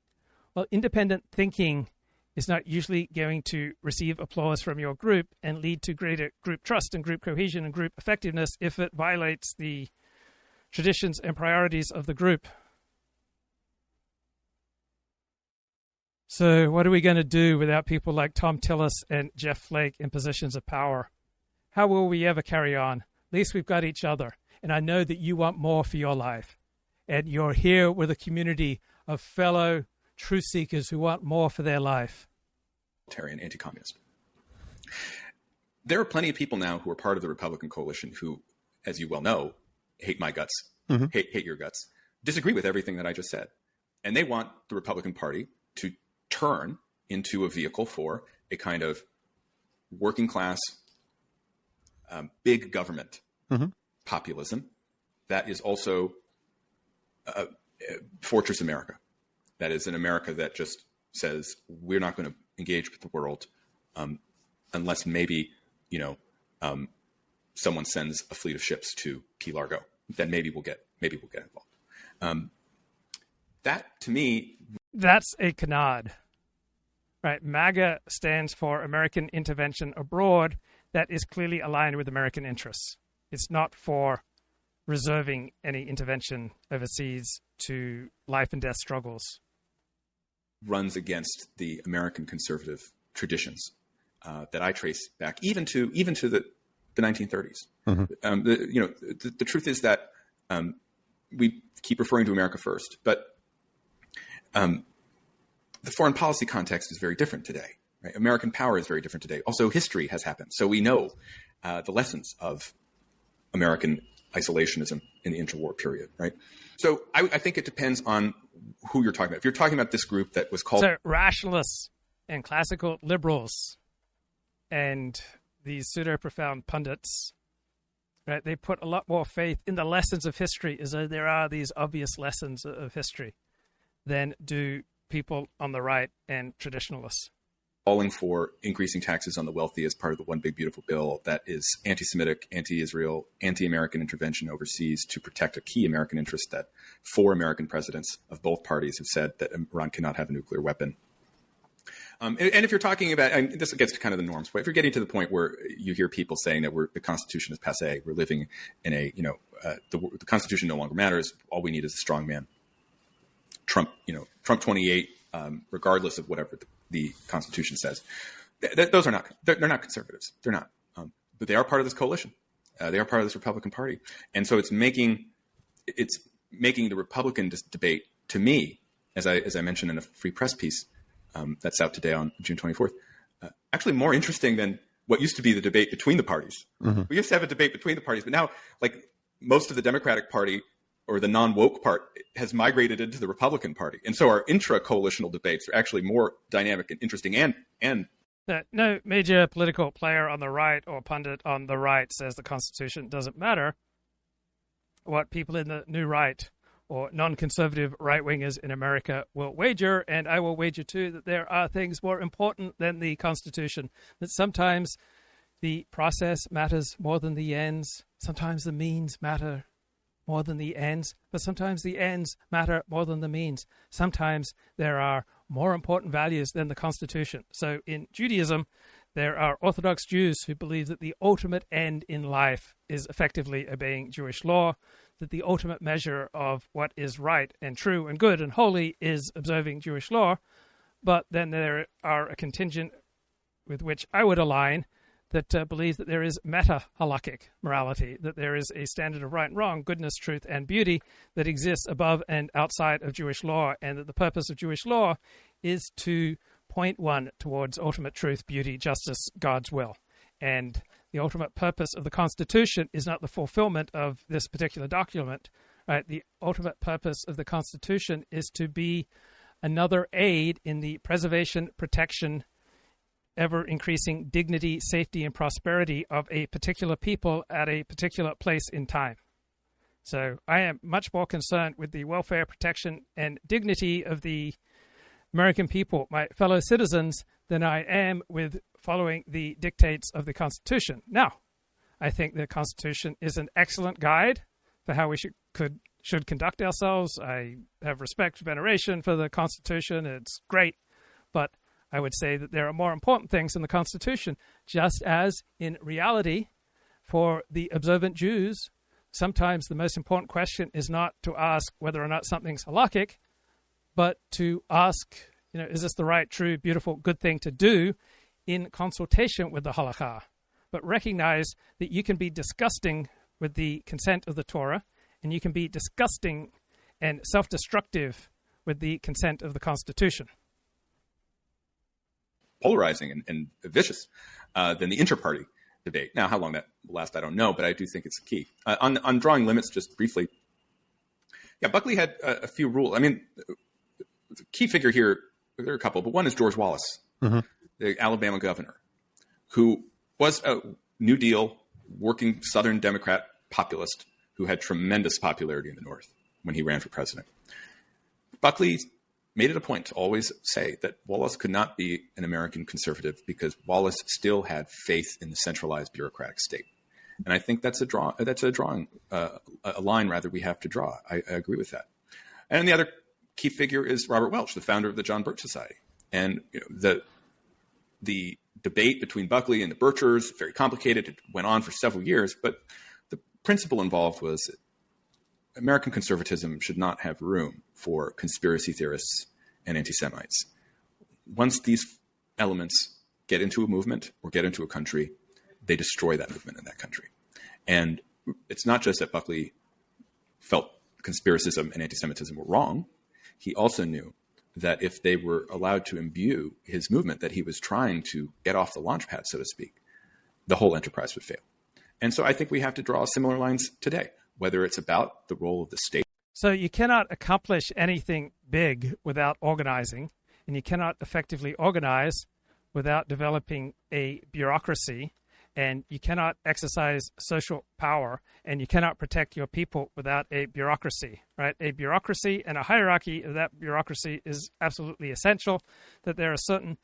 Well, independent thinking is not usually going to receive applause from your group and lead to greater group trust and group cohesion and group effectiveness if it violates the traditions and priorities of the group. So what are we going to do without people like Tom Tillis and Jeff Flake in positions of power? How will we ever carry on? At least we've got each other. And I know that you want more for your life. And you're here with a community of fellow truth seekers who want more for their life. Authoritarian, anti-communist. There are plenty of people now who are part of the Republican coalition who, as you well know, hate my guts, hate your guts, disagree with everything that I just said. And they want the Republican Party to turn into a vehicle for a kind of working class, big government populism that is also Fortress America. That is an America that just says, we're not going to engage with the world unless maybe, someone sends a fleet of ships to Key Largo. Then maybe we'll get involved. That, to me... That's a canard. Right? MAGA stands for American Intervention Abroad. That is clearly aligned with American interests. It's not for reserving any intervention overseas to life and death struggles. Runs against the American conservative traditions that I trace back even to the 1930s. The truth is that we keep referring to America first, but the foreign policy context is very different today. Right? American power is very different today. Also, history has happened, so we know the lessons of American isolationism in the interwar period. Right. So I think it depends on who you're talking about. If you're talking about this group that was called... So rationalists and classical liberals and these pseudo-profound pundits, right? They put a lot more faith in the lessons of history, as though there are these obvious lessons of history, than do people on the right and traditionalists. Calling for increasing taxes on the wealthy as part of the One Big Beautiful Bill that is anti-Semitic, anti-Israel, anti-American intervention overseas to protect a key American interest that 4 American presidents of both parties have said that Iran cannot have a nuclear weapon. And if you're talking about, and this gets to kind of the norms, but if you're getting to the point where you hear people saying that the Constitution is passé, we're living in a, the Constitution no longer matters, all we need is a strong man. Trump 28 regardless of whatever the Constitution says. Those are not, they're not conservatives. They're not. But they are part of this coalition. They are part of this Republican Party. And so it's making the Republican debate, to me, as I mentioned in a Free Press piece that's out today on June 24th, actually more interesting than what used to be the debate between the parties. Mm-hmm. We used to have a debate between the parties, but now, like, most of the Democratic Party or the non-woke part has migrated into the Republican Party. And so our intra-coalitional debates are actually more dynamic and interesting and no major political player on the right or pundit on the right says the Constitution doesn't matter. What people in the new right or non-conservative right-wingers in America will wager, and I will wager too, that there are things more important than the Constitution, that sometimes the process matters more than the ends, sometimes the means matter more than the ends, but sometimes the ends matter more than the means. Sometimes there are more important values than the Constitution. So in Judaism, there are Orthodox Jews who believe that the ultimate end in life is effectively obeying Jewish law, that the ultimate measure of what is right and true and good and holy is observing Jewish law. But then there are a contingent with which I would align that believe that there is meta-halakhic morality, that there is a standard of right and wrong, goodness, truth, and beauty that exists above and outside of Jewish law, and that the purpose of Jewish law is to point one towards ultimate truth, beauty, justice, God's will. And the ultimate purpose of the Constitution is not the fulfillment of this particular document, right? The ultimate purpose of the Constitution is to be another aid in the preservation, protection, ever-increasing dignity, safety, and prosperity of a particular people at a particular place in time. So I am much more concerned with the welfare, protection, and dignity of the American people, my fellow citizens, than I am with following the dictates of the Constitution. Now, I think the Constitution is an excellent guide for how we should conduct ourselves. I have respect, veneration for the Constitution. It's great. But I would say that there are more important things in the Constitution, just as in reality, for the observant Jews, sometimes the most important question is not to ask whether or not something's halakhic, but to ask, is this the right, true, beautiful, good thing to do in consultation with the halakha? But recognize that you can be disgusting with the consent of the Torah, and you can be disgusting and self-destructive with the consent of the Constitution. Polarizing and vicious than the inter-party debate. Now, how long that will last, I don't know, but I do think it's key. On drawing limits, just briefly, Buckley had a few rules. I mean, the key figure here, there are a couple, but one is George Wallace, the Alabama governor, who was a New Deal, working Southern Democrat populist who had tremendous popularity in the North when he ran for president. Buckley made it a point to always say that Wallace could not be an American conservative because Wallace still had faith in the centralized bureaucratic state. And I think that's a line rather we have to draw. I agree with that. And the other key figure is Robert Welch, the founder of the John Birch Society. And the debate between Buckley and the Birchers, very complicated. It went on for several years, but the principle involved was American conservatism should not have room for conspiracy theorists and anti-Semites. Once these elements get into a movement or get into a country, they destroy that movement in that country. And it's not just that Buckley felt conspiracism and anti-Semitism were wrong. He also knew that if they were allowed to imbue his movement that he was trying to get off the launch pad, so to speak, the whole enterprise would fail. And so I think we have to draw similar lines today, whether it's about the role of the state. So you cannot accomplish anything big without organizing, and you cannot effectively organize without developing a bureaucracy, and you cannot exercise social power, and you cannot protect your people without a bureaucracy, right? A bureaucracy and a hierarchy of that bureaucracy is absolutely essential, that there are certain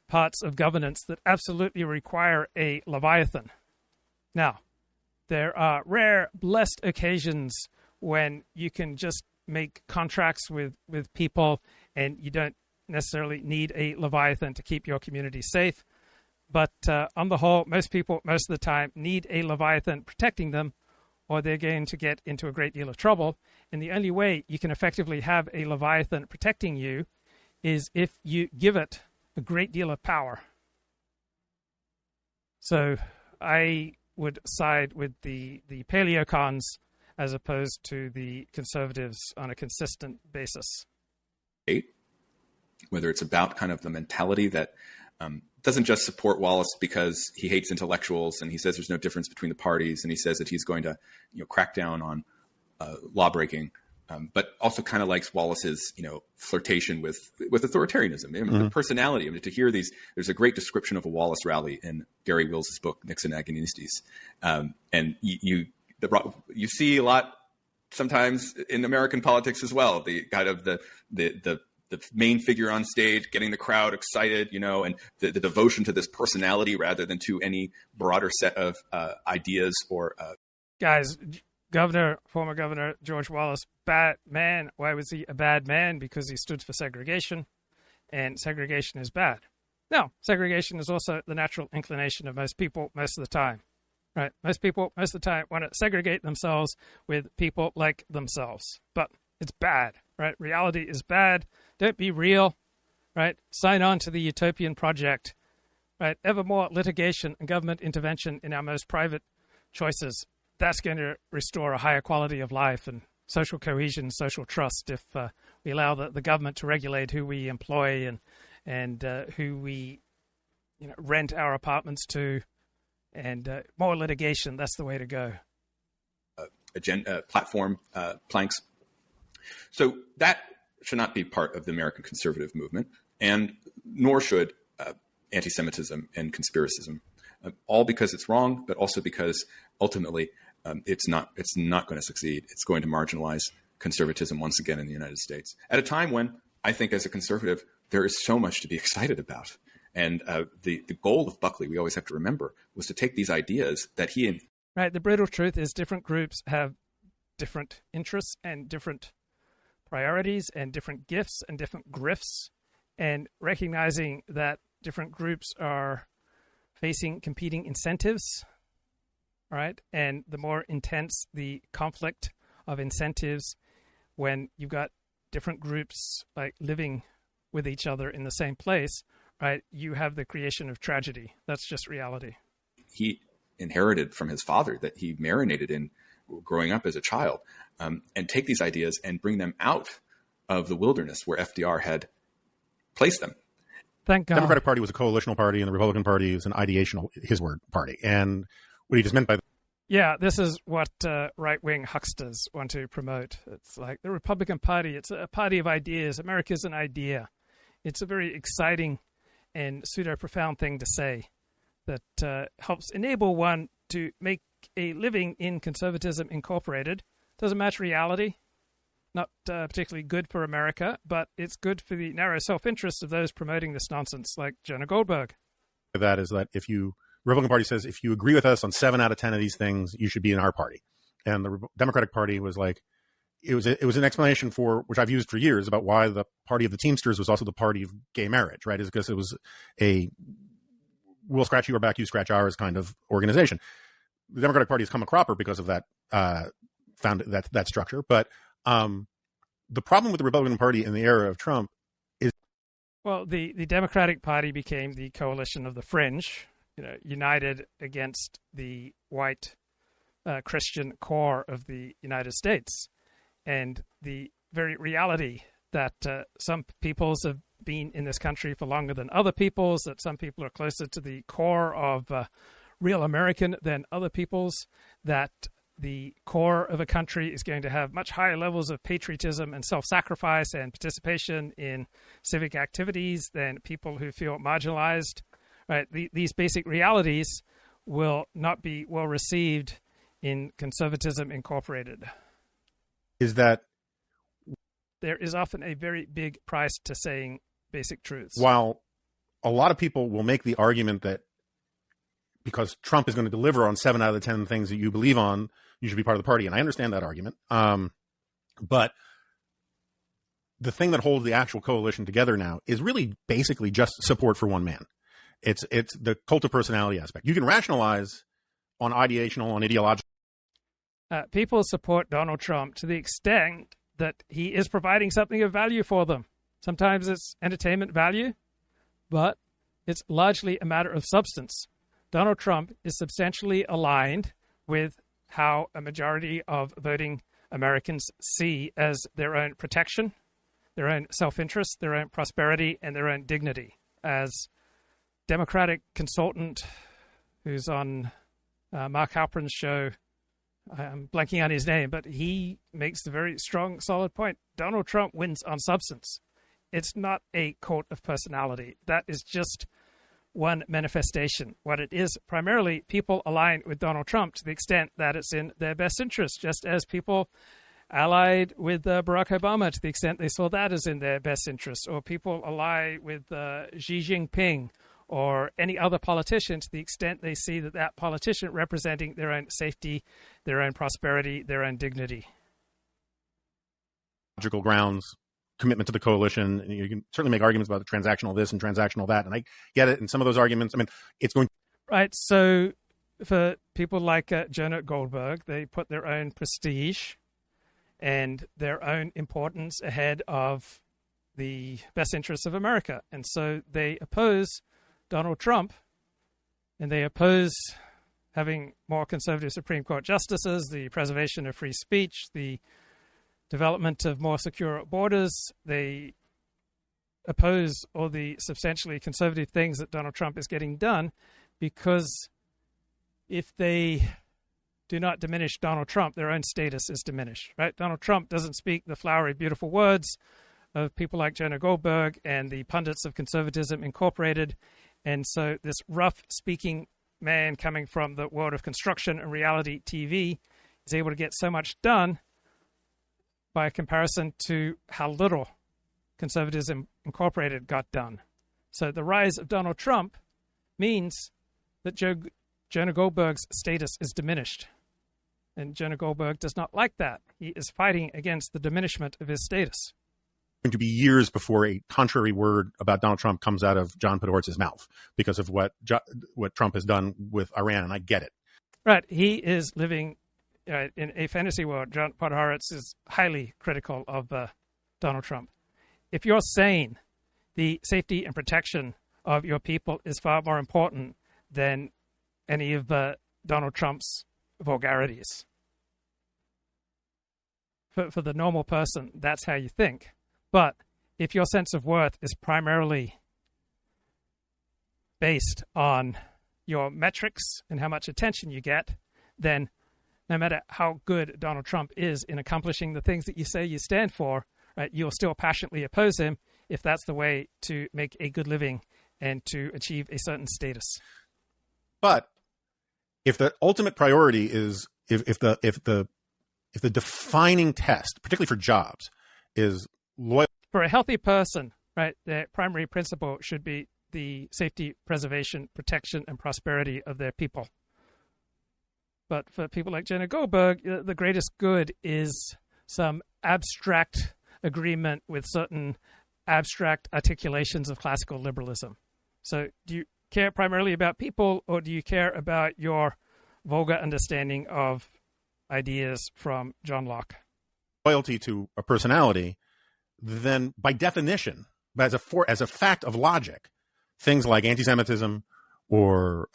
parts of governance that absolutely require a Leviathan. Now, there are rare, blessed occasions when you can just make contracts with people and you don't necessarily need a Leviathan to keep your community safe. But on the whole, most people, most of the time, need a Leviathan protecting them, or they're going to get into a great deal of trouble. And the only way you can effectively have a Leviathan protecting you is if you give it a great deal of power. So I would side with the paleocons as opposed to the conservatives on a consistent basis. Whether it's about kind of the mentality that doesn't just support Wallace because he hates intellectuals and he says there's no difference between the parties and he says that he's going to crack down on lawbreaking, but also kind of likes Wallace's flirtation with authoritarianism, the personality. I mean, to hear these, there's a great description of a Wallace rally in Gary Wills's book Nixon Agonistes, and you see a lot sometimes in American politics as well. The kind of the main figure on stage getting the crowd excited, and the devotion to this personality rather than to any broader set of ideas or. Guys, former Governor George Wallace, bad man. Why was he a bad man? Because he stood for segregation, and segregation is bad. No, segregation is also the natural inclination of most people most of the time. Right? Most people most of the time want to segregate themselves with people like themselves, but it's bad. Right? Reality is bad. Don't be real. Right? Sign on to the utopian project. Right? Ever more litigation and government intervention in our most private choices. That's going to restore a higher quality of life and social cohesion, social trust if we allow the government to regulate who we employ and who we rent our apartments to, and more litigation. That's the way to go. Platform planks. So that should not be part of the American conservative movement, and nor should anti-Semitism and conspiracism. All because it's wrong, but also because ultimately it's not going to succeed. It's going to marginalize conservatism once again in the United States at a time when I think as a conservative, there is so much to be excited about. And the goal of Buckley, we always have to remember, was to take these ideas that he... Right. The brutal truth is different groups have different interests and different priorities and different gifts and different grifts, and recognizing that different groups are facing competing incentives, right? And the more intense the conflict of incentives when you've got different groups like living with each other in the same place, right? You have the creation of tragedy. That's just reality. He inherited from his father that he marinated in growing up as a child, and take these ideas and bring them out of the wilderness where FDR had placed them. Thank God. The Democratic Party was a coalitional party, and the Republican Party is an ideational, his word, party. And what he just meant by that. Yeah, this is what right-wing hucksters want to promote. It's like the Republican Party, it's a party of ideas. America's an idea. It's a very exciting and pseudo-profound thing to say that helps enable one to make a living in conservatism incorporated. Doesn't match reality. Not particularly good for America, but it's good for the narrow self-interest of those promoting this nonsense, like Jonah Goldberg. That is that if you... Republican Party says, if you agree with us on 7 out of 10 of these things, you should be in our party. And the Democratic Party was like, it was an explanation for, which I've used for years, about why the party of the Teamsters was also the party of gay marriage, right? Is because it was a we'll scratch your back, you scratch ours kind of organization. The Democratic Party has come a cropper because of that, found that structure. But the problem with the Republican Party in the era of Trump is... Well, the Democratic Party became the coalition of the fringe, united against the white Christian core of the United States. And the very reality that some peoples have been in this country for longer than other peoples, that some people are closer to the core of real American than other peoples, that the core of a country is going to have much higher levels of patriotism and self-sacrifice and participation in civic activities than people who feel marginalized. Right? These basic realities will not be well received in Conservatism Incorporated. Is that there is often a very big price to saying basic truths. While a lot of people will make the argument that because Trump is going to deliver on 7 out of the 10 things that you believe on, you should be part of the party. And I understand that argument. But the thing that holds the actual coalition together now is really basically just support for one man. It's the cult of personality aspect. You can rationalize on ideational, on ideological. People support Donald Trump to the extent that he is providing something of value for them. Sometimes it's entertainment value, but it's largely a matter of substance. Donald Trump is substantially aligned with how a majority of voting Americans see as their own protection, their own self-interest, their own prosperity, and their own dignity. As Democratic consultant who's on Mark Halperin's show, I'm blanking on his name, but he makes the very strong, solid point. Donald Trump wins on substance. It's not a cult of personality. That is just one manifestation. What it is, primarily, people align with Donald Trump to the extent that it's in their best interest, just as people allied with Barack Obama to the extent they saw that as in their best interest, or people ally with Xi Jinping or any other politician to the extent they see that that politician representing their own safety, their own prosperity, their own dignity. Logical grounds, commitment to the coalition. And you can certainly make arguments about the transactional this and transactional that, and I get it. And some of those arguments, I mean, it's going right. So for people like Jonah Goldberg, they put their own prestige and their own importance ahead of the best interests of America, and so they oppose Donald Trump, and they oppose having more conservative Supreme Court justices, the preservation of free speech, the development of more secure borders. They oppose all the substantially conservative things that Donald Trump is getting done, because if they do not diminish Donald Trump, their own status is diminished, right? Donald Trump doesn't speak the flowery, beautiful words of people like Jonah Goldberg and the pundits of Conservatism Incorporated. And so this rough-speaking man coming from the world of construction and reality TV is able to get so much done by comparison to how little Conservatism Incorporated got done. So the rise of Donald Trump means that Jonah Goldberg's status is diminished. And Jonah Goldberg does not like that. He is fighting against the diminishment of his status. Going to be years before a contrary word about Donald Trump comes out of John Podhoretz's mouth because of what Trump has done with Iran, and I get it. Right. He is living in a fantasy world. John Podhoretz is highly critical of Donald Trump. If you're saying the safety and protection of your people is far more important than any of Donald Trump's vulgarities, for the normal person, that's how you think. But if your sense of worth is primarily based on your metrics and how much attention you get, then no matter how good Donald Trump is in accomplishing the things that you say you stand for, right, you'll still passionately oppose him if that's the way to make a good living and to achieve a certain status. But if the ultimate priority is if the defining test, particularly for jobs, is loyal. For a healthy person, right, their primary principle should be the safety, preservation, protection, and prosperity of their people. But for people like Jonah Goldberg, the greatest good is some abstract agreement with certain abstract articulations of classical liberalism. So do you care primarily about people, or do you care about your vulgar understanding of ideas from John Locke? Loyalty to a personality, then by definition, as a fact of logic, things like anti-Semitism or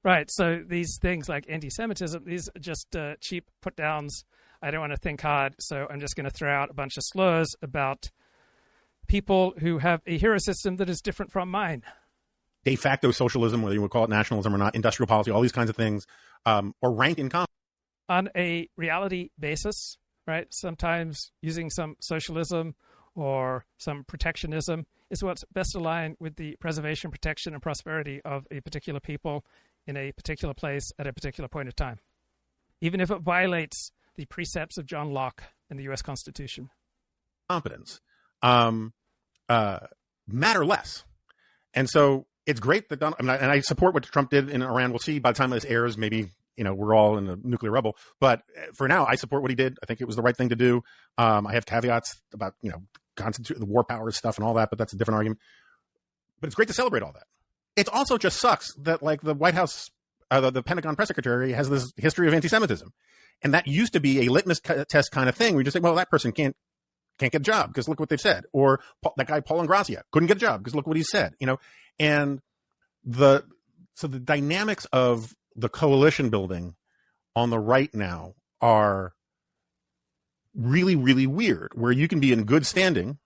right. So these things like anti-Semitism, these are just cheap put-downs. I don't want to think hard, so I'm just going to throw out a bunch of slurs about people who have a hero system that is different from mine. De facto socialism, whether you would call it nationalism or not, industrial policy, all these kinds of things, or rank in common. On a reality basis, right, sometimes using some socialism or some protectionism is what's best aligned with the preservation, protection, and prosperity of a particular people in a particular place at a particular point of time, even if it violates the precepts of John Locke and the U.S. Constitution. Competence matter less. And so it's great that and I support what Trump did in Iran. We'll see by the time this airs, maybe, we're all in a nuclear rubble. But for now, I support what he did. I think it was the right thing to do. I have caveats about, the war power stuff and all that, but that's a different argument. But it's great to celebrate all that. It also just sucks that, like, the White House, the Pentagon press secretary has this history of anti-Semitism. And that used to be a litmus test kind of thing. We just say, well, that person can't can't get a job because look what they've said. Or that guy, Paul Ingrassia, couldn't get a job because look what he said, and so the dynamics of the coalition building on the right now are really, really weird, where you can be in good standing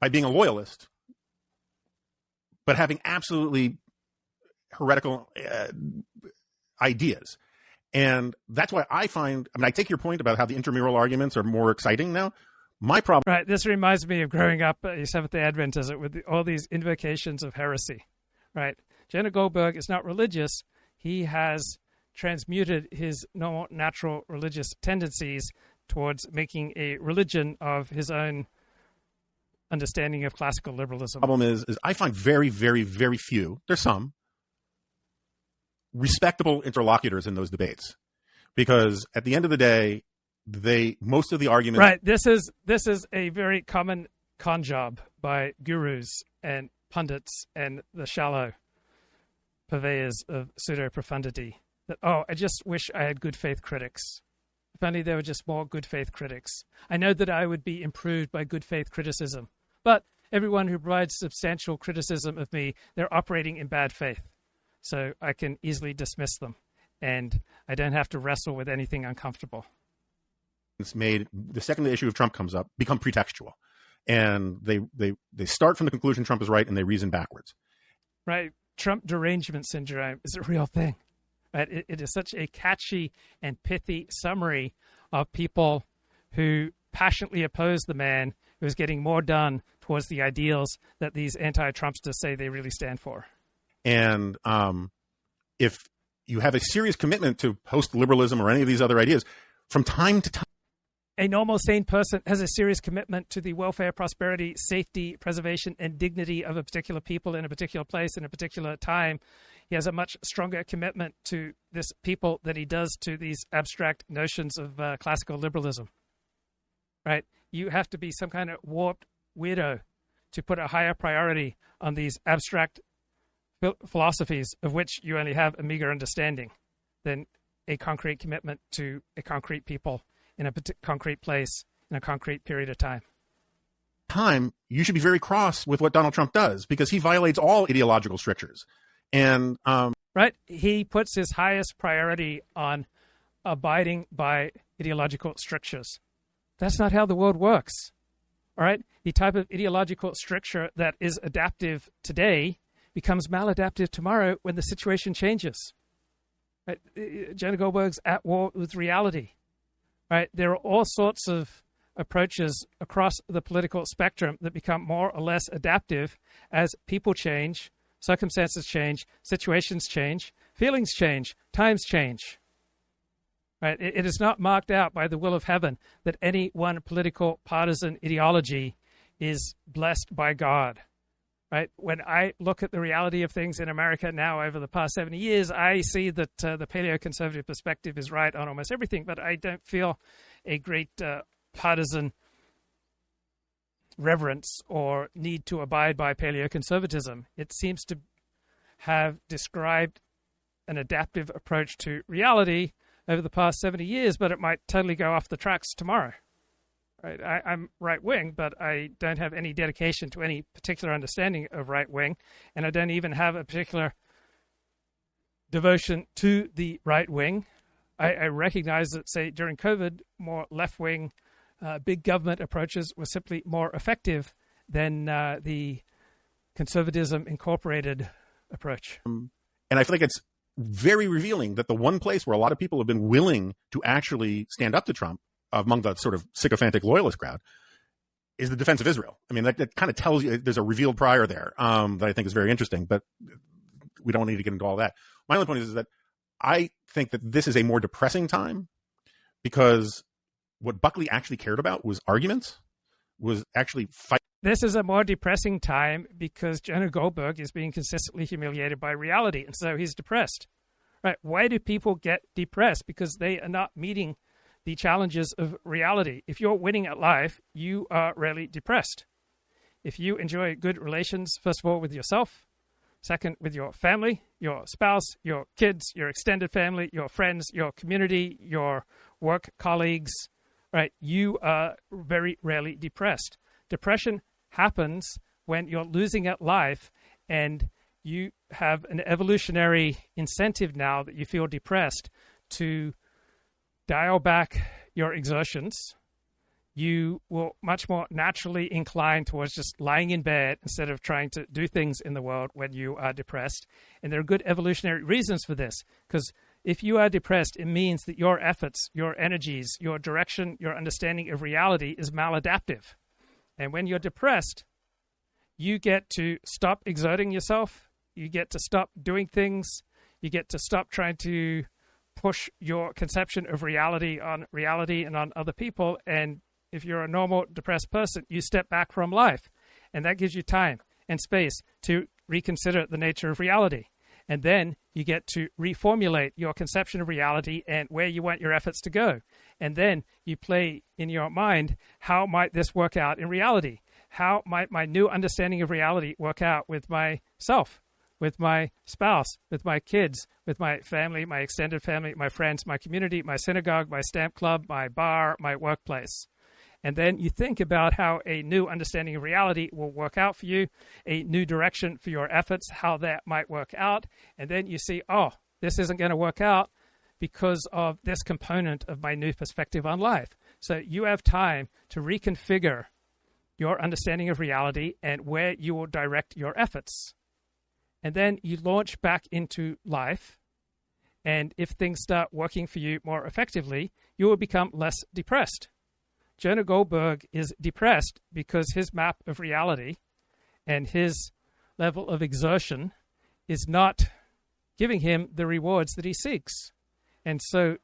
by being a loyalist, but having absolutely heretical ideas. And that's why I take your point about how the intramural arguments are more exciting now. My problem... Right, this reminds me of growing up at Seventh-day Adventism with all these invocations of heresy, right? Jonah Goldberg is not religious. He has transmuted his normal, natural religious tendencies towards making a religion of his own understanding of classical liberalism. The problem is I find very, very, very few, there's some, respectable interlocutors in those debates. Because at the end of the day, most of the arguments... Right, this is a very common con job by gurus and pundits and the shallow purveyors of pseudo-profundity. That, I just wish I had good faith critics. If only there were just more good faith critics. I know that I would be improved by good faith criticism. But everyone who provides substantial criticism of me, they're operating in bad faith. So I can easily dismiss them. And I don't have to wrestle with anything uncomfortable. It's made, the second the issue of Trump comes up, become pretextual. And they start from the conclusion Trump is right and they reason backwards. Right. Trump derangement syndrome is a real thing. Right? It is such a catchy and pithy summary of people who passionately oppose the man who is getting more done towards the ideals that these anti-Trumpsters say they really stand for. And if you have a serious commitment to post-liberalism or any of these other ideas, from time to time, a normal, sane person has a serious commitment to the welfare, prosperity, safety, preservation, and dignity of a particular people in a particular place in a particular time. He has a much stronger commitment to this people than he does to these abstract notions of classical liberalism. Right? You have to be some kind of warped weirdo to put a higher priority on these abstract philosophies of which you only have a meager understanding than a concrete commitment to a concrete people in a concrete place in a concrete period of time. You should be very cross with what Donald Trump does because he violates all ideological strictures. And right, he puts his highest priority on abiding by ideological strictures. That's not how the world works. All right, the type of ideological stricture that is adaptive today becomes maladaptive tomorrow when the situation changes. Right? Jonah Goldberg's at war with reality. Right? There are all sorts of approaches across the political spectrum that become more or less adaptive as people change, circumstances change, situations change, feelings change, times change. Right? It is not marked out by the will of heaven that any one political partisan ideology is blessed by God. Right? When I look at the reality of things in America now over the past 70 years, I see that the paleoconservative perspective is right on almost everything, but I don't feel a great partisan reverence or need to abide by paleoconservatism. It seems to have described an adaptive approach to reality over the past 70 years, but it might totally go off the tracks tomorrow. Right? I'm right-wing, but I don't have any dedication to any particular understanding of right-wing, and I don't even have a particular devotion to the right-wing. I recognize that, say, during COVID, more left-wing, big government approaches were simply more effective than the conservatism incorporated approach. And I feel like it's very revealing that the one place where a lot of people have been willing to actually stand up to Trump among the sort of sycophantic loyalist crowd is the defense of Israel. I mean, that kind of tells you there's a revealed prior there that I think is very interesting, but we don't need to get into all that. My only point is that I think that this is a more depressing time because what Buckley actually cared about was arguments, was actually fight. This is a more depressing time because Jonah Goldberg is being consistently humiliated by reality, and so he's depressed. Right? Why do people get depressed? Because they are not meeting the challenges of reality. If you're winning at life, you are rarely depressed. If you enjoy good relations, first of all, with yourself, second, with your family, your spouse, your kids, your extended family, your friends, your community, your work colleagues, right? You are very rarely depressed. Depression happens when you're losing at life and you have an evolutionary incentive now that you feel depressed to dial back your exertions. You will much more naturally incline towards just lying in bed instead of trying to do things in the world when you are depressed. And there are good evolutionary reasons for this, because if you are depressed, it means that your efforts, your energies, your direction, your understanding of reality is maladaptive. And when you're depressed, you get to stop exerting yourself. You get to stop doing things. You get to stop trying to push your conception of reality and on other people. And if you're a normal depressed person, you step back from life. And that gives you time and space to reconsider the nature of reality. And then you get to reformulate your conception of reality and where you want your efforts to go. And then you play in your mind, how might this work out in reality? How might my new understanding of reality work out with myself, with my spouse, with my kids, with my family, my extended family, my friends, my community, my synagogue, my stamp club, my bar, my workplace? And then you think about how a new understanding of reality will work out for you, a new direction for your efforts, how that might work out. And then you see, oh, this isn't going to work out because of this component of my new perspective on life. So you have time to reconfigure your understanding of reality and where you will direct your efforts. And then you launch back into life. And if things start working for you more effectively, you will become less depressed. Jonah Goldberg is depressed because his map of reality and his level of exertion is not giving him the rewards that he seeks. And so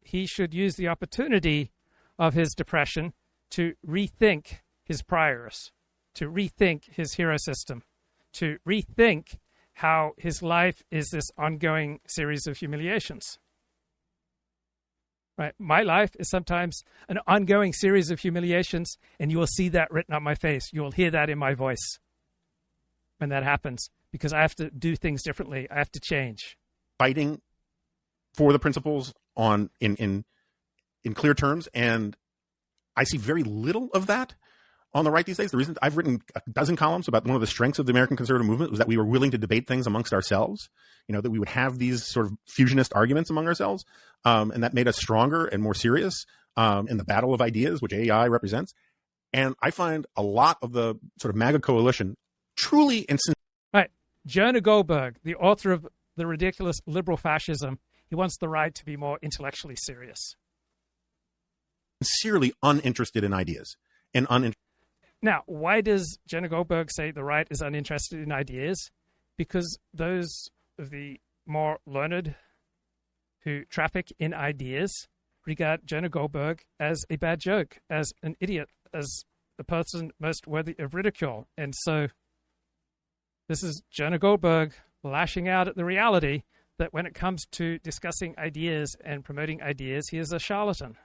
he should use the opportunity of his depression to rethink his priors, to rethink his hero system, to rethink how his life is this ongoing series of humiliations. Right? My life is sometimes an ongoing series of humiliations, and you will see that written on my face. You will hear that in my voice when that happens, because I have to do things differently. I have to change. Fighting for the principles in clear terms, and I see very little of that on the right these days. The reason I've written a dozen columns about one of the strengths of the American conservative movement was that we were willing to debate things amongst ourselves, that we would have these sort of fusionist arguments among ourselves. And that made us stronger and more serious in the battle of ideas, which AI represents. And I find a lot of the sort of MAGA coalition truly and right. Jonah Goldberg, the author of The Ridiculous Liberal Fascism, he wants the right to be more intellectually serious. Sincerely uninterested in ideas and Now, why does Jonah Goldberg say the right is uninterested in ideas? Because those of the more learned who traffic in ideas regard Jonah Goldberg as a bad joke, as an idiot, as the person most worthy of ridicule. And so this is Jonah Goldberg lashing out at the reality that when it comes to discussing ideas and promoting ideas, he is a charlatan.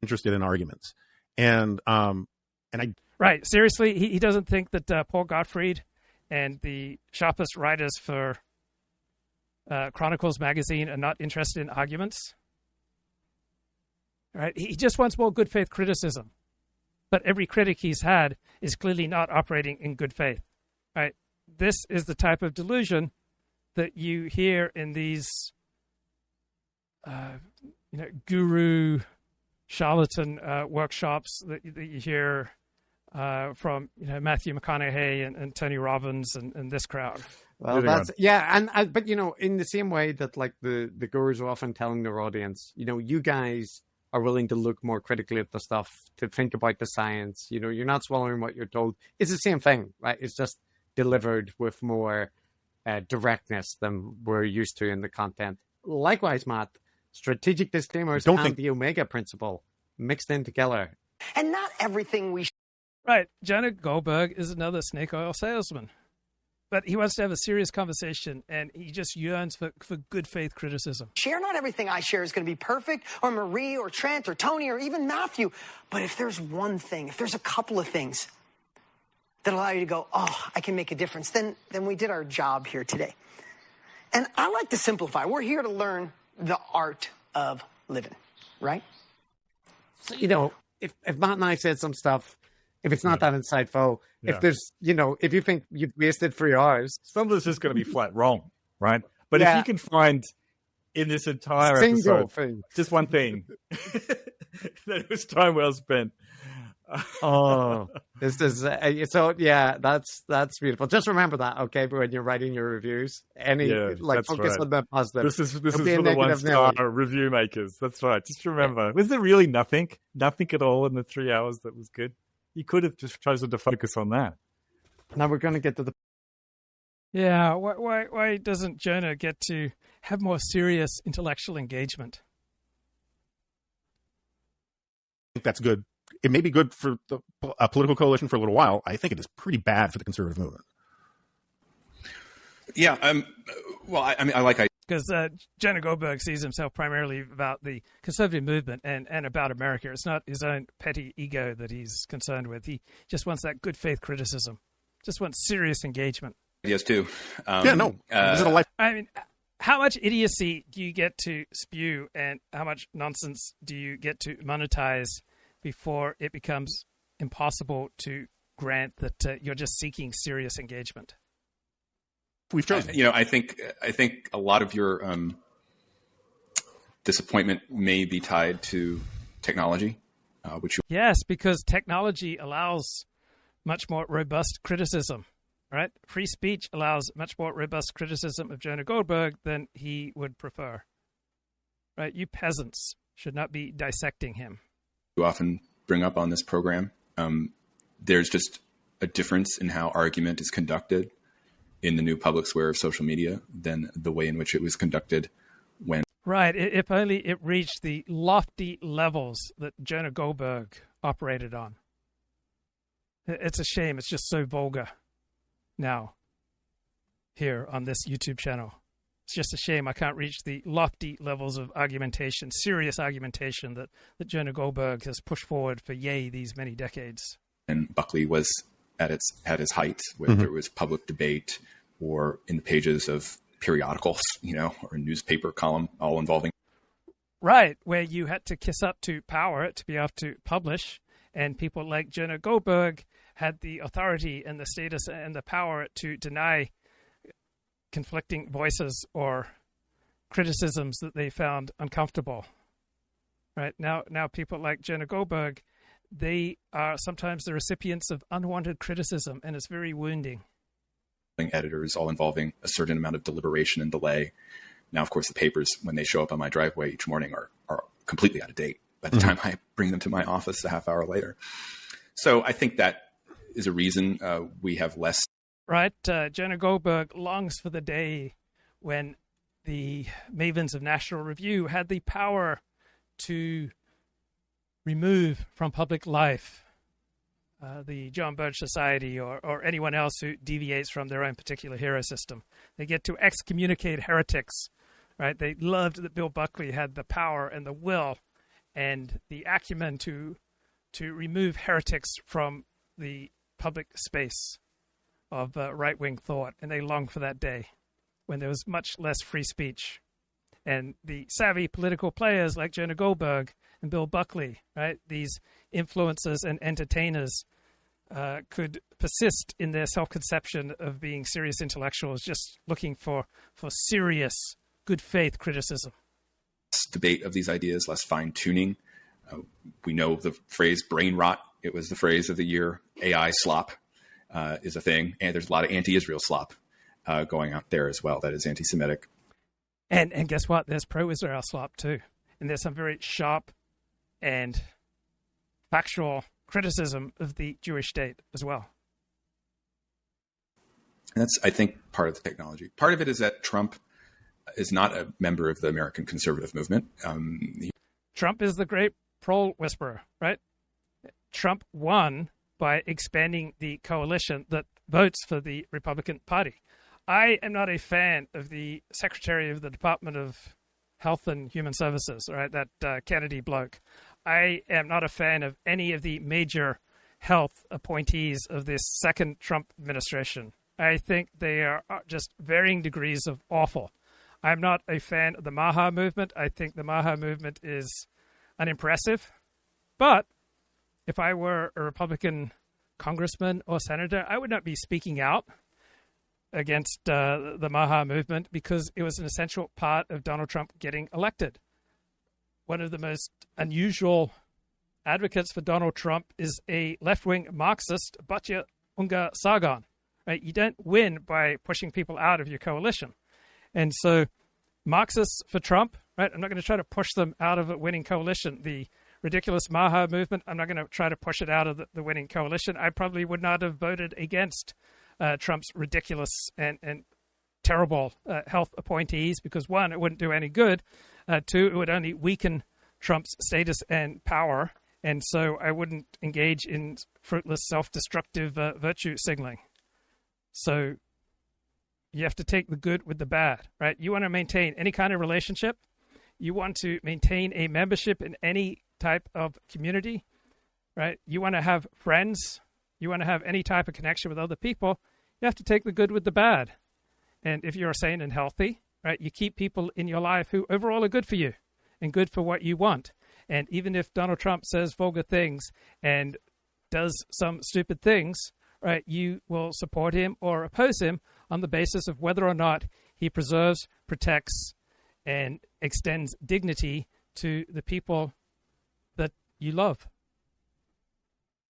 Interested in arguments. And I... Right. Seriously, he doesn't think that Paul Gottfried and the sharpest writers for Chronicles magazine are not interested in arguments. Right? He just wants more good faith criticism. But every critic he's had is clearly not operating in good faith. Right? This is the type of delusion that you hear in these guru charlatan workshops that you hear from Matthew McConaughey and Tony Robbins and this crowd. Well, that's but in the same way that like the gurus are often telling their audience, you guys are willing to look more critically at the stuff, to think about the science. You're not swallowing what you're told. It's the same thing, right? It's just delivered with more directness than we're used to in the content. Likewise, Matt, strategic disclaimers and the Omega principle mixed in together. And not everything we... Right. Jonah Goldberg is another snake oil salesman. But he wants to have a serious conversation, and he just yearns for good faith criticism. Share, not everything I share is going to be perfect, or Marie, or Trent, or Tony, or even Matthew. But if there's one thing, if there's a couple of things that allow you to go, oh, I can make a difference, then we did our job here today. And I like to simplify. We're here to learn the art of living, right? if Matt and I said some stuff, if it's not that insightful, if there's, if you think you've wasted 3 hours, some of it's just going to be flat wrong, right? But if you can find in this entire episode just one thing, that it was time well spent. This is that's beautiful. Just remember that, okay? But when you're writing your reviews, focus on the positive. This is for the 1-star review makers. That's right. Just remember, was there really nothing at all in the 3 hours that was good? You could have just chosen to focus on that. Now we're going to get to the. Yeah, why doesn't Jonah get to have more serious intellectual engagement? I think that's good. It may be good for the political coalition for a little while. I think it is pretty bad for the conservative movement. Yeah. I like because Jonah Goldberg sees himself primarily about the conservative movement and about America. It's not his own petty ego that he's concerned with. He just wants that good faith criticism. Just wants serious engagement. Yes, too. This is a life. I mean, how much idiocy do you get to spew, and how much nonsense do you get to monetize before it becomes impossible to grant that you're just seeking serious engagement? We've chosen. I think a lot of your disappointment may be tied to technology, yes, because technology allows much more robust criticism. Right? Free speech allows much more robust criticism of Jonah Goldberg than he would prefer. Right? You peasants should not be dissecting him. You often bring up on this program. There's just a difference in how argument is conducted in the new public square of social media than the way in which it was conducted when. Right. If only it reached the lofty levels that Jonah Goldberg operated on. It's a shame. It's just so vulgar. Now, here on this YouTube channel. It's just a shame I can't reach the lofty levels of argumentation, serious argumentation that Jonah Goldberg has pushed forward for these many decades. And Buckley was at his height, whether there was public debate or in the pages of periodicals, or a newspaper column, all involving. Right, where you had to kiss up to power to be able to publish, and people like Jonah Goldberg had the authority and the status and the power to deny conflicting voices or criticisms that they found uncomfortable. Right? Now people like Jonah Goldberg, they are sometimes the recipients of unwanted criticism, and it's very wounding. Editors, all involving a certain amount of deliberation and delay. Now, of course, the papers, when they show up on my driveway each morning, are completely out of date by the time I bring them to my office a half hour later. So I think that is a reason we have less. Right. Jonah Goldberg longs for the day when the mavens of National Review had the power to remove from public life the John Birch Society or anyone else who deviates from their own particular hero system. They get to excommunicate heretics. Right. They loved that Bill Buckley had the power and the will and the acumen to remove heretics from the public space of right-wing thought, and they longed for that day when there was much less free speech. And the savvy political players like Jonah Goldberg and Bill Buckley, right, these influencers and entertainers could persist in their self-conception of being serious intellectuals, just looking for serious, good faith criticism. Debate of these ideas, less fine-tuning. We know the phrase brain rot. It was the phrase of the year. AI slop is a thing. And there's a lot of anti-Israel slop going out there as well. That is anti-Semitic. And guess what? There's pro-Israel slop too. And there's some very sharp and factual criticism of the Jewish state as well. And that's, I think, part of the technology. Part of it is that Trump is not a member of the American conservative movement. Trump is the great pro whisperer, right? Trump won by expanding the coalition that votes for the Republican Party. I am not a fan of the Secretary of the Department of Health and Human Services, right? That Kennedy bloke. I am not a fan of any of the major health appointees of this second Trump administration. I think they are just varying degrees of awful. I'm not a fan of the Maha movement. I think the Maha movement is unimpressive. But if I were a Republican congressman or senator, I would not be speaking out against the Maha movement because it was an essential part of Donald Trump getting elected. One of the most unusual advocates for Donald Trump is a left-wing Marxist, Batya Unga Sargon. Right? You don't win by pushing people out of your coalition. And so Marxists for Trump, right? I'm not going to try to push them out of a winning coalition. The ridiculous Maha movement, I'm not going to try to push it out of the winning coalition. I probably would not have voted against Trump's ridiculous and terrible health appointees because, one, it wouldn't do any good. Two, it would only weaken Trump's status and power. And so I wouldn't engage in fruitless, self-destructive virtue signaling. So you have to take the good with the bad, right? You want to maintain any kind of relationship. You want to maintain a membership in any type of community, right? You want to have friends. You want to have any type of connection with other people. You have to take the good with the bad. And if you're sane and healthy, right, you keep people in your life who overall are good for you and good for what you want. And even if Donald Trump says vulgar things and does some stupid things, right, you will support him or oppose him on the basis of whether or not he preserves, protects, and extends dignity to the people that you love.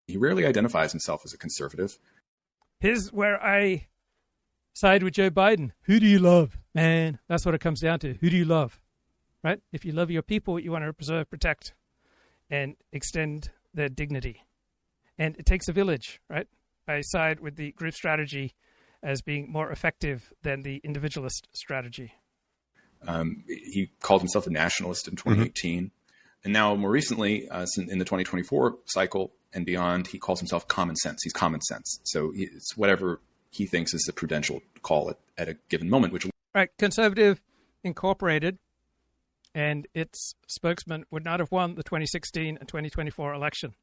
He rarely identifies himself as a conservative. Here's where I side with Joe Biden. Who do you love? Man, that's what it comes down to. Who do you love? Right? If you love your people, you want to preserve, protect, and extend their dignity. And it takes a village, right? I side with the group strategy as being more effective than the individualist strategy. He called himself a nationalist in 2018. Mm-hmm. And now more recently, in the 2024 cycle and beyond, he calls himself common sense. He's common sense. So it's whatever he thinks is the prudential call at a given moment. Which right, Conservative Incorporated and its spokesman would not have won the 2016 and 2024 election.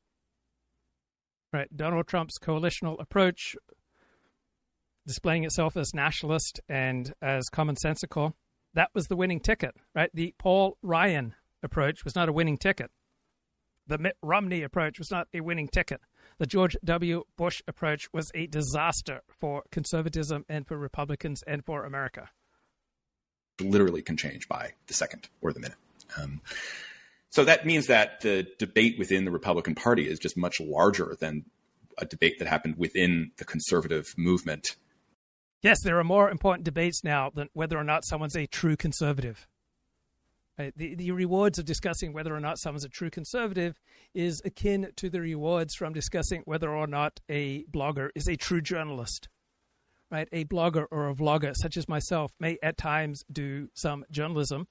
Right, Donald Trump's coalitional approach, displaying itself as nationalist and as commonsensical, that was the winning ticket, right? The Paul Ryan approach was not a winning ticket. The Mitt Romney approach was not a winning ticket. The George W. Bush approach was a disaster for conservatism and for Republicans and for America. Literally can change by the second or the minute. So that means that the debate within the Republican Party is just much larger than a debate that happened within the conservative movement. Yes, there are more important debates now than whether or not someone's a true conservative. Right? The rewards of discussing whether or not someone's a true conservative is akin to the rewards from discussing whether or not a blogger is a true journalist. Right? A blogger or a vlogger, such as myself, may at times do some journalism,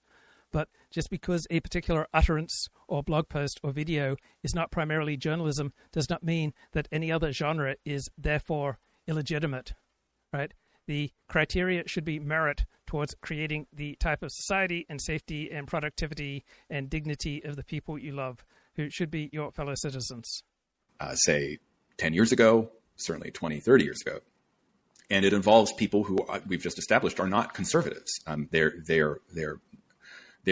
but just because a particular utterance or blog post or video is not primarily journalism does not mean that any other genre is therefore illegitimate. Right? The criteria should be merit towards creating the type of society and safety and productivity and dignity of the people you love, who should be your fellow citizens. Say 10 years ago, certainly 20, 30 years ago. And it involves people who we've just established are not conservatives. There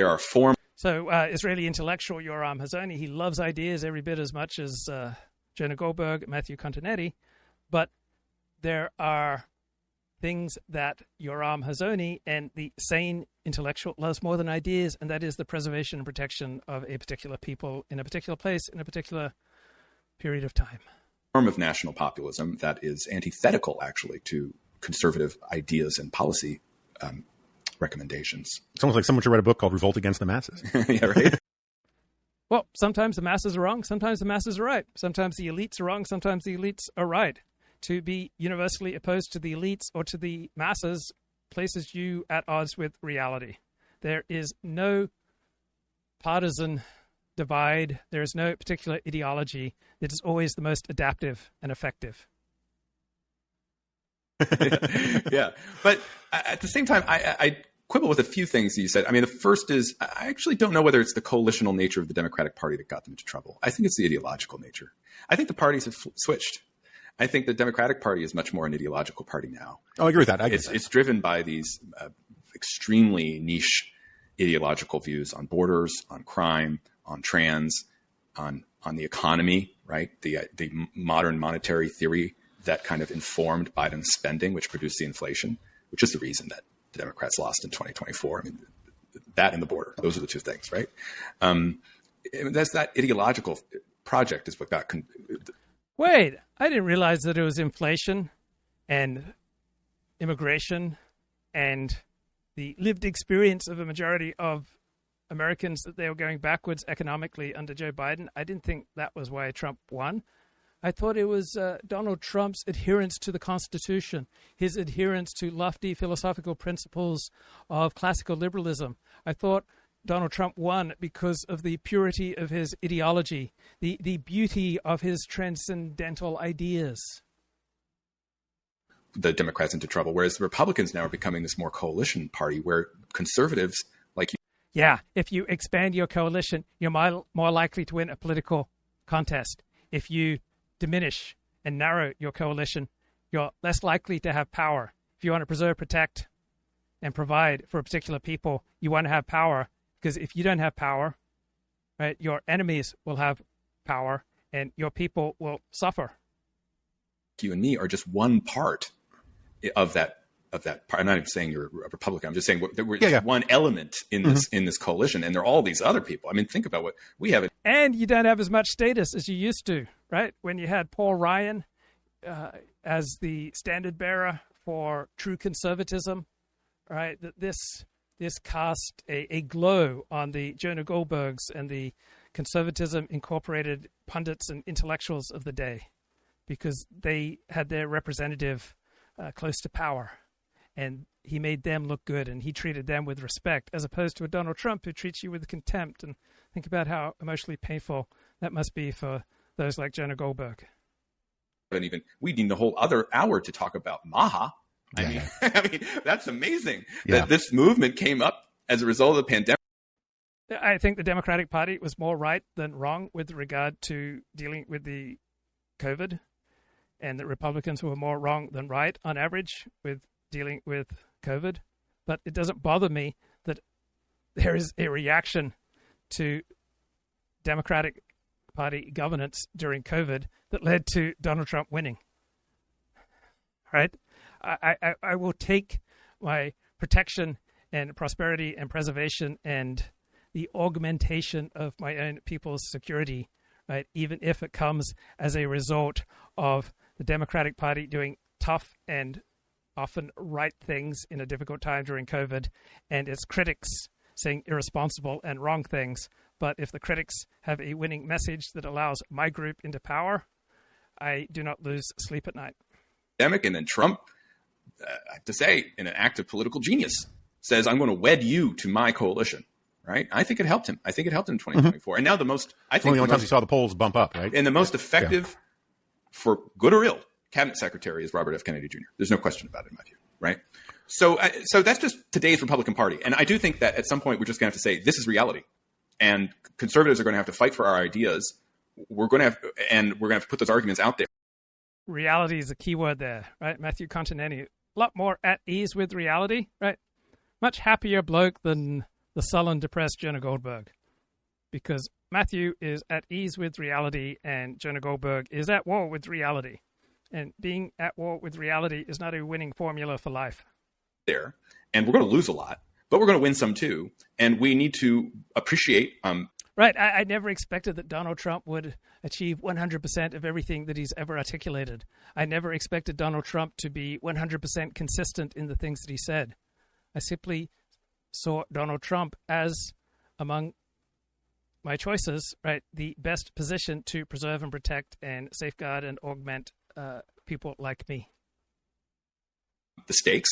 are forms. So Israeli intellectual Yoram Hazony, he loves ideas every bit as much as Jonah Goldberg, Matthew Continetti, but there are things that Yoram Hazony and the sane intellectual loves more than ideas, and that is the preservation and protection of a particular people in a particular place in a particular period of time. Form of national populism that is antithetical, actually, to conservative ideas and policy recommendations. It's almost like someone should write a book called Revolt Against the Masses. Yeah, right? Well, sometimes the masses are wrong. Sometimes the masses are right. Sometimes the elites are wrong. Sometimes the elites are right. To be universally opposed to the elites or to the masses places you at odds with reality. There is no partisan divide. There is no particular ideology that is always the most adaptive and effective. Yeah. But at the same time, I quibble with a few things that you said. I mean, the first is I actually don't know whether it's the coalitional nature of the Democratic Party that got them into trouble. I think it's the ideological nature. I think the parties have switched. I think the Democratic Party is much more an ideological party now. Oh, I agree with that. It's driven by these extremely niche ideological views on borders, on crime, on trans, on on the economy, right? The modern monetary theory that kind of informed Biden's spending, which produced the inflation, which is the reason that the Democrats lost in 2024. I mean, that and the border, those are the two things, right? That's that ideological project is what got. Wait, I didn't realize that it was inflation and immigration and the lived experience of a majority of Americans that they were going backwards economically under Joe Biden. I didn't think that was why Trump won. I thought it was Donald Trump's adherence to the Constitution, his adherence to lofty philosophical principles of classical liberalism. I thought Donald Trump won because of the purity of his ideology, the beauty of his transcendental ideas. The Democrats into trouble, whereas the Republicans now are becoming this more coalition party where conservatives like you. Yeah, if you expand your coalition, you're more likely to win a political contest. If you diminish and narrow your coalition, you're less likely to have power. If you want to preserve, protect, and provide for a particular people, you want to have power, because if you don't have power, right, your enemies will have power and your people will suffer. You and me are just one part of that part. I'm not even saying you're a Republican. I'm just saying we're one element in this coalition, and there are all these other people. I mean, think about what we have. And you don't have as much status as you used to, right? When you had Paul Ryan as the standard bearer for true conservatism, right? That this cast a glow on the Jonah Goldbergs and the Conservatism Incorporated pundits and intellectuals of the day, because they had their representative close to power, and he made them look good, and he treated them with respect, as opposed to a Donald Trump who treats you with contempt. And think about how emotionally painful that must be for those like Jonah Goldberg. And even we need a whole other hour to talk about Maha. Yeah. I mean, that's amazing that this movement came up as a result of the pandemic. I think the Democratic Party was more right than wrong with regard to dealing with the COVID, and the Republicans were more wrong than right on average with dealing with COVID. But it doesn't bother me that there is a reaction to Democratic Party governance during COVID that led to Donald Trump winning. Right? I will take my protection and prosperity and preservation and the augmentation of my own people's security, right? Even if it comes as a result of the Democratic Party doing tough and often right things in a difficult time during COVID, and its critics saying irresponsible and wrong things. But if the critics have a winning message that allows my group into power, I do not lose sleep at night. And then Trump, I have to say, in an act of political genius, says, I'm going to wed you to my coalition. Right? I think it helped him. I think it helped him in 2024. And now the most, I think, the only time you saw the polls bump up, right? And the most effective, for good or ill, cabinet secretary is Robert F. Kennedy Jr. There's no question about it, in my view. Right? So that's just today's Republican Party. And I do think that at some point we're just going to have to say, this is reality. And conservatives are going to have to fight for our ideas. We're going to have to put those arguments out there. Reality is a key word there, right? Matthew Continetti, a lot more at ease with reality, right? Much happier bloke than the sullen, depressed Jonah Goldberg, because Matthew is at ease with reality and Jonah Goldberg is at war with reality. And being at war with reality is not a winning formula for life. There, and we're going to lose a lot, but we're going to win some too. And we need to appreciate. Right. I never expected that Donald Trump would achieve 100% of everything that he's ever articulated. I never expected Donald Trump to be 100% consistent in the things that he said. I simply saw Donald Trump as, among my choices, right, the best position to preserve and protect and safeguard and augment people like me. The stakes,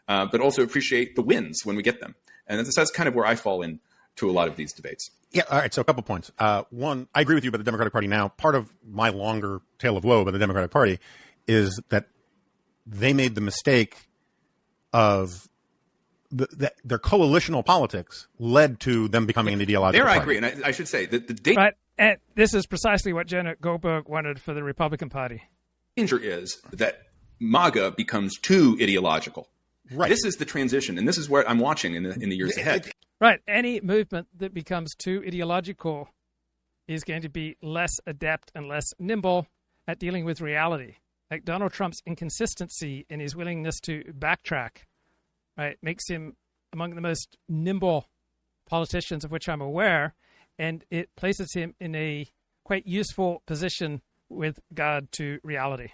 but also appreciate the wins when we get them. And that's kind of where I fall into a lot of these debates. Yeah, all right, so a couple points. One, I agree with you about the Democratic Party now. Part of my longer tale of woe about the Democratic Party is that they made the mistake of their coalitional politics led to them becoming an ideological party. There I agree, and I should say that the danger... Right, and this is precisely what Jonah Goldberg wanted for the Republican Party. The danger is that MAGA becomes too ideological. Right. This is the transition, and this is what I'm watching in the years ahead. Right, any movement that becomes too ideological is going to be less adept and less nimble at dealing with reality. Like Donald Trump's inconsistency in his willingness to backtrack, right, makes him among the most nimble politicians of which I'm aware, and it places him in a quite useful position with regard to reality.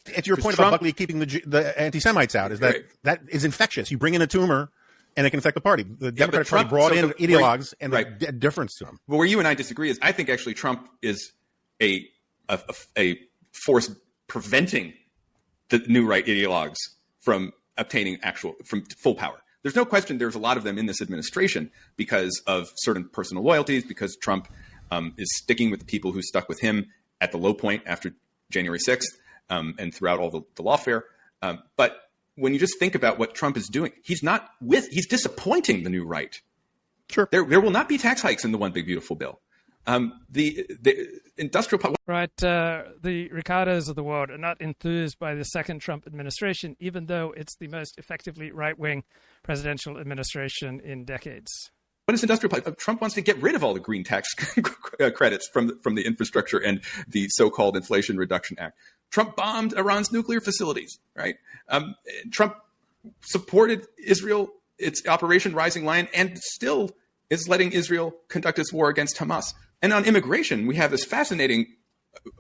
It's your point about Buckley keeping the anti-Semites out, is that is infectious. You bring in a tumor, and it can affect the party. The Democratic Party brought in ideologues, and the difference to them. But where you and I disagree is I think actually Trump is a force preventing the new right ideologues from obtaining from full power. There's no question there's a lot of them in this administration because of certain personal loyalties, because Trump is sticking with the people who stuck with him at the low point after January 6th and throughout all the lawfare. But when you just think about what Trump is doing, he's disappointing the new right. Sure. There will not be tax hikes in the One Big Beautiful Bill. The industrial... Right. The Ricardos of the world are not enthused by the second Trump administration, even though it's the most effectively right-wing presidential administration in decades. What is industrial? Trump wants to get rid of all the green tax credits from the infrastructure and the so-called Inflation Reduction Act. Trump bombed Iran's nuclear facilities, right? Trump supported Israel, its Operation Rising Lion, and still is letting Israel conduct its war against Hamas. And on immigration, we have this fascinating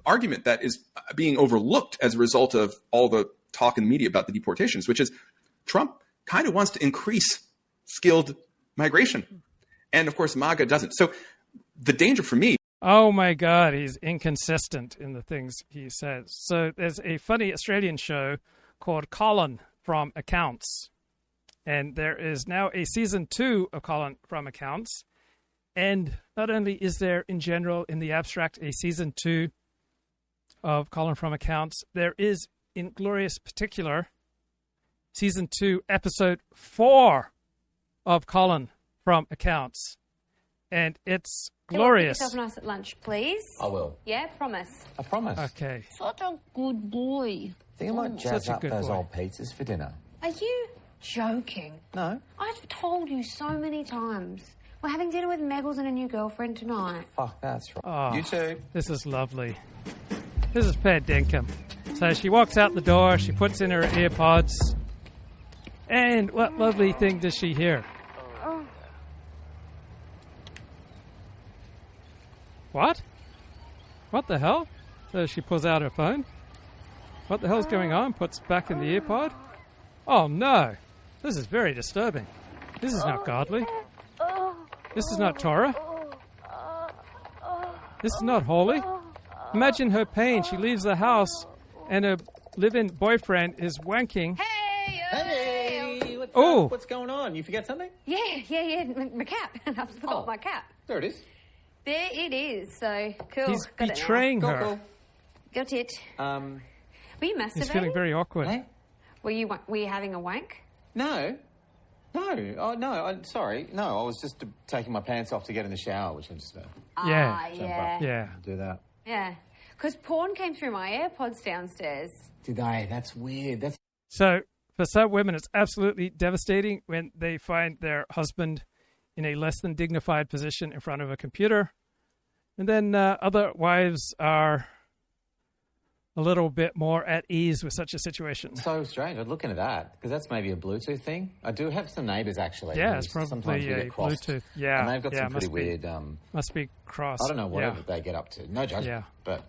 argument that is being overlooked as a result of all the talk in the media about the deportations, which is Trump kind of wants to increase skilled migration. And of course, MAGA doesn't. So the danger for me... Oh my God, he's inconsistent in the things he says. So there's a funny Australian show called Colin from Accounts. And there is now a season 2 of Colin from Accounts. And not only is there in general, in the abstract, a season 2 of Colin from Accounts, there is in glorious particular season 2, episode 4 of Colin from Accounts. And it's glorious. Get yourself nice at lunch, please. I will. Yeah, promise. I promise. Okay. Such a good boy. I think I might jazz up those old pizzas for dinner. Are you joking? No. I've told you so many times. We're having dinner with Meggles and a new girlfriend tonight. Fuck, that's right. Oh, you too. This is lovely. This is Pat Dinkum. So she walks out the door, she puts in her earpods, and what lovely thing does she hear? What? What the hell? So she pulls out her phone. What the hell's going on? Puts back in the earpod. Oh no! This is very disturbing. This is not godly. This is not Torah. This is not holy. Imagine her pain. She leaves the house and her live-in boyfriend is wanking. Hey! What's going on? You forget something? Yeah. My cap. I forgot my cap. There it is. There it is. So cool. He's Got betraying her. Cool. Got it. Were you masturbating? He's feeling very awkward. Eh? Were you having a wank? No. Oh, no. I'm sorry. No, I was just taking my pants off to get in the shower, which I'm just about. Yeah. Do that. Yeah. Because porn came through my AirPods downstairs. Did they? That's weird. So for some women, it's absolutely devastating when they find their husband in a less than dignified position in front of a computer. And then other wives are a little bit more at ease with such a situation. So strange. I'm looking at that because that's maybe a Bluetooth thing. I do have some neighbours actually. Yeah, it's probably sometimes we get crossed. Bluetooth. Yeah, and they've got some pretty weird. Must be cross. I don't know whatever they get up to. No judgment. Yeah, but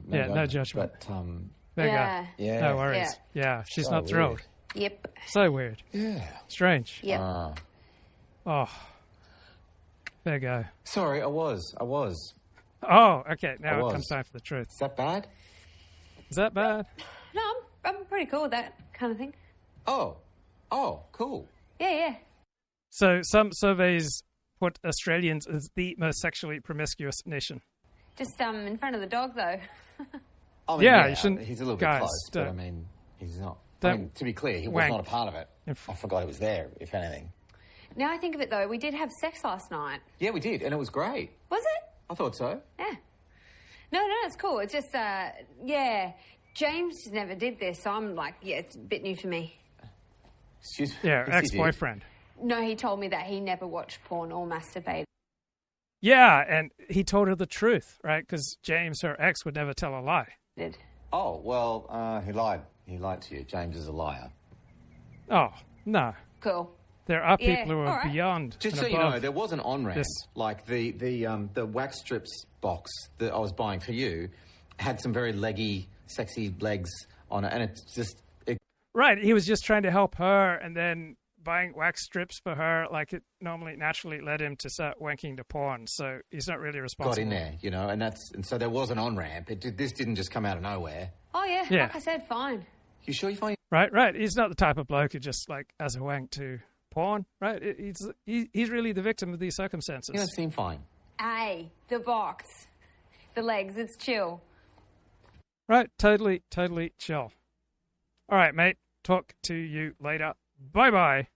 no judgment. But yeah, no worries. Yeah, she's not thrilled. Yep. So weird. Yeah. Strange. Yep. Oh. There you go. Sorry, I was. Oh, okay. Now it comes time for the truth. Is that bad? Is that bad? No, I'm pretty cool with that kind of thing. Oh, cool. Yeah. So some surveys put Australians as the most sexually promiscuous nation. Just in front of the dog, though. I mean, yeah, you shouldn't. He's a little bit close, but I mean, he's not. I mean, to be clear, he was not a part of it. I forgot he was there, if anything. Now I think of it, though, we did have sex last night. Yeah, we did, and it was great. Was it? I thought so. Yeah. No, it's cool. It's just, James never did this, so I'm like, it's a bit new for me. Excuse me? Yeah, ex-boyfriend. No, he told me that he never watched porn or masturbated. Yeah, and he told her the truth, right? Because James, her ex, would never tell a lie. Oh, well, he lied. He lied to you. James is a liar. Oh, no. Cool. There are Yeah, people who are all right. beyond. Just and so you above know, there was an on-ramp. this. Like the wax strips box that I was buying for you had some very leggy, sexy legs on it, and it's just... Right, he was just trying to help her, and then buying wax strips for her, like it normally naturally led him to start wanking to porn. So he's not really responsible. got in there, you know, and so there was an on-ramp. This didn't just come out of nowhere. Oh, yeah. Yeah. Like I said, fine. You sure you find... Right. He's not the type of bloke who just like has a wank to porn. Right. He's really the victim of these circumstances. You don't seem fine. Hey, the box. The legs, it's chill. Right. Totally chill. All right, mate. Talk to you later. Bye-bye.